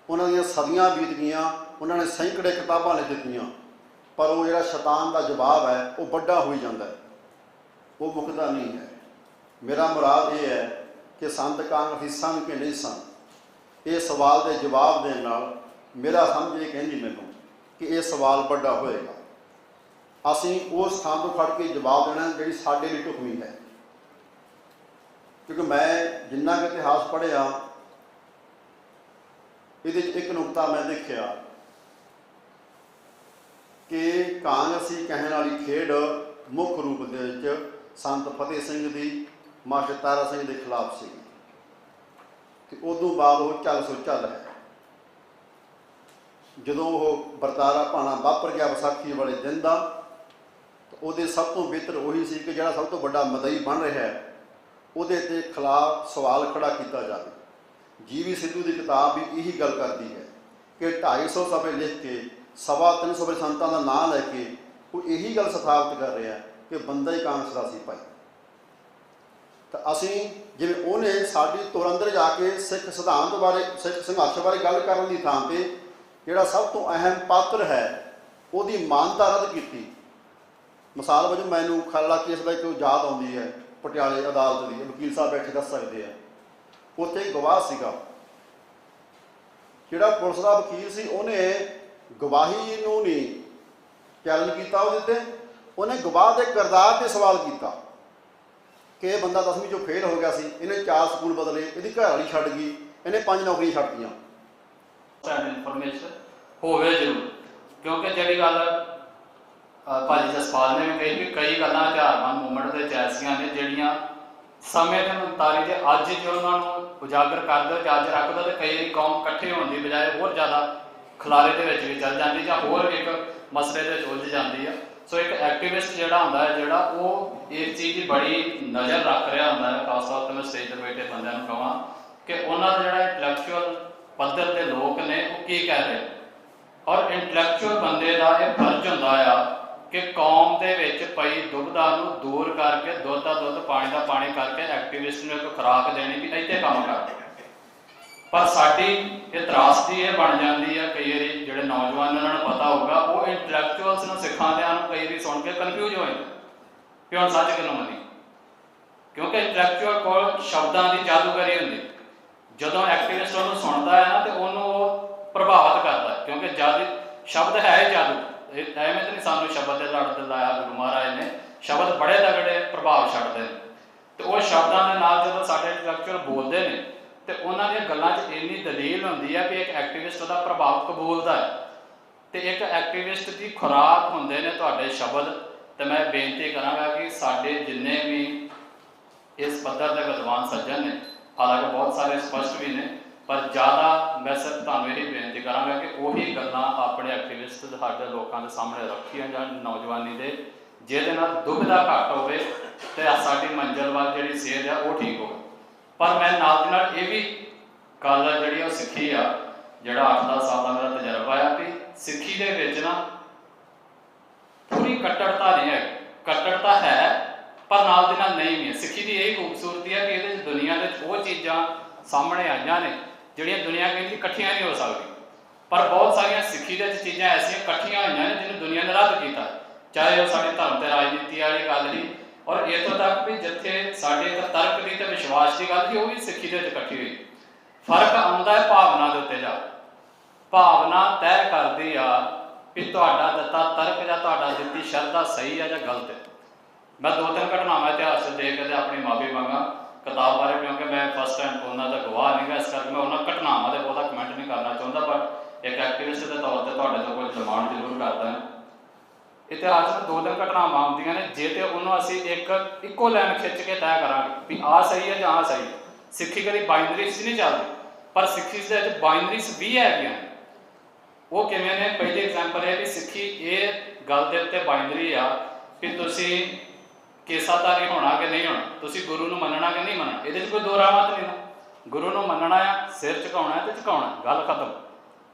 ਉਹਨਾਂ ਦੀਆਂ ਸਦੀਆਂ ਬੀਤ ਗਈਆਂ, ਉਹਨਾਂ ਨੇ ਸੈਂਕੜੇ ਕਿਤਾਬਾਂ ਲਿਖ ਦਿੱਤੀਆਂ, ਪਰ ਉਹ ਜਿਹੜਾ ਸ਼ੈਤਾਨ ਦਾ ਜਵਾਬ ਹੈ ਉਹ ਵੱਡਾ ਹੋਈ ਜਾਂਦਾ ਹੈ, ਉਹ ਮੁੱਕਦਾ ਨਹੀਂ ਹੈ। ਮੇਰਾ ਮੁਰਾਦ ਇਹ ਹੈ ਕਿ ਸੰਤ ਕਾਂਗ ਸਨ ਕਿ ਨਹੀਂ ਸਨ, ਇਹ ਸਵਾਲ ਦੇ ਜਵਾਬ ਦੇਣ ਨਾਲ ਮੇਰਾ ਸਮਝ ਇਹ ਕਹਿੰਦੀ ਮੈਨੂੰ ਕਿ ਇਹ ਸਵਾਲ ਵੱਡਾ ਹੋਏਗਾ। ਅਸੀਂ ਉਸ ਥਾਂ ਤੋਂ ਖੜ੍ਹ ਕੇ ਜਵਾਬ ਦੇਣਾ ਜਿਹੜੀ ਸਾਡੇ ਲਈ ਢੁਕਵੀਂ ਹੈ। ਕਿਉਂਕਿ ਮੈਂ ਜਿੰਨਾ ਕੁ ਇਤਿਹਾਸ ਪੜ੍ਹਿਆ, ਇਹਦੇ 'ਚ ਇੱਕ ਨੁਕਤਾ ਮੈਂ ਦੇਖਿਆ ਕਿ ਕਾਂਗਰਸੀ ਕਹਿਣ ਵਾਲੀ ਖੇਡ ਮੁੱਖ ਰੂਪ ਦੇ ਵਿੱਚ ਸੰਤ ਫਤਿਹ ਸਿੰਘ ਦੀ, ਮਾਸਟਰ ਤਾਰਾ ਸਿੰਘ ਦੇ ਖਿਲਾਫ ਸੀ। ਤੇ ਉਦੋਂ ਬਾਅਦ ਉਹ ਚੱਲ ਸੋ ਚੱਲ ਹੈ। ਜਦੋਂ ਉਹ ਵਰਤਾਰਾ ਭਾਣਾ ਵਾਪਰ ਗਿਆ ਵਿਸਾਖੀ ਵਾਲੇ ਦਿਨ ਦਾ, ਤਾਂ ਉਹਦੇ ਸਭ ਤੋਂ ਬਿਹਤਰ ਉਹੀ ਸੀ ਕਿ ਜਿਹੜਾ ਸਭ ਤੋਂ ਵੱਡਾ ਮਦਈ ਬਣ ਰਿਹਾ ਹੈ, ਉਹਦੇ 'ਤੇ ਖਿਲਾਫ ਸਵਾਲ ਖੜਾ ਕੀਤਾ ਜਾਵੇ। ਜੀ.ਵੀ. ਸਿੱਧੂ ਦੀ ਕਿਤਾਬ ਵੀ ਇਹੀ ਗੱਲ ਕਰਦੀ ਹੈ ਕਿ 250 ਸਫ਼ੇ ਲਿਖ ਕੇ 325 ਸਫ਼ੇ ਸੰਤਾਂ ਦਾ ਨਾਂ ਲੈ ਕੇ ਉਹ ਇਹੀ ਗੱਲ ਸਥਾਪਿਤ ਕਰ ਰਿਹਾ ਕਿ ਬੰਦਾ ਹੀ ਕਾਂਗਰਸ ਦਾ ਸੀ ਭਾਈ। ਤਾਂ ਅਸੀਂ ਜਿਵੇਂ ਉਹਨੇ ਸਾਡੀ ਤੁਰ ਅੰਦਰ ਜਾ ਕੇ ਸਿੱਖ ਸਿਧਾਂਤ ਬਾਰੇ, ਸਿੱਖ ਸੰਘਰਸ਼ ਬਾਰੇ ਗੱਲ ਕਰਨ ਦੀ ਥਾਂ 'ਤੇ ਜਿਹੜਾ ਸਭ ਤੋਂ ਅਹਿਮ ਪਾਤਰ ਹੈ ਉਹਦੀ ਮਾਨਤਾ ਰੱਦ ਕੀਤੀ। ਮਿਸਾਲ ਵਜੋਂ ਮੈਨੂੰ ਖਾਲਾ ਕੇਸ ਦਾ ਇੱਕ ਯਾਦ ਆਉਂਦੀ ਹੈ, ਪਟਿਆਲੇ ਅਦਾਲਤ ਦੀ, ਵਕੀਲ ਸਾਹਿਬ ਬੈਠੇ ਦੱਸ ਸਕਦੇ ਆ। ਉੱਥੇ ਗਵਾਹ ਸੀਗਾ, ਜਿਹੜਾ ਪੁਲਿਸ ਦਾ ਵਕੀਲ ਸੀ, ਉਹਨੇ ਗਵਾਹੀ ਨੂੰ ਨਹੀਂ ਚੈਲੰਜ ਕੀਤਾ ਉਹਦੇ 'ਤੇ, ਉਹਨੇ ਗਵਾਹ ਦੇ ਕਿਰਦਾਰ 'ਤੇ ਸਵਾਲ ਕੀਤਾ ਕਿ ਇਹ ਬੰਦਾ 10ਵੀਂ 'ਚੋਂ ਫੇਲ ਹੋ ਗਿਆ ਸੀ, ਇਹਨੇ 4 ਸਕੂਲ ਬਦਲੇ, ਇਹਦੀ ਘਰ ਵਾਲੀ ਛੱਡ ਗਈ, ਇਹਨੇ 5 ਨੌਕਰੀਆਂ ਛੱਡਤੀਆਂ। ਇਨਫੋਰਮੇਸ਼ਨ ਹੋਵੇ ਜ਼ਰੂਰ, ਕਿਉਂਕਿ ਜਿਹੜੀ ਗੱਲ ਭਾਜੀ ਜਸਪਾਲ ਨੇ ਵੀ ਕਹੀ ਵੀ ਕਈ ਗੱਲਾਂ ਹਥਿਆਰਬੰਦ ਮੂਵਮੈਂਟ ਦੇ ਵਿੱਚ ਐਸੀਆਂ ਨੇ ਜਿਹੜੀਆਂ ਸਮੇਂ ਦੇ ਮੁਤਾਬਿਕ ਜੇ ਅੱਜ ਜੇ ਉਹਨਾਂ ਨੂੰ ਉਜਾਗਰ ਕਰ ਦਿਓ ਜਾਂ ਅੱਜ ਰੱਖ ਦਿਓ ਤਾਂ ਕਈ ਵਾਰੀ ਕੌਮ ਇਕੱਠੇ ਹੋਣ ਦੀ ਬਜਾਏ ਹੋਰ ਜ਼ਿਆਦਾ ਖਿਲਾਰੇ ਦੇ ਵਿੱਚ ਵੀ ਚੱਲ ਜਾਂਦੀ ਜਾਂ ਹੋਰ ਇੱਕ ਮਸਲੇ ਦੇ ਵਿੱਚ ਉਲਝ ਜਾਂਦੀ ਆ। ਸੋ ਇੱਕ ਐਕਟਿਵਿਸਟ ਜਿਹੜਾ ਹੁੰਦਾ ਹੈ, ਜਿਹੜਾ ਉਹ ਇਸ ਚੀਜ਼ ਦੀ ਬੜੀ ਨਜ਼ਰ ਰੱਖ ਰਿਹਾ ਹੁੰਦਾ ਹੈ। ਖਾਸ ਤੌਰ 'ਤੇ ਮੈਂ ਸਟੇਜ 'ਤੇ ਬੈਠੇ ਬੰਦਿਆਂ ਨੂੰ ਕਹਾਂ ਕਿ ਉਹਨਾਂ ਦਾ ਜਿਹੜਾ ਇੰਟਲੈਕਚੁਅਲ ਪੱਧਰ ਦੇ ਲੋਕ ਨੇ ਉਹ ਕੀ ਕਹਿ ਰਹੇ, ਔਰ ਇੰਟਲੈਕਚੁਅਲ ਬੰਦੇ ਦਾ ਇਹ ਫਰਜ਼ ਹੁੰਦਾ ਆ ਕਿ ਕੌਮ ਦੇ ਵਿੱਚ ਪਈ ਦੁਬਿਧਾ ਨੂੰ ਦੂਰ ਕਰਕੇ ਦੁੱਧ ਦਾ ਦੁੱਧ ਪਾਣੀ ਦਾ ਪਾਣੀ ਕਰਕੇ ਐਕਟਿਵਿਸਟ ਨੂੰ ਇੱਕ ਖੁਰਾਕ ਦੇਣੀ ਵੀ ਇੱਥੇ ਕੰਮ ਕਰ। ਪਰ ਸਾਡੀ ਇਹ ਤਰਾਸਦੀ ਇਹ ਬਣ ਜਾਂਦੀ ਆ ਕਈ ਵਾਰੀ ਜਿਹੜੇ ਨੌਜਵਾਨ ਉਹਨਾਂ ਨੂੰ ਪਤਾ ਹੋਊਗਾ ਉਹ ਇੰਟਲੈਕਚੁਅਲਸ ਨੂੰ ਸਿਖਾਉਂਦਿਆਂ ਨੂੰ ਕਈ ਵਾਰੀ ਸੁਣ ਕੇ ਕਨਫਿਊਜ਼ ਹੋ ਜਾਂਦੇ ਕਿ ਹੁਣ ਸੱਚ ਕਿਹਨੂੰ ਮੰਨੀ, ਕਿਉਂਕਿ ਇੰਟਲੈਕਚੁਅਲ ਕੋਲ ਸ਼ਬਦਾਂ ਦੀ ਜਾਦੂਗਰੀ ਹੁੰਦੀ। ਜਦੋਂ ਐਕਟਿਵਿਸਟ ਉਹਨੂੰ ਸੁਣਦਾ ਹੈ ਨਾ ਤੇ ਉਹਨੂੰ ਉਹ ਪ੍ਰਭਾਵਿਤ ਕਰਦਾ, ਕਿਉਂਕਿ ਜਦ ਸ਼ਬਦ ਹੈ ਹੀ ਜਾਦੂ। ਐਵੇਂ ਤਾਂ ਨਹੀਂ ਸਾਨੂੰ ਸ਼ਬਦ ਦੇ ਲੜ ਦਿਲਾਇਆ ਗੁਰੂ ਮਹਾਰਾਜ ਨੇ, ਸ਼ਬਦ ਬੜੇ ਤਗੜੇ ਪ੍ਰਭਾਵ ਛੱਡਦੇ ਨੇ। ਤੇ ਉਹ ਸ਼ਬਦਾਂ ਦੇ ਨਾਲ ਜਦੋਂ ਸਾਡੇ ਇੰਟਲੈਕਚੁਅਲ ਬੋਲਦੇ ਨੇ ਤੇ ਉਹਨਾਂ ਦੀਆਂ ਗੱਲਾਂ 'ਚ ਇੰਨੀ ਦਲੀਲ ਹੁੰਦੀ ਹੈ ਕਿ ਇੱਕ ਐਕਟਿਵਿਸਟ ਉਹਦਾ ਪ੍ਰਭਾਵ ਕਬੂਲਦਾ ਹੈ। ਤੇ ਇੱਕ ਐਕਟਿਵਿਸਟ ਦੀ ਖੁਰਾਕ ਹੁੰਦੇ ਨੇ ਤੁਹਾਡੇ ਸ਼ਬਦ। ਤੇ ਮੈਂ ਬੇਨਤੀ ਕਰਾਂਗਾ ਕਿ ਸਾਡੇ ਜਿੰਨੇ ਵੀ ਇਸ ਪੱਧਰ ਦੇ ਵਿਦਵਾਨ ਸੱਜਣ ਨੇ, ਹਾਲਾਂਕਿ ਬਹੁਤ ਸਾਰੇ ਸਪਸ਼ਟ ਵੀ ਨੇ, ਪਰ ਜ਼ਿਆਦਾ ਮੈਂ ਸਿਰਫ ਤੁਹਾਨੂੰ ਇਹ ਬੇਨਤੀ ਕਰਾਂਗਾ ਕਿ ਉਹੀ ਗੱਲਾਂ ਆਪਣੇ ਐਕਟਿਵਿਸਟ ਸਾਡੇ ਲੋਕਾਂ ਦੇ ਸਾਹਮਣੇ ਰੱਖੀਆਂ ਜਾਣ ਨੌਜਵਾਨੀ ਦੇ, ਜਿਹਦੇ ਨਾਲ ਦੁਬਿਧਾ ਘੱਟ ਹੋਵੇ ਤੇ ਸਾਡੀ ਮੰਜ਼ਿਲ ਵੱਲ ਜਿਹੜੀ ਸੇਧ ਆ ਉਹ ਠੀਕ ਹੋਵੇ। ਪਰ ਮੈਂ ਨਾਲ ਦੀ ਨਾਲ ਇਹ ਵੀ ਗੱਲ ਜਿਹੜੀ ਉਹ ਸਿੱਖੀ ਆ, ਜਿਹੜਾ 8-10 ਸਾਲ ਦਾ ਮੇਰਾ ਤਜਰਬਾ ਆ ਕਿ ਸਿੱਖੀ ਦੇ ਵਿੱਚ ਨਾ ਪੂਰੀ ਕੱਟੜਤਾ ਨਹੀਂ ਹੈ। ਕੱਟੜਤਾ ਹੈ ਪਰ ਨਾਲ ਦੇ ਨਾਲ ਨਹੀਂ ਵੀ ਹੈ। ਸਿੱਖੀ ਦੀ ਇਹ ਖੂਬਸੂਰਤੀ ਹੈ ਕਿ ਇਹਦੇ 'ਚ ਦੁਨੀਆ ਦੇ ਉਹ ਚੀਜ਼ਾਂ ਸਾਹਮਣੇ ਆਈਆਂ ਨੇ ਜਿਹੜੀਆਂ ਦੁਨੀਆ ਕਹਿੰਦੀ ਇਕੱਠੀਆਂ ਨਹੀਂ ਹੋ ਸਕਦੀ, ਪਰ ਬਹੁਤ ਸਾਰੀਆਂ ਸਿੱਖੀ ਦੇ ਵਿੱਚ ਚੀਜ਼ਾਂ ਐਸੀਆਂ ਇਕੱਠੀਆਂ ਹੋਈਆਂ ਨੇ ਜਿਹਨੂੰ ਦੁਨੀਆ ਨੇ ਰੱਦ ਕੀਤਾ, ਚਾਹੇ ਉਹ ਸਾਡੀ ਧਰਮ ਤੇ ਰਾਜਨੀਤੀ ਵਾਲੀ ਗੱਲ ਹੀ, ਔਰ ਇੱਥੋਂ ਤੱਕ ਵੀ ਜਿੱਥੇ ਸਾਡੇ ਇੱਕ ਤਰਕ ਦੀ ਤੇ ਵਿਸ਼ਵਾਸ ਦੀ ਗੱਲ ਸੀ ਉਹ ਵੀ ਸਿੱਖੀ ਦੇ ਵਿੱਚ ਇਕੱਠੀ ਹੋਈ। ਫਰਕ ਆਉਂਦਾ ਹੈ ਭਾਵਨਾ ਦੇ ਉੱਤੇ। ਜਾ ਭਾਵਨਾ ਤੈਅ ਕਰਦੀ ਆ ਵੀ ਤੁਹਾਡਾ ਦਿੱਤਾ ਤਰਕ ਜਾਂ ਤੁਹਾਡਾ ਦਿੱਤੀ ਸ਼ਰਧਾ ਸਹੀ ਹੈ ਜਾਂ ਗਲਤ ਹੈ। ਮੈਂ 2-3 ਘਟਨਾਵਾਂ ਇਤਿਹਾਸ 'ਚ ਦੇਖ ਕੇ ਆਪਣੀ ਮਾਫੀ ਮੰਗਾ ਕਿਤਾਬ ਬਾਰੇ, ਕਿਉਂਕਿ ਮੈਂ ਫਸਟ ਟਾਈਮ ਉਹਨਾਂ ਦਾ ਗਵਾਹ ਨਹੀਂ ਗਾ, ਇਸ ਕਰਕੇ ਮੈਂ ਉਹਨਾਂ ਘਟਨਾਵਾਂ ਦੇ ਬਹੁਤਾ ਕਮੈਂਟ ਨਹੀਂ ਕਰਨਾ ਚਾਹੁੰਦਾ, ਪਰ ਇੱਕ ਐਕਟਿਵਿਸਟ ਦੇ ਤੌਰ ਤੇ ਤੁਹਾਡੇ ਤੋਂ ਕੋਈ ਡਿਮਾਂਡ ਜ਼ਰੂਰ ਕਰਦਾ ਹਾਂ। ਇਤਿਹਾਸ 'ਚ 2-3 ਘਟਨਾਵਾਂ ਆਉਂਦੀਆਂ ਨੇ, ਜੇ ਤੇ ਉਹਨੂੰ ਅਸੀਂ ਇੱਕੋ ਲਾਈਨ ਖਿੱਚ ਕੇ ਤੈਅ ਕਰਾਂਗੇ ਵੀ ਆਹ ਸਹੀ ਹੈ ਜਾਂ ਆਹ ਸਹੀ। ਸਿੱਖੀ ਕਦੀ ਬਾਈਨਰੀਜ਼ 'ਚ ਨਹੀਂ ਚੱਲਦੀ, ਪਰ ਸਿੱਖੀ ਦੇ ਵਿੱਚ ਬਾਈਨਰੀਜ਼ ਵੀ ਹੈਗੀਆਂ। ਉਹ ਕਿਵੇਂ ਨੇ? ਪਹਿਲੀ ਐਗਜ਼ਾਮਪਲ ਹੈ ਕਿ ਸਿੱਖੀ ਇਹ ਗੱਲ ਦੇ ਉੱਤੇ ਬਾਈਨਰੀ ਆ ਕਿ ਤੁਸੀਂ ਕੇਸਾਧਾਰੀ ਹੋਣਾ ਕਿ ਨਹੀਂ ਹੋਣਾ, ਤੁਸੀਂ ਗੁਰੂ ਨੂੰ ਮੰਨਣਾ ਕਿ ਨਹੀਂ ਮੰਨਣਾ। ਇਹਦੇ 'ਚ ਕੋਈ ਦੋ ਰਾਹ ਮਤ ਨਹੀਂ ਨਾ। ਗੁਰੂ ਨੂੰ ਮੰਨਣਾ ਆ, ਸਿਰ ਝੁਕਾਉਣਾ ਤੇ ਝੁਕਾਉਣਾ, ਗੱਲ ਖਤਮ।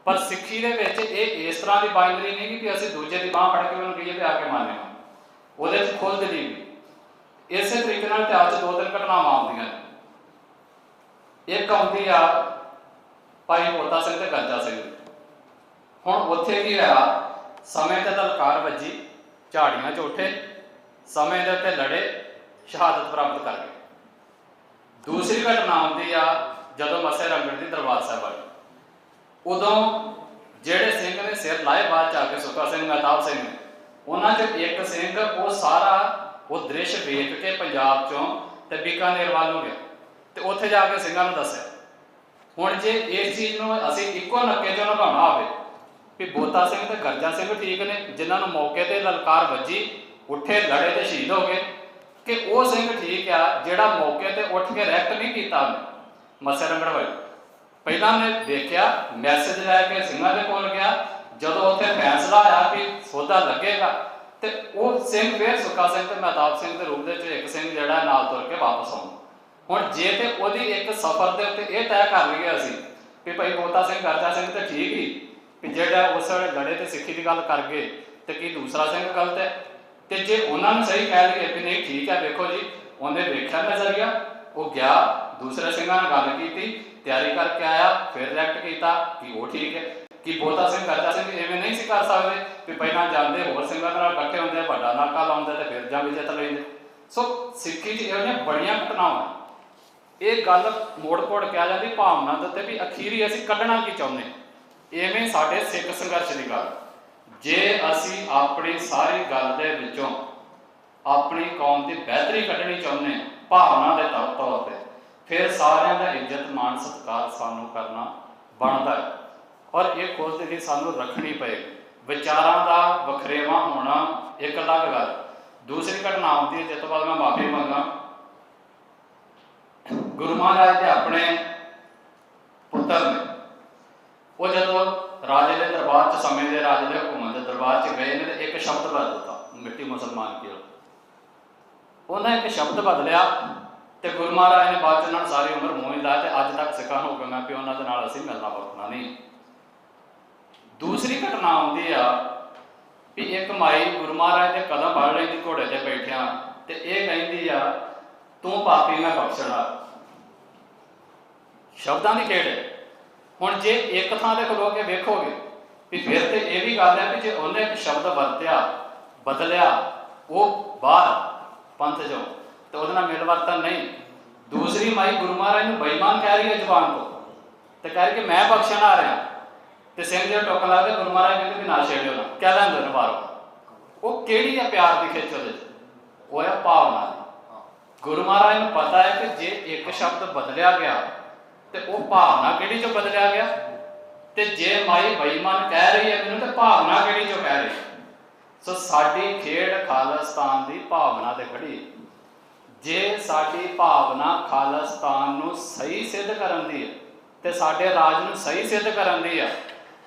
ਪਰ ਸਿੱਖੀ ਦੇ ਵਿੱਚ ਇਹ ਇਸ ਤਰ੍ਹਾਂ ਦੀ ਬਾਈਨਰੀ ਨਹੀਂ ਕਿ ਅਸੀਂ ਦੂਜੇ ਦੀ ਬਾਂਹ ਫੜ ਕੇ ਉਹਨੂੰ ਕਹੀਏ ਤੇ ਆ ਕੇ ਮੰਨ ਲਓ। ਉਹਦੇ 'ਚ ਖੁਦ ਦਲੀਲ ਵੀ। ਇਸੇ ਤਰੀਕੇ ਨਾਲ ਇਤਿਹਾਸ 'ਚ 2-3 ਘਟਨਾਵਾਂ ਆਉਂਦੀਆਂ ਨੇ। ਇੱਕ ਆਉਂਦੀ ਆ ਭਾਈ ਬੋਤਾ ਸਿੰਘ ਤੇ ਗਰਜਾ ਸਿੰਘ। ਹੁਣ ਉੱਥੇ ਕੀ ਹੋਇਆ, ਸਮੇਂ ਤੇ ਲਲਕਾਰ ਵੱਜੀ, ਝਾੜੀਆਂ 'ਚ ਉੱਠੇ, ਸਮੇਂ ਦੇ ਉੱਤੇ ਲੜੇ, ਸ਼ਹਾਦਤ ਪ੍ਰਾਪਤ ਕਰ ਗਏ। ਦੂਸਰੀ ਘਟਨਾ ਆਉਂਦੀ ਆ ਜਦੋਂ ਮੱਸੇ ਰੰਗੜ ਦੀ ਦਰਬਾਰ ਸਾਹਿਬ ਆਈ। ਉਦੋਂ ਜਿਹੜੇ ਸਿੰਘ ਨੇ ਸਿਰ ਲਾਏ ਬਾਅਦ 'ਚ ਆ ਕੇ ਸੁੱਖਾ ਸਿੰਘ, ਮਹਿਤਾਬ ਸਿੰਘ, ਉਹਨਾਂ 'ਚ ਇੱਕ ਸਿੰਘ ਉਹ ਸਾਰਾ ਉਹ ਦ੍ਰਿਸ਼ ਵੇਖ ਕੇ ਪੰਜਾਬ 'ਚੋਂ ਤੇ ਬੀਕਾਨੇਰ ਵੱਲ ਨੂੰ ਗਿਆ ਤੇ ਉੱਥੇ ਜਾ ਕੇ ਸਿੰਘਾਂ ਨੂੰ ਦੱਸਿਆ। ਹੁਣ ਜੇ ਇਸ ਚੀਜ਼ ਨੂੰ ਅਸੀਂ ਇੱਕੋ ਨੱਕੇ 'ਚੋਂ ਨਿਭਾਉਣਾ ਹੋਵੇ ਵੀ ਬੋਤਾ ਸਿੰਘ ਤੇ ਗਰਜਾ ਸਿੰਘ ਠੀਕ ਨੇ ਜਿਨ੍ਹਾਂ ਨੂੰ ਮੌਕੇ ਤੇ ਲਲਕਾਰ ਵੱਜੀ, ਉੱਠੇ, ਲੜੇ ਤੇ ਸ਼ਹੀਦ ਹੋ ਗਏ, ਕਿ ਉਹ ਸਿੰਘ ਠੀਕ ਆ ਜਿਹੜਾ ਮੌਕੇ ਤੇ ਉੱਠ ਕੇ ਰੈਕਟ ਨਹੀਂ ਕੀਤਾ ਉਹਨੇ ਮੱਸੇ ਰੰਗੜ ਵਾਲੀ। ਪਹਿਲਾਂ ਉਹਨੇ ਦੇਖਿਆ, ਮੈਸੇਜ ਲੈ ਕੇ ਸਿੰਘਾਂ ਦੇ ਕੋਲ ਗਿਆ, ਜਦੋਂ ਉੱਥੇ ਫੈਸਲਾ ਆਇਆ ਕਿ ਸੌਦਾ ਲੱਗੇਗਾ ਤੇ ਉਹ ਸਿੰਘ ਫਿਰ ਸੁੱਖਾ ਸਿੰਘ ਤੇ ਮਹਿਤਾਬ ਸਿੰਘ ਦੇ ਰੂਪ ਦੇ ਵਿੱਚ ਇੱਕ ਸਿੰਘ ਜਿਹੜਾ ਨਾਲ ਤੁਰ ਕੇ ਵਾਪਸ ਆਉਣਾ। ਹੁਣ ਜੇ ਤੇ ਉਹਦੀ ਇੱਕ ਸਫ਼ਰ ਦੇ ਉੱਤੇ ਇਹ ਤੈਅ ਕਰ ਲਈਏ ਅਸੀਂ ਵੀ ਭਾਈ ਬੋਤਾ ਸਿੰਘ ਗਰਜਾ ਸਿੰਘ ਤੇ ਠੀਕ ਹੀ ਵੀ ਜਿਹੜਾ ਉਸ ਵੇਲੇ ਲੜੇ ਤੇ ਸਿੱਖੀ ਦੀ ਗੱਲ ਕਰ ਗਏ ਤੇ ਕੀ ਦੂਸਰਾ ਸਿੰਘ ਗਲਤ ਹੈ, ਤੇ ਜੇ ਉਹਨਾਂ ਨੂੰ ਸਹੀ ਕਹਿ ਲਈਏ ਵੀ ਨਹੀਂ ਠੀਕ ਹੈ, ਵੇਖੋ ਜੀ ਉਹਨੇ ਵੇਖਿਆ ਨਜ਼ਰੀਆ, ਉਹ ਗਿਆ ਦੂਸਰੇ ਸਿੰਘਾਂ ਨਾਲ ਗੱਲ ਕੀਤੀ, ਤਿਆਰੀ ਕਰਕੇ ਆਇਆ, ਫਿਰ ਰਿਐਕਟ ਕੀਤਾ ਕਿ ਉਹ ਠੀਕ ਹੈ। ਕਿ ਬੋਤਾ ਸਿੰਘ ਗਰਜਾ ਸਿੰਘ ਐਵੇਂ ਨਹੀਂ ਸੀ ਕਰ ਸਕਦੇ ਵੀ ਪਹਿਲਾਂ ਜਾਂਦੇ ਹੋਰ ਸਿੰਘਾਂ ਨਾਲ ਇਕੱਠੇ ਹੁੰਦੇ, ਵੱਡਾ ਨਾਕਾ ਲਾਉਂਦੇ ਤੇ ਫਿਰ ਜੰਗ ਜਿੱਤ ਲੈਂਦੇ। ਸੋ ਸਿੱਖੀ 'ਚ ਇਹੋ ਜਿਹੀਆਂ ਬੜੀਆਂ ਘਟਨਾਵਾਂ। ਇਹ ਗੱਲ ਮੋੜ ਕੋੜ ਕਿਹਾ ਜਾਂਦੀ ਭਾਵਨਾ ਦੇ ਉੱਤੇ ਵੀ ਅਖੀਰੀ ਅਸੀਂ ਕੱਢਣਾ ਕੀ ਚਾਹੁੰਦੇ। ਐਵੇਂ ਸਾਡੇ ਸਿੱਖ ਸੰਘਰਸ਼ ਦੀ ਗੱਲ, ਜੇ ਅਸੀਂ ਆਪਣੀ ਸਾਰੀ ਗੱਲ ਦੇ ਵਿੱਚੋਂ ਆਪਣੀ ਕੌਮ ਦੀ ਬਿਹਤਰੀ ਕੱਢਣੀ ਚਾਹੁੰਦੇ ਭਾਵਨਾ ਦੇ ਤੌਰ ਤੇ, ਫਿਰ ਸਾਰਿਆਂ ਦਾ ਇੱਜ਼ਤ ਮਾਣ ਸਤਿਕਾਰ ਸਾਨੂੰ ਕਰਨਾ ਬਣਦਾ ਹੈ। ਔਰ ਇਹ ਖੋਜ ਜਿਹੜੀ ਸਾਨੂੰ ਰੱਖਣੀ ਪਏਗੀ। ਵਿਚਾਰਾਂ ਦਾ ਵਖਰੇਵਾਂ ਹੋਣਾ ਇੱਕ ਅਲੱਗ ਗੱਲ। ਦੂਸਰੀ ਘਟਨਾ ਆਉਂਦੀ ਹੈ ਜਿਸ ਤੋਂ ਬਾਅਦ ਮੈਂ ਮਾਫੀ ਮੰਗਾ। ਗੁਰੂ ਮਹਾਰਾਜ ਦੇ ਆਪਣੇ ਪੁੱਤਰ ਨੇ, ਉਹ ਜਦੋਂ ਰਾਜੇ ਦੇ ਦਰਬਾਰ 'ਚ, ਸਮੇਂ ਦੇ ਰਾਜੇ ਦੇ ਹੁਕਮ ਦੇ ਦਰਬਾਰ 'ਚ ਗਏ ਨੇ ਤੇ ਇੱਕ ਸ਼ਬਦ ਬਦਲ ਦਿੱਤਾ, ਮਿੱਟੀ ਮੁਸਲਮਾਨ ਕੀ। ਉਹਨਾਂ ਇੱਕ ਸ਼ਬਦ ਬਦਲਿਆ ਤੇ ਗੁਰੂ ਮਹਾਰਾਜ ਨੇ ਬਾਅਦ 'ਚ ਉਹਨਾਂ ਨੂੰ ਸਾਰੀ ਉਮਰ ਮੂੰਹ ਹੀ ਲਾਇਆ ਤੇ ਅੱਜ ਤੱਕ ਸਿੱਖਾਂ ਹੋ ਗਏ ਕਿ ਉਹਨਾਂ ਦੇ ਨਾਲ ਅਸੀਂ ਮਿਲਣਾ ਵਰਤਣਾ ਨਹੀਂ। ਦੂਸਰੀ ਘਟਨਾ ਆਉਂਦੀ ਆ ਵੀ ਇੱਕ ਮਾਈ ਗੁਰੂ ਮਹਾਰਾਜ ਦੇ ਕਦਮ ਫੜ ਲੈਂਦੀ ਘੋੜੇ ਤੇ ਬੈਠਿਆ ਤੇ ਇਹ ਕਹਿੰਦੀ ਆ, ਤੂੰ ਪਾਪੀ ਮੈਂ ਬਖਸ਼ਣਾ। ਸ਼ਬਦਾਂ ਦੀ ਖੇਡ ਹੈ। ਹੁਣ ਜੇ ਇੱਕ ਥਾਂ ਤੇ ਖਲੋ ਕੇ ਵੇਖੋਗੇ ਵੀ ਫਿਰ ਤੇ ਇਹ ਵੀ ਗੱਲ ਹੈ ਵੀ ਜੇ ਉਹਨੇ ਇੱਕ ਸ਼ਬਦ ਵਰਤਿਆ, ਬਦਲਿਆ, ਉਹ ਬਾਹਰ ਪੰਥ ਚੋਂ, ਤੇ ਉਹਦੇ ਨਾਲ ਮਿਲ ਵਰਤਨ ਨਹੀਂ। ਦੂਸਰੀ ਮਾਈ ਗੁਰੂ ਮਹਾਰਾਜ ਨੂੰ ਬੇਈਮਾਨ ਕਹਿ ਰਹੀ ਹੈ ਜ਼ੁਬਾਨ ਤੋਂ, ਤੇ ਕਹਿ ਰਹੀ ਕਿ ਮੈਂ ਬਖਸ਼ਣ ਆ ਰਿਹਾ, ਤੇ ਸਿੰਘ ਜੀ ਟੋਕਣ ਲੱਗਦੇ, ਗੁਰੂ ਮਹਾਰਾਜ ਕਹਿੰਦੇ ਵੀ ਨਾ ਛੇੜਿਓ ਨਾ, ਕਹਿ ਲੈਂਦੇ ਨੇ ਬਾਹਰੋਂ। ਉਹ ਕਿਹੜੀ ਆ ਪਿਆਰ ਦੀ ਖਿੱਚ ਉਹਦੇ 'ਚ? ਉਹ ਹੈ ਭਾਵਨਾ ਦੀ। ਗੁਰੂ ਮਹਾਰਾਜ ਨੂੰ ਪਤਾ ਹੈ ਕਿ ਜੇ ਇੱਕ ਸ਼ਬਦ ਬਦਲਿਆ ਗਿਆ ਤੇ ਉਹ ਭਾਵਨਾ ਕਿਹੜੀ ਚੋਂ ਬਦਲਿਆ ਗਿਆ, ਤੇ ਜੇ ਮਾਈ ਬੇਈਮਾਨ ਕਹਿ ਰਹੀ ਹੈ ਮੈਨੂੰ, ਤੇ ਭਾਵਨਾ ਕਿਹੜੀ ਚੋਂ ਕਹਿ ਰਹੀ ਹੈ। ਸੋ ਸਾਡੀ ਖੇਡ ਖਾਲਿਸਤਾਨ ਦੀ ਭਾਵਨਾ ਤੇ ਖੜੀ। ਜੇ ਸਾਡੀ ਭਾਵਨਾ ਖਾਲਿਸਤਾਨ ਨੂੰ ਸਹੀ ਸਿੱਧ ਕਰਨ ਦੀ ਹੈ ਤੇ ਸਾਡੇ ਰਾਜ ਨੂੰ ਸਹੀ ਸਿੱਧ ਕਰਨ ਦੀ ਆ,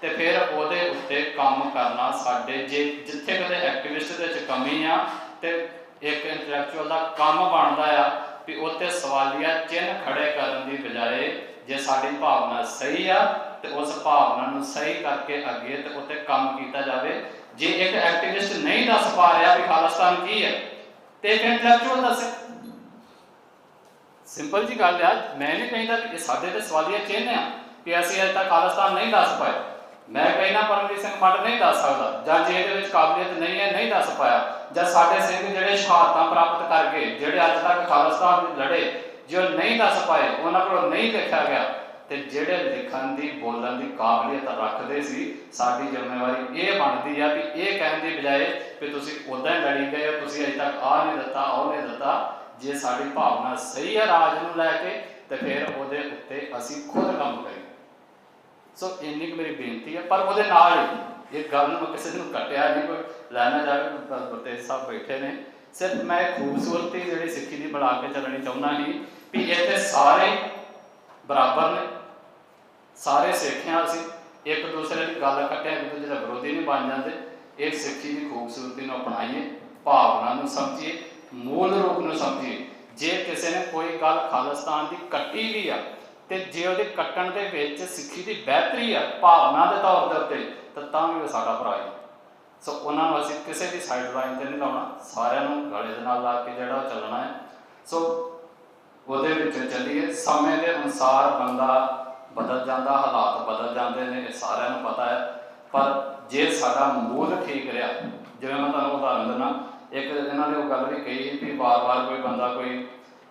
ਤੇ ਫਿਰ ਉਹਦੇ ਉੱਤੇ ਕੰਮ ਕਰਨਾ ਸਾਡੇ, ਜੇ ਜਿੱਥੇ ਕਿਤੇ ਐਕਟਿਵਿਸਟ ਦੇ ਵਿੱਚ ਕਮੀ ਆ ਤੇ ਇੱਕ ਇੰਟੈਲੈਕਚੁਅਲ ਦਾ ਕੰਮ ਬਣਦਾ ਆ ਵੀ ਉੱਤੇ ਸਵਾਲੀਆ ਚਿੰਨ੍ਹ ਖੜੇ ਕਰਨ ਦੀ ਬਜਾਏ ਜੇ ਸਾਡੀ ਭਾਵਨਾ ਸਹੀ ਆ ਤੇ ਉਸ ਭਾਵਨਾ ਨੂੰ ਸਹੀ ਕਰਕੇ ਅੱਗੇ ਤੇ ਉੱਤੇ ਕੰਮ ਕੀਤਾ ਜਾਵੇ। ਜੇ ਇੱਕ ਐਕਟਿਵਿਸਟ ਨਹੀਂ ਦੱਸ ਪਾ ਰਿਹਾ ਵੀ ਖਾਲਿਸਤਾਨ ਕੀ ਹੈ ਤੇ ਇੱਕ ਇੰਟੈਲੈਕਚੁਅਲ ਦੱਸੇ। ਸਿੰਪਲ ਜੀ ਗੱਲ ਆ। ਮੈਂ ਨਹੀਂ ਕਹਿੰਦਾ ਕਿ ਸਾਡੇ ਤੇ ਸਵਾਲੀਆ ਚਿੰਨ੍ਹ ਆ ਕਿ ਅਸੀਂ ਅਜੇ ਤੱਕ ਖਾਲਿਸਤਾਨ ਨਹੀਂ ਦੱਸ ਪਾਏ। ਮੈਂ ਕਹਿੰਦਾ ਪਰਮਜੀਤ ਸਿੰਘ ਮੰਡ ਨਹੀਂ ਦੱਸ ਸਕਦਾ, ਜਾਂ ਜੇ ਇਹਦੇ ਵਿੱਚ ਕਾਬਲੀਅਤ ਨਹੀਂ ਹੈ, ਨਹੀਂ ਦੱਸ ਪਾਇਆ, ਜਾਂ ਸਾਡੇ ਸਿੰਘ ਜਿਹੜੇ ਸ਼ਹਾਦਤਾਂ ਪ੍ਰਾਪਤ ਕਰ ਗਏ, ਜਿਹੜੇ ਅੱਜ ਤੱਕ ਖਾਲਿਸਤਾਨ ਲਈ ਲੜੇ, ਜੋ ਨਹੀਂ ਦੱਸ ਪਾਏ, ਉਹਨਾਂ ਕੋਲੋਂ ਨਹੀਂ ਲਿਖਿਆ ਗਿਆ, ਤੇ ਜਿਹੜੇ ਲਿਖਣ ਦੀ ਬੋਲਣ ਦੀ ਕਾਬਲੀਅਤ ਰੱਖਦੇ ਸੀ, ਸਾਡੀ ਜ਼ਿੰਮੇਵਾਰੀ ਇਹ ਬਣਦੀ ਆ ਵੀ ਇਹ ਕਹਿਣ ਦੀ ਬਜਾਏ ਵੀ ਤੁਸੀਂ ਉੱਦਾਂ ਹੀ ਲੜੀ ਗਏ ਹੋ, ਤੁਸੀਂ ਅਜੇ ਤੱਕ ਆਹ ਨਹੀਂ ਦਿੱਤਾ, ਉਹ ਨਹੀਂ ਦਿੱਤਾ। ਜੇ ਸਾਡੀ ਭਾਵਨਾ ਸਹੀ ਹੈ ਰਾਜ ਨੂੰ ਲੈ ਕੇ, ਤੇ ਫਿਰ ਉਹਦੇ ਉੱਤੇ ਅਸੀਂ ਖੁਦ ਕੰਮ ਕਰੀਏ। ਸੋ ਇੰਨੀ ਕੁ ਮੇਰੀ ਬੇਨਤੀ ਹੈ। ਪਰ ਉਹਦੇ ਨਾਲ ਹੀ ਇਹ ਗੱਲ ਨੂੰ ਮੈਂ ਕਿਸੇ ਨੂੰ ਕੱਟਿਆ ਨਹੀਂ, ਕੋਈ ਲੈਣਾ ਜਾਵੇ, ਗੁਰਤੇਜ ਸਾਹਿਬ ਬੈਠੇ ਨੇ, ਸਿਰਫ ਮੈਂ ਖੂਬਸੂਰਤੀ ਜਿਹੜੀ ਸਿੱਖੀ ਦੀ ਬਣਾ ਕੇ ਚੱਲਣੀ ਚਾਹੁੰਦਾ ਸੀ ਵੀ ਇੱਥੇ ਸਾਰੇ ਬਰਾਬਰ ਨੇ, ਸਾਰੇ ਸਿੱਖਿਆ, ਅਸੀਂ ਇੱਕ ਦੂਸਰੇ ਦੀ ਗੱਲ ਕੱਟਿਆ, ਇੱਕ ਦੂਜੇ ਦਾ ਵਿਰੋਧੀ ਨਹੀਂ ਬਣ ਜਾਂਦੇ। ਇਹ ਸਿੱਖੀ ਦੀ ਖੂਬਸੂਰਤੀ ਨੂੰ ਅਪਣਾਈਏ, ਭਾਵਨਾ ਨੂੰ ਸਮਝੀਏ, ਮੂਲ ਰੂਪ ਨੂੰ ਸਮਝੀਏ। ਜੇ ਕਿਸੇ ਨੇ ਕੋਈ ਗੱਲ ਖਾਲਿਸਤਾਨ ਦੀ ਕੱਟੀ ਵੀ ਆ ਤੇ ਜੇ ਉਹਦੇ ਕੱਟਣ ਦੇ ਵਿੱਚ ਸਿੱਖੀ ਦੀ ਬਿਹਤਰੀ ਆ ਭਾਵਨਾ ਦੇ ਤੌਰ ਦੇ ਉੱਤੇ, ਤਾਂ ਵੀ ਉਹ ਸਾਡਾ ਭਰਾ ਹੈ। ਸੋ ਉਹਨਾਂ ਨੂੰ ਅਸੀਂ ਕਿਸੇ ਦੀ ਸਾਈਡ ਲਾਈਨ ਤੇ ਨਹੀਂ ਲਾਉਣਾ, ਸਾਰਿਆਂ ਨੂੰ ਗਲੇ ਦੇ ਨਾਲ ਲਾ ਕੇ ਜਿਹੜਾ ਚੱਲਣਾ ਹੈ। ਸੋ ਉਹਦੇ ਵਿੱਚ ਚੱਲੀਏ। ਸਮੇਂ ਦੇ ਅਨੁਸਾਰ ਬੰਦਾ ਬਦਲ ਜਾਂਦਾ, ਹਾਲਾਤ ਬਦਲ ਜਾਂਦੇ ਨੇ, ਇਹ ਸਾਰਿਆਂ ਨੂੰ ਪਤਾ ਹੈ। ਪਰ ਜੇ ਸਾਡਾ ਮੂਲ ਠੀਕ ਰਿਹਾ, ਜਿਵੇਂ ਮੈਂ ਤੁਹਾਨੂੰ ਉਦਾਹਰਨ ਦਿੰਦਾ, ਇੱਕ ਇਹਨਾਂ ਨੇ ਉਹ ਗੱਲ ਵੀ ਕਹੀ ਵੀ ਵਾਰ-ਵਾਰ ਕੋਈ ਬੰਦਾ ਕੋਈ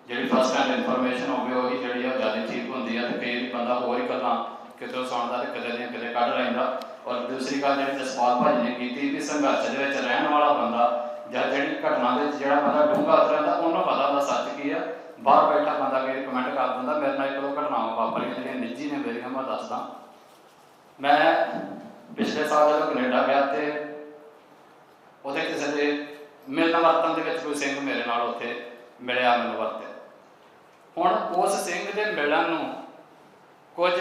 ਜਿਹੜੀ ਫਸਟ ਹੈਂਡ ਇਨਫੋਰਮੇਸ਼ਨ ਹੋਵੇ ਉਹੀ ਜਿਹੜੀ ਆ ਜ਼ਿਆਦਾ ਠੀਕ ਹੁੰਦੀ ਆ, ਤੇ ਕਈ ਬੰਦਾ ਹੋਰ ਹੀ ਗੱਲਾਂ ਕਿਤੇ ਸੁਣਦਾ ਤੇ ਕਿਤੇ ਦੀਆਂ ਕਿਤੇ ਕੱਢ ਲੈਂਦਾ। ਔਰ ਦੂਸਰੀ ਗੱਲ ਜਿਹੜੀ ਜਸਪਾਲ ਭਾਜੀ ਨੇ ਕੀਤੀ ਵੀ ਸੰਘਰਸ਼ ਦੇ ਵਿੱਚ ਰਹਿਣ ਵਾਲਾ ਬੰਦਾ ਜਾਂ ਜਿਹੜੀ ਘਟਨਾ ਦੇ ਵਿੱਚ ਜਿਹੜਾ ਬੰਦਾ ਡੂੰਘਾ ਉਤਰਦਾ, ਉਹਨੂੰ ਪਤਾ ਹੁੰਦਾ ਸੱਚ ਕੀ ਆ। ਬਾਹਰ ਬੈਠਾ ਬੰਦਾ ਕਈ ਕਮੈਂਟ ਕਰ ਦਿੰਦਾ। ਮੇਰੇ ਨਾਲ ਇੱਕ ਦੋ ਘਟਨਾਵਾਂ ਵਾਪਰੀਆਂ ਜਿਹੜੀਆਂ ਨਿੱਜੀ ਨੇ ਮੇਰੀਆਂ, ਮੈਂ ਦੱਸਦਾ। ਮੈਂ ਪਿਛਲੇ ਸਾਲ ਜਦੋਂ ਕੈਨੇਡਾ ਗਿਆ ਤੇ ਉਹਦੇ ਕਿਸੇ ਦੇ ਮਿਲਣ ਵਰਤਨ ਦੇ ਵਿੱਚ ਕੋਈ ਸਿੰਘ ਮੇਰੇ ਨਾਲ ਉੱਥੇ ਮਿਲਿਆ, ਮੈਨੂੰ ਵਰਤੇ। ਹੁਣ ਉਸ ਸਿੰਘ ਦੇ ਮਿਲਣ ਨੂੰ ਕੁਝ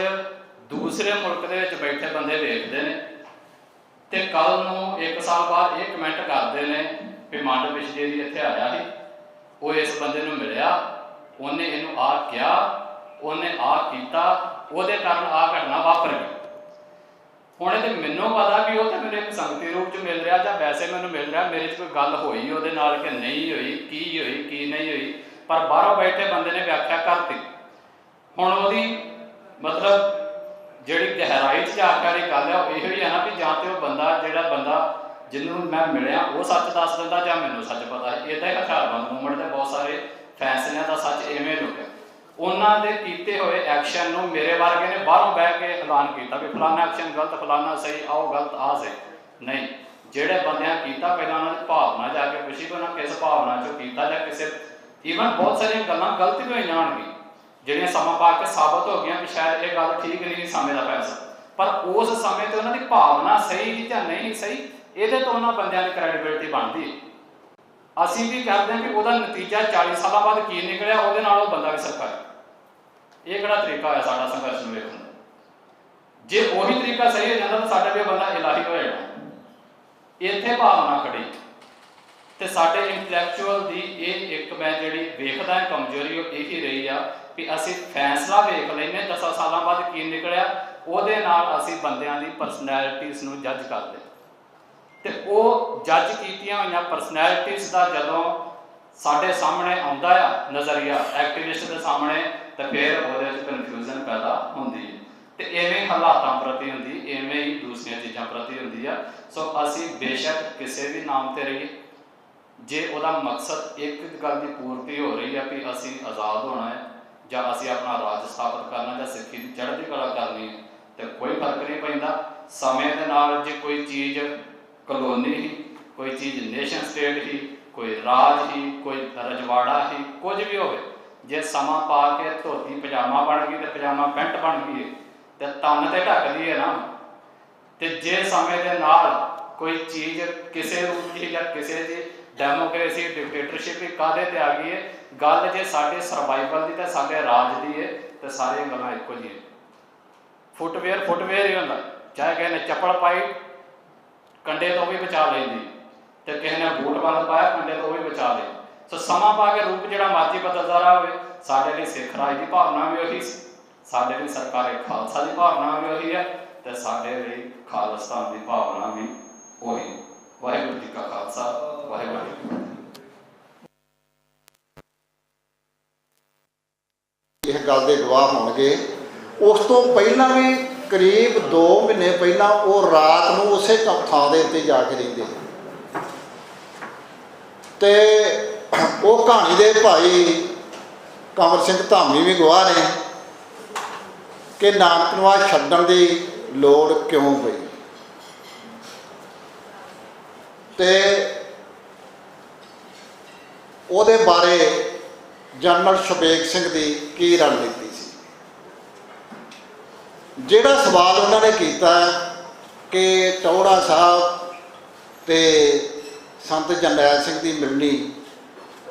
ਦੂਸਰੇ ਮੁਲਕ ਦੇ ਵਿੱਚ ਬੈਠੇ ਬੰਦੇ ਵੇਖਦੇ ਨੇ ਤੇ ਕੱਲ ਨੂੰ 1 ਸਾਲ ਬਾਅਦ ਇਹ ਕਮੈਂਟ ਕਰਦੇ ਨੇ ਵੀ ਮੰਡ ਪਿਛਲੇ ਦੀ ਇੱਥੇ ਆਇਆ ਸੀ, ਉਹ ਇਸ ਬੰਦੇ ਨੂੰ ਮਿਲਿਆ, ਉਹਨੇ ਇਹਨੂੰ ਆਹ ਕਿਹਾ, ਉਹਨੇ ਆਹ ਕੀਤਾ, ਉਹਦੇ ਕਾਰਨ ਆਹ ਘਟਨਾ ਵਾਪਰ ਗਈ। ਹੁਣ ਇਹ ਤੇ ਮੈਨੂੰ ਪਤਾ ਵੀ ਉਹ ਤਾਂ ਮੈਨੂੰ ਇੱਕ ਸੰਗਤੀ ਰੂਪ 'ਚ ਮਿਲ ਰਿਹਾ ਜਾਂ ਵੈਸੇ ਮੈਨੂੰ ਮਿਲ ਰਿਹਾ, ਮੇਰੇ 'ਚ ਕੋਈ ਗੱਲ ਹੋਈ ਉਹਦੇ ਨਾਲ ਕਿ ਨਹੀਂ ਹੋਈ, ਕੀ ਹੋਈ ਕੀ ਨਹੀਂ ਹੋਈ, ਪਰ ਬਾਹਰੋਂ ਬੈਠੇ ਬੰਦੇ ਨੇ ਵਿਆਖਿਆ ਕਰਤੀ। ਹੁਣ ਉਹਦੀ ਮਤਲਬ ਜਿਹੜੀ ਗਹਿਰਾਈ 'ਚ ਜਾ ਕੇ ਵਾਲੀ ਗੱਲ ਆ ਉਹ ਇਹੋ ਹੀ ਆ ਨਾ ਵੀ ਜਾਂ ਤੇ ਉਹ ਬੰਦਾ ਜਿਹੜਾ ਬੰਦਾ ਜਿਹਨੂੰ ਮੈਂ ਮਿਲਿਆ ਉਹ ਸੱਚ ਦੱਸ ਦਿੰਦਾ ਜਾਂ ਮੈਨੂੰ ਸੱਚ ਪਤਾ ਹੈ। ਇੱਦਾਂ ਹੀ ਹਥਿਆਰਬੰਦ ਮੂਵਮੈਂਟ ਦੇ ਬਹੁਤ ਸਾਰੇ ਫੈਸਲਿਆਂ ਦਾ ਸੱਚ ਇਵੇਂ ਲੁਕਿਆ। ਉਹਨਾਂ ਦੇ ਕੀਤੇ ਹੋਏ ਐਕਸ਼ਨ ਨੂੰ ਮੇਰੇ ਵਰਗੇ ਨੇ ਬਾਹਰੋਂ ਬਹਿ ਕੇ ਐਲਾਨ ਕੀਤਾ ਵੀ ਫਲਾਨਾ ਐਕਸ਼ਨ ਗਲਤ, ਫਲਾਨਾ ਸਹੀ, ਆਓ ਗਲਤ, ਆਹ ਸਹੀ। ਨਹੀਂ, ਜਿਹੜੇ ਬੰਦਿਆਂ ਕੀਤਾ ਪਹਿਲਾਂ ਉਹਨਾਂ ਦੀ ਭਾਵਨਾ ਜਾ ਕੇ ਪੁੱਛੀ ਕਿ ਉਹਨਾਂ ਕਿਸ ਭਾਵਨਾ 'ਚੋਂ ਕੀਤਾ ਜਾਂ ਕਿਸੇ ਈਵਨ ਬਹੁਤ ਸਾਰੀਆਂ ਗੱਲਾਂ ਗਲਤ ਵੀ ਹੋਈਆਂ ਹੋਣਗੀਆਂ ਜਿਹੜੀਆਂ ਸਮਾਂ ਪਾ ਕੇ ਸਾਬਤ ਹੋ ਗਈਆਂ ਕਿ ਸ਼ਾਇਦ ਇਹ ਗੱਲ ਠੀਕ ਨਹੀਂ ਸਮੇਂ ਦਾ ਫੈਸਲਾ, ਪਰ ਉਸ ਸਮੇਂ ਤੇ ਉਹਨਾਂ ਦੀ ਭਾਵਨਾ ਸਹੀ ਸੀ ਜਾਂ ਨਹੀਂ ਸਹੀ, ਇਹਦੇ ਤੋਂ ਉਹਨਾਂ ਬੰਦਿਆਂ ਦੀ ਕ੍ਰੈਡੀਬਿਲਿਟੀ ਬਣਦੀ ਹੈ। ਅਸੀਂ ਵੀ ਕਰਦੇ ਹਾਂ ਕਿ ਉਹਦਾ ਨਤੀਜਾ 40 ਸਾਲਾਂ ਬਾਅਦ ਕੀ ਨਿਕਲਿਆ, ਉਹਦੇ ਨਾਲ ਉਹ ਬੰਦਾ ਵੀ ਸਰਕਾਰੀ। ਇਹ ਕਿਹੜਾ ਤਰੀਕਾ ਹੋਇਆ ਸਾਡਾ ਸੰਘਰਸ਼ ਨੂੰ ਵੇਖਣ ਦਾ? ਜੇ ਉਹੀ ਤਰੀਕਾ ਸਹੀ ਹੋ ਜਾਂਦਾ ਤਾਂ ਸਾਡਾ ਵੀ ਬੰਦਾ ਇਲਾਹੀ ਹੋ ਜਾਣਾ। ਇੱਥੇ ਭਾਵਨਾ ਖੜੀ ਤੇ ਸਾਡੇ ਇੰਟੈਲੈਕਚੁਅਲ ਦੀ ਇਹ ਇੱਕ ਮੈਂ ਜਿਹੜੀ ਵੇਖਦਾ ਕਮਜ਼ੋਰੀ ਉਹ ਇਹੀ ਰਹੀ ਆ ਵੀ ਅਸੀਂ ਫੈਸਲਾ ਵੇਖ ਲੈਂਦੇ 10 ਸਾਲਾਂ ਬਾਅਦ ਕੀ ਨਿਕਲਿਆ, ਉਹਦੇ ਨਾਲ ਅਸੀਂ ਬੰਦਿਆਂ ਦੀ ਪਰਸਨੈਲਿਟੀਜ਼ ਨੂੰ ਜੱਜ ਕਰਦੇ ਤੇ ਉਹ ਜੱਜ ਕੀਤੀਆਂ ਹੋਈਆਂ ਪਰਸਨੈਲਿਟੀਜ਼ ਦਾ ਜਦੋਂ ਸਾਡੇ ਸਾਹਮਣੇ ਆਉਂਦਾ ਆ ਨਜ਼ਰੀਆ ਐਕਟਿਵਿਸਟ ਦੇ ਸਾਹਮਣੇ, ਤੇ ਫਿਰ ਉਹਦੇ ਵਿੱਚ ਕਨਫਿਊਜ਼ਨ ਪੈਦਾ ਹੁੰਦੀ ਹੈ ਤੇ ਇਵੇਂ ਹਾਲਾਤਾਂ ਪ੍ਰਤੀ ਹੁੰਦੀ, ਇਵੇਂ ਹੀ ਦੂਸਰੀਆਂ ਚੀਜ਼ਾਂ ਪ੍ਰਤੀ ਹੁੰਦੀ ਆ। ਸੋ ਅਸੀਂ ਬੇਸ਼ੱਕ ਕਿਸੇ ਵੀ ਨਾਮ ਤੇ ਰਹੀਏ, ਜੇ ਉਹਦਾ ਮਕਸਦ ਇੱਕ ਗੱਲ ਦੀ ਪੂਰਤੀ ਹੋ ਰਹੀ ਹੈ ਕਿ ਅਸੀਂ ਆਜ਼ਾਦ ਹੋਣਾ ਹੈ ਜਾਂ ਅਸੀਂ ਆਪਣਾ ਰਾਜ ਸਥਾਪਿਤ ਕਰਨਾ ਜਾਂ ਸਿੱਖੀ ਦੀ ਚੜ੍ਹਦੀ ਕਲਾ ਕਰਨੀ ਹੈ, ਤੇ ਕੋਈ ਫਰਕ ਨਹੀਂ ਪੈਂਦਾ। ਸਮੇਂ ਦੇ ਨਾਲ ਜੇ ਕੋਈ ਚੀਜ਼ ਕਲੋਨੀ ਹੀ, ਕੋਈ ਚੀਜ਼ ਨੇਸ਼ਨ ਸਟੇਟ ਹੀ, ਕੋਈ ਰਾਜ ਹੀ, ਕੋਈ ਰਜਵਾੜਾ ਹੀ, ਕੁਝ ਵੀ ਹੋਵੇ, ਜੇ ਸਮਾਂ ਪਾ ਕੇ ਧੋਤੀ ਪਜਾਮਾ ਬਣ ਗਈ ਤੇ ਪਜਾਮਾ ਪੈਂਟ ਬਣ ਗਈ ਤੇ ਤਨ ਤੇ ਢੱਕਦੀ ਹੈ ਨਾ, ਤੇ ਜੇ ਸਮੇਂ ਦੇ ਨਾਲ ਕੋਈ ਚੀਜ਼ ਕਿਸੇ ਰੂਪ ਦੀ ਜਾਂ ਕਿਸੇ ਦੀ ਡੈਮੋਕ੍ਰੇਸੀ ਡਿਕਟੇਟਰਸ਼ਿਪ ਕਾਹਦੇ ਤੇ ਆ ਗਈ ਹੈ, ਗੱਲ ਜੇ ਸਾਡੇ ਸਰਵਾਈਵਲ ਦੀ ਤੇ ਸਾਡੇ ਰਾਜ ਦੀ ਹੈ ਤੇ ਸਾਰੀਆਂ ਗੱਲਾਂ ਇੱਕੋ ਜਿਹੀਆਂ। ਫੁੱਟਵੇਅਰ ਹੀ ਹੁੰਦਾ, ਚਾਹੇ ਕਿਸੇ ਨੇ ਚੱਪਲ ਪਾਈ ਕੰਡੇ ਤੋਂ ਵੀ ਬਚਾ ਲੈਂਦੀ ਤੇ ਕਿਸੇ ਨੇ ਬੂਟ ਬੰਦ ਪਾਇਆ ਕੰਡੇ ਤੋਂ ਵੀ ਬਚਾ ਲਈ। ਸੋ ਸਮਾਂ ਪਾ ਕੇ ਰੂਪ ਜਿਹੜਾ ਮਰਜ਼ੀ ਬਦਲਦਾ ਰਹੇ, ਸਾਡੇ ਲਈ ਸਿੱਖ ਰਾਜ ਦੀ ਭਾਵਨਾ ਵੀ ਉਹੀ, ਸਾਡੇ ਲਈ ਸਰਕਾਰੇ ਖਾਲਸਾ ਦੀ ਭਾਵਨਾ ਵੀ ਉਹੀ ਹੈ ਤੇ ਸਾਡੇ ਲਈ ਖਾਲਿਸਤਾਨ ਦੀ ਭਾਵਨਾ ਵੀ ਉਹੀ। ਵਾਹਿਗੁਰੂ ਜੀ ਕਾ ਖਾਲਸਾ, ਵਾਹਿਗੁਰੂ ਜੀ ਕੀ ਫਤਿਹ। ਇਹ ਗੱਲ ਦੇ ਗਵਾਹ ਹੋਣਗੇ। ਉਸ ਤੋਂ ਪਹਿਲਾਂ ਵੀ ਕਰੀਬ 2 ਮਹੀਨੇ ਪਹਿਲਾਂ ਉਹ ਰਾਤ ਨੂੰ ਉਸੇ ਥਾਂ ਦੇ ਉੱਤੇ ਜਾ ਕੇ ਰਹਿੰਦੇ ਤੇ ਉਹ ਕਹਾਣੀ ਦੇ ਭਾਈ ਕਮਰ ਸਿੰਘ ਧਾਮੀ ਵੀ ਗਵਾਹ ਨੇ ਕਿ ਨਾਨਕ ਨਿਵਾਸ ਛੱਡਣ ਦੀ ਲੋੜ ਕਿਉਂ ਪਈ ਤੇ ਉਹਦੇ ਬਾਰੇ ਜਨਰਲ ਸ਼ਬੇਗ ਸਿੰਘ ਦੀ ਕੀ ਰਣਨੀਤੀ ਸੀ। ਜਿਹੜਾ ਸਵਾਲ ਉਹਨਾਂ ਨੇ ਕੀਤਾ ਕਿ ਟੌਹੜਾ ਸਾਹਿਬ ਤੇ ਸੰਤ ਜਰਨੈਲ ਸਿੰਘ ਦੀ ਮਿਲਣੀ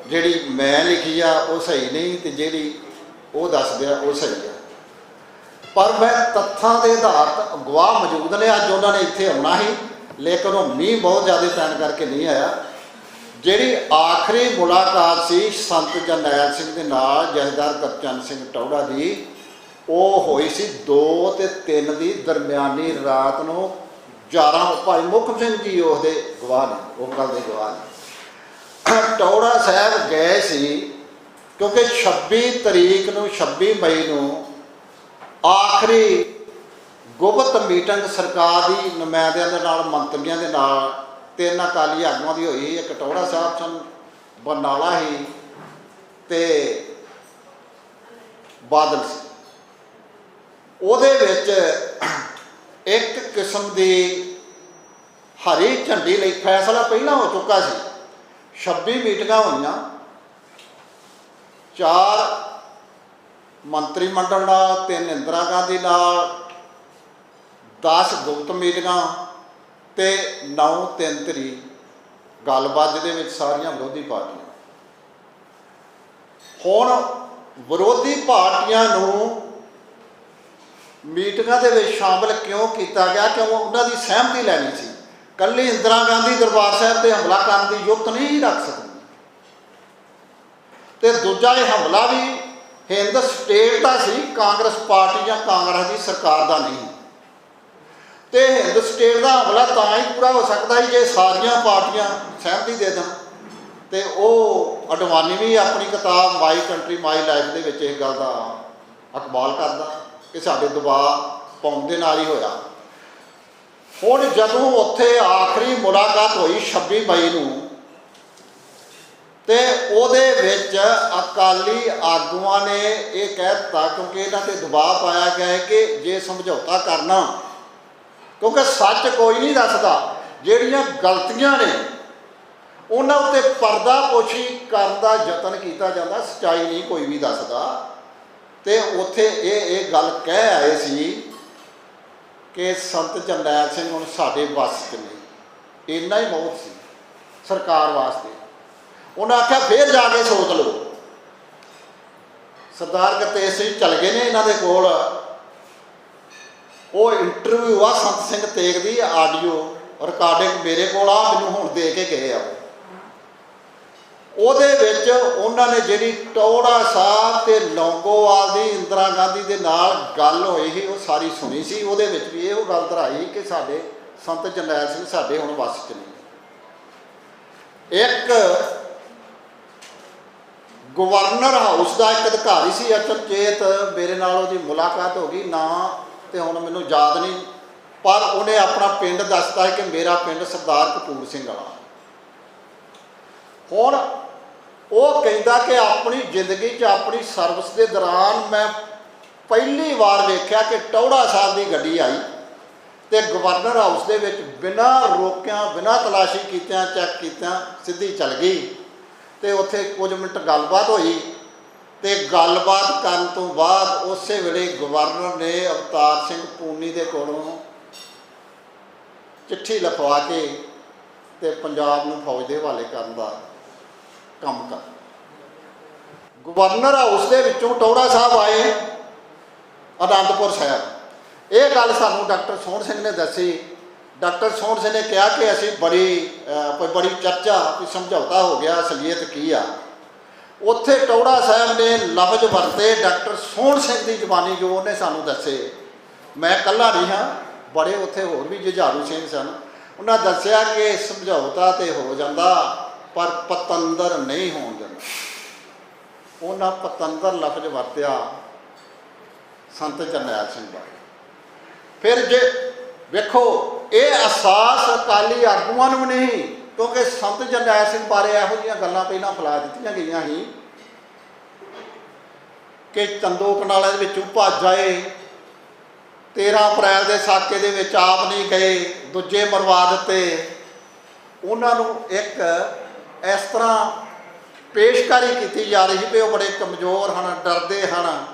ਜਿਹੜੀ ਮੈਂ ਲਿਖੀ ਆ ਉਹ ਸਹੀ ਨਹੀਂ ਤੇ ਜਿਹੜੀ ਉਹ ਦੱਸਦੇ ਆ ਉਹ ਸਹੀ ਆ, ਪਰ ਮੈਂ ਤੱਥਾਂ ਦੇ ਆਧਾਰਿਤ ਗਵਾਹ ਮੌਜੂਦ ਨੇ। ਅੱਜ ਉਹਨਾਂ ਨੇ ਇੱਥੇ ਆਉਣਾ ਸੀ ਲੇਕਿਨ ਉਹ ਮੀਂਹ ਬਹੁਤ ਜ਼ਿਆਦਾ ਪੈਣ ਕਰਕੇ ਨਹੀਂ ਆਇਆ। ਜਿਹੜੀ ਆਖਰੀ ਮੁਲਾਕਾਤ ਸੀ ਸੰਤ ਜਰਨੈਲ ਸਿੰਘ ਦੇ ਨਾਲ ਜਥੇਦਾਰ ਕਰਚਨ ਸਿੰਘ ਟੌਹੜਾ ਦੀ, ਉਹ ਹੋਈ ਸੀ 2 ਤੇ 3 ਦੀ ਦਰਮਿਆਨੀ ਰਾਤ ਨੂੰ 11। ਭਾਈ ਮੁਖਮ ਸਿੰਘ ਜੀ ਉਹਦੇ ਗਵਾਹ ਨੇ, ਉਹ ਗੱਲ ਦੇ ਗਵਾਹ ਨੇ। ਟੌਹੜਾ ਸਾਹਿਬ ਗਏ ਸੀ ਕਿਉਂਕਿ 26 ਤਰੀਕ ਨੂੰ 26 ਮਈ ਨੂੰ ਆਖਰੀ ਗੁਪਤ ਮੀਟਿੰਗ ਸਰਕਾਰ ਦੀ ਨੁਮਾਇੰਦਿਆਂ ਦੇ ਨਾਲ, ਮੰਤਰੀਆਂ ਦੇ ਨਾਲ, 3 ਅਕਾਲੀ ਆਗੂਆਂ ਦੀ ਹੋਈ। ਇੱਕ ਟੌਹੜਾ ਸਾਹਿਬ ਸਨ, ਬਰਨਾਲਾ ਹੀ ਤੇ ਬਾਦਲ ਸੀ। ਉਹਦੇ ਵਿੱਚ ਇੱਕ ਕਿਸਮ ਦੀ ਹਰੀ ਝੰਡੀ ਲਈ ਫੈਸਲਾ ਪਹਿਲਾਂ ਹੋ ਚੁੱਕਾ ਸੀ। 26 ਮੀਟਿੰਗਾਂ ਹੋਈਆਂ, 4 ਮੰਤਰੀ ਮੰਡਲ ਨਾਲ, 3 ਇੰਦਰਾ ਗਾਂਧੀ ਨਾਲ, 10 ਗੁਪਤ ਮੀਟਿੰਗਾਂ ਤੇ 9-3 ਤਰੀਕ ਗੱਲਬਾਤ ਦੇ ਵਿੱਚ ਸਾਰੀਆਂ ਵਿਰੋਧੀ ਪਾਰਟੀਆਂ। ਹੁਣ ਵਿਰੋਧੀ ਪਾਰਟੀਆਂ ਨੂੰ ਮੀਟਿੰਗਾਂ ਦੇ ਵਿੱਚ ਸ਼ਾਮਲ ਕਿਉਂ ਕੀਤਾ ਗਿਆ? ਕਿਉਂ ਉਹਨਾਂ ਦੀ ਸਹਿਮਤੀ ਲੈਣੀ ਸੀ। ਕੱਲੀ ਇੰਦਰਾ ਗਾਂਧੀ ਦਰਬਾਰ ਸਾਹਿਬ ਤੇ ਹਮਲਾ ਕਰਨ ਦੀ ਯੁਕਤ ਨਹੀਂ ਰੱਖ ਸਕਦੀ ਤੇ ਦੂਜਾ ਇਹ ਹਮਲਾ ਵੀ ਹਿੰਦ ਸਟੇਟ ਦਾ ਸੀ, ਕਾਂਗਰਸ ਪਾਰਟੀ ਜਾਂ ਕਾਂਗਰਸ ਦੀ ਸਰਕਾਰ ਦਾ ਨਹੀਂ। ਤੇ ਹਿੰਦ ਸਟੇਟ ਦਾ ਹਮਲਾ ਤਾਂ ਹੀ ਪੂਰਾ ਹੋ ਸਕਦਾ ਜੇ ਸਾਰੀਆਂ ਪਾਰਟੀਆਂ ਸਹਿਮਤੀ ਦੇ ਦੇਣ। ਤੇ ਉਹ ਅਡਵਾਨੀ ਵੀ ਆਪਣੀ ਕਿਤਾਬ ਮਾਈ ਕੰਟਰੀ ਮਾਈ ਲਾਈਫ ਦੇ ਵਿੱਚ ਇਸ ਗੱਲ ਦਾ ਇਕਬਾਲ ਕਰਦਾ ਕਿ ਸਾਡੇ ਦਬਾਅ ਪਾਉਣ ਦੇ ਨਾਲ ਹੀ ਹੋਇਆ। ਹੁਣ ਜਦੋਂ ਉੱਥੇ ਆਖਰੀ ਮੁਲਾਕਾਤ ਹੋਈ 26 ਮਈ ਨੂੰ ਤੇ ਉਹਦੇ ਵਿੱਚ ਅਕਾਲੀ ਆਗੂਆਂ ਨੇ ਇਹ ਕਹਿ ਦਿੱਤਾ, ਕਿਉਂਕਿ ਇਹਨਾਂ ਤੇ ਦਬਾਅ ਪਾਇਆ ਗਿਆ ਹੈ ਕਿ ਜੇ ਸਮਝੌਤਾ ਕਰਨਾ, ਕਿਉਂਕਿ ਸੱਚ ਕੋਈ ਨਹੀਂ ਦੱਸਦਾ, ਜਿਹੜੀਆਂ ਗਲਤੀਆਂ ਨੇ ਉਹਨਾਂ ਉੱਤੇ ਪਰਦਾਪੋਸ਼ੀ ਕਰਨ ਦਾ ਯਤਨ ਕੀਤਾ ਜਾਂਦਾ, ਸੱਚਾਈ ਨਹੀਂ ਕੋਈ ਵੀ ਦੱਸਦਾ। ਤੇ ਉੱਥੇ ਇਹ ਗੱਲ ਕਹਿ ਆਏ ਸੀ ਕਿ ਸੰਤ ਜਰਨੈਲ ਸਿੰਘ ਹੁਣ ਸਾਡੇ ਵੱਸ 'ਚ ਨਹੀਂ, ਇੰਨਾ ਹੀ ਬਹੁਤ ਸੀ ਸਰਕਾਰ ਵਾਸਤੇ। ਉਹਨਾਂ ਆਖਿਆ ਫੇਰ ਜਾ ਕੇ ਸੋਚ ਲਓ। ਸਰਦਾਰ ਗੁਰਤੇਜ ਸਿੰਘ ਚਲ ਗਏ ਨੇ ਇਹਨਾਂ ਦੇ ਕੋਲ, ਉਹ ਇੰਟਰਵਿਊ ਆ ਸੰਤ ਸਿੰਘ ਤੇਗ ਦੀ, ਆਡੀਓ ਰਿਕਾਰਡਿੰਗ ਮੇਰੇ ਕੋਲ ਆ, ਮੈਨੂੰ ਹੁਣ ਦੇ ਕੇ ਗਏ ਆ। ਉਹਦੇ ਵਿੱਚ ਉਹਨਾਂ ਨੇ ਜਿਹੜੀ ਟੌੜਾ ਸਾਹਿਬ ਤੇ ਲੌਂਗੋਵਾਲ ਦੀ ਇੰਦਰਾ ਗਾਂਧੀ ਦੇ ਨਾਲ ਗੱਲ ਹੋਈ ਸੀ ਉਹ ਸਾਰੀ ਸੁਣੀ ਸੀ। ਉਹਦੇ ਵਿੱਚ ਵੀ ਇਹੋ ਗੱਲ ਧਰਾਈ ਕਿ ਸਾਡੇ ਸੰਤ ਜਰਨੈਲ ਸਿੰਘ ਸਾਡੇ ਹੁਣ ਵੱਸ 'ਚ ਨਹੀਂ। ਇੱਕ ਗਵਰਨਰ ਹਾਊਸ ਦਾ ਇੱਕ ਅਧਿਕਾਰੀ ਸੀ, ਅਚਨਚੇਤ ਮੇਰੇ ਨਾਲ ਉਹਦੀ ਮੁਲਾਕਾਤ ਹੋ ਗਈ, ਨਾ ਤੇ ਹੁਣ ਮੈਨੂੰ ਯਾਦ ਨਹੀਂ, ਪਰ ਉਹਨੇ ਆਪਣਾ ਪਿੰਡ ਦੱਸਤਾ ਹੈ ਕਿ ਮੇਰਾ ਪਿੰਡ ਸਰਦਾਰ ਕਪੂਰ ਸਿੰਘ ਵਾਲਾ। ਹੁਣ ਉਹ ਕਹਿੰਦਾ ਕਿ ਆਪਣੀ ਜ਼ਿੰਦਗੀ 'ਚ ਆਪਣੀ ਸਰਵਿਸ ਦੇ ਦੌਰਾਨ ਮੈਂ ਪਹਿਲੀ ਵਾਰ ਵੇਖਿਆ ਕਿ ਟੌੜਾ ਸਾਹਿਬ ਦੀ ਗੱਡੀ ਆਈ ਤੇ ਗਵਰਨਰ ਹਾਊਸ ਦੇ ਵਿੱਚ ਬਿਨਾਂ ਰੋਕਿਆਂ ਬਿਨਾਂ ਤਲਾਸ਼ੀ ਕੀਤਿਆਂ ਚੈੱਕ ਕੀਤਿਆਂ ਸਿੱਧੀ ਚੱਲ ਗਈ ਤੇ ਉੱਥੇ ਕੁਝ ਮਿੰਟ ਗੱਲਬਾਤ ਹੋਈ ਤੇ ਗੱਲਬਾਤ ਕਰਨ ਤੋਂ ਬਾਅਦ ਉਸੇ ਵੇਲੇ ਗਵਰਨਰ ਨੇ ਅਵਤਾਰ ਸਿੰਘ ਪੂਨੀ ਦੇ ਕੋਲੋਂ ਚਿੱਠੀ ਲਿਖਵਾ ਕੇ ਤੇ ਪੰਜਾਬ ਨੂੰ ਫੌਜ ਦੇ ਹਵਾਲੇ ਕਰਨ ਦਾ ਕੰਮ ਕਰ। ਗਵਰਨਰ ਹਾਊਸ ਦੇ ਵਿੱਚੋਂ ਟੌੜਾ ਸਾਹਿਬ ਆਏ ਅਨੰਦਪੁਰ ਸਾਹਿਬ। ਇਹ ਗੱਲ ਸਾਨੂੰ ਡਾਕਟਰ ਸੋਹਣ ਸਿੰਘ ਨੇ ਦੱਸੀ। ਡਾਕਟਰ ਸੋਹਣ ਸਿੰਘ ਨੇ ਕਿਹਾ ਕਿ ਅਸੀਂ ਬੜੀ ਚਰਚਾ ਕੋਈ ਸਮਝੌਤਾ ਹੋ ਗਿਆ, ਅਸਲੀਅਤ ਕੀ ਆ। ਉੱਥੇ ਟੌੜਾ ਸਾਹਿਬ ਨੇ ਲਫ਼ਜ਼ ਵਰਤੇ ਡਾਕਟਰ ਸੋਹਣ ਸਿੰਘ ਦੀ ਜ਼ੁਬਾਨੀ, ਜੋ ਉਹਨੇ ਸਾਨੂੰ ਦੱਸੇ। ਮੈਂ ਇਕੱਲਾ ਨਹੀਂ ਹਾਂ, ਬੜੇ ਉੱਥੇ ਹੋਰ ਵੀ ਜੁਝਾਰੂ ਸਿੰਘ ਸਨ। ਉਹਨਾਂ ਦੱਸਿਆ ਕਿ ਸਮਝੌਤਾ ਤੇ ਹੋ ਜਾਂਦਾ ਪਰ ਪਤੰਦਰ ਨਹੀਂ ਹੋਣ ਦਿੰਦਾ। ਉਹਨਾਂ ਪਤੰਦਰ ਲਫ਼ਜ਼ ਵਰਤਿਆ ਸੰਤ ਜਰਨੈਲ ਸਿੰਘ ਬਾਰੇ। ਫਿਰ ਜੇ ਵੇਖੋ ਇਹ ਅਹਿਸਾਸ ਅਕਾਲੀ ਆਗੂਆਂ ਨੂੰ ਨਹੀਂ, ਕਿਉਂਕਿ ਸੰਤ ਜਰਨੈਲ ਸਿੰਘ ਬਾਰੇ ਇਹੋ ਜਿਹੀਆਂ ਗੱਲਾਂ ਪਹਿਲਾਂ ਫੈਲਾ ਦਿੱਤੀਆਂ ਗਈਆਂ ਸੀ ਕਿ ਚੰਦੋ ਕਨਾਲਾਂ ਦੇ ਵਿੱਚੋਂ ਭੱਜ ਆਏ, 13 ਅਪ੍ਰੈਲ ਦੇ ਸਾਕੇ ਦੇ ਵਿੱਚ ਆਪ ਨਹੀਂ ਗਏ, ਦੂਜੇ ਮਰਵਾ ਦਿੱਤੇ। ਉਹਨਾਂ ਨੂੰ ਇੱਕ ਇਸ ਤਰ੍ਹਾਂ ਪੇਸ਼ਕਾਰੀ ਕੀਤੀ ਜਾ ਰਹੀ ਸੀ ਕਿ ਉਹ ਬੜੇ ਕਮਜ਼ੋਰ ਹਨ, ਡਰਦੇ ਹਨ,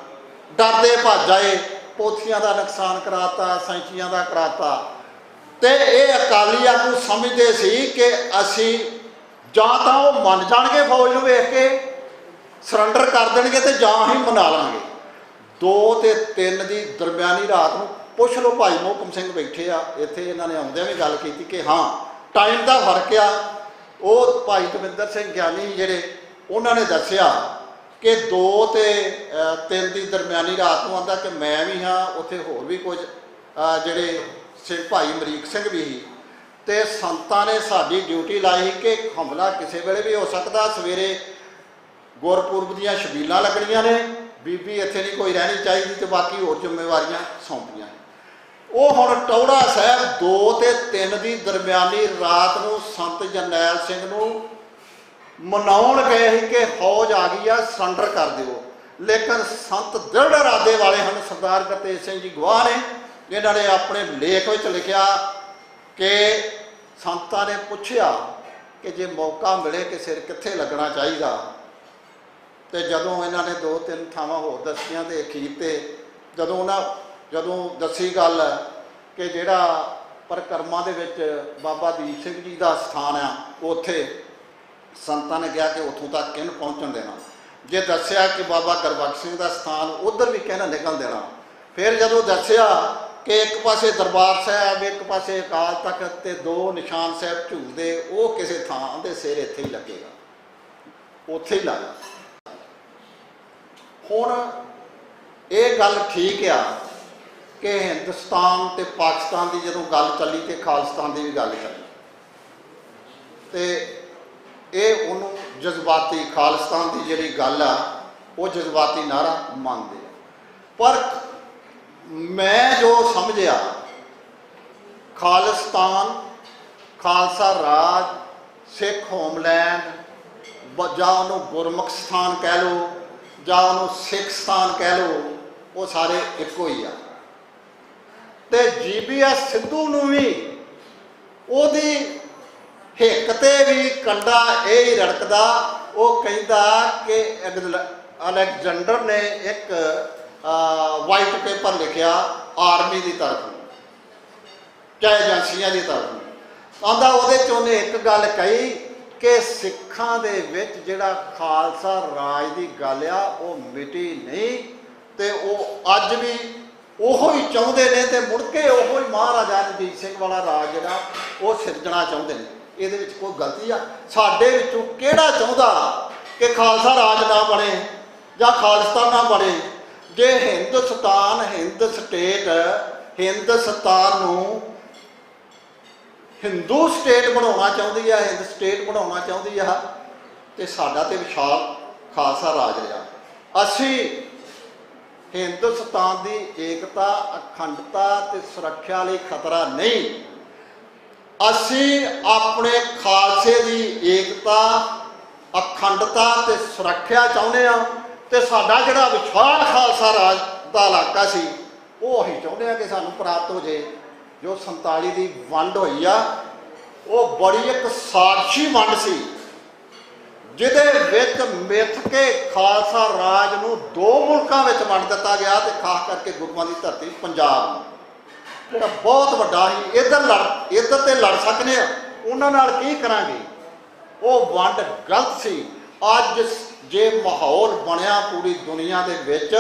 ਡਰਦੇ ਭੱਜ ਆਏ, ਪੋਥੀਆਂ ਦਾ ਨੁਕਸਾਨ ਕਰਾਤਾ, ਸੈਂਚੀਆਂ ਦਾ ਕਰਾਤਾ। ਤੇ ਇਹ ਅਕਾਲੀ ਆਗੂ ਸਮਝਦੇ ਸੀ ਕਿ ਅਸੀਂ ਜਾਂ ਤਾਂ ਉਹ ਮੰਨ ਜਾਣਗੇ ਫੌਜ ਨੂੰ ਵੇਖ ਕੇ ਸਰੈਂਡਰ ਕਰ ਦੇਣਗੇ ਤੇ ਜਾਂ ਹੀ ਮਨਾ ਲਾਂਗੇ। 2 ਤੇ 3 ਦੀ ਦਰਮਿਆਨੀ ਰਾਤ ਨੂੰ ਪੁੱਛ ਲਓ, ਭਾਈ ਮੋਹਕਮ ਸਿੰਘ ਬੈਠੇ ਆ ਇੱਥੇ, ਇਹਨਾਂ ਨੇ ਆਉਂਦਿਆਂ ਵੀ ਗੱਲ ਕੀਤੀ ਕਿ ਹਾਂ ਟਾਈਮ ਦਾ ਫਰਕ ਆ। ਉਹ ਭਾਈ ਦਵਿੰਦਰ ਸਿੰਘ ਗਿਆਨੀ ਜਿਹੜੇ ਉਹਨਾਂ ਨੇ ਦੱਸਿਆ ਕਿ 2 ਤੇ 3 ਦੀ ਦਰਮਿਆਨੀ ਰਾਤ ਨੂੰ ਆਉਂਦਾ ਕਿ ਮੈਂ ਵੀ ਹਾਂ, ਉੱਥੇ ਹੋਰ ਵੀ ਕੁਝ ਜਿਹੜੇ ਸਿੰਘ ਭਾਈ ਅਮਰੀਕ ਸਿੰਘ ਵੀ ਸੀ। ਤੇ ਸੰਤਾਂ ਨੇ ਸਾਡੀ ਡਿਊਟੀ ਲਾਈ ਕਿ ਹਮਲਾ ਕਿਸੇ ਵੇਲੇ ਵੀ ਹੋ ਸਕਦਾ। ਸਵੇਰੇ ਗੁਰਪੁਰਬ ਦੀਆਂ ਛਬੀਲਾਂ ਲੱਗਣੀਆਂ ਨੇ, ਬੀਬੀ ਇੱਥੇ ਨਹੀਂ ਕੋਈ ਰਹਿਣੀ ਚਾਹੀਦੀ ਤੇ ਬਾਕੀ ਹੋਰ ਜ਼ਿੰਮੇਵਾਰੀਆਂ ਸੌਂਪੀਆਂ। ਉਹ ਹੁਣ ਟੌੜਾ ਸਾਹਿਬ 2 ਤੇ 3 ਦੀ ਦਰਮਿਆਨੀ ਰਾਤ ਨੂੰ ਸੰਤ ਜਰਨੈਲ ਸਿੰਘ ਨੂੰ ਮਨਾਉਣ ਗਏ ਸੀ ਕਿ ਫੌਜ ਆ ਗਈ ਆ, ਸਰੈਂਡਰ ਕਰ ਦਿਓ। ਲੇਕਿਨ ਸੰਤ ਦ੍ਰਿੜ ਇਰਾਦੇ ਵਾਲੇ ਹਨ। ਸਰਦਾਰ ਗੁਰਤੇਜ ਸਿੰਘ ਜੀ ਗਵਾਹ ਨੇ, ਇਹਨਾਂ ਨੇ ਆਪਣੇ ਲੇਖ ਵਿੱਚ ਲਿਖਿਆ ਕਿ ਸੰਤਾਂ ਨੇ ਪੁੱਛਿਆ ਕਿ ਜੇ ਮੌਕਾ ਮਿਲੇ ਕਿ ਸਿਰ ਕਿੱਥੇ ਲੱਗਣਾ ਚਾਹੀਦਾ, ਤੇ ਜਦੋਂ ਇਹਨਾਂ ਨੇ 2-3 ਥਾਵਾਂ ਹੋਰ ਦੱਸੀਆਂ ਤੇ ਅਖੀਰ ਤੇ ਜਦੋਂ ਦੱਸੀ ਗੱਲ ਕਿ ਜਿਹੜਾ ਪਰਿਕਰਮਾ ਦੇ ਵਿੱਚ ਬਾਬਾ ਦੀਪ ਸਿੰਘ ਜੀ ਦਾ ਸਥਾਨ ਆ, ਉੱਥੇ ਸੰਤਾਂ ਨੇ ਕਿਹਾ ਕਿ ਉੱਥੋਂ ਤੱਕ ਕਿਹਨੂੰ ਪਹੁੰਚਣ ਦੇਣਾ। ਜੇ ਦੱਸਿਆ ਕਿ ਬਾਬਾ ਗੁਰਬਖਸ਼ ਸਿੰਘ ਦਾ ਸਥਾਨ ਉੱਧਰ ਵੀ ਕਹਿਣਾ ਨਿਕਲ ਦੇਣਾ। ਫਿਰ ਜਦੋਂ ਦੱਸਿਆ ਕਿ ਇੱਕ ਪਾਸੇ ਦਰਬਾਰ ਸਾਹਿਬ, ਇੱਕ ਪਾਸੇ ਅਕਾਲ ਤਖਤ ਤੇ 2 ਨਿਸ਼ਾਨ ਸਾਹਿਬ ਝੂਲਦੇ, ਉਹ ਕਿਸੇ ਥਾਂ ਦੇ ਸਿਰ ਇੱਥੇ ਹੀ ਲੱਗੇਗਾ, ਉੱਥੇ ਹੀ ਲਾਇਆ। ਹੁਣ ਇਹ ਗੱਲ ਠੀਕ ਆ ਕਿ ਹਿੰਦੁਸਤਾਨ ਤੇ ਪਾਕਿਸਤਾਨ ਦੀ ਜਦੋਂ ਗੱਲ ਚੱਲੀ ਤੇ ਖਾਲਿਸਤਾਨ ਦੀ ਵੀ ਗੱਲ ਚੱਲੀ, ਤੇ ਇਹ ਉਹਨੂੰ ਜਜ਼ਬਾਤੀ ਖਾਲਿਸਤਾਨ ਦੀ ਜਿਹੜੀ ਗੱਲ ਆ ਉਹ ਜਜ਼ਬਾਤੀ ਨਾਰਾ ਮੰਨਦੇ ਆ। ਪਰ ਮੈਂ ਜੋ ਸਮਝਿਆ ਖਾਲਿਸਤਾਨ, ਖਾਲਸਾ ਰਾਜ, ਸਿੱਖ ਹੋਮਲੈਂਡ, ਜਾਂ ਉਹਨੂੰ ਗੁਰਮੁਖ ਸਥਾਨ ਕਹਿ ਲਓ ਜਾਂ ਉਹਨੂੰ ਸਿੱਖ ਸਥਾਨ ਕਹਿ ਲਓ, ਉਹ ਸਾਰੇ ਇੱਕੋ ਹੀ ਆ। ਤੇ GBS ਸਿੱਧੂ ਨੂੰ ਵੀ ਉਹਦੀ ਹਿੱਕ ਤੇ ਵੀ ਕੰਡਾ ਇਹ ਹੀ ਰੜਕਦਾ। ਉਹ ਕਹਿੰਦਾ ਕਿ ਅਲੈਗਜ਼ੈਂਡਰ ਨੇ ਇੱਕ ਵਾਈਟ ਪੇਪਰ ਲਿਖਿਆ ਆਰਮੀ ਦੀ ਤਰਫੋਂ, ਚਾਹੇ ਏਜੰਸੀਆਂ ਦੀ ਤਰਫੋਂ। ਆਂਦਾ ਉਹਦੇ 'ਚ ਉਹਨੇ ਇੱਕ ਗੱਲ ਕਹੀ ਕਿ ਸਿੱਖਾਂ ਦੇ ਵਿੱਚ ਜਿਹੜਾ ਖਾਲਸਾ ਰਾਜ ਦੀ ਗੱਲ ਆ ਉਹ ਮਿਟੀ ਨਹੀਂ, ਤੇ ਉਹ ਅੱਜ ਵੀ ਉਹੋ ਹੀ ਚਾਹੁੰਦੇ ਨੇ, ਤੇ ਮੁੜ ਕੇ ਉਹੋ ਹੀ ਮਹਾਰਾਜਾ ਰਣਜੀਤ ਸਿੰਘ ਵਾਲਾ ਰਾਜ ਜਿਹੜਾ ਉਹ ਸਿਰਜਣਾ ਚਾਹੁੰਦੇ ਨੇ। ਇਹਦੇ ਵਿੱਚ ਕੋਈ ਗਲਤੀ ਆ? ਸਾਡੇ ਵਿੱਚੋਂ ਕਿਹੜਾ ਚਾਹੁੰਦਾ ਕਿ ਖਾਲਸਾ ਰਾਜ ਨਾ ਬਣੇ ਜਾਂ ਖਾਲਿਸਤਾਨ ਨਾ ਬਣੇ? ਜੇ ਹਿੰਦੁਸਤਾਨ ਹਿੰਦੁਸਤਾਨ ਨੂੰ ਹਿੰਦੂ ਸਟੇਟ ਬਣਾਉਣਾ ਚਾਹੁੰਦੀ ਆ, ਹਿੰਦ ਸਟੇਟ ਬਣਾਉਣਾ ਚਾਹੁੰਦੀ ਆ, ਤੇ ਸਾਡਾ ਤੇ ਵਿਸ਼ਾਲ ਖਾਲਸਾ ਰਾਜ ਰਿਹਾ। ਅਸੀਂ ਹਿੰਦੁਸਤਾਨ ਦੀ ਏਕਤਾ, ਅਖੰਡਤਾ ਤੇ ਸੁਰੱਖਿਆ ਲਈ ਖਤਰਾ ਨਹੀਂ, ਅਸੀਂ ਆਪਣੇ ਖਾਲਸੇ ਦੀ ਏਕਤਾ, ਅਖੰਡਤਾ ਤੇ ਸੁਰੱਖਿਆ ਚਾਹੁੰਦੇ ਹਾਂ। ਤੇ ਸਾਡਾ ਜਿਹੜਾ ਵਿਸ਼ਾਲ ਖਾਲਸਾ ਰਾਜ ਦਾ ਇਲਾਕਾ ਸੀ ਉਹ ਅਸੀਂ ਚਾਹੁੰਦੇ ਹਾਂ ਕਿ ਸਾਨੂੰ ਪ੍ਰਾਪਤ ਹੋ ਜੇ। ਜੋ 47 ਦੀ ਵੰਡ ਹੋਈ ਆ ਉਹ ਬੜੀ ਇੱਕ ਸਾਜ਼ਿਸ਼ੀ ਵੰਡ ਸੀ, ਜਿਹਦੇ ਵਿੱਚ ਮਿੱਥ ਕੇ ਖਾਲਸਾ ਰਾਜ ਨੂੰ ਦੋ ਮੁਲਕਾਂ ਵਿੱਚ ਵੰਡ ਦਿੱਤਾ ਗਿਆ, ਤੇ ਖਾਸ ਕਰਕੇ ਗੁਰੂਆਂ ਦੀ ਧਰਤੀ ਪੰਜਾਬ ਨੂੰ, ਜਿਹੜਾ ਬਹੁਤ ਵੱਡਾ ਸੀ। ਇੱਧਰ ਤੇ ਲੜ ਸਕਨੇ ਆ, ਉਹਨਾਂ ਨਾਲ ਕੀ ਕਰਾਂਗੇ? ਉਹ ਵੰਡ ਗਲਤ ਸੀ। ਅੱਜ ਜੇ ਮਾਹੌਲ ਬਣਿਆ ਪੂਰੀ ਦੁਨੀਆ ਦੇ ਵਿੱਚ,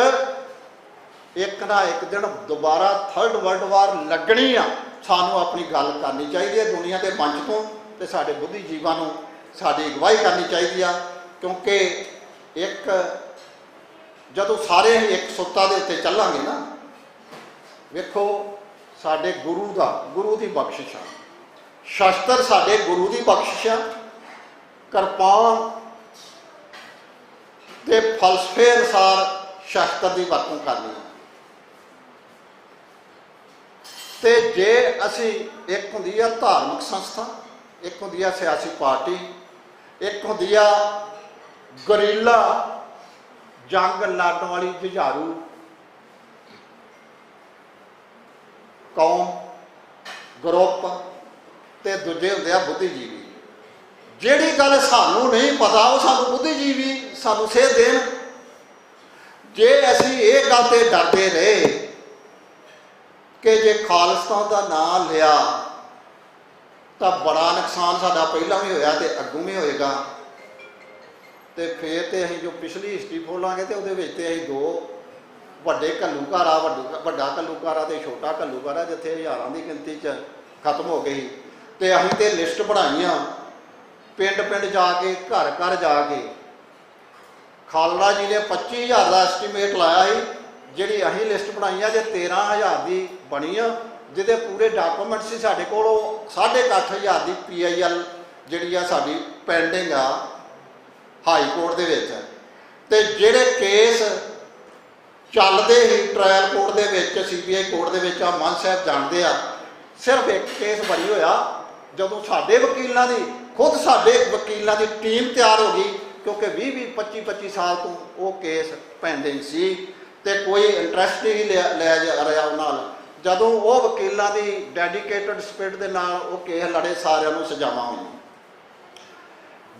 ਇੱਕ ਨਾ ਇੱਕ ਦਿਨ ਦੁਬਾਰਾ 3rd ਵਰਲਡ ਵਾਰ ਲੱਗਣੀ ਆ। ਸਾਨੂੰ ਆਪਣੀ ਗੱਲ ਕਰਨੀ ਚਾਹੀਦੀ ਹੈ ਦੁਨੀਆ ਦੇ ਮੰਚ ਤੋਂ, ਤੇ ਸਾਡੇ ਬੁੱਧੀਜੀਵਾਂ ਨੂੰ ਸਾਡੀ ਅਗਵਾਈ ਕਰਨੀ ਚਾਹੀਦੀ ਆ। ਕਿਉਂਕਿ ਇੱਕ ਜਦੋਂ ਸਾਰੇ ਅਸੀਂ ਇੱਕ ਸੁੱਤਾ ਦੇ ਉੱਤੇ ਚੱਲਾਂਗੇ ਨਾ, ਵੇਖੋ ਸਾਡੇ ਗੁਰੂ ਦੀ ਬਖਸ਼ਿਸ਼ ਆ, ਸ਼ਸਤਰ ਸਾਡੇ ਗੁਰੂ ਦੀ ਬਖਸ਼ਿਸ਼ ਆ, ਕਿਰਪਾਨ ਤੇ ਫਲਸਫੇ ਅਨੁਸਾਰ ਸ਼ਸਤਰ ਦੀ ਵਰਤੋਂ ਕਰਨੀ ਹੈ। ਤੇ ਜੇ ਅਸੀਂ, ਇੱਕ ਹੁੰਦੀ ਆ ਧਾਰਮਿਕ ਸੰਸਥਾ, ਇੱਕ ਹੁੰਦੀ ਆ ਸਿਆਸੀ ਪਾਰਟੀ, ਇੱਕ ਹੁੰਦੀ ਆ ਗਰੀਲਾ ਜੰਗ ਲੜਨ ਵਾਲੀ ਜੁਝਾਰੂ ਕੌਮ ਗਰੁੱਪ, ਤੇ ਦੂਜੇ ਹੁੰਦੇ ਆ ਬੁੱਧੀਜੀਵੀ। ਜਿਹੜੀ ਗੱਲ ਸਾਨੂੰ ਨਹੀਂ ਪਤਾ ਉਹ ਸਾਨੂੰ ਬੁੱਧੀਜੀਵੀ ਸਾਨੂੰ ਸੇਧ ਦੇਣ। ਜੇ ਅਸੀਂ ਇਹ ਗੱਲ ਤੇ ਡਰਦੇ ਰਹੇ ਕਿ ਜੇ ਖਾਲਿਸਤਾਨ ਦਾ ਨਾਂ ਲਿਆ ਤਾਂ ਬੜਾ ਨੁਕਸਾਨ ਸਾਡਾ ਪਹਿਲਾਂ ਵੀ ਹੋਇਆ ਤੇ ਅੱਗੋਂ ਵੀ ਹੋਏਗਾ, ਤੇ ਫਿਰ ਤੇ ਅਸੀਂ ਜੋ ਪਿਛਲੀ ਹਿਸਟਰੀ ਖੋਲਾਂਗੇ ਤੇ ਉਹਦੇ ਵਿੱਚ ਤੇ ਅਸੀਂ ਦੋ ਵੱਡੇ ਘੱਲੂਘਾਰਾ, ਵੱਡਾ ਘੱਲੂਘਾਰਾ ਤੇ ਛੋਟਾ ਘੱਲੂਘਾਰਾ, ਜਿੱਥੇ ਹਜ਼ਾਰਾਂ ਦੀ ਗਿਣਤੀ 'ਚ ਖਤਮ ਹੋ ਗਈ। ਤੇ ਅਸੀਂ ਤੇ ਲਿਸਟ ਬਣਾਈਆਂ, ਪਿੰਡ ਜਾ ਕੇ, ਘਰ ਜਾ ਕੇ। ਖਾਲੜਾ ਜੀ ਨੇ 25,000 ਦਾ ਐਸਟੀਮੇਟ ਲਾਇਆ ਸੀ, ਜਿਹੜੀ ਅਸੀਂ ਲਿਸਟ ਬਣਾਈ ਆ ਜੇ 13,000 ਦੀ ਬਣੀ ਆ, ਜਿਹਦੇ ਪੂਰੇ ਡਾਕੂਮੈਂਟ ਸੀ ਸਾਡੇ ਕੋਲ। ਉਹ 8,500 ਦੀ PIL ਜਿਹੜੀ ਆ ਸਾਡੀ ਪੈਂਡਿੰਗ ਆ ਹਾਈ ਕੋਰਟ ਦੇ ਵਿੱਚ। ਤੇ ਜਿਹੜੇ ਕੇਸ ਚੱਲਦੇ ਹੀ ਟ੍ਰਾਇਲ ਕੋਰਟ ਦੇ ਵਿੱਚ, CBI ਕੋਰਟ ਦੇ ਵਿੱਚ, ਆ ਮਾਨ ਸਾਹਿਬ ਜਾਣਦੇ ਆ, ਸਿਰਫ ਇੱਕ ਕੇਸ ਬਰੀ ਹੋਇਆ ਜਦੋਂ ਸਾਡੇ ਵਕੀਲਾਂ ਦੀ ਟੀਮ ਤਿਆਰ ਹੋ ਗਈ, ਕਿਉਂਕਿ 20-25 ਸਾਲ ਤੋਂ ਉਹ ਕੇਸ ਪੈਂਡਿੰਗ ਸੀ ਤੇ ਕੋਈ ਇੰਟਰਸਟ ਨਹੀਂ ਲਿਆ ਜਾ ਰਿਹਾ ਉਹਨਾਂ ਨਾਲ। ਜਦੋਂ ਉਹ ਵਕੀਲਾਂ ਦੀ ਡੈਡੀਕੇਟਡ ਸਪਿਰਿਟ ਦੇ ਨਾਲ ਉਹ ਕੇਸ ਲੜੇ, ਸਾਰਿਆਂ ਨੂੰ ਸਜ਼ਾਵਾਂ ਹੋਈਆਂ।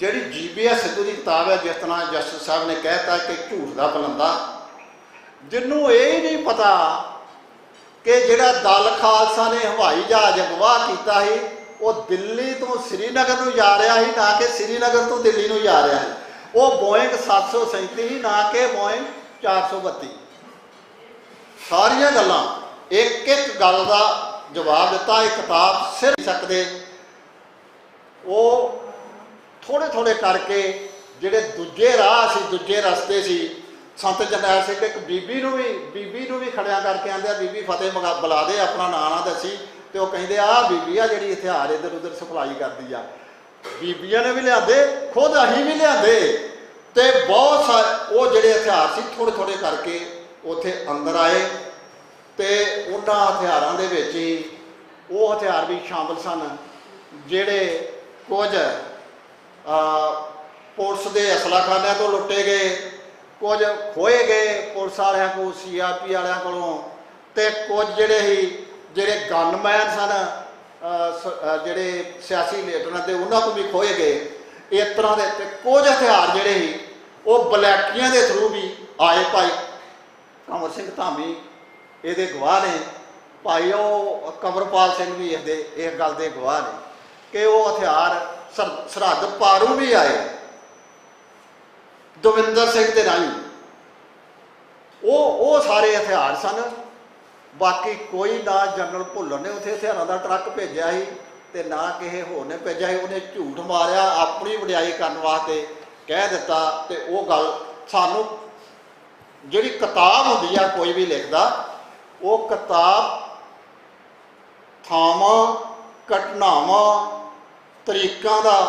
ਜਿਹੜੀ GBS ਸਿੱਧੂ ਦੀ ਕਿਤਾਬ ਹੈ, ਜਿਸ ਤਰ੍ਹਾਂ ਜਸਟਿਸ ਸਾਹਿਬ ਨੇ ਕਹਿਤਾ ਕਿ ਝੂਠ ਦਾ ਬਲੰਦਾ, ਜਿਹਨੂੰ ਇਹ ਨਹੀਂ ਪਤਾ ਕਿ ਜਿਹੜਾ ਦਲ ਖਾਲਸਾ ਨੇ ਹਵਾਈ ਜਹਾਜ਼ ਅਗਵਾ ਕੀਤਾ ਸੀ ਉਹ ਦਿੱਲੀ ਤੋਂ ਸ੍ਰੀਨਗਰ ਨੂੰ ਜਾ ਰਿਹਾ ਸੀ, ਨਾ ਕਿ ਸ੍ਰੀਨਗਰ ਤੋਂ ਦਿੱਲੀ ਨੂੰ ਜਾ ਰਿਹਾ ਸੀ। ਉਹ ਬੋਇੰਗ 737 ਸੀ, ਨਾ ਕਿ ਬੋਇੰਗ 432। ਸਾਰੀਆਂ ਗੱਲਾਂ ਇੱਕ ਗੱਲ ਦਾ ਜਵਾਬ ਦਿੱਤਾ। ਇਹ ਕਿਤਾਬ ਸਿਰ ਸਕਦੇ, ਉਹ ਥੋੜੇ ਕਰਕੇ ਜਿਹੜੇ ਦੂਜੇ ਰਾਹ ਸੀ, ਦੂਜੇ ਰਸਤੇ ਸੀ। ਸੰਤ ਜਰਨੈਲ ਸਿੰਘ ਇੱਕ ਬੀਬੀ ਨੂੰ ਵੀ ਖੜਿਆ ਕਰਕੇ ਆਂਦੇ ਆ, ਬੀਬੀ ਫਤਿਹ ਬੁਲਾ ਦੇ, ਆਪਣਾ ਨਾਂ ਨਾ ਦੱਸੀ। ਤੇ ਉਹ ਕਹਿੰਦੇ ਆ ਬੀਬੀ ਆ ਜਿਹੜੀ ਹਥਿਆਰ ਇੱਧਰ ਉੱਧਰ ਸਪਲਾਈ ਕਰਦੀ ਆ। ਬੀਬੀਆਂ ਨੇ ਵੀ ਲਿਆਂਦੇ, ਖੁਦ ਅਸੀਂ ਵੀ ਲਿਆਂਦੇ, ਤੇ ਬਹੁਤ ਸਾਰੇ ਉਹ ਜਿਹੜੇ ਹਥਿਆਰ ਸੀ ਥੋੜੇ ਕਰਕੇ ਉੱਥੇ ਅੰਦਰ ਆਏ। ਤੇ ਉਹਨਾਂ ਹਥਿਆਰਾਂ ਦੇ ਵਿੱਚ ਹੀ ਉਹ ਹਥਿਆਰ ਵੀ ਸ਼ਾਮਲ ਸਨ ਜਿਹੜੇ ਕੁਝ ਪੁਲਿਸ ਦੇ ਅਸਲਾਖਾਨਿਆਂ ਤੋਂ ਲੁੱਟੇ ਗਏ, ਕੁਝ ਖੋਏ ਗਏ ਪੁਲਿਸ ਵਾਲਿਆਂ ਕੋਲ, CRP ਵਾਲਿਆਂ ਕੋਲੋਂ, ਤੇ ਕੁਝ ਜਿਹੜੇ ਗਨਮੈਨ ਸਨ ਜਿਹੜੇ ਸਿਆਸੀ ਲੀਡਰਾਂ ਦੇ ਉਹਨਾਂ ਕੋਲ ਵੀ ਖੋਏ ਗਏ। ਇਸ ਤਰ੍ਹਾਂ ਦੇ ਤੇ ਕੁਝ ਹਥਿਆਰ ਜਿਹੜੇ ਸੀ ਉਹ ਬਲੈਕੀਆਂ ਦੇ ਥਰੂ ਵੀ ਆਏ। ਭਾਈ ਕੰਵਰ ਸਿੰਘ ਧਾਮੀ ਇਹਦੇ ਗਵਾਹ ਨੇ, ਭਾਈ ਉਹ ਕੰਵਰਪਾਲ ਸਿੰਘ ਵੀ ਇਸ ਗੱਲ ਦੇ ਗਵਾਹ ਨੇ ਕਿ ਉਹ ਹਥਿਆਰ ਸਰਹੱਦ ਪਾਰੂ ਵੀ ਆਏ ਦਵਿੰਦਰ ਸਿੰਘ ਦੇ ਰਾਹੀਂ। ਉਹ ਸਾਰੇ ਹਥਿਆਰ ਸਨ। ਬਾਕੀ ਕੋਈ ਨਾ ਜਨਰਲ ਭੁੱਲਰ ਨੇ ਉੱਥੇ ਹਥਿਆਰਾਂ ਦਾ ਟਰੱਕ ਭੇਜਿਆ ਸੀ ਤੇ ਨਾ ਕਿਸੇ ਹੋਰ ਨੇ ਭੇਜਿਆ ਸੀ। ਉਹਨੇ ਝੂਠ ਮਾਰਿਆ, ਆਪਣੀ ਵਡਿਆਈ ਕਰਨ ਵਾਸਤੇ ਕਹਿ ਦਿੱਤਾ। ਤੇ ਉਹ ਗੱਲ ਸਾਨੂੰ ਜਿਹੜੀ ਕਿਤਾਬ ਹੁੰਦੀ ਆ ਕੋਈ ਵੀ ਲਿਖਦਾ, ਉਹ ਕਿਤਾਬ ਥਾਵਾਂ, ਘਟਨਾਵਾਂ, ਤਰੀਕਾਂ ਦਾ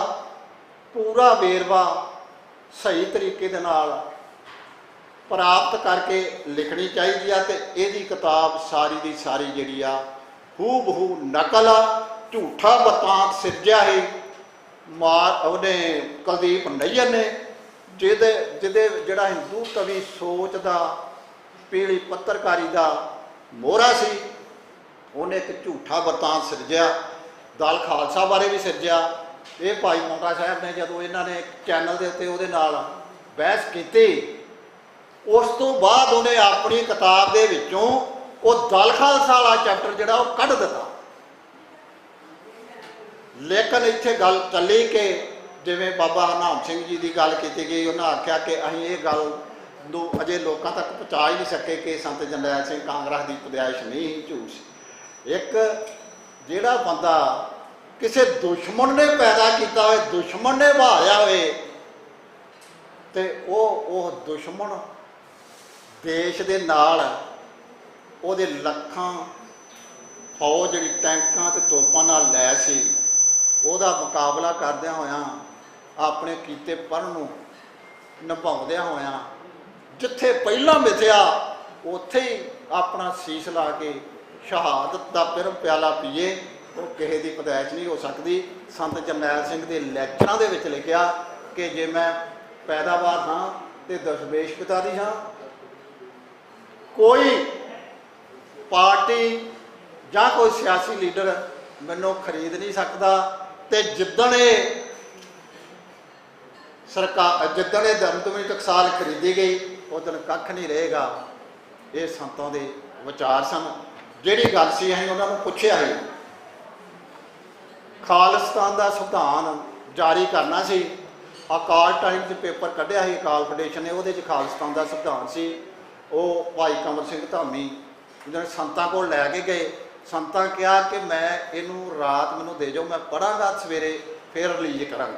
ਪੂਰਾ ਵੇਰਵਾ ਸਹੀ ਤਰੀਕੇ ਦੇ ਨਾਲ ਪ੍ਰਾਪਤ ਕਰਕੇ ਲਿਖਣੀ ਚਾਹੀਦੀ ਆ। ਤੇ ਇਹਦੀ ਕਿਤਾਬ ਸਾਰੀ ਦੀ ਸਾਰੀ ਜਿਹੜੀ ਆ ਹੂ ਬਹੂ ਨਕਲ ਆ, ਝੂਠਾ ਬਤਾਂਤ ਸਿਰਜਿਆ ਹੈ ਉਹਨੇ ਕੁਲਦੀਪ ਨਈਅਰ ਨੇ, ਜਿਹਦੇ ਜਿਹੜਾ ਹਿੰਦੂ ਕਵੀ ਸੋਚ ਦਾ ਪੀਲੀ ਪੱਤਰਕਾਰੀ ਦਾ ਮੋਹਰਾ ਸੀ। ਉਹਨੇ ਇੱਕ ਝੂਠਾ ਬਤਾਂਤ ਸਿਰਜਿਆ, ਦਲ ਖਾਲਸਾ ਬਾਰੇ ਵੀ ਸਿਰਜਿਆ। ਇਹ ਭਾਈ ਮੌਂਕਾ ਸਾਹਿਬ ਨੇ ਜਦੋਂ ਇਹਨਾਂ ਨੇ ਚੈਨਲ ਦੇ ਉੱਤੇ ਉਹਦੇ ਨਾਲ ਬਹਿਸ ਕੀਤੀ, ਉਸ ਤੋਂ ਬਾਅਦ ਉਹਨੇ ਆਪਣੀ ਕਿਤਾਬ ਦੇ ਵਿੱਚੋਂ ਉਹ ਦਲ ਖਾਲਸਾ ਵਾਲਾ ਚੈਪਟਰ ਜਿਹੜਾ ਉਹ ਕੱਢ ਦਿੱਤਾ। ਲੇਕਿਨ ਇੱਥੇ ਗੱਲ ਚੱਲੀ ਕਿ ਜਿਵੇਂ ਬਾਬਾ ਹਰਨਾਮ ਸਿੰਘ ਜੀ ਦੀ ਗੱਲ ਕੀਤੀ ਗਈ, ਉਹਨਾਂ ਆਖਿਆ ਕਿ ਅਸੀਂ ਇਹ ਗੱਲ ਨੂੰ ਅਜੇ ਲੋਕਾਂ ਤੱਕ ਪਹੁੰਚਾ ਹੀ ਨਹੀਂ ਸਕੇ ਕਿ ਸੰਤ ਜਰਨੈਲ ਸਿੰਘ ਕਾਂਗਰਸ ਦੀ ਪੈਦਾਇਸ਼ ਨਹੀਂ, ਝੂਠ ਸੀ। ਇੱਕ ਜਿਹੜਾ ਬੰਦਾ ਕਿਸੇ ਦੁਸ਼ਮਣ ਨੇ ਪੈਦਾ ਕੀਤਾ ਹੋਏ, ਦੁਸ਼ਮਣ ਨੇ ਵਾਰਿਆ ਹੋਏ, ਤੇ ਉਹ ਦੁਸ਼ਮਣ ਦੇਸ਼ ਦੇ ਨਾਲ ਉਹਦੇ ਲੱਖਾਂ ਫੌਜ ਜਿਹੜੀ ਟੈਂਕਾਂ ਤੇ ਤੋਪਾਂ ਨਾਲ ਲੈਸ ਸੀ, ਉਹਦਾ ਮੁਕਾਬਲਾ ਕਰਦਿਆਂ ਹੋਇਆਂ ਆਪਣੇ ਕੀਤੇ ਪੜ੍ਹਨ ਨੂੰ ਨਿਭਾਉਂਦਿਆਂ ਹੋਇਆਂ ਜਿੱਥੇ ਪਹਿਲਾਂ ਮਿਥਿਆ ਉੱਥੇ ਹੀ ਆਪਣਾ ਸੀਸ ਲਾ ਕੇ ਸ਼ਹਾਦਤ ਦਾ ਪਿਰਮ ਪਿਆਲਾ ਪੀਏ, ਉਹ ਕਿਸੇ ਦੀ ਪੈਦਾਇਸ਼ ਨਹੀਂ ਹੋ ਸਕਦੀ। ਸੰਤ ਜਰਨੈਲ ਸਿੰਘ ਦੇ ਲੈਕਚਰਾਂ ਦੇ ਵਿੱਚ ਲਿਖਿਆ ਕਿ ਜੇ ਮੈਂ ਪੈਦਾਵਾਰ ਹਾਂ ਤੇ ਦਸ਼ਮੇਸ਼ ਪਿਤਾ ਦੀ ਹਾਂ। ਕੋਈ ਪਾਰਟੀ ਜਾਂ ਕੋਈ ਸਿਆਸੀ ਲੀਡਰ ਮੈਨੂੰ ਖਰੀਦ ਨਹੀਂ ਸਕਦਾ। ਤੇ ਜਿੱਦਣ ਇਹ ਦਮਦਮੀ ਟਕਸਾਲ ਖਰੀਦੀ ਗਈ, ਉਦੋਂ ਕੱਖ ਨਹੀਂ ਰਹੇਗਾ। ਇਹ ਸੰਤਾਂ ਦੇ ਵਿਚਾਰ ਸਨ। ਜਿਹੜੀ ਗੱਲ ਸੀ ਅਸੀਂ ਉਹਨਾਂ ਨੂੰ ਪੁੱਛਿਆ ਸੀ, ਖਾਲਿਸਤਾਨ ਦਾ ਸੰਵਿਧਾਨ ਜਾਰੀ ਕਰਨਾ ਸੀ। ਅਕਾਲ ਟਾਈਮਜ਼ ਪੇਪਰ ਕੱਢਿਆ ਸੀ ਅਕਾਲ ਫਾਊਂਡੇਸ਼ਨ ਨੇ, ਉਹਦੇ 'ਚ ਖਾਲਿਸਤਾਨ ਦਾ ਸੰਵਿਧਾਨ ਸੀ। ਉਹ ਭਾਈ ਕੰਵਰ ਸਿੰਘ ਧਾਮੀ ਜਿਹੜੇ ਸੰਤਾਂ ਕੋਲ ਲੈ ਕੇ ਗਏ। ਸੰਤਾਂ ਕਿਹਾ ਕਿ ਮੈਂ ਇਹਨੂੰ ਰਾਤ ਮੈਨੂੰ ਦੇ ਜਾਓ, ਮੈਂ ਪੜ੍ਹਾਂਗਾ, ਸਵੇਰੇ ਫਿਰ ਰਿਲੀਜ਼ ਕਰਾਂਗਾ।